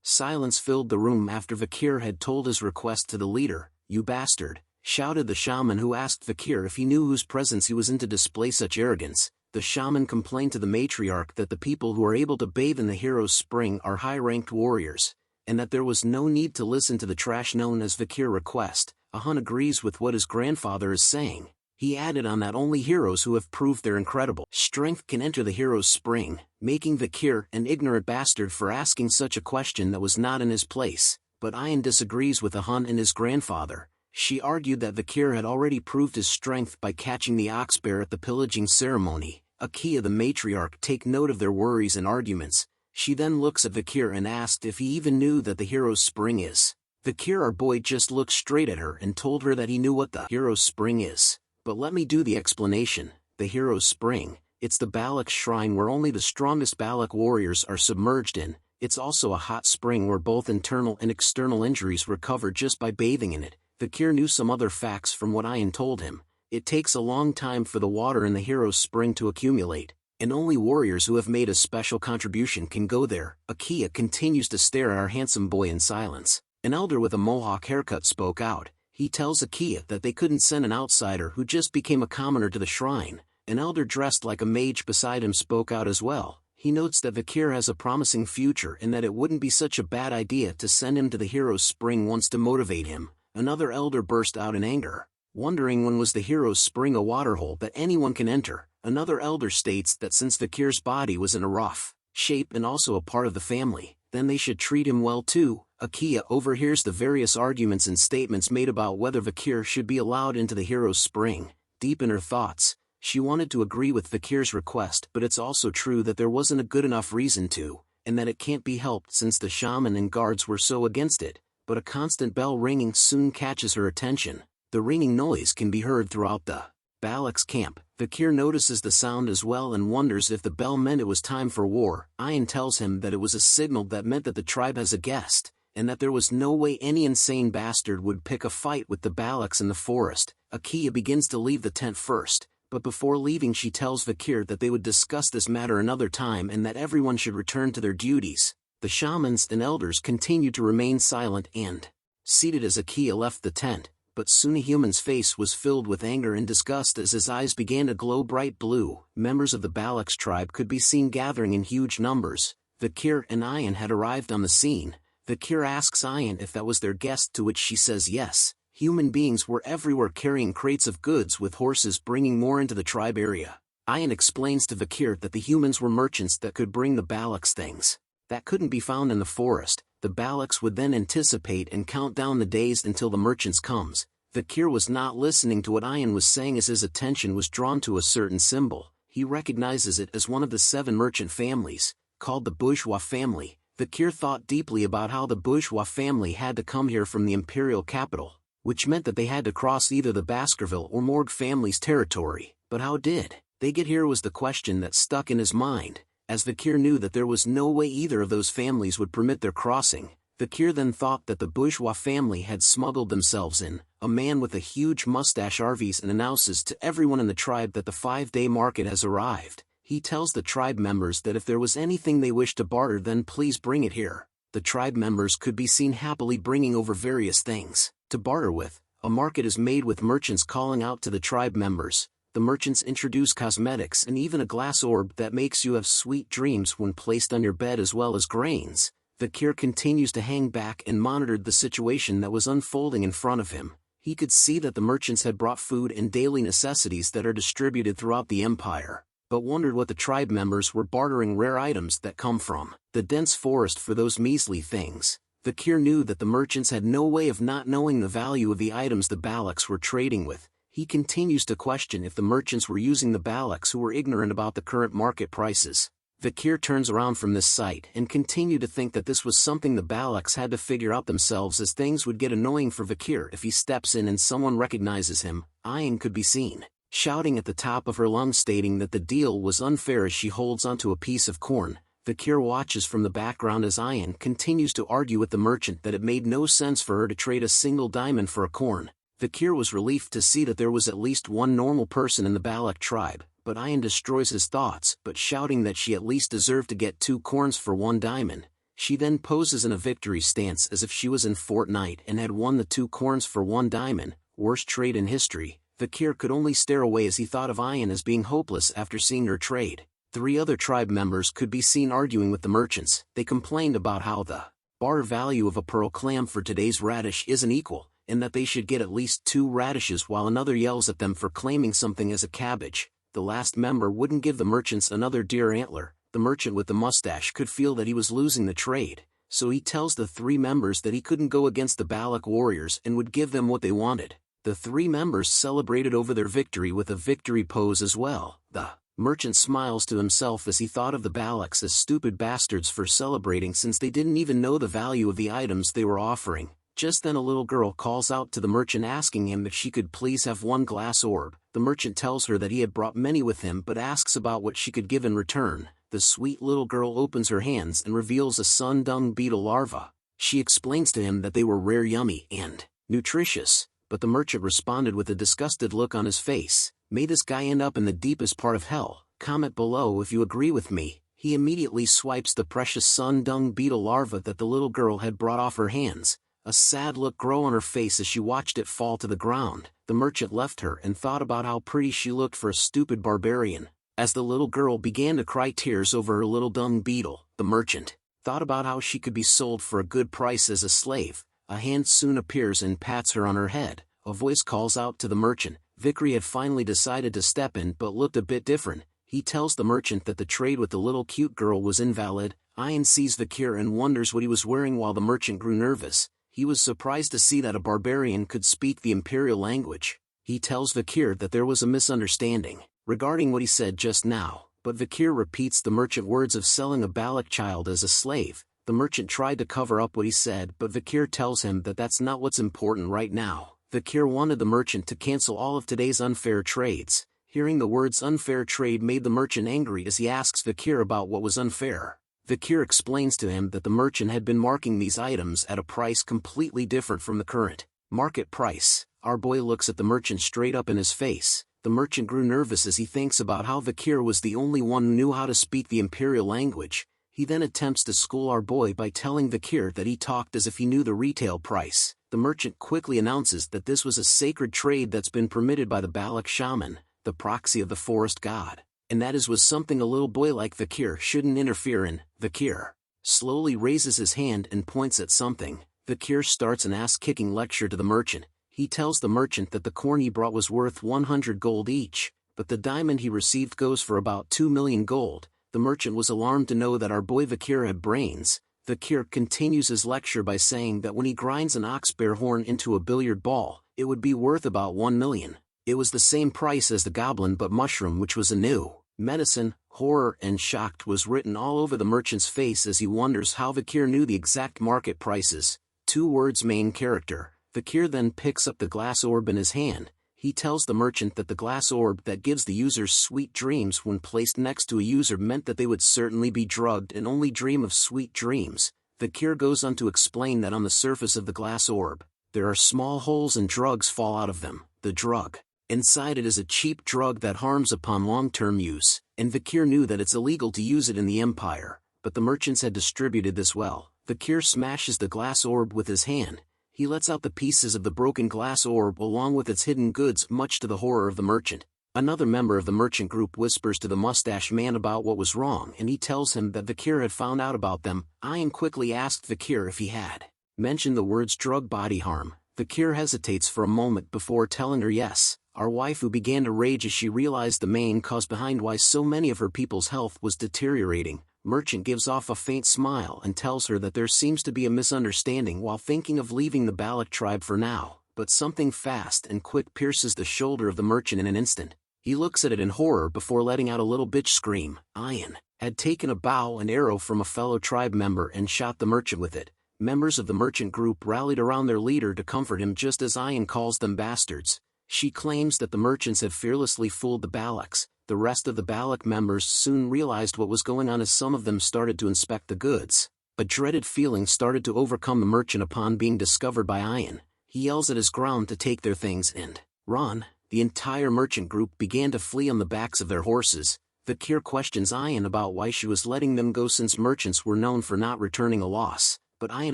Silence filled the room after Vikir had told his request to the leader. "You bastard!" shouted the shaman, who asked Vikir if he knew whose presence he was in to display such arrogance. The shaman complained to the matriarch that the people who are able to bathe in the hero's spring are high-ranked warriors, and that there was no need to listen to the trash known as Vikir request. Hun agrees with what his grandfather is saying. He added on that only heroes who have proved their incredible strength can enter the hero's spring, making Vikir an ignorant bastard for asking such a question that was not in his place. But Ian disagrees with Hun and his grandfather. She argued that Vikir had already proved his strength by catching the ox bear at the pillaging ceremony. Akia the matriarch take note of their worries and arguments. She then looks at Vikir and asked if he even knew that the hero's spring is. Vikir, our boy, just looked straight at her and told her that he knew what the hero's spring is. "But let me do the explanation. The hero's spring, it's the Balak shrine where only the strongest Balak warriors are submerged in. It's also a hot spring where both internal and external injuries recover just by bathing in it." Vikir knew some other facts from what Ian told him. It takes a long time for the water in the hero's spring to accumulate, and only warriors who have made a special contribution can go there. Akia continues to stare at our handsome boy in silence. An elder with a mohawk haircut spoke out. He tells Akia that they couldn't send an outsider who just became a commoner to the shrine. An elder dressed like a mage beside him spoke out as well. He notes that Vikir has a promising future and that it wouldn't be such a bad idea to send him to the hero's spring once to motivate him. Another elder burst out in anger. "Wondering when was the hero's spring a waterhole that anyone can enter?" Another elder states that since Vikir's body was in a rough shape and also a part of the family, then they should treat him well too. Akia overhears the various arguments and statements made about whether Vikir should be allowed into the hero's spring. Deep in her thoughts, she wanted to agree with Vikir's request, but it's also true that there wasn't a good enough reason to, and that it can't be helped since the shaman and guards were so against it. But a constant bell ringing soon catches her attention. The ringing noise can be heard throughout the Balak's camp. Vikir notices the sound as well and wonders if the bell meant it was time for war. Ian tells him that it was a signal that meant that the tribe has a guest, and that there was no way any insane bastard would pick a fight with the Balaks in the forest. Akia begins to leave the tent first, but before leaving she tells Vikir that they would discuss this matter another time and that everyone should return to their duties. The shamans and elders continued to remain silent and seated as Akia left the tent, but soon a human's face was filled with anger and disgust as his eyes began to glow bright blue. Members of the Balak's tribe could be seen gathering in huge numbers. Vikir and Ian had arrived on the scene. Vikir asks Ian if that was their guest, to which she says yes. Human beings were everywhere carrying crates of goods with horses bringing more into the tribe area. Ian explains to Vikir that the humans were merchants that could bring the Balaks things that couldn't be found in the forest. The Balaks would then anticipate and count down the days until the merchants comes. Vikir was not listening to what Ian was saying as his attention was drawn to a certain symbol. He recognizes it as one of the 7 merchant families, called the bourgeois family. Vikir thought deeply about how the bourgeois family had to come here from the imperial capital, which meant that they had to cross either the Baskerville or Morgue family's territory. But how did they get here was the question that stuck in his mind, as Vikir knew that there was no way either of those families would permit their crossing. Vikir then thought that the bourgeois family had smuggled themselves in. A man with a huge mustache arrives and announces to everyone in the tribe that the 5-day market has arrived. He tells the tribe members that if there was anything they wished to barter, then please bring it here. The tribe members could be seen happily bringing over various things to barter with. A market is made with merchants calling out to the tribe members. The merchants introduce cosmetics and even a glass orb that makes you have sweet dreams when placed on your bed, as well as grains. Vikir continues to hang back and monitored the situation that was unfolding in front of him. He could see that the merchants had brought food and daily necessities that are distributed throughout the empire, but wondered what the tribe members were bartering rare items that come from the dense forest for those measly things. Vikir knew that the merchants had no way of not knowing the value of the items the Balaks were trading with. He continues to question if the merchants were using the Balaks who were ignorant about the current market prices. Vikir turns around from this sight and continued to think that this was something the Balaks had to figure out themselves, as things would get annoying for Vikir if he steps in and someone recognizes him. Ian could be seen shouting at the top of her lungs, stating that the deal was unfair as she holds onto a piece of corn. Vikir watches from the background as Ian continues to argue with the merchant that it made no sense for her to trade a single diamond for a corn. Vikir was relieved to see that there was at least one normal person in the Balak tribe, but Ian destroys his thoughts, but shouting that she at least deserved to get 2 corns for 1 diamond. She then poses in a victory stance as if she was in Fortnite and had won the 2 corns for 1 diamond, worst trade in history. Vikir could only stare away as he thought of Ian as being hopeless after seeing her trade. 3 other tribe members could be seen arguing with the merchants. They complained about how the bar value of a pearl clam for today's radish isn't equal, and that they should get at least 2 radishes, while another yells at them for claiming something as a cabbage. The last member wouldn't give the merchants another deer antler. The merchant with the mustache could feel that he was losing the trade, so he tells the 3 members that he couldn't go against the Balak warriors and would give them what they wanted. The 3 members celebrated over their victory with a victory pose as well. The merchant smiles to himself as he thought of the Balaks as stupid bastards for celebrating, since they didn't even know the value of the items they were offering. Just then a little girl calls out to the merchant asking him if she could please have 1 glass orb. The merchant tells her that he had brought many with him, but asks about what she could give in return. The sweet little girl opens her hands and reveals a sun dung beetle larva. She explains to him that they were rare, yummy, and nutritious, but the merchant responded with a disgusted look on his face. May this guy end up in the deepest part of hell. Comment below if you agree with me. He immediately swipes the precious sun dung beetle larva that the little girl had brought off her hands. A sad look grew on her face as she watched it fall to the ground. The merchant left her and thought about how pretty she looked for a stupid barbarian. As the little girl began to cry tears over her little dung beetle, the merchant thought about how she could be sold for a good price as a slave. A hand soon appears and pats her on her head. A voice calls out to the merchant Vikir had finally decided to step in but looked a bit different. He tells the merchant that the trade with the little cute girl was invalid. Ian sees Vikir and wonders what he was wearing while the merchant grew nervous. He was surprised to see that a barbarian could speak the imperial language. He tells Vikir that there was a misunderstanding regarding what he said just now, but Vikir repeats the merchant words of selling a Balak child as a slave. The merchant tried to cover up what he said, but Vikir tells him that that's not what's important right now. Vikir wanted the merchant to cancel all of today's unfair trades. Hearing the words unfair trade made the merchant angry as he asks Vikir about what was unfair. Vikir explains to him that the merchant had been marking these items at a price completely different from the current market price. Our boy looks at the merchant straight up in his face. The merchant grew nervous as he thinks about how Vikir was the only one who knew how to speak the imperial language. He then attempts to school our boy by telling Vikir that he talked as if he knew the retail price. The merchant quickly announces that this was a sacred trade that's been permitted by the Balak shaman, the proxy of the forest god, and that was something a little boy like Vikir shouldn't interfere in. Vikir slowly raises his hand and points at something. Vikir starts an ass-kicking lecture to the merchant. He tells the merchant that the corn he brought was worth 100 gold each, but the diamond he received goes for about 2 million gold. The merchant was alarmed to know that our boy Vikir had brains. Vikir continues his lecture by saying that when he grinds an ox-bear horn into a billiard ball, it would be worth about 1 million. It was the same price as the goblin but mushroom, which was a new medicine. Horror and shocked was written all over the merchant's face as he wonders how Vikir knew the exact market prices. 2 words main character. Vikir then picks up the glass orb in his hand. He tells the merchant that the glass orb that gives the users sweet dreams when placed next to a user meant that they would certainly be drugged and only dream of sweet dreams. Vikir goes on to explain that on the surface of the glass orb, there are small holes and drugs fall out of them. The drug inside it is a cheap drug that harms upon long-term use, and Vikir knew that it's illegal to use it in the Empire, but the merchants had distributed this well. Vikir smashes the glass orb with his hand. He lets out the pieces of the broken glass orb along with its hidden goods, much to the horror of the merchant. Another member of the merchant group whispers to the mustache man about what was wrong, and he tells him that Vikir had found out about them. Ian quickly asked Vikir if he had mentioned the words drug body harm. Vikir hesitates for a moment before telling her yes. Our waifu began to rage as she realized the main cause behind why so many of her people's health was deteriorating. Merchant gives off a faint smile and tells her that there seems to be a misunderstanding while thinking of leaving the Balak tribe for now, but something fast and quick pierces the shoulder of the merchant in an instant. He looks at it in horror before letting out a little bitch scream. Ian had taken a bow and arrow from a fellow tribe member and shot the merchant with it. Members of the merchant group rallied around their leader to comfort him just as Ian calls them bastards. She claims that the merchants had fearlessly fooled the Balaks. The rest of the Balak members soon realized what was going on as some of them started to inspect the goods. A dreaded feeling started to overcome the merchant upon being discovered by Ian. He yells at his ground to take their things and run. The entire merchant group began to flee on the backs of their horses. Vikir questions Ian about why she was letting them go since merchants were known for not returning a loss, but Ian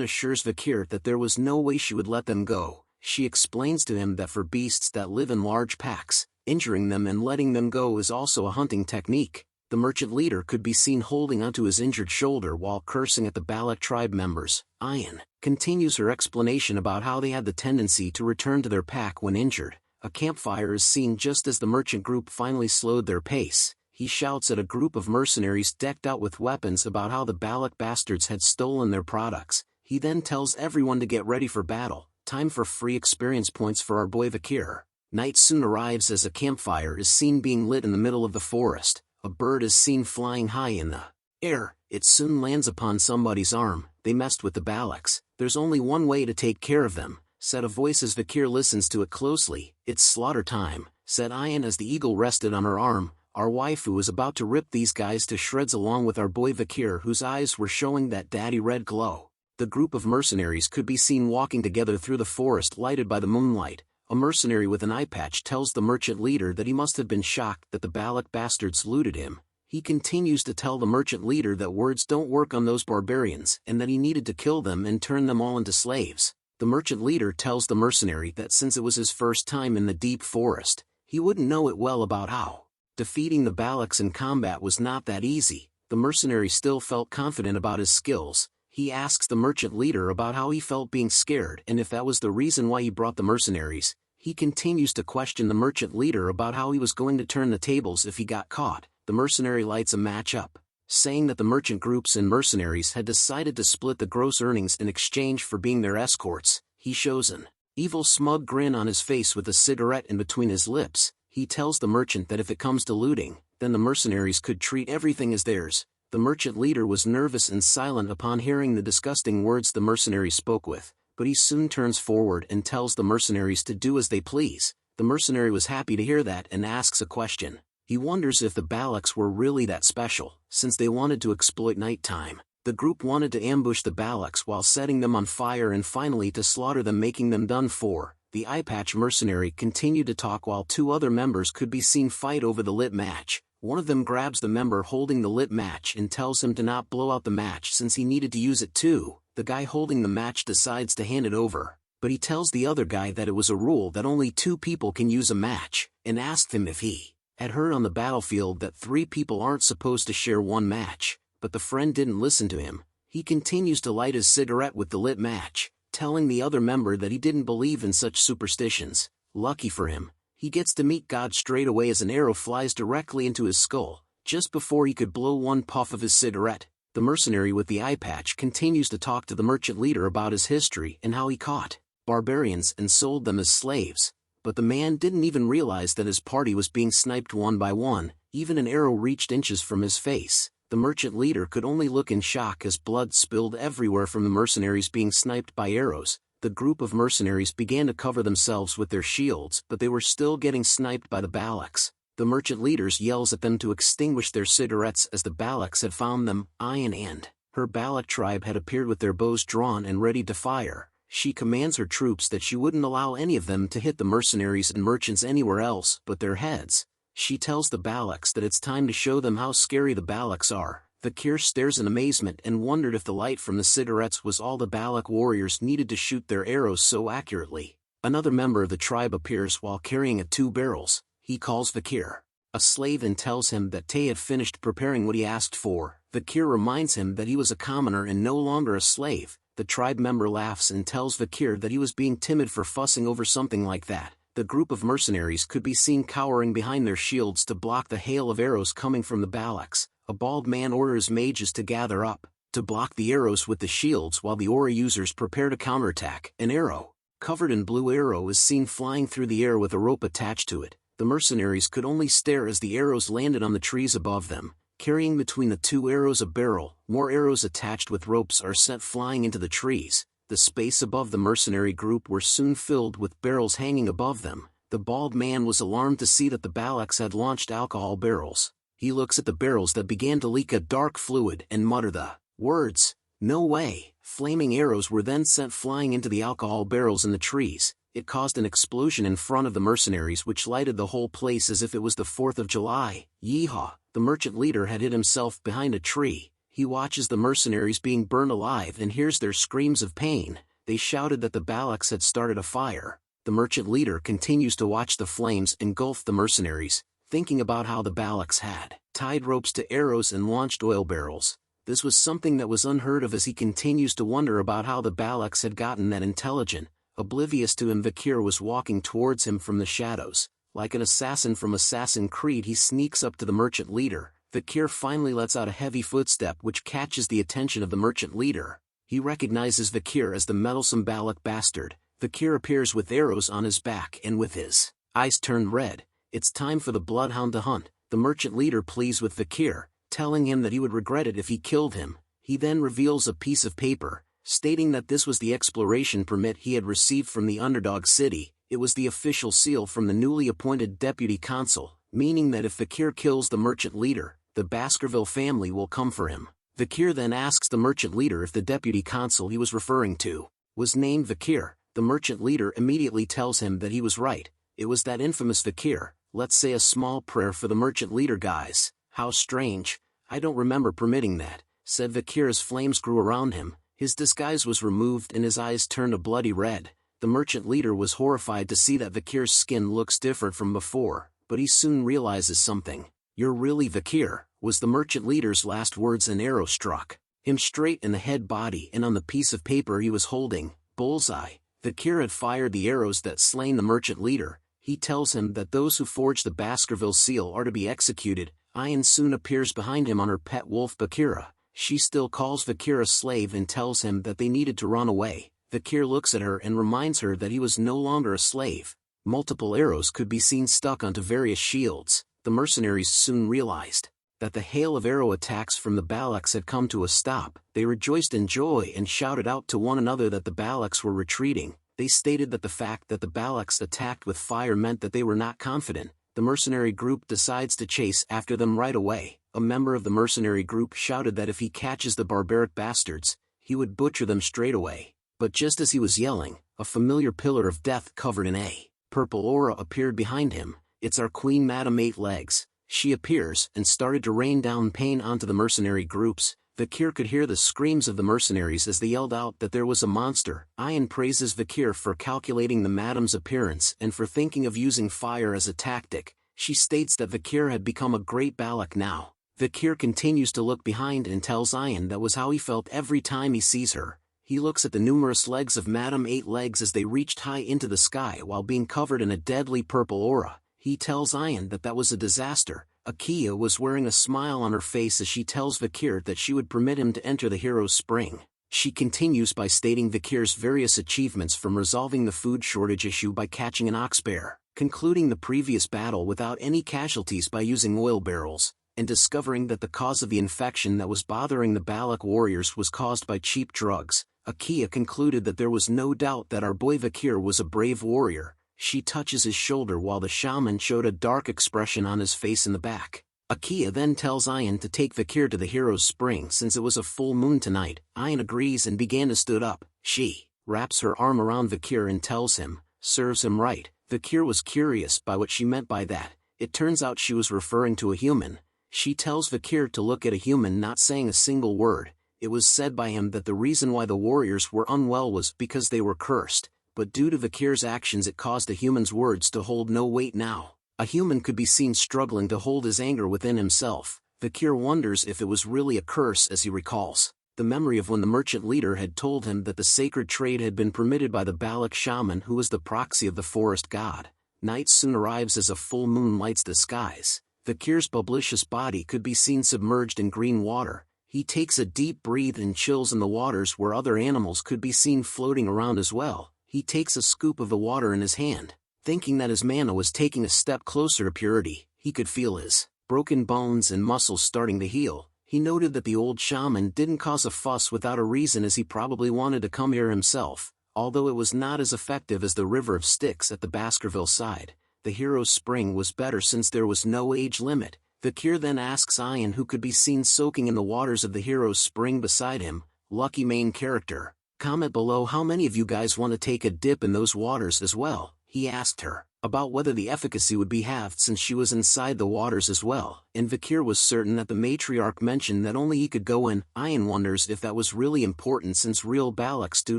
assures Vikir that there was no way she would let them go. She explains to him that for beasts that live in large packs, injuring them and letting them go is also a hunting technique. The merchant leader could be seen holding onto his injured shoulder while cursing at the Balak tribe members. Ian continues her explanation about how they had the tendency to return to their pack when injured. A campfire is seen just as the merchant group finally slowed their pace. He shouts at a group of mercenaries decked out with weapons about how the Balak bastards had stolen their products. He then tells everyone to get ready for battle. Time for free experience points for our boy Vikir. Night soon arrives as a campfire is seen being lit in the middle of the forest. A bird is seen flying high in the air. It soon lands upon somebody's arm. They messed with the Balaks. There's only one way to take care of them, said a voice as Vikir listens to it closely. It's slaughter time, said Ian as the eagle rested on her arm. Our waifu is about to rip these guys to shreds along with our boy Vikir, whose eyes were showing that daddy red glow. The group of mercenaries could be seen walking together through the forest lighted by the moonlight. A mercenary with an eye patch tells the merchant leader that he must have been shocked that the Balak bastards looted him. He continues to tell the merchant leader that words don't work on those barbarians and that he needed to kill them and turn them all into slaves. The merchant leader tells the mercenary that since it was his first time in the deep forest, he wouldn't know it well about how defeating the Balaks in combat was not that easy. The mercenary still felt confident about his skills. He asks the merchant leader about how he felt being scared and if that was the reason why he brought the mercenaries. He continues to question the merchant leader about how he was going to turn the tables if he got caught. The mercenary lights a match up, saying that the merchant groups and mercenaries had decided to split the gross earnings in exchange for being their escorts. He shows an evil smug grin on his face with a cigarette in between his lips. He tells the merchant that if it comes to looting, then the mercenaries could treat everything as theirs. The merchant leader was nervous and silent upon hearing the disgusting words the mercenaries spoke with, but he soon turns forward and tells the mercenaries to do as they please. The mercenary was happy to hear that and asks a question. He wonders if the Balaks were really that special, since they wanted to exploit nighttime. The group wanted to ambush the Balaks while setting them on fire and finally to slaughter them, making them done for. The eye-patch mercenary continued to talk while two other members could be seen fight over the lit match. One of them grabs the member holding the lit match and tells him to not blow out the match since he needed to use it too. The guy holding the match decides to hand it over, but he tells the other guy that it was a rule that only 2 people can use a match, and asked him if he had heard on the battlefield that 3 people aren't supposed to share one match, but the friend didn't listen to him. He continues to light his cigarette with the lit match, telling the other member that he didn't believe in such superstitions. Lucky for him, he gets to meet God straight away as an arrow flies directly into his skull, just before he could blow one puff of his cigarette. The mercenary with the eye patch continues to talk to the merchant leader about his history and how he caught barbarians and sold them as slaves, but the man didn't even realize that his party was being sniped one by one. Even an arrow reached inches from his face. The merchant leader could only look in shock as blood spilled everywhere from the mercenaries being sniped by arrows. The group of mercenaries began to cover themselves with their shields, but they were still getting sniped by the Balaks. The merchant leaders yells at them to extinguish their cigarettes as the Balaks had found them. Ayan and her Balak tribe had appeared with their bows drawn and ready to fire. She commands her troops that she wouldn't allow any of them to hit the mercenaries and merchants anywhere else but their heads. She tells the Balaks that it's time to show them how scary the Balaks are. Vikir stares in amazement and wondered if the light from the cigarettes was all the Balak warriors needed to shoot their arrows so accurately. Another member of the tribe appears while carrying 2 barrels. He calls Vikir a slave and tells him that Tay had finished preparing what he asked for. Vikir reminds him that he was a commoner and no longer a slave. The tribe member laughs and tells Vikir that he was being timid for fussing over something like that. The group of mercenaries could be seen cowering behind their shields to block the hail of arrows coming from the Balaks. A bald man orders mages to gather up, to block the arrows with the shields while the aura users prepare to counterattack. An arrow, covered in blue arrow, is seen flying through the air with a rope attached to it. The mercenaries could only stare as the arrows landed on the trees above them. Carrying between the 2 arrows a barrel, more arrows attached with ropes are sent flying into the trees. The space above the mercenary group were soon filled with barrels hanging above them. The bald man was alarmed to see that the Balaks had launched alcohol barrels. He looks at the barrels that began to leak a dark fluid and mutter the words, "No way." Flaming arrows were then sent flying into the alcohol barrels in the trees. It caused an explosion in front of the mercenaries which lighted the whole place as if it was the 4th of July. Yeehaw! The merchant leader had hid himself behind a tree. He watches the mercenaries being burned alive and hears their screams of pain. They shouted that the Balaks had started a fire. The merchant leader continues to watch the flames engulf the mercenaries, thinking about how the Balaks had tied ropes to arrows and launched oil barrels. This was something that was unheard of as he continues to wonder about how the Balaks had gotten that intelligent. Oblivious to him, Vikir was walking towards him from the shadows. Like an assassin from Assassin's Creed, he sneaks up to the merchant leader. Vikir finally lets out a heavy footstep which catches the attention of the merchant leader. He recognizes Vikir as the meddlesome Balak bastard. Vikir appears with arrows on his back and with his eyes turned red. It's time for the bloodhound to hunt. The merchant leader pleads with Vikir, telling him that he would regret it if he killed him. He then reveals a piece of paper, stating that this was the exploration permit he had received from the underdog city. It was the official seal from the newly appointed deputy consul, meaning that if Vikir kills the merchant leader, the Baskerville family will come for him. Vikir then asks the merchant leader if the deputy consul he was referring to was named Vikir. The merchant leader immediately tells him that he was right. It was that infamous Vikir. Let's say a small prayer for the merchant leader, guys. How strange. I don't remember permitting that, said Vikir as flames grew around him. His disguise was removed and his eyes turned a bloody red. The merchant leader was horrified to see that Vikir's skin looks different from before, but he soon realizes something. "You're really Vikir," was the merchant leader's last words. An arrow struck him straight in the head, body, and on the piece of paper he was holding. Bullseye. Vikir had fired the arrows that slain the merchant leader. He tells him that those who forged the Baskerville seal are to be executed. Ayan soon appears behind him on her pet wolf Bakira. She still calls Vikir a slave and tells him that they needed to run away. Vikir looks at her and reminds her that he was no longer a slave. Multiple arrows could be seen stuck onto various shields. The mercenaries soon realized that the hail of arrow attacks from the Balaks had come to a stop. They rejoiced in joy and shouted out to one another that the Balaks were retreating. They stated that the fact that the Balaks attacked with fire meant that they were not confident. The mercenary group decides to chase after them right away. A member of the mercenary group shouted that if he catches the barbaric bastards, he would butcher them straight away. But just as he was yelling, a familiar pillar of death covered in a purple aura appeared behind him. It's our queen Madame Eight Legs. She appears and started to rain down pain onto the mercenary groups. Vikir could hear the screams of the mercenaries as they yelled out that there was a monster. Ayan praises Vikir for calculating the madame's appearance and for thinking of using fire as a tactic. She states that Vikir had become a great Balak now. Vikir continues to look behind and tells Ayan that was how he felt every time he sees her. He looks at the numerous legs of Madame Eight Legs as they reached high into the sky while being covered in a deadly purple aura. He tells Ayan that that was a disaster. Akia was wearing a smile on her face as she tells Vikir that she would permit him to enter the hero's spring. She continues by stating Vikir's various achievements, from resolving the food shortage issue by catching an ox bear, concluding the previous battle without any casualties by using oil barrels, and discovering that the cause of the infection that was bothering the Balak warriors was caused by cheap drugs. Akia concluded that there was no doubt that our boy Vikir was a brave warrior. She touches his shoulder while the shaman showed a dark expression on his face in the back. Akia then tells Ayan to take Vikir to the hero's spring since it was a full moon tonight. Ayan agrees and began to stood up. She wraps her arm around Vikir and tells him, serves him right. Vikir was curious by what she meant by that. It turns out she was referring to a human. She tells Vikir to look at a human, not saying a single word. It was said by him that the reason why the warriors were unwell was because they were cursed. But due to Vikir's actions it caused a human's words to hold no weight now. A human could be seen struggling to hold his anger within himself. Vikir wonders if it was really a curse as he recalls the memory of when the merchant leader had told him that the sacred trade had been permitted by the Balak shaman, who was the proxy of the forest god. Night soon arrives as a full moon lights the skies. Vikir's bubblicious body could be seen submerged in green water. He takes a deep breath and chills in the waters where other animals could be seen floating around as well. He takes a scoop of the water in his hand. Thinking that his mana was taking a step closer to purity, he could feel his broken bones and muscles starting to heal. He noted that the old shaman didn't cause a fuss without a reason, as he probably wanted to come here himself. Although it was not as effective as the river of sticks at the Baskerville side, the hero's spring was better since there was no age limit. Vikir then asks Ayan, who could be seen soaking in the waters of the hero's spring beside him, lucky main character. Comment below how many of you guys want to take a dip in those waters as well. He asked her about whether the efficacy would be halved since she was inside the waters as well, and Vikir was certain that the matriarch mentioned that only he could go in. Ayan wonders if that was really important since real Balaks do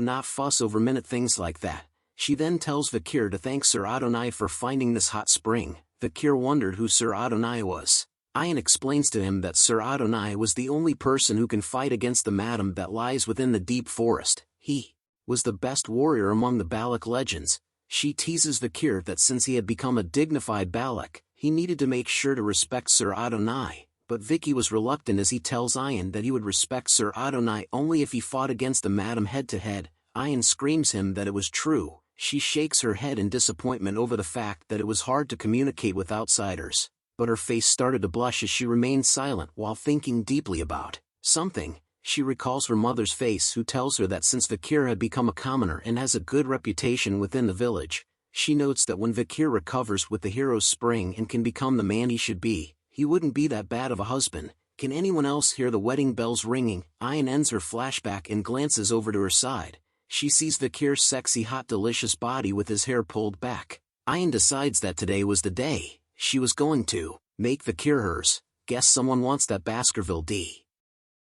not fuss over minute things like that. She then tells Vikir to thank Sir Adonai for finding this hot spring. Vikir wondered who Sir Adonai was. Ayan explains to him that Sir Adonai was the only person who can fight against the madam that lies within the deep forest. He was the best warrior among the Balak legends. She teases Vikir that since he had become a dignified Balak, he needed to make sure to respect Sir Adonai, but Vicky was reluctant as he tells Ayan that he would respect Sir Adonai only if he fought against the madam head-to-head. Ayan screams him that it was true. She shakes her head in disappointment over the fact that it was hard to communicate with outsiders, but her face started to blush as she remained silent while thinking deeply about something. She recalls her mother's face, who tells her that since Vikir had become a commoner and has a good reputation within the village, she notes that when Vikir recovers with the hero's spring and can become the man he should be, he wouldn't be that bad of a husband. Can anyone else hear the wedding bells ringing? Ayan ends her flashback and glances over to her side. She sees Vikir's sexy, hot, delicious body with his hair pulled back. Ayan decides that today was the day. She was going to make Vikir hers. Guess someone wants that Baskerville D.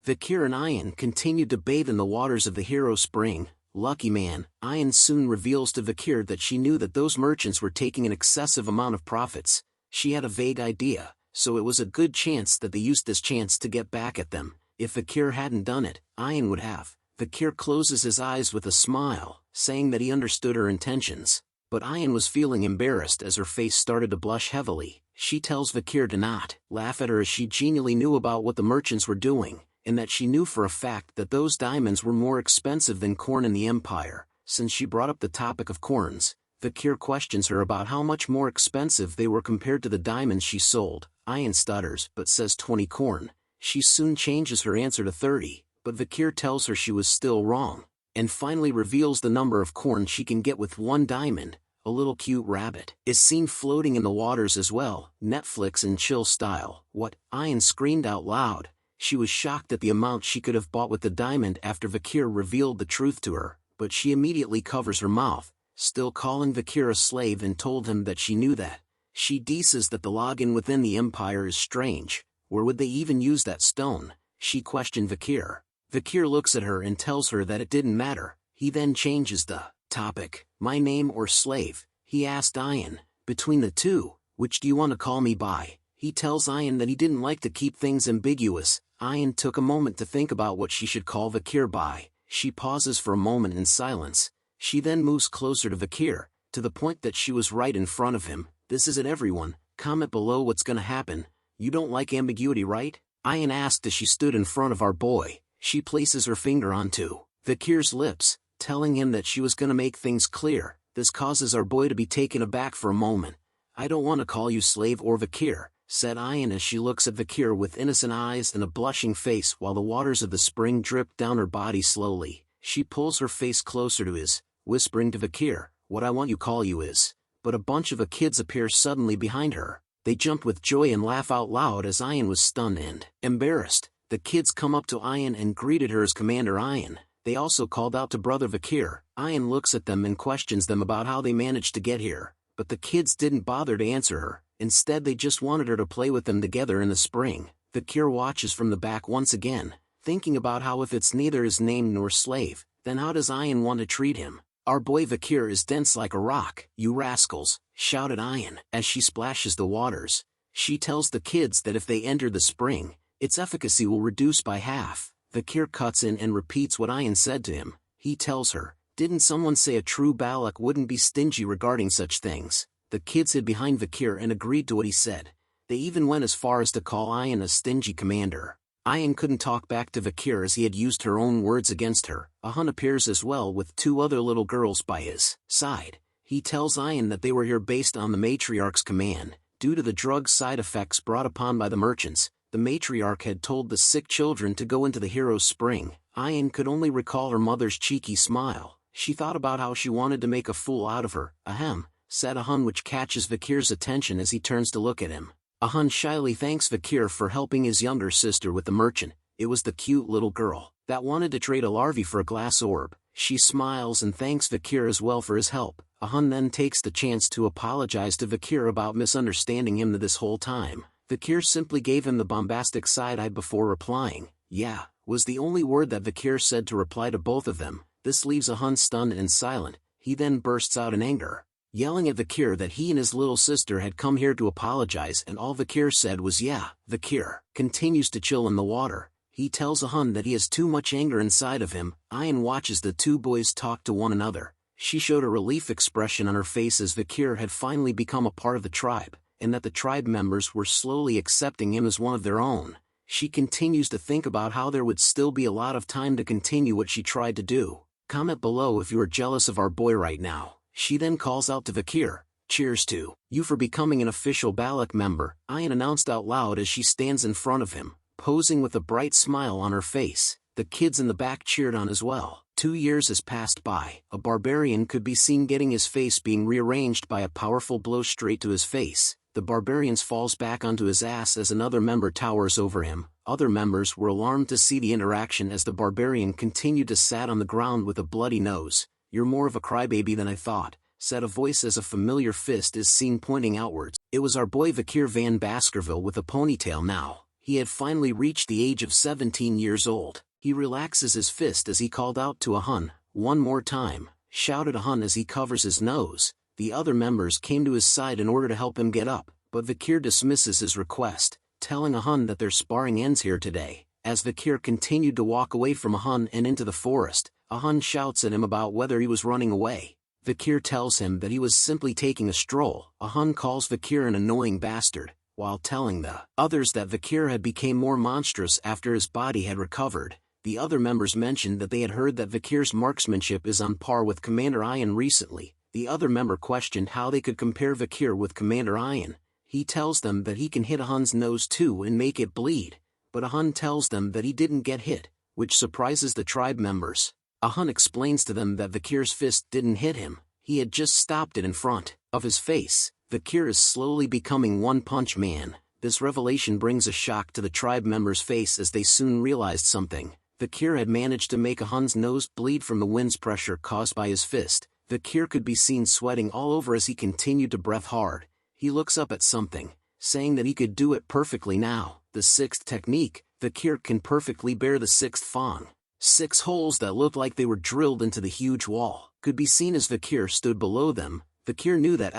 Vikir and Ayan continued to bathe in the waters of the hero spring. Lucky man. Ayan soon reveals to Vikir that she knew that those merchants were taking an excessive amount of profits. She had a vague idea, so it was a good chance that they used this chance to get back at them. If Vikir hadn't done it, Ayan would have. Vikir closes his eyes with a smile, saying that he understood her intentions. But Ayan was feeling embarrassed as her face started to blush heavily. She tells Vikir to not laugh at her as she genially knew about what the merchants were doing, and that she knew for a fact that those diamonds were more expensive than corn in the empire. Since she brought up the topic of corns, Vikir questions her about how much more expensive they were compared to the diamonds she sold. Ayan stutters but says 20 corn. She soon changes her answer to 30, but Vikir tells her she was still wrong, and finally reveals the number of corn she can get with 1 diamond. A little cute rabbit is seen floating in the waters as well, Netflix and chill style. What? Ayan screamed out loud. She was shocked at the amount she could have bought with the diamond after Vikir revealed the truth to her, but she immediately covers her mouth, still calling Vikir a slave, and told him that she knew that. She says that the login within the empire is strange. Where would they even use that stone? She questioned Vikir. Vikir looks at her and tells her that it didn't matter. He then changes the topic. My name or slave? He asked Ayan. Between the two, which do you want to call me by? He tells Ayan that he didn't like to keep things ambiguous. Ayan took a moment to think about what she should call Vikir by. She pauses for a moment in silence. She then moves closer to Vikir, to the point that she was right in front of him. This isn't everyone. Comment below what's gonna happen. You don't like ambiguity, right? Ayan asked as she stood in front of our boy. She places her finger onto Vikir's lips, telling him that she was gonna make things clear. This causes our boy to be taken aback for a moment. I don't want to call you slave or Vikir, said Ayan as she looks at Vikir with innocent eyes and a blushing face while the waters of the spring drip down her body slowly. She pulls her face closer to his, whispering to Vikir, what I want you call you is. But a bunch of kids appear suddenly behind her. They jump with joy and laugh out loud as Ayan was stunned and embarrassed. The kids come up to Ayan and greeted her as Commander Ayan. They also called out to Brother Vikir. Ayan looks at them and questions them about how they managed to get here, but the kids didn't bother to answer her. Instead they just wanted her to play with them together in the spring. Vikir watches from the back once again, thinking about how if it's neither his name nor slave, then how does Ayan want to treat him? Our boy Vikir is dense like a rock. You rascals, shouted Ayan as she splashes the waters. She tells the kids that if they enter the spring, its efficacy will reduce by half. Vikir cuts in and repeats what Ayan said to him. He tells her, didn't someone say a true Balak wouldn't be stingy regarding such things? The kids hid behind Vikir and agreed to what he said. They even went as far as to call Ayan a stingy commander. Ayan couldn't talk back to Vikir as he had used her own words against her. Hun appears as well with 2 other little girls by his side. He tells Ayan that they were here based on the matriarch's command. Due to the drug side effects brought upon by the merchants, the matriarch had told the sick children to go into the hero's spring. Ayan could only recall her mother's cheeky smile. She thought about how she wanted to make a fool out of her. Ahem, said Hun, which catches Vikir's attention as he turns to look at him. Hun shyly thanks Vikir for helping his younger sister with the merchant. It was the cute little girl that wanted to trade a larvae for a glass orb. She smiles and thanks Vikir as well for his help. Hun then takes the chance to apologize to Vikir about misunderstanding him this whole time. Vikir simply gave him the bombastic side-eye before replying. Yeah, was the only word that Vikir said to reply to both of them. This leaves Hun stunned and silent. He then bursts out in anger, yelling at Vikir that he and his little sister had come here to apologize, and all Vikir said was yeah. Vikir continues to chill in the water. He tells Hun that he has too much anger inside of him. Ayan watches the 2 boys talk to one another. She showed a relief expression on her face as Vikir had finally become a part of the tribe, and that the tribe members were slowly accepting him as one of their own. She continues to think about how there would still be a lot of time to continue what she tried to do. Comment below if you are jealous of our boy right now. She then calls out to Vikir, cheers to you for becoming an official Balak member, Ayan announced out loud as she stands in front of him, posing with a bright smile on her face. The kids in the back cheered on as well. 2 years has passed by. A barbarian could be seen getting his face being rearranged by a powerful blow straight to his face. The barbarian falls back onto his ass as another member towers over him. Other members were alarmed to see the interaction as the barbarian continued to sat on the ground with a bloody nose. You're more of a crybaby than I thought, said a voice as a familiar fist is seen pointing outwards. It was our boy Vikir van Baskerville with a ponytail now. He had finally reached the age of 17 years old. He relaxes his fist as he called out to Hun, one more time, shouted Hun as he covers his nose. The other members came to his side in order to help him get up, but Vikir dismisses his request, telling Hun that their sparring ends here today. As Vikir continued to walk away from Hun and into the forest, Hun shouts at him about whether he was running away. Vikir tells him that he was simply taking a stroll. Hun calls Vikir an annoying bastard, while telling the others that Vikir had become more monstrous after his body had recovered. The other members mentioned that they had heard that Vikir's marksmanship is on par with Commander Iron recently. The other member questioned how they could compare Vikir with Commander Iron. He tells them that he can hit Hun's nose too and make it bleed, but Hun tells them that he didn't get hit, which surprises the tribe members. Hun explains to them that Vikir's fist didn't hit him, he had just stopped it in front of his face. Vikir is slowly becoming One Punch Man. This revelation brings a shock to the tribe members' face as they soon realized something. Vikir had managed to make Hun's nose bleed from the wind's pressure caused by his fist. Vikir could be seen sweating all over as he continued to breath hard. He looks up at something, saying that he could do it perfectly now. The sixth technique, Vikir can perfectly bear the sixth fang. 6 holes that looked like they were drilled into the huge wall could be seen as Vikir stood below them. Vikir knew that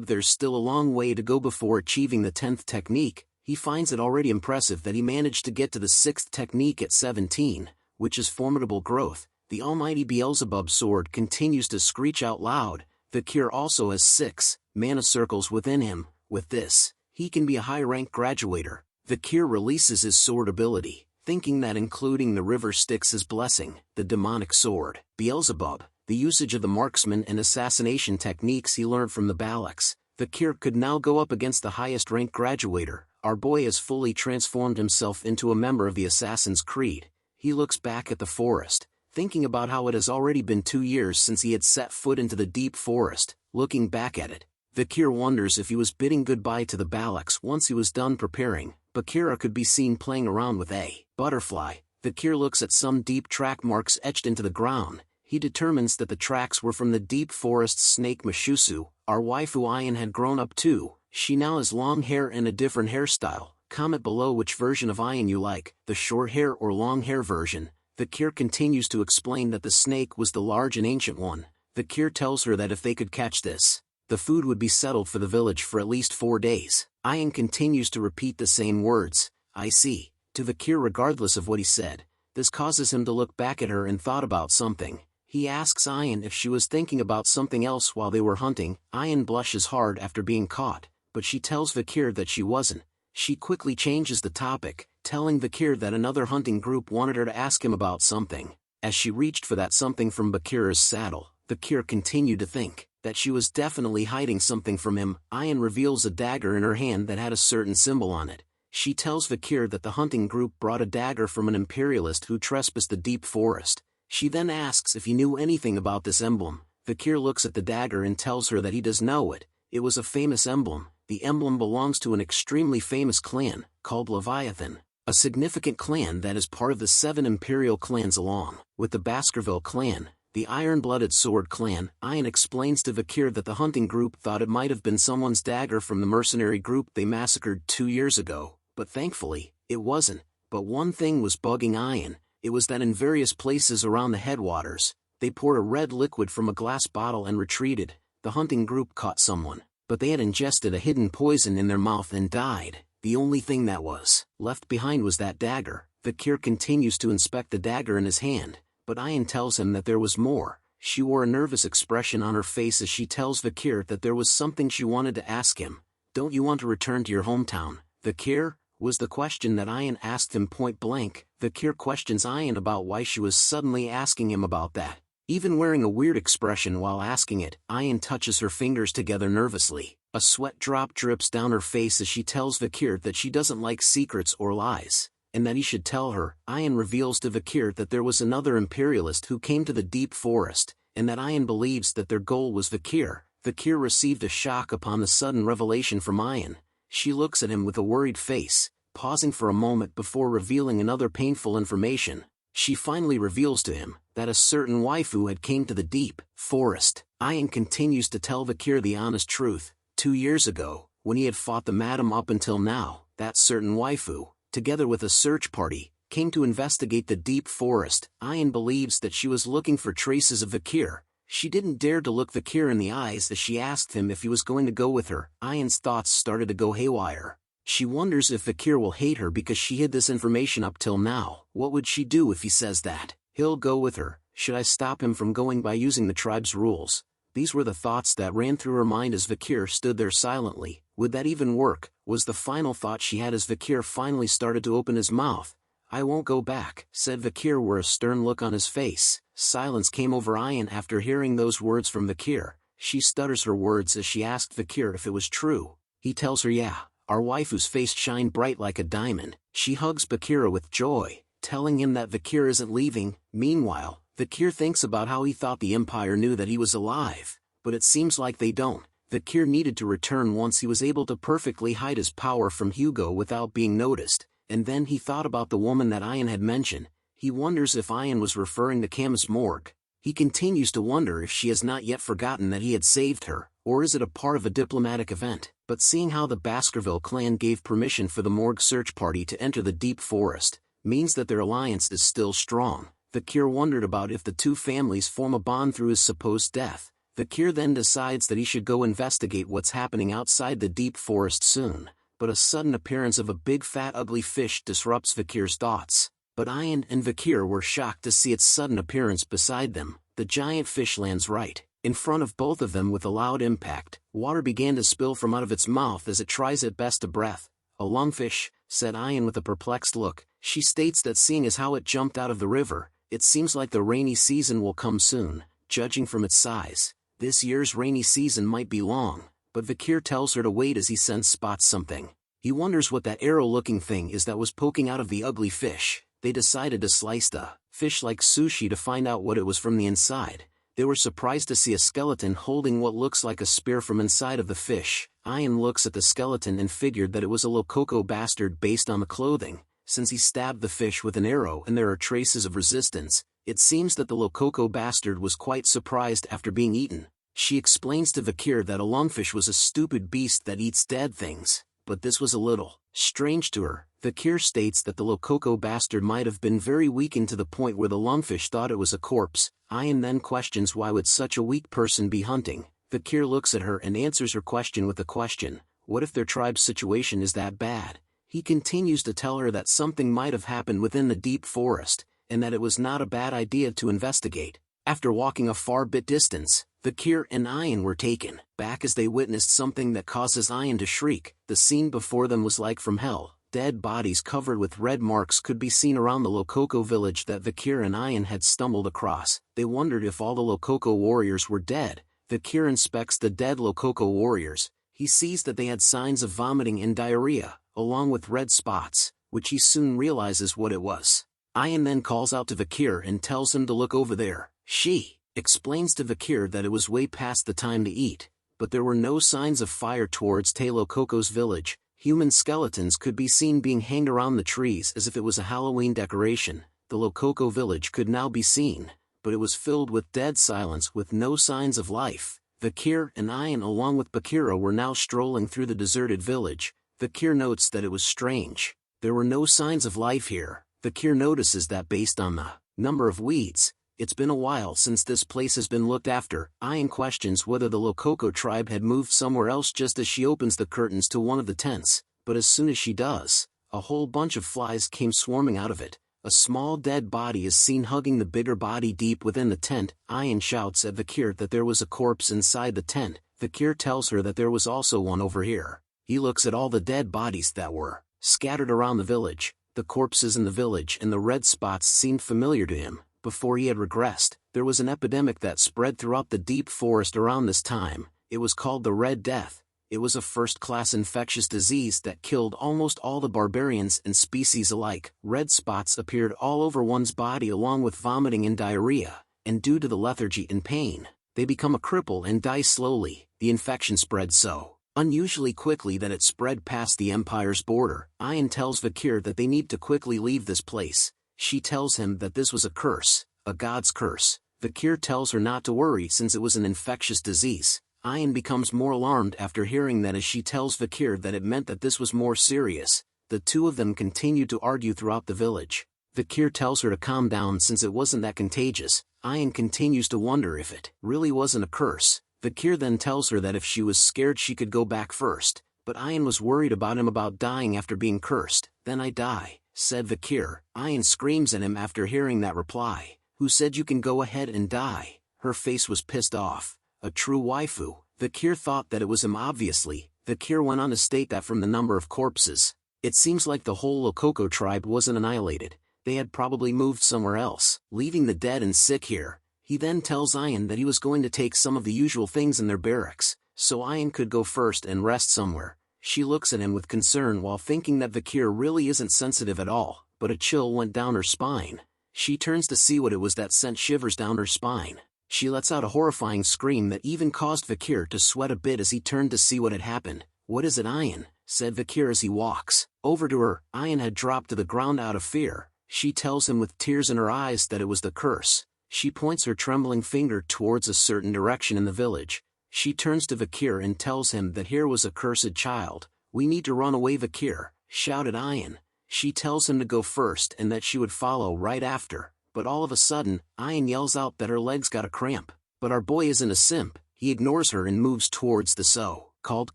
there's still a long way to go before achieving the 10th technique. He finds it already impressive that he managed to get to the 6th technique at 17, which is formidable growth. The almighty Beelzebub sword continues to screech out loud. Vikir also has 6 mana circles within him. With this, he can be a high-rank graduator. Vikir releases his sword ability, thinking that including the river Styx his blessing, the demonic sword. Beelzebub, the usage of the marksman and assassination techniques he learned from the Balaks. Vikir could now go up against the highest rank graduator. Our boy has fully transformed himself into a member of the Assassin's Creed. He looks back at the forest, thinking about how it has already been 2 years since he had set foot into the deep forest. Looking back at it, Vikir wonders if he was bidding goodbye to the Balaks once he was done preparing. Bakira could be seen playing around with a butterfly. Vikir looks at some deep track marks etched into the ground. He determines that the tracks were from the deep forest snake Mashusu. Our waifu Ayan had grown up too. She now has long hair and a different hairstyle. Comment below which version of Ayan you like, the short hair or long hair version. Vikir continues to explain that the snake was the large and ancient one. Vikir tells her that if they could catch this, the food would be settled for the village for at least 4 days. Ayan continues to repeat the same words, I see, to Vikir regardless of what he said. This causes him to look back at her and thought about something. He asks Ayan if she was thinking about something else while they were hunting. Ayan blushes hard after being caught, but she tells Vikir that she wasn't. She quickly changes the topic, telling Vikir that another hunting group wanted her to ask him about something. As she reached for that something from Bakira's saddle, Vikir continued to think that she was definitely hiding something from him. Ayan reveals a dagger in her hand that had a certain symbol on it. She tells Vikir that the hunting group brought a dagger from an imperialist who trespassed the deep forest. She then asks if he knew anything about this emblem. Vikir looks at the dagger and tells her that he does know it. It was a famous emblem. The emblem belongs to an extremely famous clan, called Leviathan, a significant clan that is part of the 7 imperial clans along with the Baskerville clan, the Iron-Blooded Sword clan. Ayan explains to Vikir that the hunting group thought it might have been someone's dagger from the mercenary group they massacred 2 years ago, but thankfully, it wasn't. But one thing was bugging Ayan. It was that in various places around the headwaters, they poured a red liquid from a glass bottle and retreated. The hunting group caught someone, but they had ingested a hidden poison in their mouth and died. The only thing that was left behind was that dagger. Vikir continues to inspect the dagger in his hand, but Ayan tells him that there was more. She wore a nervous expression on her face as she tells Vikir that there was something she wanted to ask him. Don't you want to return to your hometown, Vikir? Was the question that Ayan asked him point blank. Vikir questions Ayan about why she was suddenly asking him about that. Even wearing a weird expression while asking it, Ayan touches her fingers together nervously. A sweat drop drips down her face as she tells Vikir that she doesn't like secrets or lies, and that he should tell her. Ayan reveals to Vikir that there was another imperialist who came to the deep forest, and that Ayan believes that their goal was Vikir. Vikir received a shock upon the sudden revelation from Ayan. She looks at him with a worried face, pausing for a moment before revealing another painful information. She finally reveals to him that a certain waifu had came to the deep forest. Ayan continues to tell Vikir the honest truth. 2 years ago, when he had fought the madam up until now, that certain waifu, together with a search party, came to investigate the deep forest. Ayan believes that she was looking for traces of Vikir. She didn't dare to look Vikir in the eyes as she asked him if he was going to go with her. Ayan's thoughts started to go haywire. She wonders if Vikir will hate her because she hid this information up till now. What would she do if he says that he'll go with her? Should I stop him from going by using the tribe's rules? These were the thoughts that ran through her mind as Vikir stood there silently. Would that even work? Was the final thought she had as Vikir finally started to open his mouth. I won't go back, said Vikir with a stern look on his face. Silence came over Ayan after hearing those words from Vikir. She stutters her words as she asked Vikir if it was true. He tells her yeah. Our waifu's face shined bright like a diamond. She hugs Vikir with joy, telling him that Vikir isn't leaving. Meanwhile, Vikir thinks about how he thought the Empire knew that he was alive, but it seems like they don't. Vikir needed to return once he was able to perfectly hide his power from Hugo without being noticed, and then he thought about the woman that Ayan had mentioned. He wonders if Ayan was referring to Camus Morgue. He continues to wonder if she has not yet forgotten that he had saved her, or is it a part of a diplomatic event? But seeing how the Baskerville clan gave permission for the Morgue search party to enter the deep forest, means that their alliance is still strong. Vikir wondered about if the two families form a bond through his supposed death. Vikir then decides that he should go investigate what's happening outside the deep forest soon, but a sudden appearance of a big fat ugly fish disrupts Vikir's thoughts. But Ayan and Vikir were shocked to see its sudden appearance beside them. The giant fish lands right in front of both of them with a loud impact. Water began to spill from out of its mouth as it tries at best a breath. A lungfish, said Ayan with a perplexed look. She states that seeing as how it jumped out of the river, it seems like the rainy season will come soon, judging from its size. This year's rainy season might be long, but Vikir tells her to wait as he spots something. He wonders what that arrow-looking thing is that was poking out of the ugly fish. They decided to slice the fish like sushi to find out what it was from the inside. They were surprised to see a skeleton holding what looks like a spear from inside of the fish. Ayan looks at the skeleton and figured that it was a Lococo bastard based on the clothing. Since he stabbed the fish with an arrow and there are traces of resistance, it seems that the Lococo bastard was quite surprised after being eaten. She explains to Vikir that a lungfish was a stupid beast that eats dead things, but this was a little strange to her. Vikir states that the Lococo bastard might have been very weakened to the point where the lungfish thought it was a corpse. Ayan then questions why would such a weak person be hunting. Vikir looks at her and answers her question with a question. What if their tribe's situation is that bad? He continues to tell her that something might have happened within the deep forest, and that it was not a bad idea to investigate. After walking a far bit distance, Vikir and Ayan were taken back as they witnessed something that causes Ayan to shriek. The scene before them was like from hell. Dead bodies covered with red marks could be seen around the Lococo village that Vikir and Ayan had stumbled across. They wondered if all the Lococo warriors were dead. Vikir inspects the dead Lococo warriors. He sees that they had signs of vomiting and diarrhea, along with red spots, which he soon realizes what it was. Ayan then calls out to Vikir and tells him to look over there. She explains to Vikir that it was way past the time to eat, but there were no signs of fire towards Te Lococo's village. Human skeletons could be seen being hanged around the trees as if it was a Halloween decoration. The Lococo village could now be seen, but it was filled with dead silence with no signs of life. Vikir and Ayan along with Bakira were now strolling through the deserted village. Vikir notes that it was strange. There were no signs of life here. Vikir notices that based on the number of weeds, it's been a while since this place has been looked after. Ayan questions whether the Lococo tribe had moved somewhere else just as she opens the curtains to one of the tents, but as soon as she does, a whole bunch of flies came swarming out of it. A small dead body is seen hugging the bigger body deep within the tent. Ayan shouts at Vikir that there was a corpse inside the tent. Vikir tells her that there was also one over here. He looks at all the dead bodies that were scattered around the village. The corpses in the village and the red spots seemed familiar to him. Before he had regressed, there was an epidemic that spread throughout the deep forest around this time. It was called the Red Death. It was a first-class infectious disease that killed almost all the barbarians and species alike. Red spots appeared all over one's body along with vomiting and diarrhea, and due to the lethargy and pain, they become a cripple and die slowly. The infection spread so unusually quickly that it spread past the Empire's border. Ayan tells Vikir that they need to quickly leave this place. She tells him that this was a curse, a god's curse. Vikir tells her not to worry since it was an infectious disease. Ayan becomes more alarmed after hearing that as she tells Vikir that it meant that this was more serious. The two of them continue to argue throughout the village. Vikir tells her to calm down since it wasn't that contagious. Ayan continues to wonder if it really wasn't a curse. Vikir then tells her that if she was scared she could go back first. but Ian was worried about him about dying after being cursed. Then I die, said Vikir. Ian screams at him after hearing that reply. Who said you can go ahead and die? Her face was pissed off. A true waifu. Vikir thought that it was him obviously. Vikir went on to state that from the number of corpses, it seems like the whole Lokoko tribe wasn't annihilated. They had probably moved somewhere else, leaving the dead and sick here. He then tells Ian that he was going to take some of the usual things in their barracks, so Ian could go first and rest somewhere. She looks at him with concern while thinking that Vikir really isn't sensitive at all, but a chill went down her spine. She turns to see what it was that sent shivers down her spine. She lets out a horrifying scream that even caused Vikir to sweat a bit as he turned to see what had happened. What is it, Ian? Said Vikir as he walks over to her. Ian had dropped to the ground out of fear. She tells him with tears in her eyes that it was the curse. She points her trembling finger towards a certain direction in the village. She turns to Vikir and tells him that here was a cursed child. We need to run away, Vikir, shouted Ian. She tells him to go first and that she would follow right after, but all of a sudden, Ian yells out that her legs got a cramp. But our boy isn't a simp. He ignores her and moves towards the so-called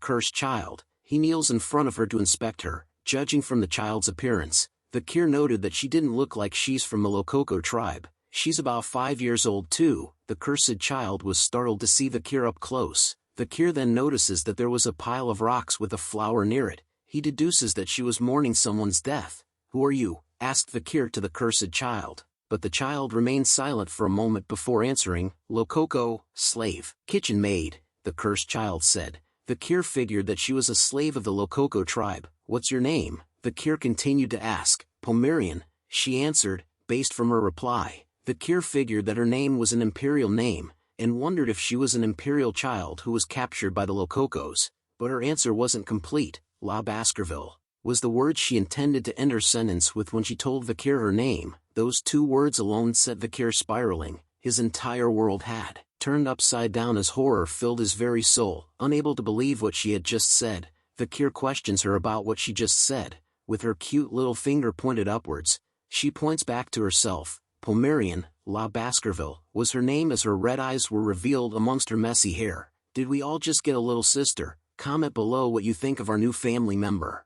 cursed child. He kneels in front of her to inspect her. Judging from the child's appearance, Vikir noted that she didn't look like she's from the Lokoko tribe. She's about 5 years old too. The cursed child was startled to see Vikir up close. Vikir then notices that there was a pile of rocks with a flower near it. He deduces that she was mourning someone's death. Who are you? Asked Vikir to the cursed child. But the child remained silent for a moment before answering. Lokoko, slave, kitchen maid, the cursed child said. Vikir figured that she was a slave of the Lokoko tribe. What's your name? Vikir continued to ask. Pomerian, she answered, based from her reply. Vikir figured that her name was an imperial name, and wondered if she was an imperial child who was captured by the Lokokos. But her answer wasn't complete. La Baskerville was the word she intended to end her sentence with when she told Vikir her name. Those 2 words alone set Vikir spiraling. His entire world had turned upside down as horror filled his very soul. Unable to believe what she had just said, Vikir questions her about what she just said. With her cute little finger pointed upwards, she points back to herself. Pomerian, La Baskerville, was her name as her red eyes were revealed amongst her messy hair. Did we all just get a little sister? Comment below what you think of our new family member.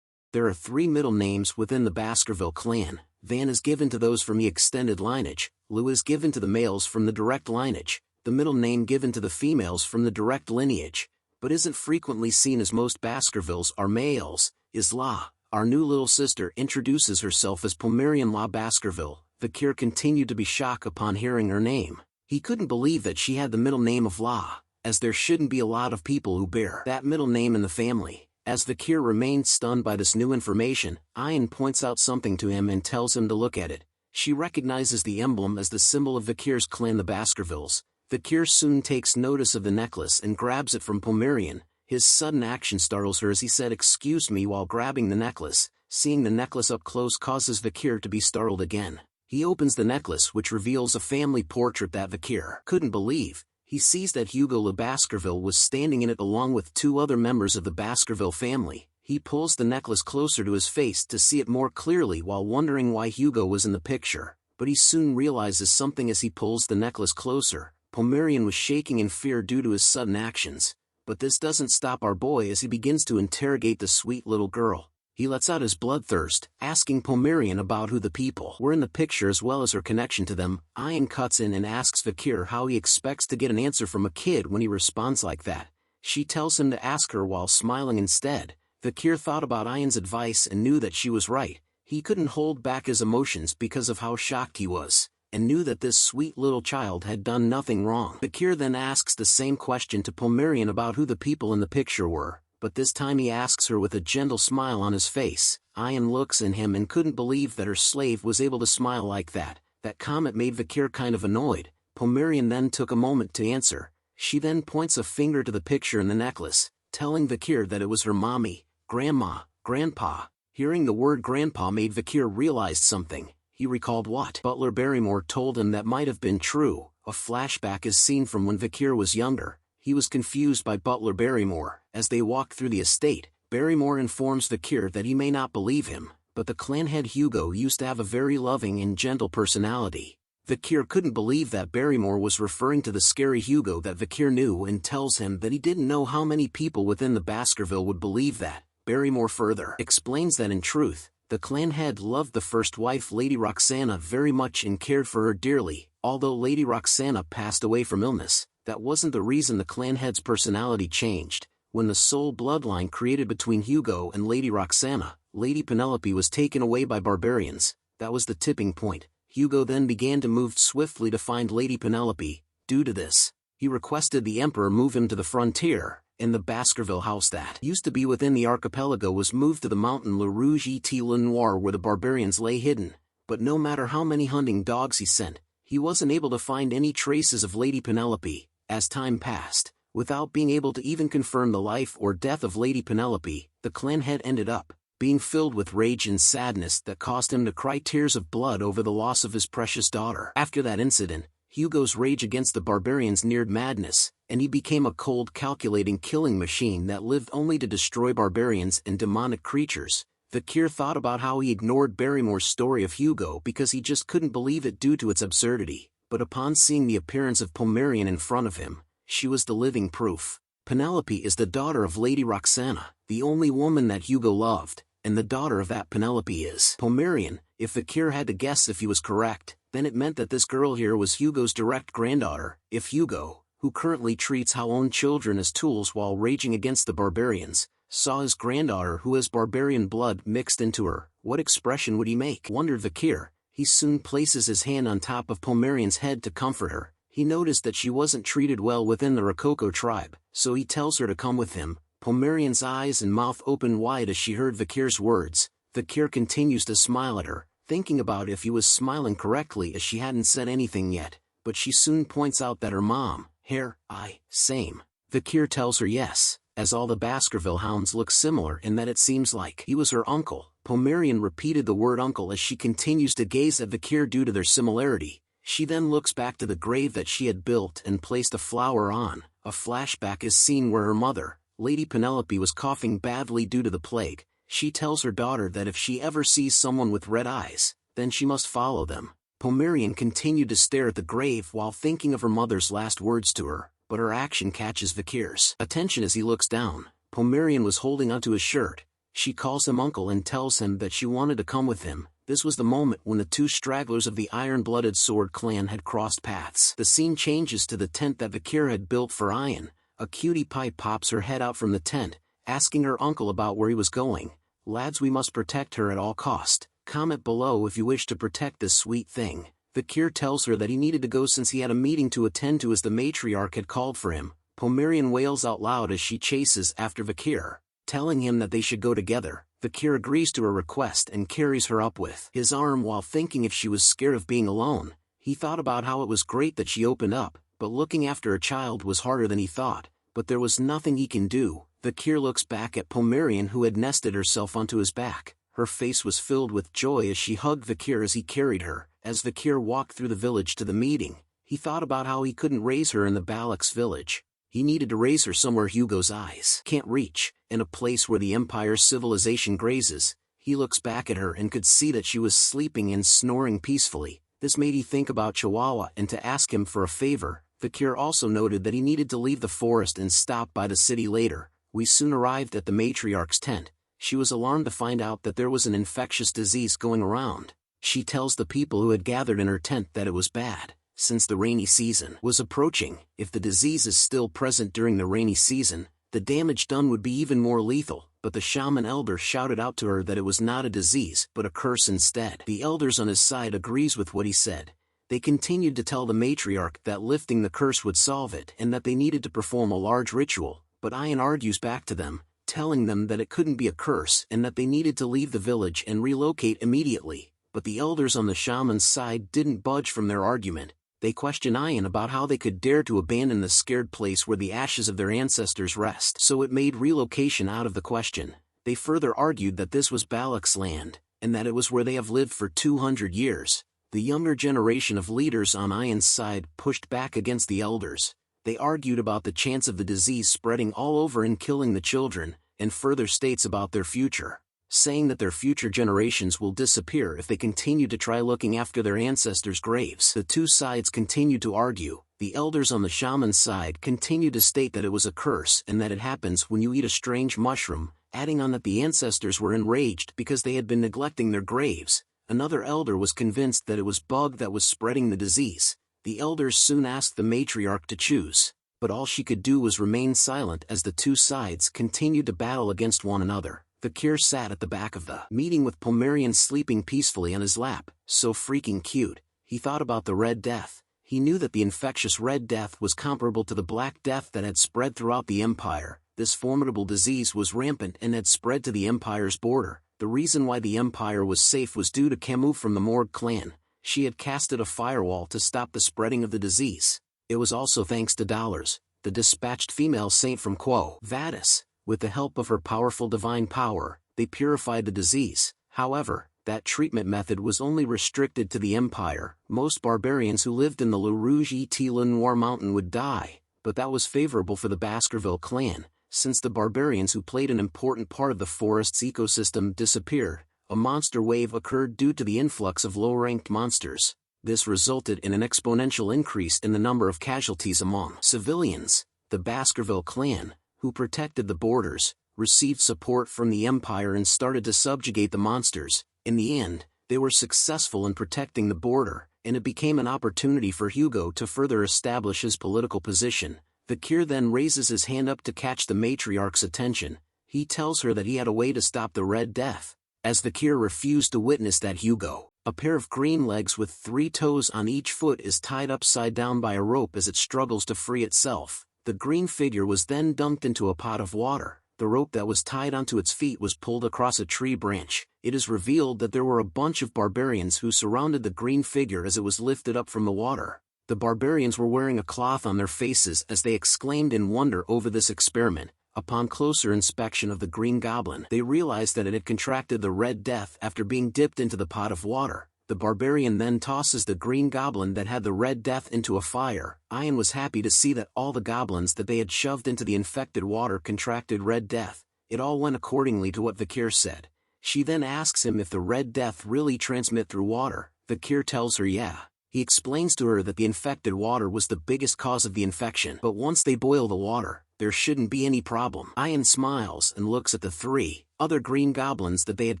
There are 3 middle names within the Baskerville clan. Van is given to those from the extended lineage, Lou is given to the males from the direct lineage, the middle name given to the females from the direct lineage, but isn't frequently seen as most Baskervilles are males, is La. Our new little sister introduces herself as Pomerian La Baskerville. Vikir continued to be shocked upon hearing her name. He couldn't believe that she had the middle name of La, as there shouldn't be a lot of people who bear that middle name in the family. As Vikir remained stunned by this new information, Ian points out something to him and tells him to look at it. She recognizes the emblem as the symbol of Vikir's clan, the Baskervilles. Vikir soon takes notice of the necklace and grabs it from Pomerian. His sudden action startles her as he said "excuse me" while grabbing the necklace. Seeing the necklace up close causes Vikir to be startled again. He opens the necklace, which reveals a family portrait that Vikir couldn't believe. He sees that Hugo Le Baskerville was standing in it along with 2 other members of the Baskerville family. He pulls the necklace closer to his face to see it more clearly while wondering why Hugo was in the picture, but he soon realizes something as he pulls the necklace closer. Pomerian was shaking in fear due to his sudden actions, but this doesn't stop our boy as he begins to interrogate the sweet little girl. He lets out his bloodthirst, asking Pomerian about who the people were in the picture as well as her connection to them. Ian cuts in and asks Vikir how he expects to get an answer from a kid when he responds like that. She tells him to ask her while smiling instead. Vikir thought about Ian's advice and knew that she was right. He couldn't hold back his emotions because of how shocked he was, and knew that this sweet little child had done nothing wrong. Vikir then asks the same question to Pomerian about who the people in the picture were, but this time he asks her with a gentle smile on his face. Ian looks at him and couldn't believe that her slave was able to smile like that. That comment made Vikir kind of annoyed. Pomerian then took a moment to answer. She then points a finger to the picture in the necklace, telling Vikir that it was her mommy, grandma, grandpa. Hearing the word grandpa made Vikir realize something. He recalled what Butler Barrymore told him that might have been true. A flashback is seen from when Vikir was younger. He was confused by Butler Barrymore. As they walk through the estate, Barrymore informs Vikir that he may not believe him, but the clan head Hugo used to have a very loving and gentle personality. Vikir couldn't believe that Barrymore was referring to the scary Hugo that Vikir knew and tells him that he didn't know how many people within the Baskerville would believe that. Barrymore further explains that in truth, the clan head loved the first wife Lady Roxana very much and cared for her dearly. Although Lady Roxana passed away from illness, that wasn't the reason the clan head's personality changed. When the soul bloodline created between Hugo and Lady Roxana, Lady Penelope was taken away by barbarians. That was the tipping point. Hugo then began to move swiftly to find Lady Penelope. Due to this, he requested the Emperor move him to the frontier, and the Baskerville house that used to be within the archipelago was moved to the mountain Le Rouge et Le Noir where the barbarians lay hidden. But no matter how many hunting dogs he sent, he wasn't able to find any traces of Lady Penelope. As time passed, without being able to even confirm the life or death of Lady Penelope, the clan head ended up being filled with rage and sadness that caused him to cry tears of blood over the loss of his precious daughter. After that incident, Hugo's rage against the barbarians neared madness, and he became a cold, calculating killing machine that lived only to destroy barbarians and demonic creatures. Vikir thought about how he ignored Barrymore's story of Hugo because he just couldn't believe it due to its absurdity, but upon seeing the appearance of Pomerian in front of him, she was the living proof. Penelope is the daughter of Lady Roxana, the only woman that Hugo loved, and the daughter of that Penelope is Pomerian. If Vikir had to guess if he was correct, then it meant that this girl here was Hugo's direct granddaughter. If Hugo, who currently treats our own children as tools while raging against the barbarians, saw his granddaughter who has barbarian blood mixed into her, what expression would he make? Wondered Vikir. He soon places his hand on top of Pomerian's head to comfort her. He noticed that she wasn't treated well within the Rococo tribe, so he tells her to come with him. Pomerian's eyes and mouth opened wide as she heard Vikir's words. Vikir continues to smile at her, thinking about if he was smiling correctly as she hadn't said anything yet, but she soon points out that her mom, hair, eye, same. Vikir tells her yes, as all the Baskerville hounds look similar in that it seems like he was her uncle. Pomerian repeated the word uncle as she continues to gaze at Vikir due to their similarity. She then looks back to the grave that she had built and placed a flower on. A flashback is seen where her mother, Lady Penelope, was coughing badly due to the plague. She tells her daughter that if she ever sees someone with red eyes, then she must follow them. Pomerian continued to stare at the grave while thinking of her mother's last words to her, but her action catches Vikir's attention as he looks down. Pomerian was holding onto his shirt. She calls him uncle and tells him that she wanted to come with him. This was the moment when the two stragglers of the iron-blooded sword clan had crossed paths. The scene changes to the tent that Vikir had built for Ian. A cutie pie pops her head out from the tent, asking her uncle about where he was going. Lads, we must protect her at all cost. Comment below if you wish to protect this sweet thing. Vikir tells her that he needed to go since he had a meeting to attend to as the matriarch had called for him. Pomerian wails out loud as she chases after Vikir, telling him that they should go together. Vikir agrees to her request and carries her up with his arm while thinking if she was scared of being alone. He thought about how it was great that she opened up, but looking after a child was harder than he thought. But there was nothing he can do. Vikir looks back at Pomerian who had nested herself onto his back. Her face was filled with joy as she hugged Vikir as he carried her. As Vikir walked through the village to the meeting, he thought about how he couldn't raise her in the Balak's village. He needed to raise her somewhere Hugo's eyes can't reach, in a place where the Empire's civilization grazes. He looks back at her and could see that she was sleeping and snoring peacefully. This made he think about Chihuahua and to ask him for a favor. Vikir also noted that he needed to leave the forest and stop by the city later. We soon arrived at the matriarch's tent. She was alarmed to find out that there was an infectious disease going around. She tells the people who had gathered in her tent that it was bad, since the rainy season was approaching. If the disease is still present during the rainy season, the damage done would be even more lethal. But the shaman elder shouted out to her that it was not a disease but a curse instead. The elders on his side agrees with what he said. They continued to tell the matriarch that lifting the curse would solve it and that they needed to perform a large ritual, but Ian argues back to them, telling them that it couldn't be a curse and that they needed to leave the village and relocate immediately. But the elders on the shaman's side didn't budge from their argument. They questioned Ian about how they could dare to abandon the scared place where the ashes of their ancestors rest, so it made relocation out of the question. They further argued that this was Balak's land, and that it was where they have lived for 200 years. The younger generation of leaders on Ian's side pushed back against the elders. They argued about the chance of the disease spreading all over and killing the children, and further states about their future. saying that their future generations will disappear if they continue to try looking after their ancestors' graves. The two sides continued to argue. The elders on the shaman's side continued to state that it was a curse and that it happens when you eat a strange mushroom, adding on that the ancestors were enraged because they had been neglecting their graves. Another elder was convinced that it was bug that was spreading the disease. The elders soon asked the matriarch to choose, but all she could do was remain silent as the two sides continued to battle against one another. Vikir sat at the back of the meeting with Pomerian sleeping peacefully on his lap, so freaking cute. He thought about the Red Death. He knew that the infectious Red Death was comparable to the Black Death that had spread throughout the Empire. This formidable disease was rampant and had spread to the Empire's border. The reason why the Empire was safe was due to Camus from the Morgue clan. She had casted a firewall to stop the spreading of the disease. It was also thanks to Dollars, the dispatched female saint from Quo Vadis. With the help of her powerful divine power, they purified the disease. However, that treatment method was only restricted to the Empire. Most barbarians who lived in the Le Rouge et Le Noir mountain would die, but that was favorable for the Baskerville clan, since the barbarians who played an important part of the forest's ecosystem disappeared. A monster wave occurred due to the influx of low-ranked monsters. This resulted in an exponential increase in the number of casualties among civilians. The Baskerville clan, who protected the borders, received support from the Empire and started to subjugate the monsters. In the end, they were successful in protecting the border, and it became an opportunity for Hugo to further establish his political position. Vikir then raises his hand up to catch the matriarch's attention. He tells her that he had a way to stop the Red Death. As Vikir refused to witness that, Hugo, a pair of green legs with 3 toes on each foot, is tied upside down by a rope as it struggles to free itself. The green figure was then dunked into a pot of water. The rope that was tied onto its feet was pulled across a tree branch. It is revealed that there were a bunch of barbarians who surrounded the green figure as it was lifted up from the water. The barbarians were wearing a cloth on their faces as they exclaimed in wonder over this experiment. Upon closer inspection of the Green Goblin, they realized that it had contracted the Red Death after being dipped into the pot of water. The barbarian then tosses the Green Goblin that had the Red Death into a fire. Ian was happy to see that all the goblins that they had shoved into the infected water contracted Red Death. It all went accordingly to what Vikir said. She then asks him if the Red Death really transmit through water. Vikir tells her yeah. He explains to her that the infected water was the biggest cause of the infection, but once they boil the water, there shouldn't be any problem. Ian smiles and looks at the 3 other green goblins that they had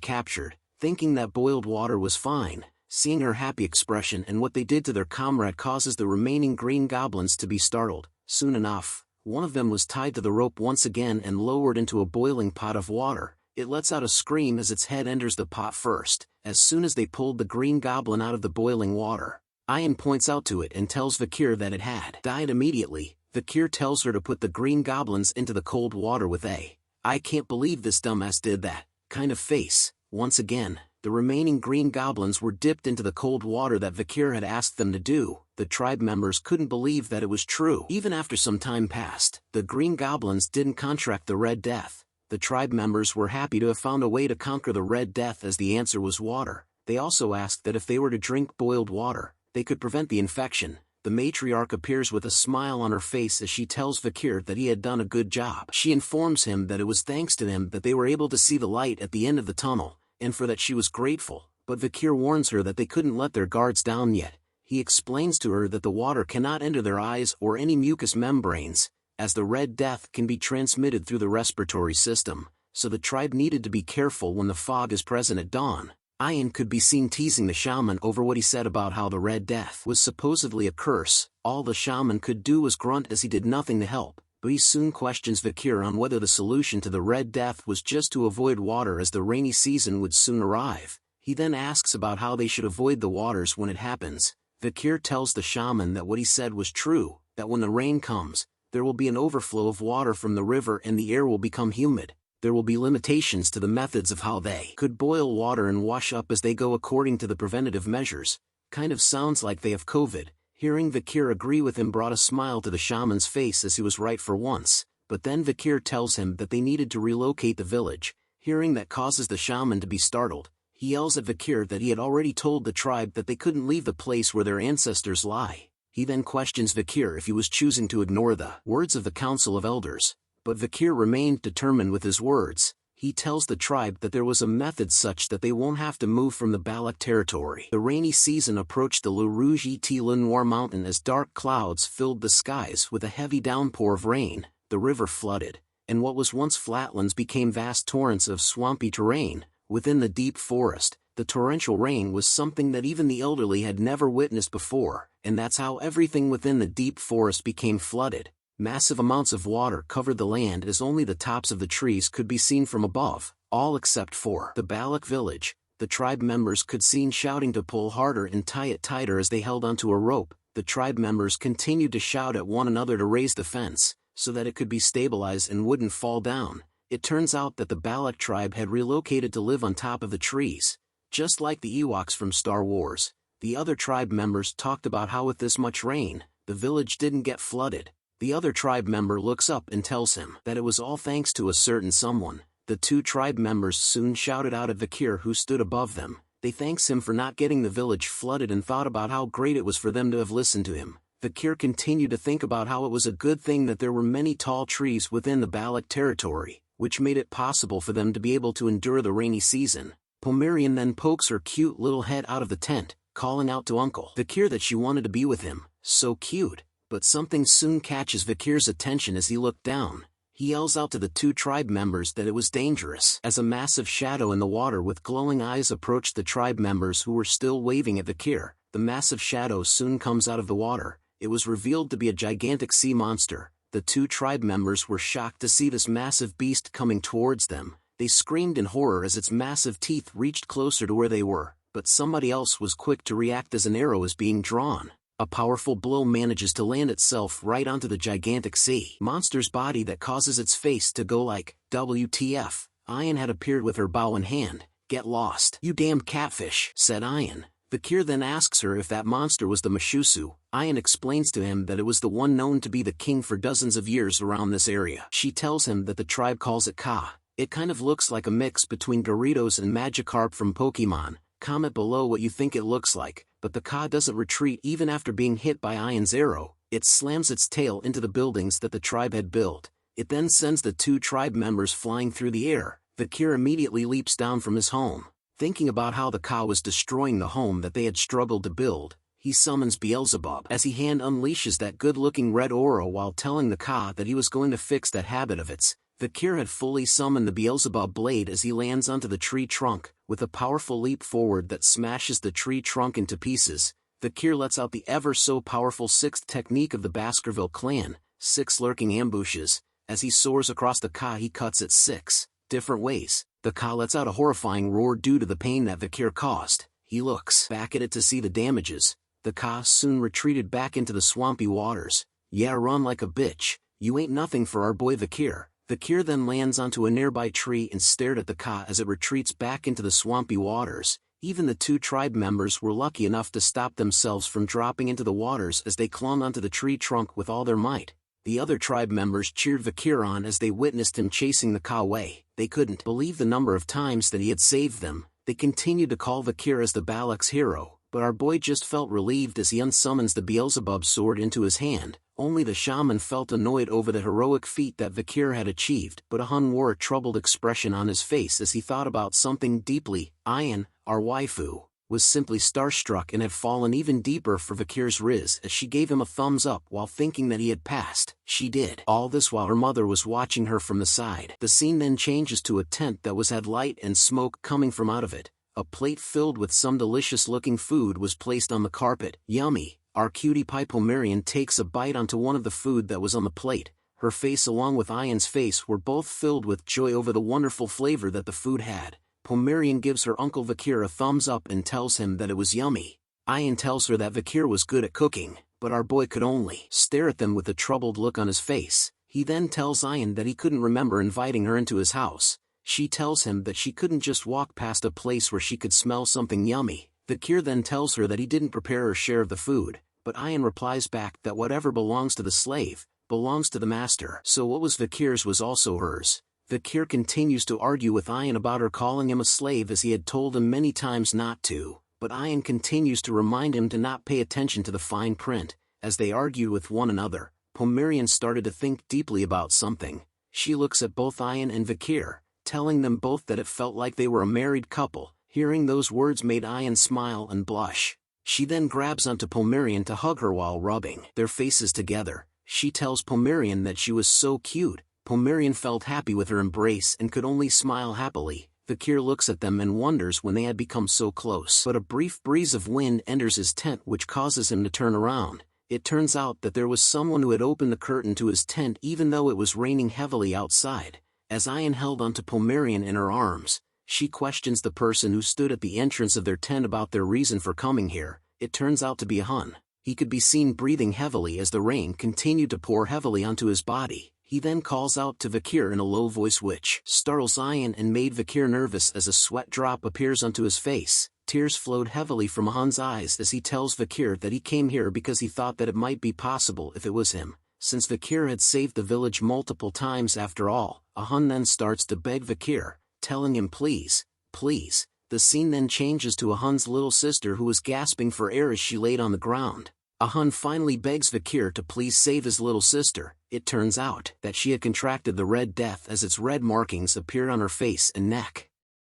captured, thinking that boiled water was fine. Seeing her happy expression and what they did to their comrade causes the remaining green goblins to be startled. Soon enough, one of them was tied to the rope once again and lowered into a boiling pot of water. It lets out a scream as its head enters the pot first. As soon as they pulled the green goblin out of the boiling water, Ian points out to it and tells Vikir that it had died immediately. Vikir tells her to put the green goblins into the cold water with a "I can't believe this dumbass did that" kind of face. Once again, the remaining green goblins were dipped into the cold water that Vikir had asked them to do. The tribe members couldn't believe that it was true. Even after some time passed, the green goblins didn't contract the Red Death. The tribe members were happy to have found a way to conquer the Red Death, as the answer was water. They also asked that if they were to drink boiled water, they could prevent the infection. The matriarch appears with a smile on her face as she tells Vikir that he had done a good job. She informs him that it was thanks to him that they were able to see the light at the end of the tunnel, and for that she was grateful, but Vikir warns her that they couldn't let their guards down yet. He explains to her that the water cannot enter their eyes or any mucous membranes, as the Red Death can be transmitted through the respiratory system, so the tribe needed to be careful when the fog is present at dawn. Ian could be seen teasing the shaman over what he said about how the Red Death was supposedly a curse. All the shaman could do was grunt as he did nothing to help, but he soon questions Vikir on whether the solution to the Red Death was just to avoid water, as the rainy season would soon arrive. He then asks about how they should avoid the waters when it happens. Vikir tells the shaman that what he said was true, that when the rain comes, there will be an overflow of water from the river and the air will become humid. There will be limitations to the methods of how they could boil water and wash up as they go according to the preventative measures. Kind of sounds like they have COVID. Hearing Vikir agree with him brought a smile to the shaman's face, as he was right for once, but then Vikir tells him that they needed to relocate the village. Hearing that causes the shaman to be startled. He yells at Vikir that he had already told the tribe that they couldn't leave the place where their ancestors lie. He then questions Vikir if he was choosing to ignore the words of the Council of Elders. But Vikir remained determined with his words. He tells the tribe that there was a method such that they won't have to move from the Balak territory. The rainy season approached the Le Rouge et Le Noir mountain as dark clouds filled the skies with a heavy downpour of rain. The river flooded, and what was once flatlands became vast torrents of swampy terrain. Within the deep forest, the torrential rain was something that even the elderly had never witnessed before, and that's how everything within the deep forest became flooded. Massive amounts of water covered the land as only the tops of the trees could be seen from above, all except for the Balak village. The tribe members could be seen shouting to pull harder and tie it tighter as they held onto a rope. The tribe members continued to shout at one another to raise the fence, so that it could be stabilized and wouldn't fall down. It turns out that the Balak tribe had relocated to live on top of the trees. Just like the Ewoks from Star Wars, the other tribe members talked about how with this much rain, the village didn't get flooded. The other tribe member looks up and tells him that it was all thanks to a certain someone. The two tribe members soon shouted out at Vikir, who stood above them. They thanks him for not getting the village flooded and thought about how great it was for them to have listened to him. Vikir continued to think about how it was a good thing that there were many tall trees within the Balak territory, which made it possible for them to be able to endure the rainy season. Pomerian then pokes her cute little head out of the tent, calling out to Uncle Vikir that she wanted to be with him. So cute. But something soon catches Vikir's attention as he looked down. He yells out to the two tribe members that it was dangerous. As a massive shadow in the water with glowing eyes approached the tribe members who were still waving at Vikir, the massive shadow soon comes out of the water. It was revealed to be a gigantic sea monster. The two tribe members were shocked to see this massive beast coming towards them. They screamed in horror as its massive teeth reached closer to where they were, but somebody else was quick to react as an arrow is being drawn. A powerful blow manages to land itself right onto the gigantic sea monster's body that causes its face to go like, WTF. Ayan had appeared with her bow in hand. Get lost, you damn catfish, said Ayan. Vikir then asks her if that monster was the Mashusu. Ayan explains to him that it was the one known to be the king for dozens of years around this area. She tells him that the tribe calls it Ka. It kind of looks like a mix between Gyarados and Magikarp from Pokemon. Comment below what you think it looks like, but the Ka doesn't retreat even after being hit by Ayan's arrow. It slams its tail into the buildings that the tribe had built. It then sends the two tribe members flying through the air. Vikir immediately leaps down from his home. Thinking about how the Ka was destroying the home that they had struggled to build, he summons Beelzebub as he hand unleashes that good-looking red aura while telling the Ka that he was going to fix that habit of its. Vikir had fully summoned the Beelzebub blade as he lands onto the tree trunk, with a powerful leap forward that smashes the tree trunk into pieces. Vikir lets out the ever-so-powerful sixth technique of the Baskerville clan, 6 lurking ambushes. As he soars across the Ka, he cuts it 6 different ways. The Ka lets out a horrifying roar due to the pain that Vikir caused. He looks back at it to see the damages. The Ka soon retreated back into the swampy waters. Yeah, run like a bitch. You ain't nothing for our boy Vikir. Vikir then lands onto a nearby tree and stared at the Ka as it retreats back into the swampy waters. Even the two tribe members were lucky enough to stop themselves from dropping into the waters as they clung onto the tree trunk with all their might. The other tribe members cheered Vikir on as they witnessed him chasing the Ka away. They couldn't believe the number of times that he had saved them. They continued to call Vikir as the Balak's hero, but our boy just felt relieved as he unsummons the Beelzebub sword into his hand. Only the shaman felt annoyed over the heroic feat that Vikir had achieved, but Ahun wore a troubled expression on his face as he thought about something deeply. Ayan, our waifu, was simply starstruck and had fallen even deeper for Vikir's riz as she gave him a thumbs up while thinking that he had passed. She did. All this while her mother was watching her from the side. The scene then changes to a tent that had light and smoke coming from out of it. A plate filled with some delicious-looking food was placed on the carpet. Yummy. Our cutie pie Pomerian takes a bite onto one of the food that was on the plate. Her face along with Ayan's face were both filled with joy over the wonderful flavor that the food had. Pomerian gives her Uncle Vikir a thumbs up and tells him that it was yummy. Ayan tells her that Vikir was good at cooking, but our boy could only stare at them with a troubled look on his face. He then tells Ayan that he couldn't remember inviting her into his house. She tells him that she couldn't just walk past a place where she could smell something yummy. Vikir then tells her that he didn't prepare her share of the food, but Ayan replies back that whatever belongs to the slave, belongs to the master. So what was Vikir's was also hers. Vikir continues to argue with Ayan about her calling him a slave as he had told him many times not to, but Ayan continues to remind him to not pay attention to the fine print. As they argued with one another, Pomerian started to think deeply about something. She looks at both Ayan and Vikir, telling them both that it felt like they were a married couple. Hearing those words made Ian smile and blush. She then grabs onto Pomerian to hug her while rubbing their faces together. She tells Pomerian that she was so cute. Pomerian felt happy with her embrace and could only smile happily. Vikir looks at them and wonders when they had become so close. But a brief breeze of wind enters his tent, which causes him to turn around. It turns out that there was someone who had opened the curtain to his tent even though it was raining heavily outside. As Ian held onto Pomerian in her arms, she questions the person who stood at the entrance of their tent about their reason for coming here. It turns out to be a Hun. He could be seen breathing heavily as the rain continued to pour heavily onto his body. He then calls out to Vikir in a low voice which startles Ian and made Vikir nervous as a sweat drop appears onto his face. Tears flowed heavily from Hun's eyes as he tells Vikir that he came here because he thought that it might be possible if it was him. Since Vikir had saved the village multiple times after all, a Hun then starts to beg Vikir, telling him please, please. The scene then changes to a Hun's little sister who was gasping for air as she laid on the ground. A Hun finally begs Vikir to please save his little sister. It turns out that she had contracted the Red Death as its red markings appeared on her face and neck.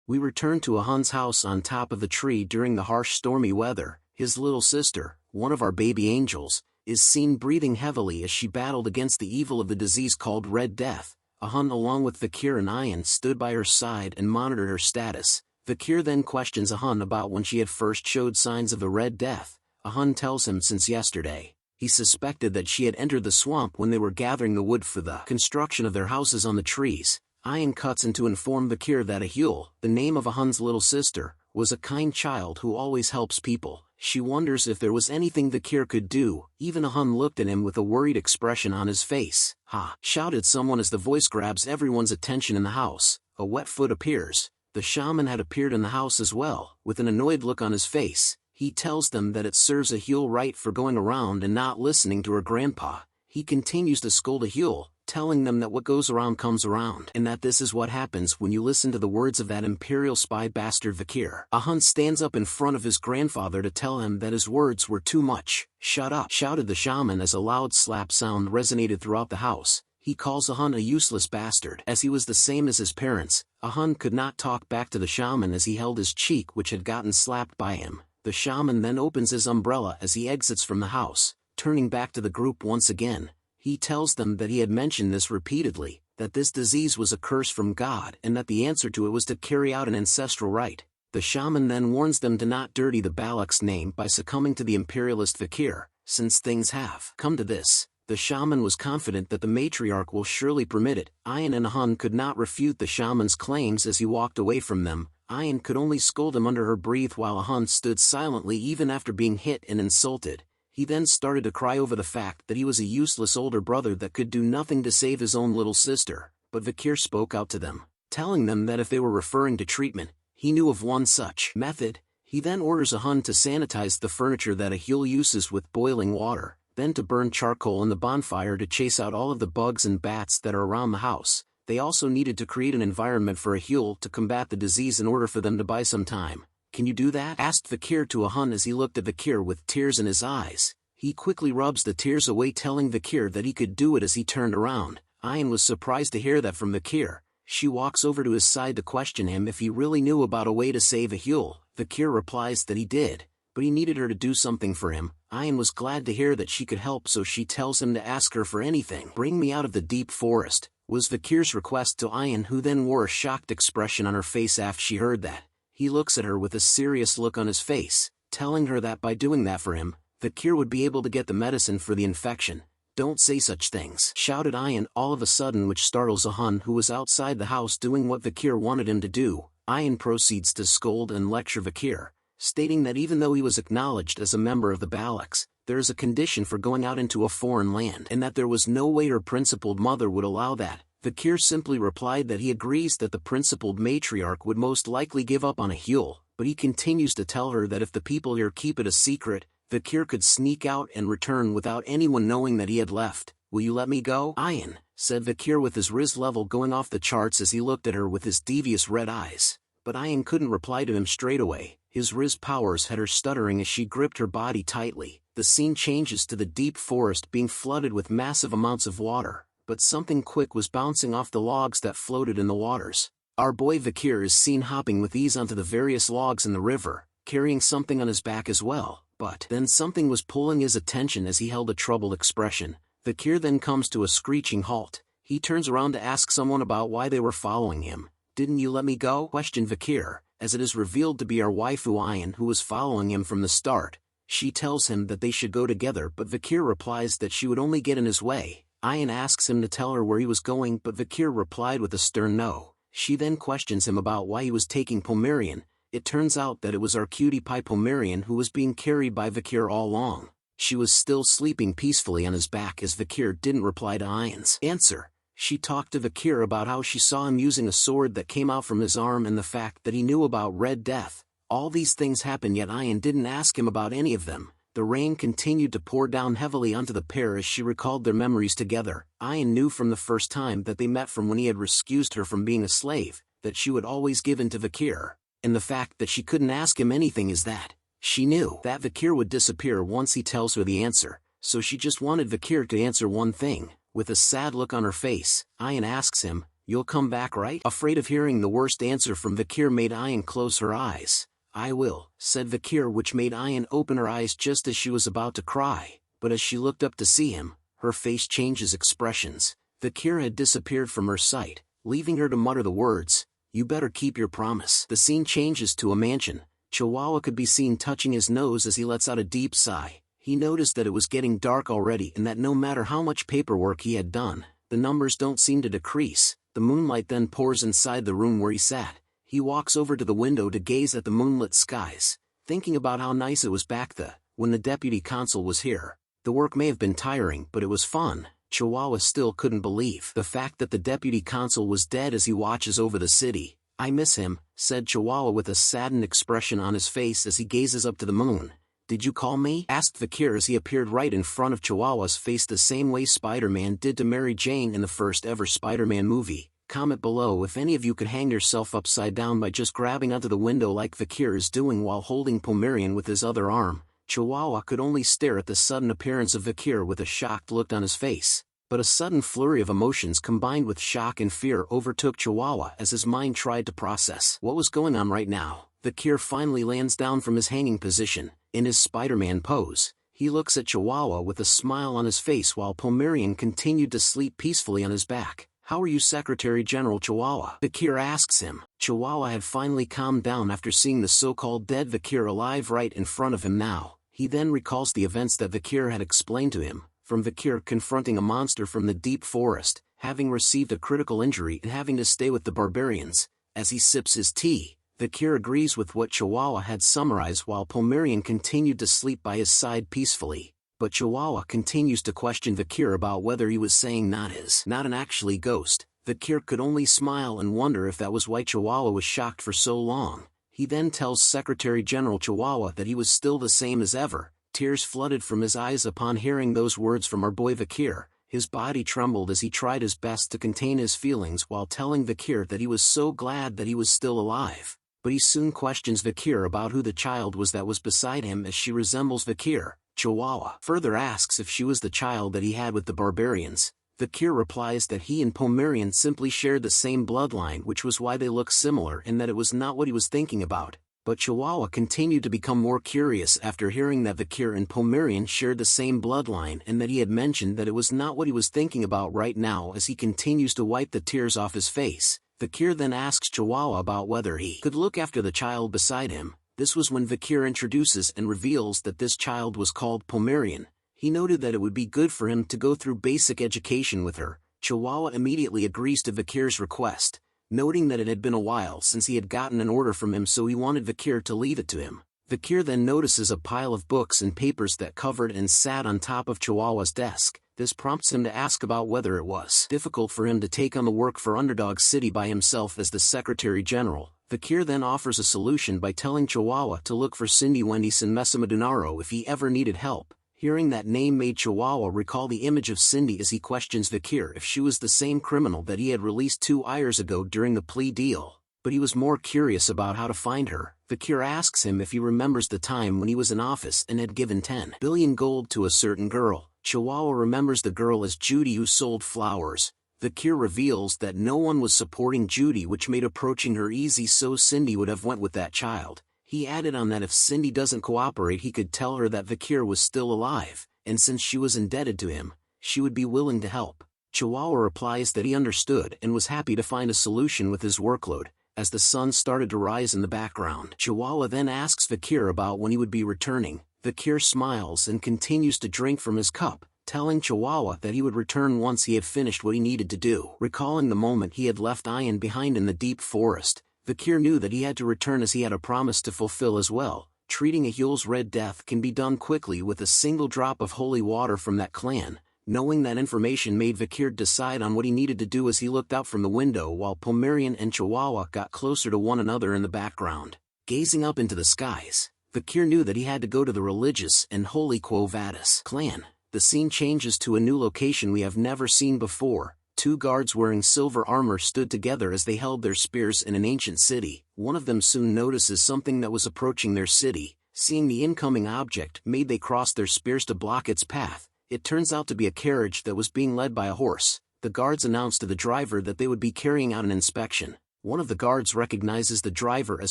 We return to a Hun's house on top of the tree during the harsh stormy weather. His little sister, one of our baby angels, is seen breathing heavily as she battled against the evil of the disease called Red Death. A Hun along with Vikir and Ian stood by her side and monitored her status. Vikir then questions a Hun about when she had first showed signs of the Red Death. A Hun tells him since yesterday. He suspected that she had entered the swamp when they were gathering the wood for the construction of their houses on the trees. Ian cuts in to inform Vikir that Ahul, the name of a Hun's little sister, was a kind child who always helps people. She wonders if there was anything Vikir could do. Even a Hun looked at him with a worried expression on his face. "Ha!" shouted someone as the voice grabs everyone's attention in the house. A wet foot appears. The shaman had appeared in the house as well, with an annoyed look on his face. He tells them that it serves Ahul right for going around and not listening to her grandpa. He continues to scold Ahul, telling them that what goes around comes around, and that this is what happens when you listen to the words of that imperial spy bastard Vikir. A Hun stands up in front of his grandfather to tell him that his words were too much. "Shut up!" shouted the shaman as a loud slap sound resonated throughout the house. He calls a Hun a useless bastard. As he was the same as his parents, a Hun could not talk back to the shaman as he held his cheek which had gotten slapped by him. The shaman then opens his umbrella as he exits from the house. Turning back to the group once again, he tells them that he had mentioned this repeatedly, that this disease was a curse from God and that the answer to it was to carry out an ancestral rite. The shaman then warns them to not dirty the Balak's name by succumbing to the imperialist Vikir. Since things have come to this, the shaman was confident that the matriarch will surely permit it. Ian and a Hun could not refute the shaman's claims as he walked away from them. Ian could only scold him under her breath while a Hun stood silently even after being hit and insulted. He then started to cry over the fact that he was a useless older brother that could do nothing to save his own little sister, but Vikir spoke out to them, telling them that if they were referring to treatment, he knew of one such method. He then orders a Hun to sanitize the furniture that Ahul uses with boiling water, then to burn charcoal in the bonfire to chase out all of the bugs and bats that are around the house. They also needed to create an environment for Ahul to combat the disease in order for them to buy some time. "Can you do that?" asked Vikir to a Hun as he looked at Vikir with tears in his eyes. He quickly rubs the tears away, telling Vikir that he could do it as he turned around. Ian was surprised to hear that from Vikir. She walks over to his side to question him if he really knew about a way to save Ahul. Vikir replies that he did, but he needed her to do something for him. Ian was glad to hear that she could help, so she tells him to ask her for anything. "Bring me out of the deep forest," was Vikir's request to Ian, who then wore a shocked expression on her face after she heard that. He looks at her with a serious look on his face, telling her that by doing that for him, Vikir would be able to get the medicine for the infection. "Don't say such things," shouted Ian all of a sudden, which startles a Hun who was outside the house doing what Vikir wanted him to do. Ian proceeds to scold and lecture Vikir, stating that even though he was acknowledged as a member of the Balaks, there is a condition for going out into a foreign land and that there was no way her principled mother would allow that. Vikir simply replied that he agrees that the principled matriarch would most likely give up on Ahul, but he continues to tell her that if the people here keep it a secret, Vikir could sneak out and return without anyone knowing that he had left. "Will you let me go, Ian?" said Vikir with his riz level going off the charts as he looked at her with his devious red eyes. But Ian couldn't reply to him straight away. His riz powers had her stuttering as she gripped her body tightly. The scene changes to the deep forest being flooded with massive amounts of water, but something quick was bouncing off the logs that floated in the waters. Our boy Vikir is seen hopping with ease onto the various logs in the river, carrying something on his back as well, but then something was pulling his attention as he held a troubled expression. Vikir then comes to a screeching halt. He turns around to ask someone about why they were following him. "Didn't you let me go?" questioned Vikir, as it is revealed to be our waifu Ayan who was following him from the start. She tells him that they should go together, but Vikir replies that she would only get in his way. Ayan asks him to tell her where he was going, but Vikir replied with a stern no. She then questions him about why he was taking Pomerian. It turns out that it was our cutie pie Pomerian who was being carried by Vikir all along. She was still sleeping peacefully on his back as Vikir didn't reply to Ayan's answer. She talked to Vikir about how she saw him using a sword that came out from his arm and the fact that he knew about Red Death. All these things happened, yet Ayan didn't ask him about any of them. The rain continued to pour down heavily onto the pair as she recalled their memories together. Ayan knew from the first time that they met, from when he had rescued her from being a slave, that she would always give in to Vikir. And the fact that she couldn't ask him anything is that she knew that Vikir would disappear once he tells her the answer, so she just wanted Vikir to answer one thing. With a sad look on her face, Ayan asks him, "You'll come back, right?" Afraid of hearing the worst answer from Vikir made Ayan close her eyes. "I will," said Vikir, which made Ayan open her eyes just as she was about to cry, but as she looked up to see him, her face changes expressions. Vikir had disappeared from her sight, leaving her to mutter the words, "You better keep your promise." The scene changes to a mansion. Chihuahua could be seen touching his nose as he lets out a deep sigh. He noticed that it was getting dark already and that no matter how much paperwork he had done, the numbers don't seem to decrease. The moonlight then pours inside the room where he sat. He walks over to the window to gaze at the moonlit skies, thinking about how nice it was back when the deputy consul was here. The work may have been tiring, but it was fun. Chihuahua still couldn't believe the fact that the deputy consul was dead as he watches over the city. "I miss him," said Chihuahua with a saddened expression on his face as he gazes up to the moon. "Did you call me?" asked Vikir as he appeared right in front of Chihuahua's face the same way Spider-Man did to Mary Jane in the first ever Spider-Man movie. Comment below if any of you could hang yourself upside down by just grabbing onto the window like Vikir is doing while holding Pomerian with his other arm. Chihuahua could only stare at the sudden appearance of Vikir with a shocked look on his face. But a sudden flurry of emotions combined with shock and fear overtook Chihuahua as his mind tried to process what was going on right now. Vikir finally lands down from his hanging position. In his Spider-Man pose, he looks at Chihuahua with a smile on his face while Pomerian continued to sleep peacefully on his back. "How are you, Secretary General Chihuahua?" Vikir asks him. Chihuahua had finally calmed down after seeing the so-called dead Vikir alive right in front of him now. He then recalls the events that Vikir had explained to him, from Vikir confronting a monster from the deep forest, having received a critical injury and having to stay with the barbarians. As he sips his tea, Vikir agrees with what Chihuahua had summarized while Pomerian continued to sleep by his side peacefully. But Chihuahua continues to question Vikir about whether he was saying not an actually ghost. Vikir could only smile and wonder if that was why Chihuahua was shocked for so long. He then tells Secretary General Chihuahua that he was still the same as ever. Tears flooded from his eyes upon hearing those words from our boy Vikir. His body trembled as he tried his best to contain his feelings while telling Vikir that he was so glad that he was still alive. But he soon questions Vikir about who the child was that was beside him, as she resembles Vikir. Chihuahua further asks if she was the child that he had with the barbarians. Vikir replies that he and Pomerian simply shared the same bloodline, which was why they looked similar, and that it was not what he was thinking about. But Chihuahua continued to become more curious after hearing that Vikir and Pomerian shared the same bloodline and that he had mentioned that it was not what he was thinking about right now. As he continues to wipe the tears off his face, Vikir then asks Chihuahua about whether he could look after the child beside him. This was when Vikir introduces and reveals that this child was called Pomerian. He noted that it would be good for him to go through basic education with her. Chihuahua immediately agrees to Vikir's request, noting that it had been a while since he had gotten an order from him, so he wanted Vikir to leave it to him. Vikir then notices a pile of books and papers that covered and sat on top of Chihuahua's desk. This prompts him to ask about whether it was difficult for him to take on the work for Underdog City by himself as the Secretary General. Vikir then offers a solution by telling Chihuahua to look for Cindy Wendyson Mesamadunaro if he ever needed help. Hearing that name made Chihuahua recall the image of Cindy as he questions Vikir if she was the same criminal that he had released 2 years ago during the plea deal. But he was more curious about how to find her. Vikir asks him if he remembers the time when he was in office and had given 10 billion gold to a certain girl. Chihuahua remembers the girl as Judy, who sold flowers. Vikir reveals that no one was supporting Judy, which made approaching her easy, so Cindy would have went with that child. He added on that if Cindy doesn't cooperate, he could tell her that Vikir was still alive, and since she was indebted to him, she would be willing to help. Chihuahua replies that he understood and was happy to find a solution with his workload. As the sun started to rise in the background, Chihuahua then asks Vikir about when he would be returning. Vikir smiles and continues to drink from his cup, telling Chihuahua that he would return once he had finished what he needed to do. Recalling the moment he had left Ian behind in the deep forest, Vikir knew that he had to return as he had a promise to fulfill as well. Treating a Hule's Red Death can be done quickly with a single drop of holy water from that clan. Knowing that information made Vikir decide on what he needed to do as he looked out from the window while Pomerian and Chihuahua got closer to one another in the background. Gazing up into the skies, Vikir knew that he had to go to the religious and holy Quo Vadis clan. The scene changes to a new location we have never seen before. Two guards wearing silver armor stood together as they held their spears in an ancient city. One of them soon notices something that was approaching their city. Seeing the incoming object made they cross their spears to block its path. It turns out to be a carriage that was being led by a horse. The guards announced to the driver that they would be carrying out an inspection. One of the guards recognizes the driver as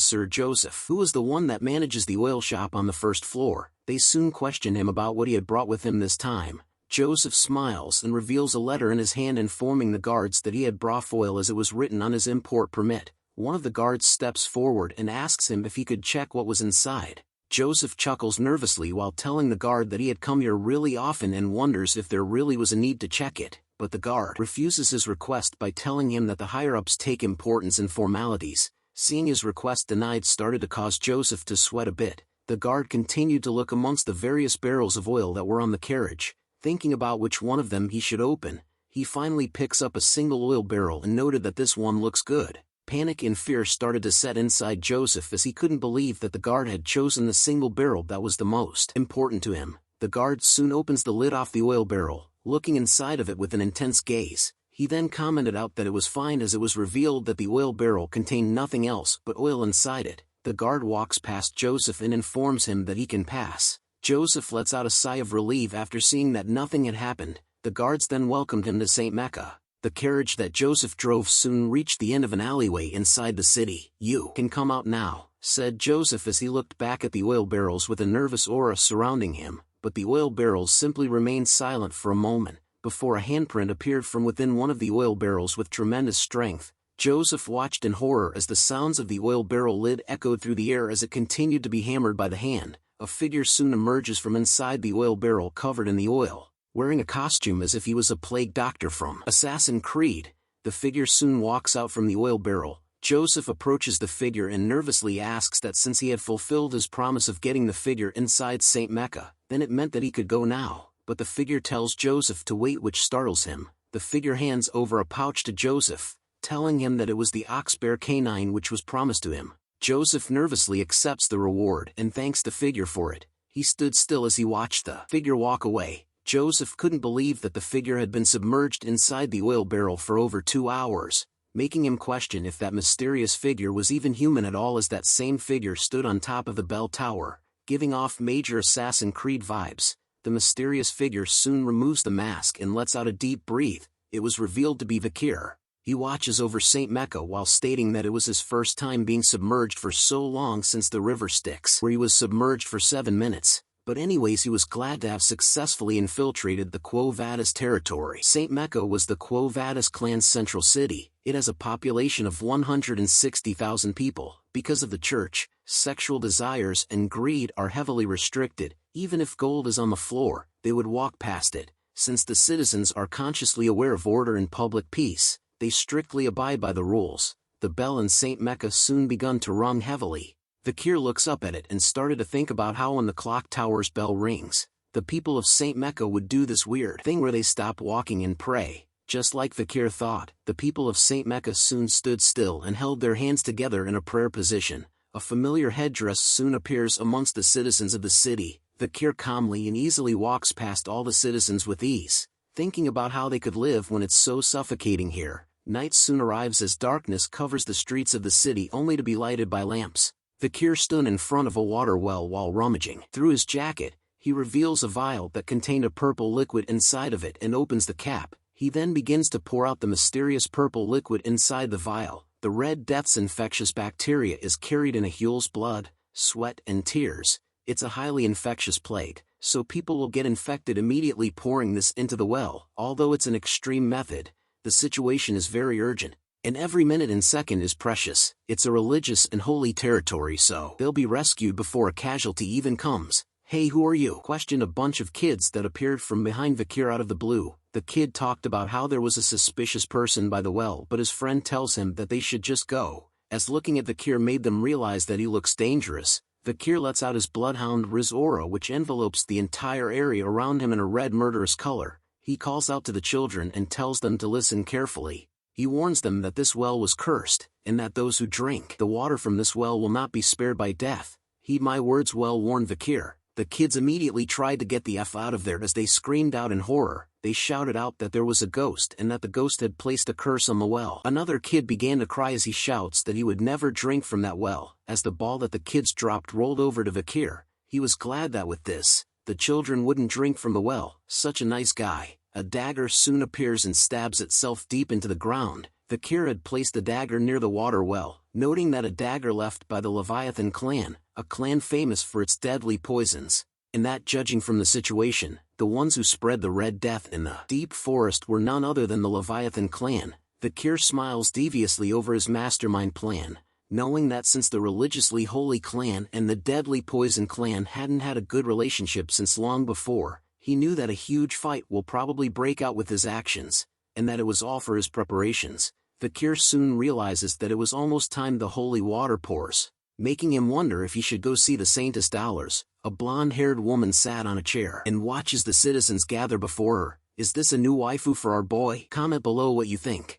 Sir Joseph, who was the one that manages the oil shop on the first floor. They soon question him about what he had brought with him this time. Joseph smiles and reveals a letter in his hand informing the guards that he had brought oil as it was written on his import permit. One of the guards steps forward and asks him if he could check what was inside. Joseph chuckles nervously while telling the guard that he had come here really often and wonders if there really was a need to check it, but the guard refuses his request by telling him that the higher-ups take importance in formalities. Seeing his request denied started to cause Joseph to sweat a bit. The guard continued to look amongst the various barrels of oil that were on the carriage, thinking about which one of them he should open. He finally picks up a single oil barrel and noted that this one looks good. Panic and fear started to set inside Joseph as he couldn't believe that the guard had chosen the single barrel that was the most important to him. The guard soon opens the lid off the oil barrel, looking inside of it with an intense gaze. He then commented out that it was fine as it was revealed that the oil barrel contained nothing else but oil inside it. The guard walks past Joseph and informs him that he can pass. Joseph lets out a sigh of relief after seeing that nothing had happened. The guards then welcomed him to St. Mecca. The carriage that Joseph drove soon reached the end of an alleyway inside the city. "You can come out now," said Joseph as he looked back at the oil barrels with a nervous aura surrounding him, but the oil barrels simply remained silent for a moment, before a handprint appeared from within one of the oil barrels with tremendous strength. Joseph watched in horror as the sounds of the oil barrel lid echoed through the air as it continued to be hammered by the hand. A figure soon emerges from inside the oil barrel covered in the oil, wearing a costume as if he was a plague doctor from Assassin's Creed. The figure soon walks out from the oil barrel. Joseph approaches the figure and nervously asks that since he had fulfilled his promise of getting the figure inside St. Mecca, then it meant that he could go now. But the figure tells Joseph to wait, which startles him. The figure hands over a pouch to Joseph, telling him that it was the ox-bear canine which was promised to him. Joseph nervously accepts the reward and thanks the figure for it. He stood still as he watched the figure walk away. Joseph couldn't believe that the figure had been submerged inside the oil barrel for over 2 hours, making him question if that mysterious figure was even human at all, as that same figure stood on top of the bell tower, giving off major Assassin's Creed vibes. The mysterious figure soon removes the mask and lets out a deep breath. It was revealed to be Vikir. He watches over St. Mecca while stating that it was his first time being submerged for so long since the river Styx, where he was submerged for 7 minutes. But anyways, he was glad to have successfully infiltrated the Quo Vadis territory. St. Mecca was the Quo Vadis clan's central city. It has a population of 160,000 people. Because of the church, sexual desires and greed are heavily restricted. Even if gold is on the floor, they would walk past it. Since the citizens are consciously aware of order and public peace, they strictly abide by the rules. The bell in St. Mecca soon begun to rung heavily. Vikir looks up at it and started to think about how when the clock tower's bell rings, the people of St. Mecca would do this weird thing where they stop walking and pray. Just like Vikir thought, the people of St. Mecca soon stood still and held their hands together in a prayer position. A familiar headdress soon appears amongst the citizens of the city. Vikir calmly and easily walks past all the citizens with ease, thinking about how they could live when it's so suffocating here. Night soon arrives as darkness covers the streets of the city, only to be lighted by lamps. Vikir stood in front of a water well while rummaging through his jacket. He reveals a vial that contained a purple liquid inside of it and opens the cap. He then begins to pour out the mysterious purple liquid inside the vial. The Red Death's infectious bacteria is carried in a Huel's blood, sweat and tears. It's a highly infectious plague, so people will get infected immediately pouring this into the well. Although it's an extreme method, the situation is very urgent, and every minute and second is precious. It's a religious and holy territory, so they'll be rescued before a casualty even comes. "Hey, who are you?" questioned a bunch of kids that appeared from behind Vikir out of the blue. The kid talked about how there was a suspicious person by the well, but his friend tells him that they should just go, as looking at Vikir made them realize that he looks dangerous. Vikir lets out his bloodhound Riz aura, which envelopes the entire area around him in a red murderous color. He calls out to the children and tells them to listen carefully. He warns them that this well was cursed, and that those who drink the water from this well will not be spared by death. "Heed my words well," warned Vikir. The kids immediately tried to get the F out of there as they screamed out in horror. They shouted out that there was a ghost and that the ghost had placed a curse on the well. Another kid began to cry as he shouts that he would never drink from that well. As the ball that the kids dropped rolled over to Vikir, he was glad that with this, the children wouldn't drink from the well. Such a nice guy. A dagger soon appears and stabs itself deep into the ground. Vikir had placed the dagger near the water well, noting that a dagger left by the Leviathan clan, a clan famous for its deadly poisons, and that, judging from the situation, the ones who spread the Red Death in the deep forest were none other than the Leviathan clan. Vikir smiles deviously over his mastermind plan, knowing that since the religiously holy clan and the deadly poison clan hadn't had a good relationship since long before, he knew that a huge fight will probably break out with his actions, and that it was all for his preparations. Vikir soon realizes that it was almost time the holy water pours, making him wonder if he should go see the Saintess Dollars. A blonde-haired woman sat on a chair and watches the citizens gather before her. "Is this a new waifu for our boy? Comment below what you think."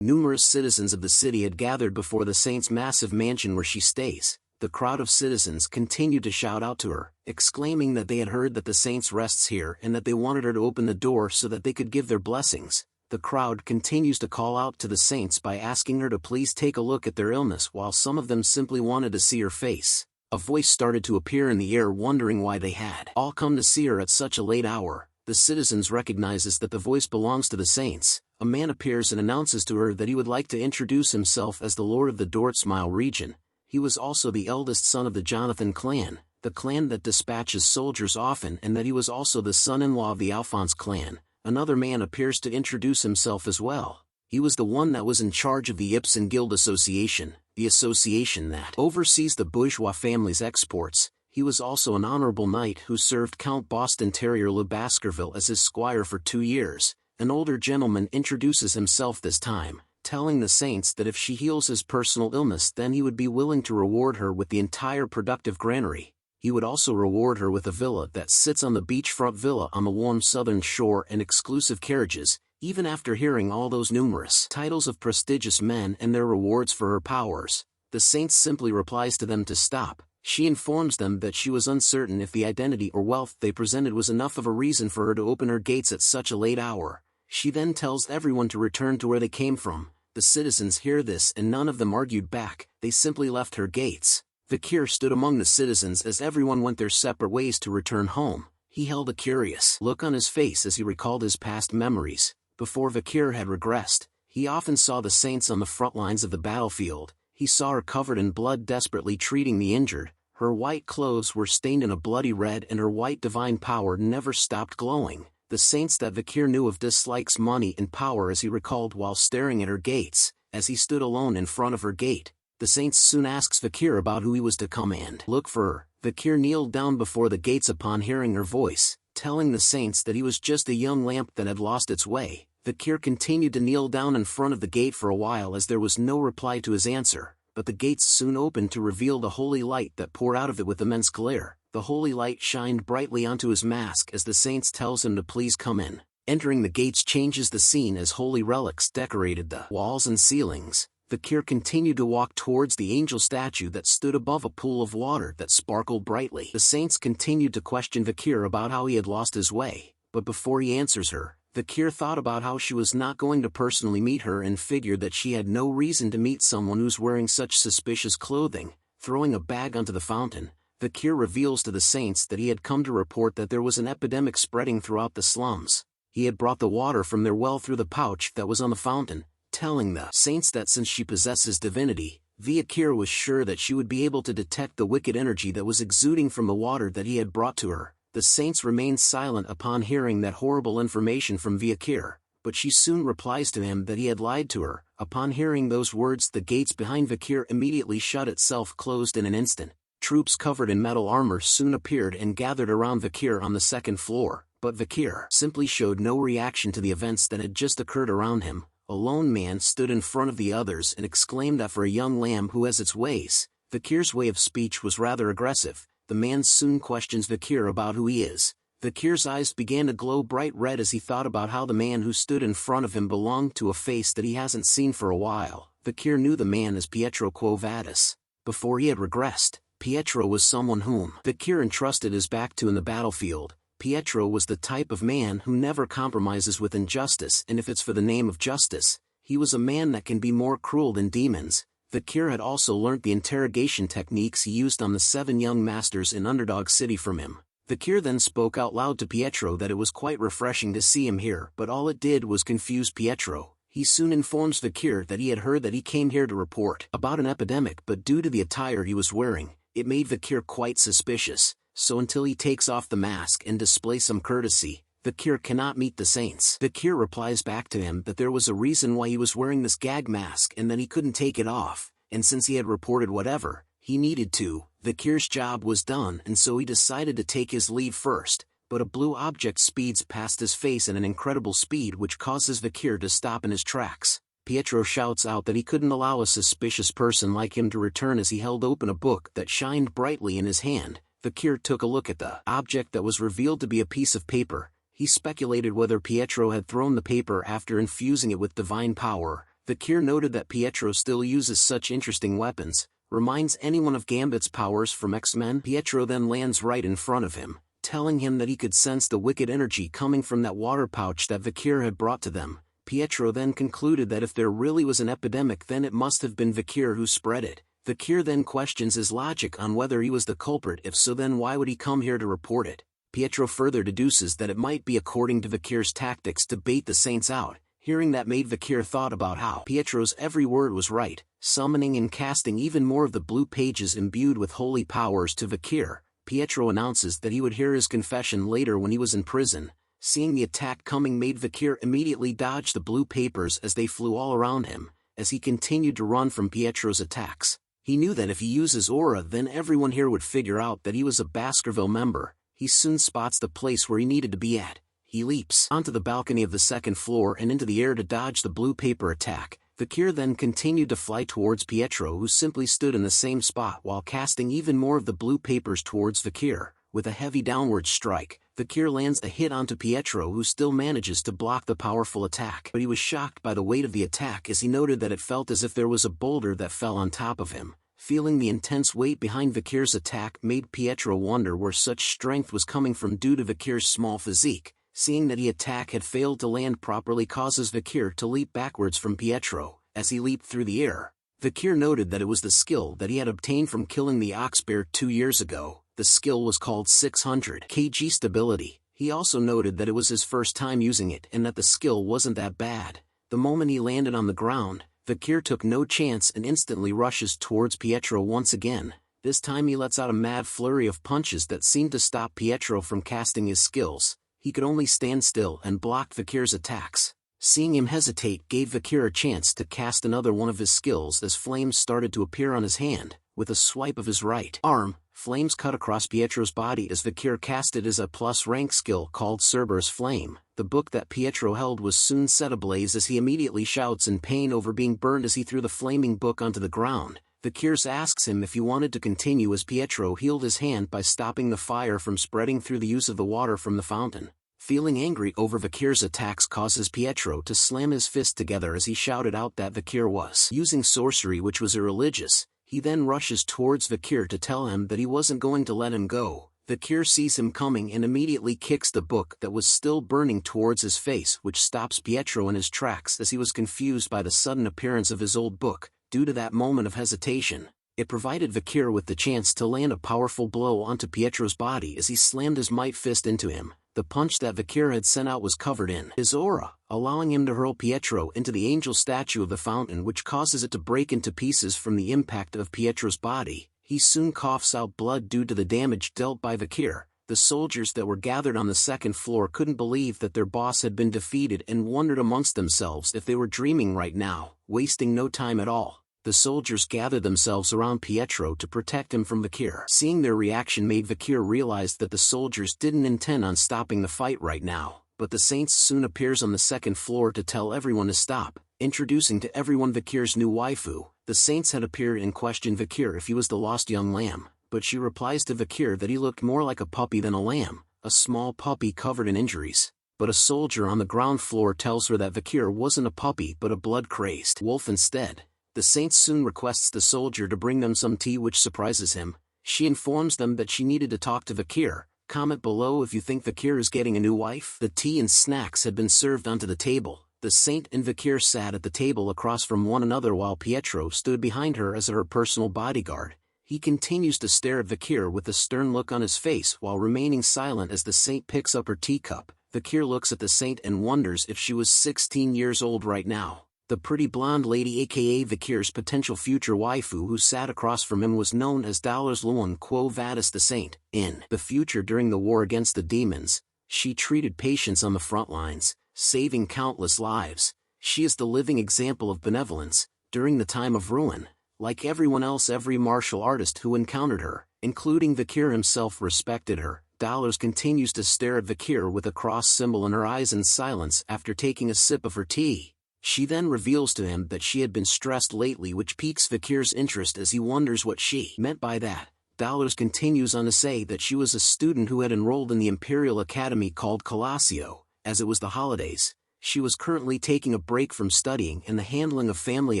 Numerous citizens of the city had gathered before the saint's massive mansion where she stays. The crowd of citizens continued to shout out to her, exclaiming that they had heard that the saint rests here and that they wanted her to open the door so that they could give their blessings. The crowd continues to call out to the saints by asking her to please take a look at their illness, while some of them simply wanted to see her face. A voice started to appear in the air, wondering why they had all come to see her at such a late hour. The citizens recognizes that the voice belongs to the saints. A man appears and announces to her that he would like to introduce himself as the Lord of the Dortsmile region. He was also the eldest son of the Jonathan clan, the clan that dispatches soldiers often, and that he was also the son-in-law of the Alphonse clan. Another man appears to introduce himself as well. He was the one that was in charge of the Ibsen Guild Association, the association that oversees the bourgeois family's exports. He was also an honorable knight who served Count Boston Terrier Le Baskerville as his squire for 2 years. An older gentleman introduces himself this time, telling the saints that if she heals his personal illness, then he would be willing to reward her with the entire productive granary. He would also reward her with a villa that sits on the beachfront villa on the warm southern shore and exclusive carriages. Even after hearing all those numerous titles of prestigious men and their rewards for her powers, the saint simply replies to them to stop. She informs them that she was uncertain if the identity or wealth they presented was enough of a reason for her to open her gates at such a late hour. She then tells everyone to return to where they came from. The citizens hear this and none of them argued back, they simply left her gates. Vikir stood among the citizens as everyone went their separate ways to return home. He held a curious look on his face as he recalled his past memories. Before Vikir had regressed, he often saw the saints on the front lines of the battlefield. He saw her covered in blood desperately treating the injured. Her white clothes were stained in a bloody red and her white divine power never stopped glowing. The saints that Vikir knew of dislikes money and power as he recalled while staring at her gates. As he stood alone in front of her gate, the saints soon asks Vikir about who he was to come and look for her. Vikir kneeled down before the gates upon hearing her voice, telling the saints that he was just a young lamp that had lost its way. Vikir continued to kneel down in front of the gate for a while as there was no reply to his answer, but the gates soon opened to reveal the holy light that poured out of it with immense glare. The holy light shined brightly onto his mask as the saints tells him to please come in. Entering the gates changes the scene as holy relics decorated the walls and ceilings. Vikir continued to walk towards the angel statue that stood above a pool of water that sparkled brightly. The saints continued to question Vikir about how he had lost his way, but before he answers her, Vikir thought about how she was not going to personally meet her and figured that she had no reason to meet someone who's wearing such suspicious clothing. Throwing a bag onto the fountain, Vikir reveals to the saints that he had come to report that there was an epidemic spreading throughout the slums. He had brought the water from their well through the pouch that was on the fountain, telling the saints that since she possesses divinity, Vikir was sure that she would be able to detect the wicked energy that was exuding from the water that he had brought to her. The saints remained silent upon hearing that horrible information from Vikir, but she soon replies to him that he had lied to her. Upon hearing those words, the gates behind Vikir immediately shut itself closed in an instant. Troops covered in metal armor soon appeared and gathered around Vikir on the second floor, but Vikir simply showed no reaction to the events that had just occurred around him. A lone man stood in front of the others and exclaimed that for a young lamb who has its ways, Vikir's way of speech was rather aggressive. The man soon questions Vikir about who he is. Vikir's eyes began to glow bright red as he thought about how the man who stood in front of him belonged to a face that he hasn't seen for a while. Vikir knew the man as Pietro Quo Vadis. Before he had regressed, Pietro was someone whom Vikir entrusted his back to in the battlefield. Pietro was the type of man who never compromises with injustice, and if it's for the name of justice, he was a man that can be more cruel than demons. Vikir had also learnt the interrogation techniques he used on the 7 young masters in Underdog City from him. Vikir then spoke out loud to Pietro that it was quite refreshing to see him here, but all it did was confuse Pietro. He soon informs Vikir that he had heard that he came here to report about an epidemic, but due to the attire he was wearing, it made Vikir quite suspicious. So until he takes off the mask and displays some courtesy, Vikir cannot meet the saints. Vikir replies back to him that there was a reason why he was wearing this gag mask and that he couldn't take it off, and since he had reported whatever he needed to, Vikir's job was done, and so he decided to take his leave first. But a blue object speeds past his face at an incredible speed which causes Vikir to stop in his tracks. Pietro shouts out that he couldn't allow a suspicious person like him to return as he held open a book that shined brightly in his hand. Vikir took a look at the object that was revealed to be a piece of paper. He speculated whether Pietro had thrown the paper after infusing it with divine power. Vikir noted that Pietro still uses such interesting weapons, reminds anyone of Gambit's powers from X-Men. Pietro then lands right in front of him, telling him that he could sense the wicked energy coming from that water pouch that Vikir had brought to them. Pietro then concluded that if there really was an epidemic, then it must have been Vikir who spread it. Vikir then questions his logic on whether he was the culprit. If so, then why would he come here to report it? Pietro further deduces that it might be according to Vikir's tactics to bait the saints out. Hearing that made Vikir thought about how Pietro's every word was right, summoning and casting even more of the blue pages imbued with holy powers to Vikir. Pietro announces that he would hear his confession later when he was in prison. Seeing the attack coming made Vikir immediately dodge the blue papers as they flew all around him, as he continued to run from Pietro's attacks. He knew that if he uses aura, then everyone here would figure out that he was a Baskerville member. He soon spots the place where he needed to be at. He leaps onto the balcony of the second floor and into the air to dodge the blue paper attack. Vikir then continued to fly towards Pietro, who simply stood in the same spot while casting even more of the blue papers towards Vikir. With a heavy downward strike, Vikir lands a hit onto Pietro, who still manages to block the powerful attack. But he was shocked by the weight of the attack as he noted that it felt as if there was a boulder that fell on top of him. Feeling the intense weight behind Vikir's attack made Pietro wonder where such strength was coming from due to Vikir's small physique. Seeing that the attack had failed to land properly causes Vikir to leap backwards from Pietro. As he leaped through the air, Vikir noted that it was the skill that he had obtained from killing the ox bear 2 years ago. The skill was called 600 kg stability. He also noted that it was his first time using it and that the skill wasn't that bad. The moment he landed on the ground, Vikir took no chance and instantly rushes towards Pietro once again. This time he lets out a mad flurry of punches that seemed to stop Pietro from casting his skills. He could only stand still and block Vikir's attacks. Seeing him hesitate gave Vikir a chance to cast another one of his skills as flames started to appear on his hand. With a swipe of his right arm, flames cut across Pietro's body as Vikir cast it as a plus-rank skill called Cerberus Flame. The book that Pietro held was soon set ablaze as he immediately shouts in pain over being burned as he threw the flaming book onto the ground. Vikir asks him if he wanted to continue as Pietro healed his hand by stopping the fire from spreading through the use of the water from the fountain. Feeling angry over Vikir's attacks causes Pietro to slam his fist together as he shouted out that Vikir was using sorcery, which was irreligious. He then rushes towards Vikir to tell him that he wasn't going to let him go. Vikir sees him coming and immediately kicks the book that was still burning towards his face, which stops Pietro in his tracks as he was confused by the sudden appearance of his old book. Due to that moment of hesitation, it provided Vikir with the chance to land a powerful blow onto Pietro's body as he slammed his might fist into him. The punch that Vikir had sent out was covered in his aura, allowing him to hurl Pietro into the angel statue of the fountain, which causes it to break into pieces from the impact of Pietro's body. He soon coughs out blood due to the damage dealt by Vikir. The soldiers that were gathered on the second floor couldn't believe that their boss had been defeated and wondered amongst themselves if they were dreaming right now. Wasting no time at all, the soldiers gathered themselves around Pietro to protect him from Vikir. Seeing their reaction made Vikir realize that the soldiers didn't intend on stopping the fight right now, but the Saint soon appears on the second floor to tell everyone to stop, introducing to everyone Vikir's new waifu. The Saints had appeared and questioned Vikir if he was the lost young lamb, but she replies to Vikir that he looked more like a puppy than a lamb, a small puppy covered in injuries. But a soldier on the ground floor tells her that Vikir wasn't a puppy but a blood-crazed wolf instead. The Saint soon requests the soldier to bring them some tea, which surprises him. She informs them that she needed to talk to Vikir. Comment below if you think Vikir is getting a new wife. The tea and snacks had been served onto the table. The Saint and Vikir sat at the table across from one another while Pietro stood behind her as her personal bodyguard. He continues to stare at Vikir with a stern look on his face while remaining silent as the Saint picks up her teacup. Vikir looks at the Saint and wonders if she was 16 years old right now. The pretty blonde lady, aka Vikir's potential future waifu, who sat across from him, was known as Luan Quo Vadis the Saint. In the future, during the war against the demons, she treated patients on the front lines, saving countless lives. She is the living example of benevolence. During the time of ruin, like everyone else, every martial artist who encountered her, including Vikir himself, respected her. Dollars continues to stare at Vikir with a cross symbol in her eyes in silence after taking a sip of her tea. She then reveals to him that she had been stressed lately, which piques Vikir's interest as he wonders what she meant by that. Dollars continues on to say that she was a student who had enrolled in the Imperial Academy called Colosio. As it was the holidays, she was currently taking a break from studying and the handling of family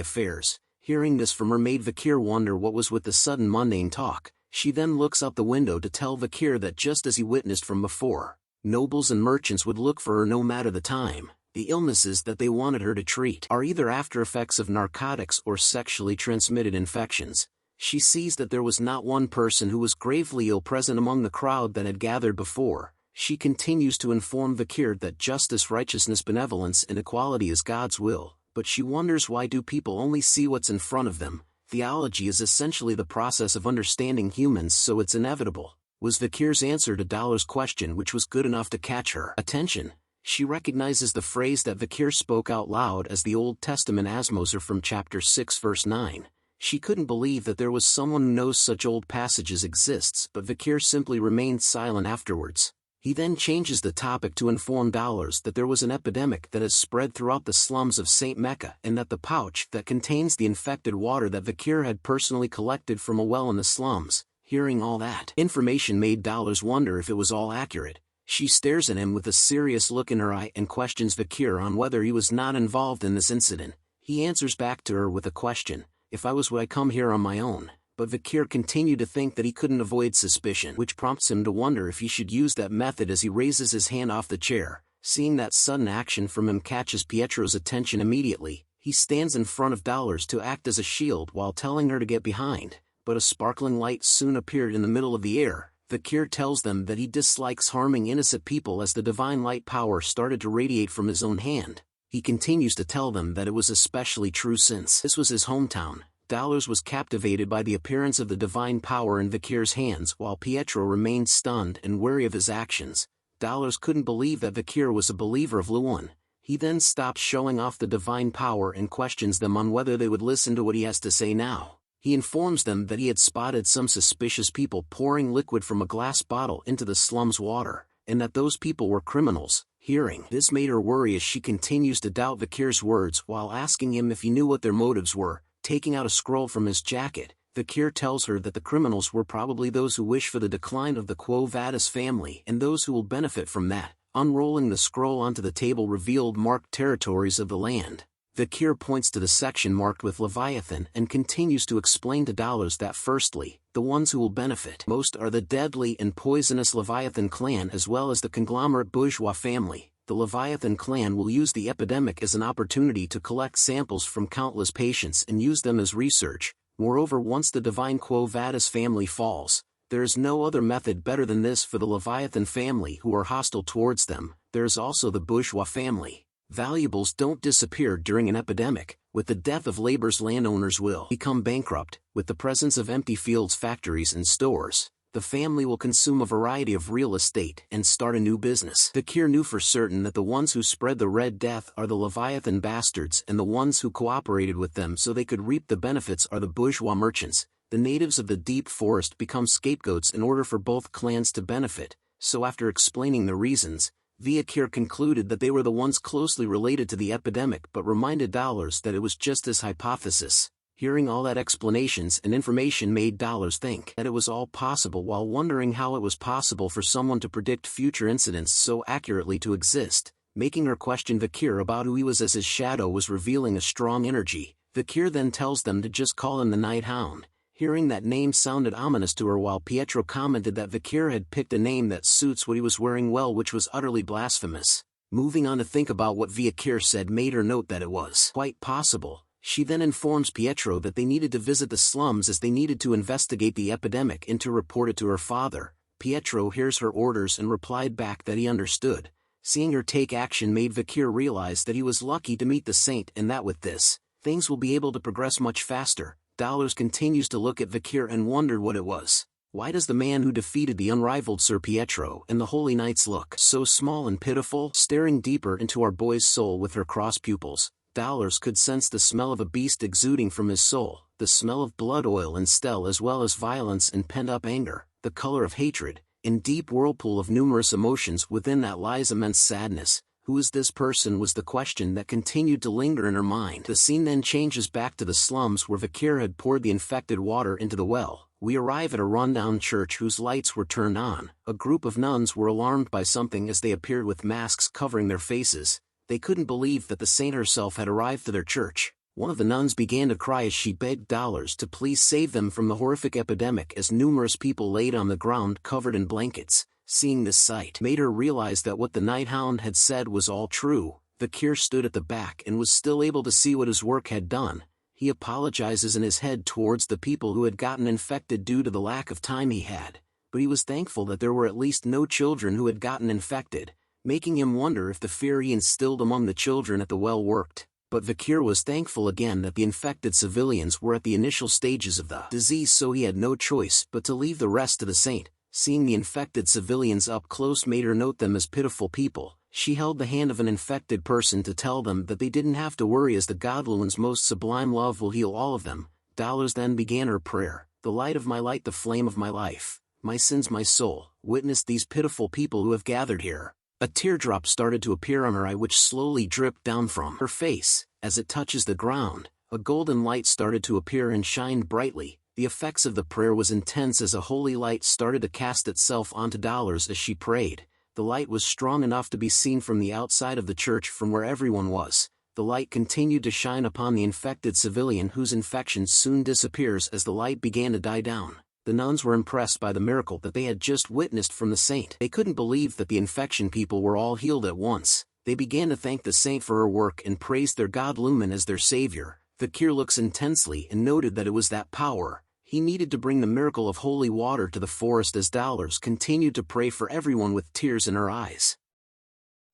affairs. Hearing this from her made Vikir wonder what was with the sudden mundane talk. She then looks out the window to tell Vikir that just as he witnessed from before, nobles and merchants would look for her no matter the time. The illnesses that they wanted her to treat are either after effects of narcotics or sexually transmitted infections. She sees that there was not one person who was gravely ill present among the crowd that had gathered before. She continues to inform Vikir that justice, righteousness, benevolence, and equality is God's will, but she wonders why do people only see what's in front of them. Theology is essentially the process of understanding humans, so it's inevitable, was Vikir's answer to Dollar's question, which was good enough to catch her attention. She recognizes the phrase that Vikir spoke out loud as the Old Testament Asmoser from chapter 6 verse 9. She couldn't believe that there was someone who knows such old passages exists, but Vikir simply remained silent afterwards. He then changes the topic to inform Dollars that there was an epidemic that has spread throughout the slums of St. Mecca, and that the pouch that contains the infected water that Vikir had personally collected from a well in the slums. Hearing all that information made Dollars wonder if it was all accurate. She stares at him with a serious look in her eye and questions Vikir on whether he was not involved in this incident. He answers back to her with a question, "If I was, would I come here on my own?" But Vikir continued to think that he couldn't avoid suspicion, which prompts him to wonder if he should use that method as he raises his hand off the chair. Seeing that sudden action from him catches Pietro's attention immediately. He stands in front of Dollars to act as a shield while telling her to get behind, but a sparkling light soon appeared in the middle of the air. Vikir tells them that he dislikes harming innocent people as the divine light power started to radiate from his own hand. He continues to tell them that it was especially true since this was his hometown. Dollars was captivated by the appearance of the divine power in Vikir's hands, while Pietro remained stunned and wary of his actions. Dollars couldn't believe that Vikir was a believer of Luan. He then stops showing off the divine power and questions them on whether they would listen to what he has to say now. He informs them that he had spotted some suspicious people pouring liquid from a glass bottle into the slum's water, and that those people were criminals. Hearing this made her worry as she continues to doubt Vikir's words while asking him if he knew what their motives were. Taking out a scroll from his jacket, Vikir tells her that the criminals were probably those who wish for the decline of the Quo Vadis family and those who will benefit from that. Unrolling the scroll onto the table revealed marked territories of the land. Vikir points to the section marked with Leviathan and continues to explain to Dollars that firstly, the ones who will benefit most are the deadly and poisonous Leviathan clan as well as the conglomerate bourgeois family. The Leviathan clan will use the epidemic as an opportunity to collect samples from countless patients and use them as research. Moreover, once the divine Quo Vadis family falls, There is no other method better than this for the Leviathan family who are hostile towards them. There is also the bourgeois family. Valuables don't disappear during an epidemic. With the death of labor's landowners will become bankrupt. With the presence of empty fields, factories and stores, the family will consume a variety of real estate and start a new business. Vikir knew for certain that the ones who spread the Red Death are the Leviathan bastards, and the ones who cooperated with them so they could reap the benefits are the bourgeois merchants. The natives of the deep forest become scapegoats in order for both clans to benefit, so after explaining the reasons, Vikir concluded that they were the ones closely related to the epidemic but reminded Dollars that it was just his hypothesis. Hearing all that explanations and information made Dollars think that it was all possible while wondering how it was possible for someone to predict future incidents so accurately to exist, making her question Vikir about who he was as his shadow was revealing a strong energy. Vikir then tells them to just call him the Night Hound. Hearing that name sounded ominous to her while Pietro commented that Vikir had picked a name that suits what he was wearing well, which was utterly blasphemous. Moving on to think about what Vikir said made her note that it was quite possible. She then informs Pietro that they needed to visit the slums as they needed to investigate the epidemic and to report it to her father. Pietro hears her orders and replied back that he understood. Seeing her take action made Vikir realize that he was lucky to meet the saint and that with this, things will be able to progress much faster. Dollars continues to look at Vikir and wondered what it was. Why does the man who defeated the unrivaled Sir Pietro and the Holy Knights look so small and pitiful? Staring deeper into our boy's soul with her crossed pupils, Dollars could sense the smell of a beast exuding from his soul, the smell of blood oil and stell as well as violence and pent-up anger, the color of hatred. In deep whirlpool of numerous emotions within that lies immense sadness. Who is this person was the question that continued to linger in her mind. The scene then changes back to the slums where Vikir had poured the infected water into the well. We arrive at a rundown church whose lights were turned on. A group of nuns were alarmed by something as they appeared with masks covering their faces. They couldn't believe that the saint herself had arrived to their church. One of the nuns began to cry as she begged Dollars to please save them from the horrific epidemic as numerous people laid on the ground covered in blankets. Seeing this sight made her realize that what the Night Hound had said was all true. Vikir stood at the back and was still able to see what his work had done. He apologizes in his head towards the people who had gotten infected due to the lack of time he had, but he was thankful that there were at least no children who had gotten infected, making him wonder if the fear he instilled among the children at the well worked. But Vikir was thankful again that the infected civilians were at the initial stages of the disease, so he had no choice but to leave the rest to the saint. Seeing the infected civilians up close made her note them as pitiful people. She held the hand of an infected person to tell them that they didn't have to worry as the Godluan's most sublime love will heal all of them. Dollars then began her prayer. The light of my light, the flame of my life, my sins, my soul, witness these pitiful people who have gathered here. A teardrop started to appear on her eye which slowly dripped down from her face. As it touches the ground, a golden light started to appear and shined brightly. The effects of the prayer was intense as a holy light started to cast itself onto Dollars as she prayed. The light was strong enough to be seen from the outside of the church from where everyone was. The light continued to shine upon the infected civilian whose infection soon disappears as the light began to die down. The nuns were impressed by the miracle that they had just witnessed from the saint. They couldn't believe that the infection people were all healed at once. They began to thank the saint for her work and praised their god Lumen as their savior. Vikir looks intensely and noted that it was that power. He needed to bring the miracle of holy water to the forest as Dollars continued to pray for everyone with tears in her eyes.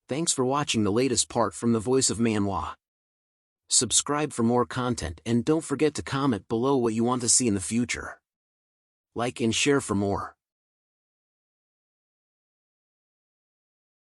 Thanks for watching the latest part from the voice of Manhwa. Subscribe for more content and don't forget to comment below what you want to see in the future. Like and share for more.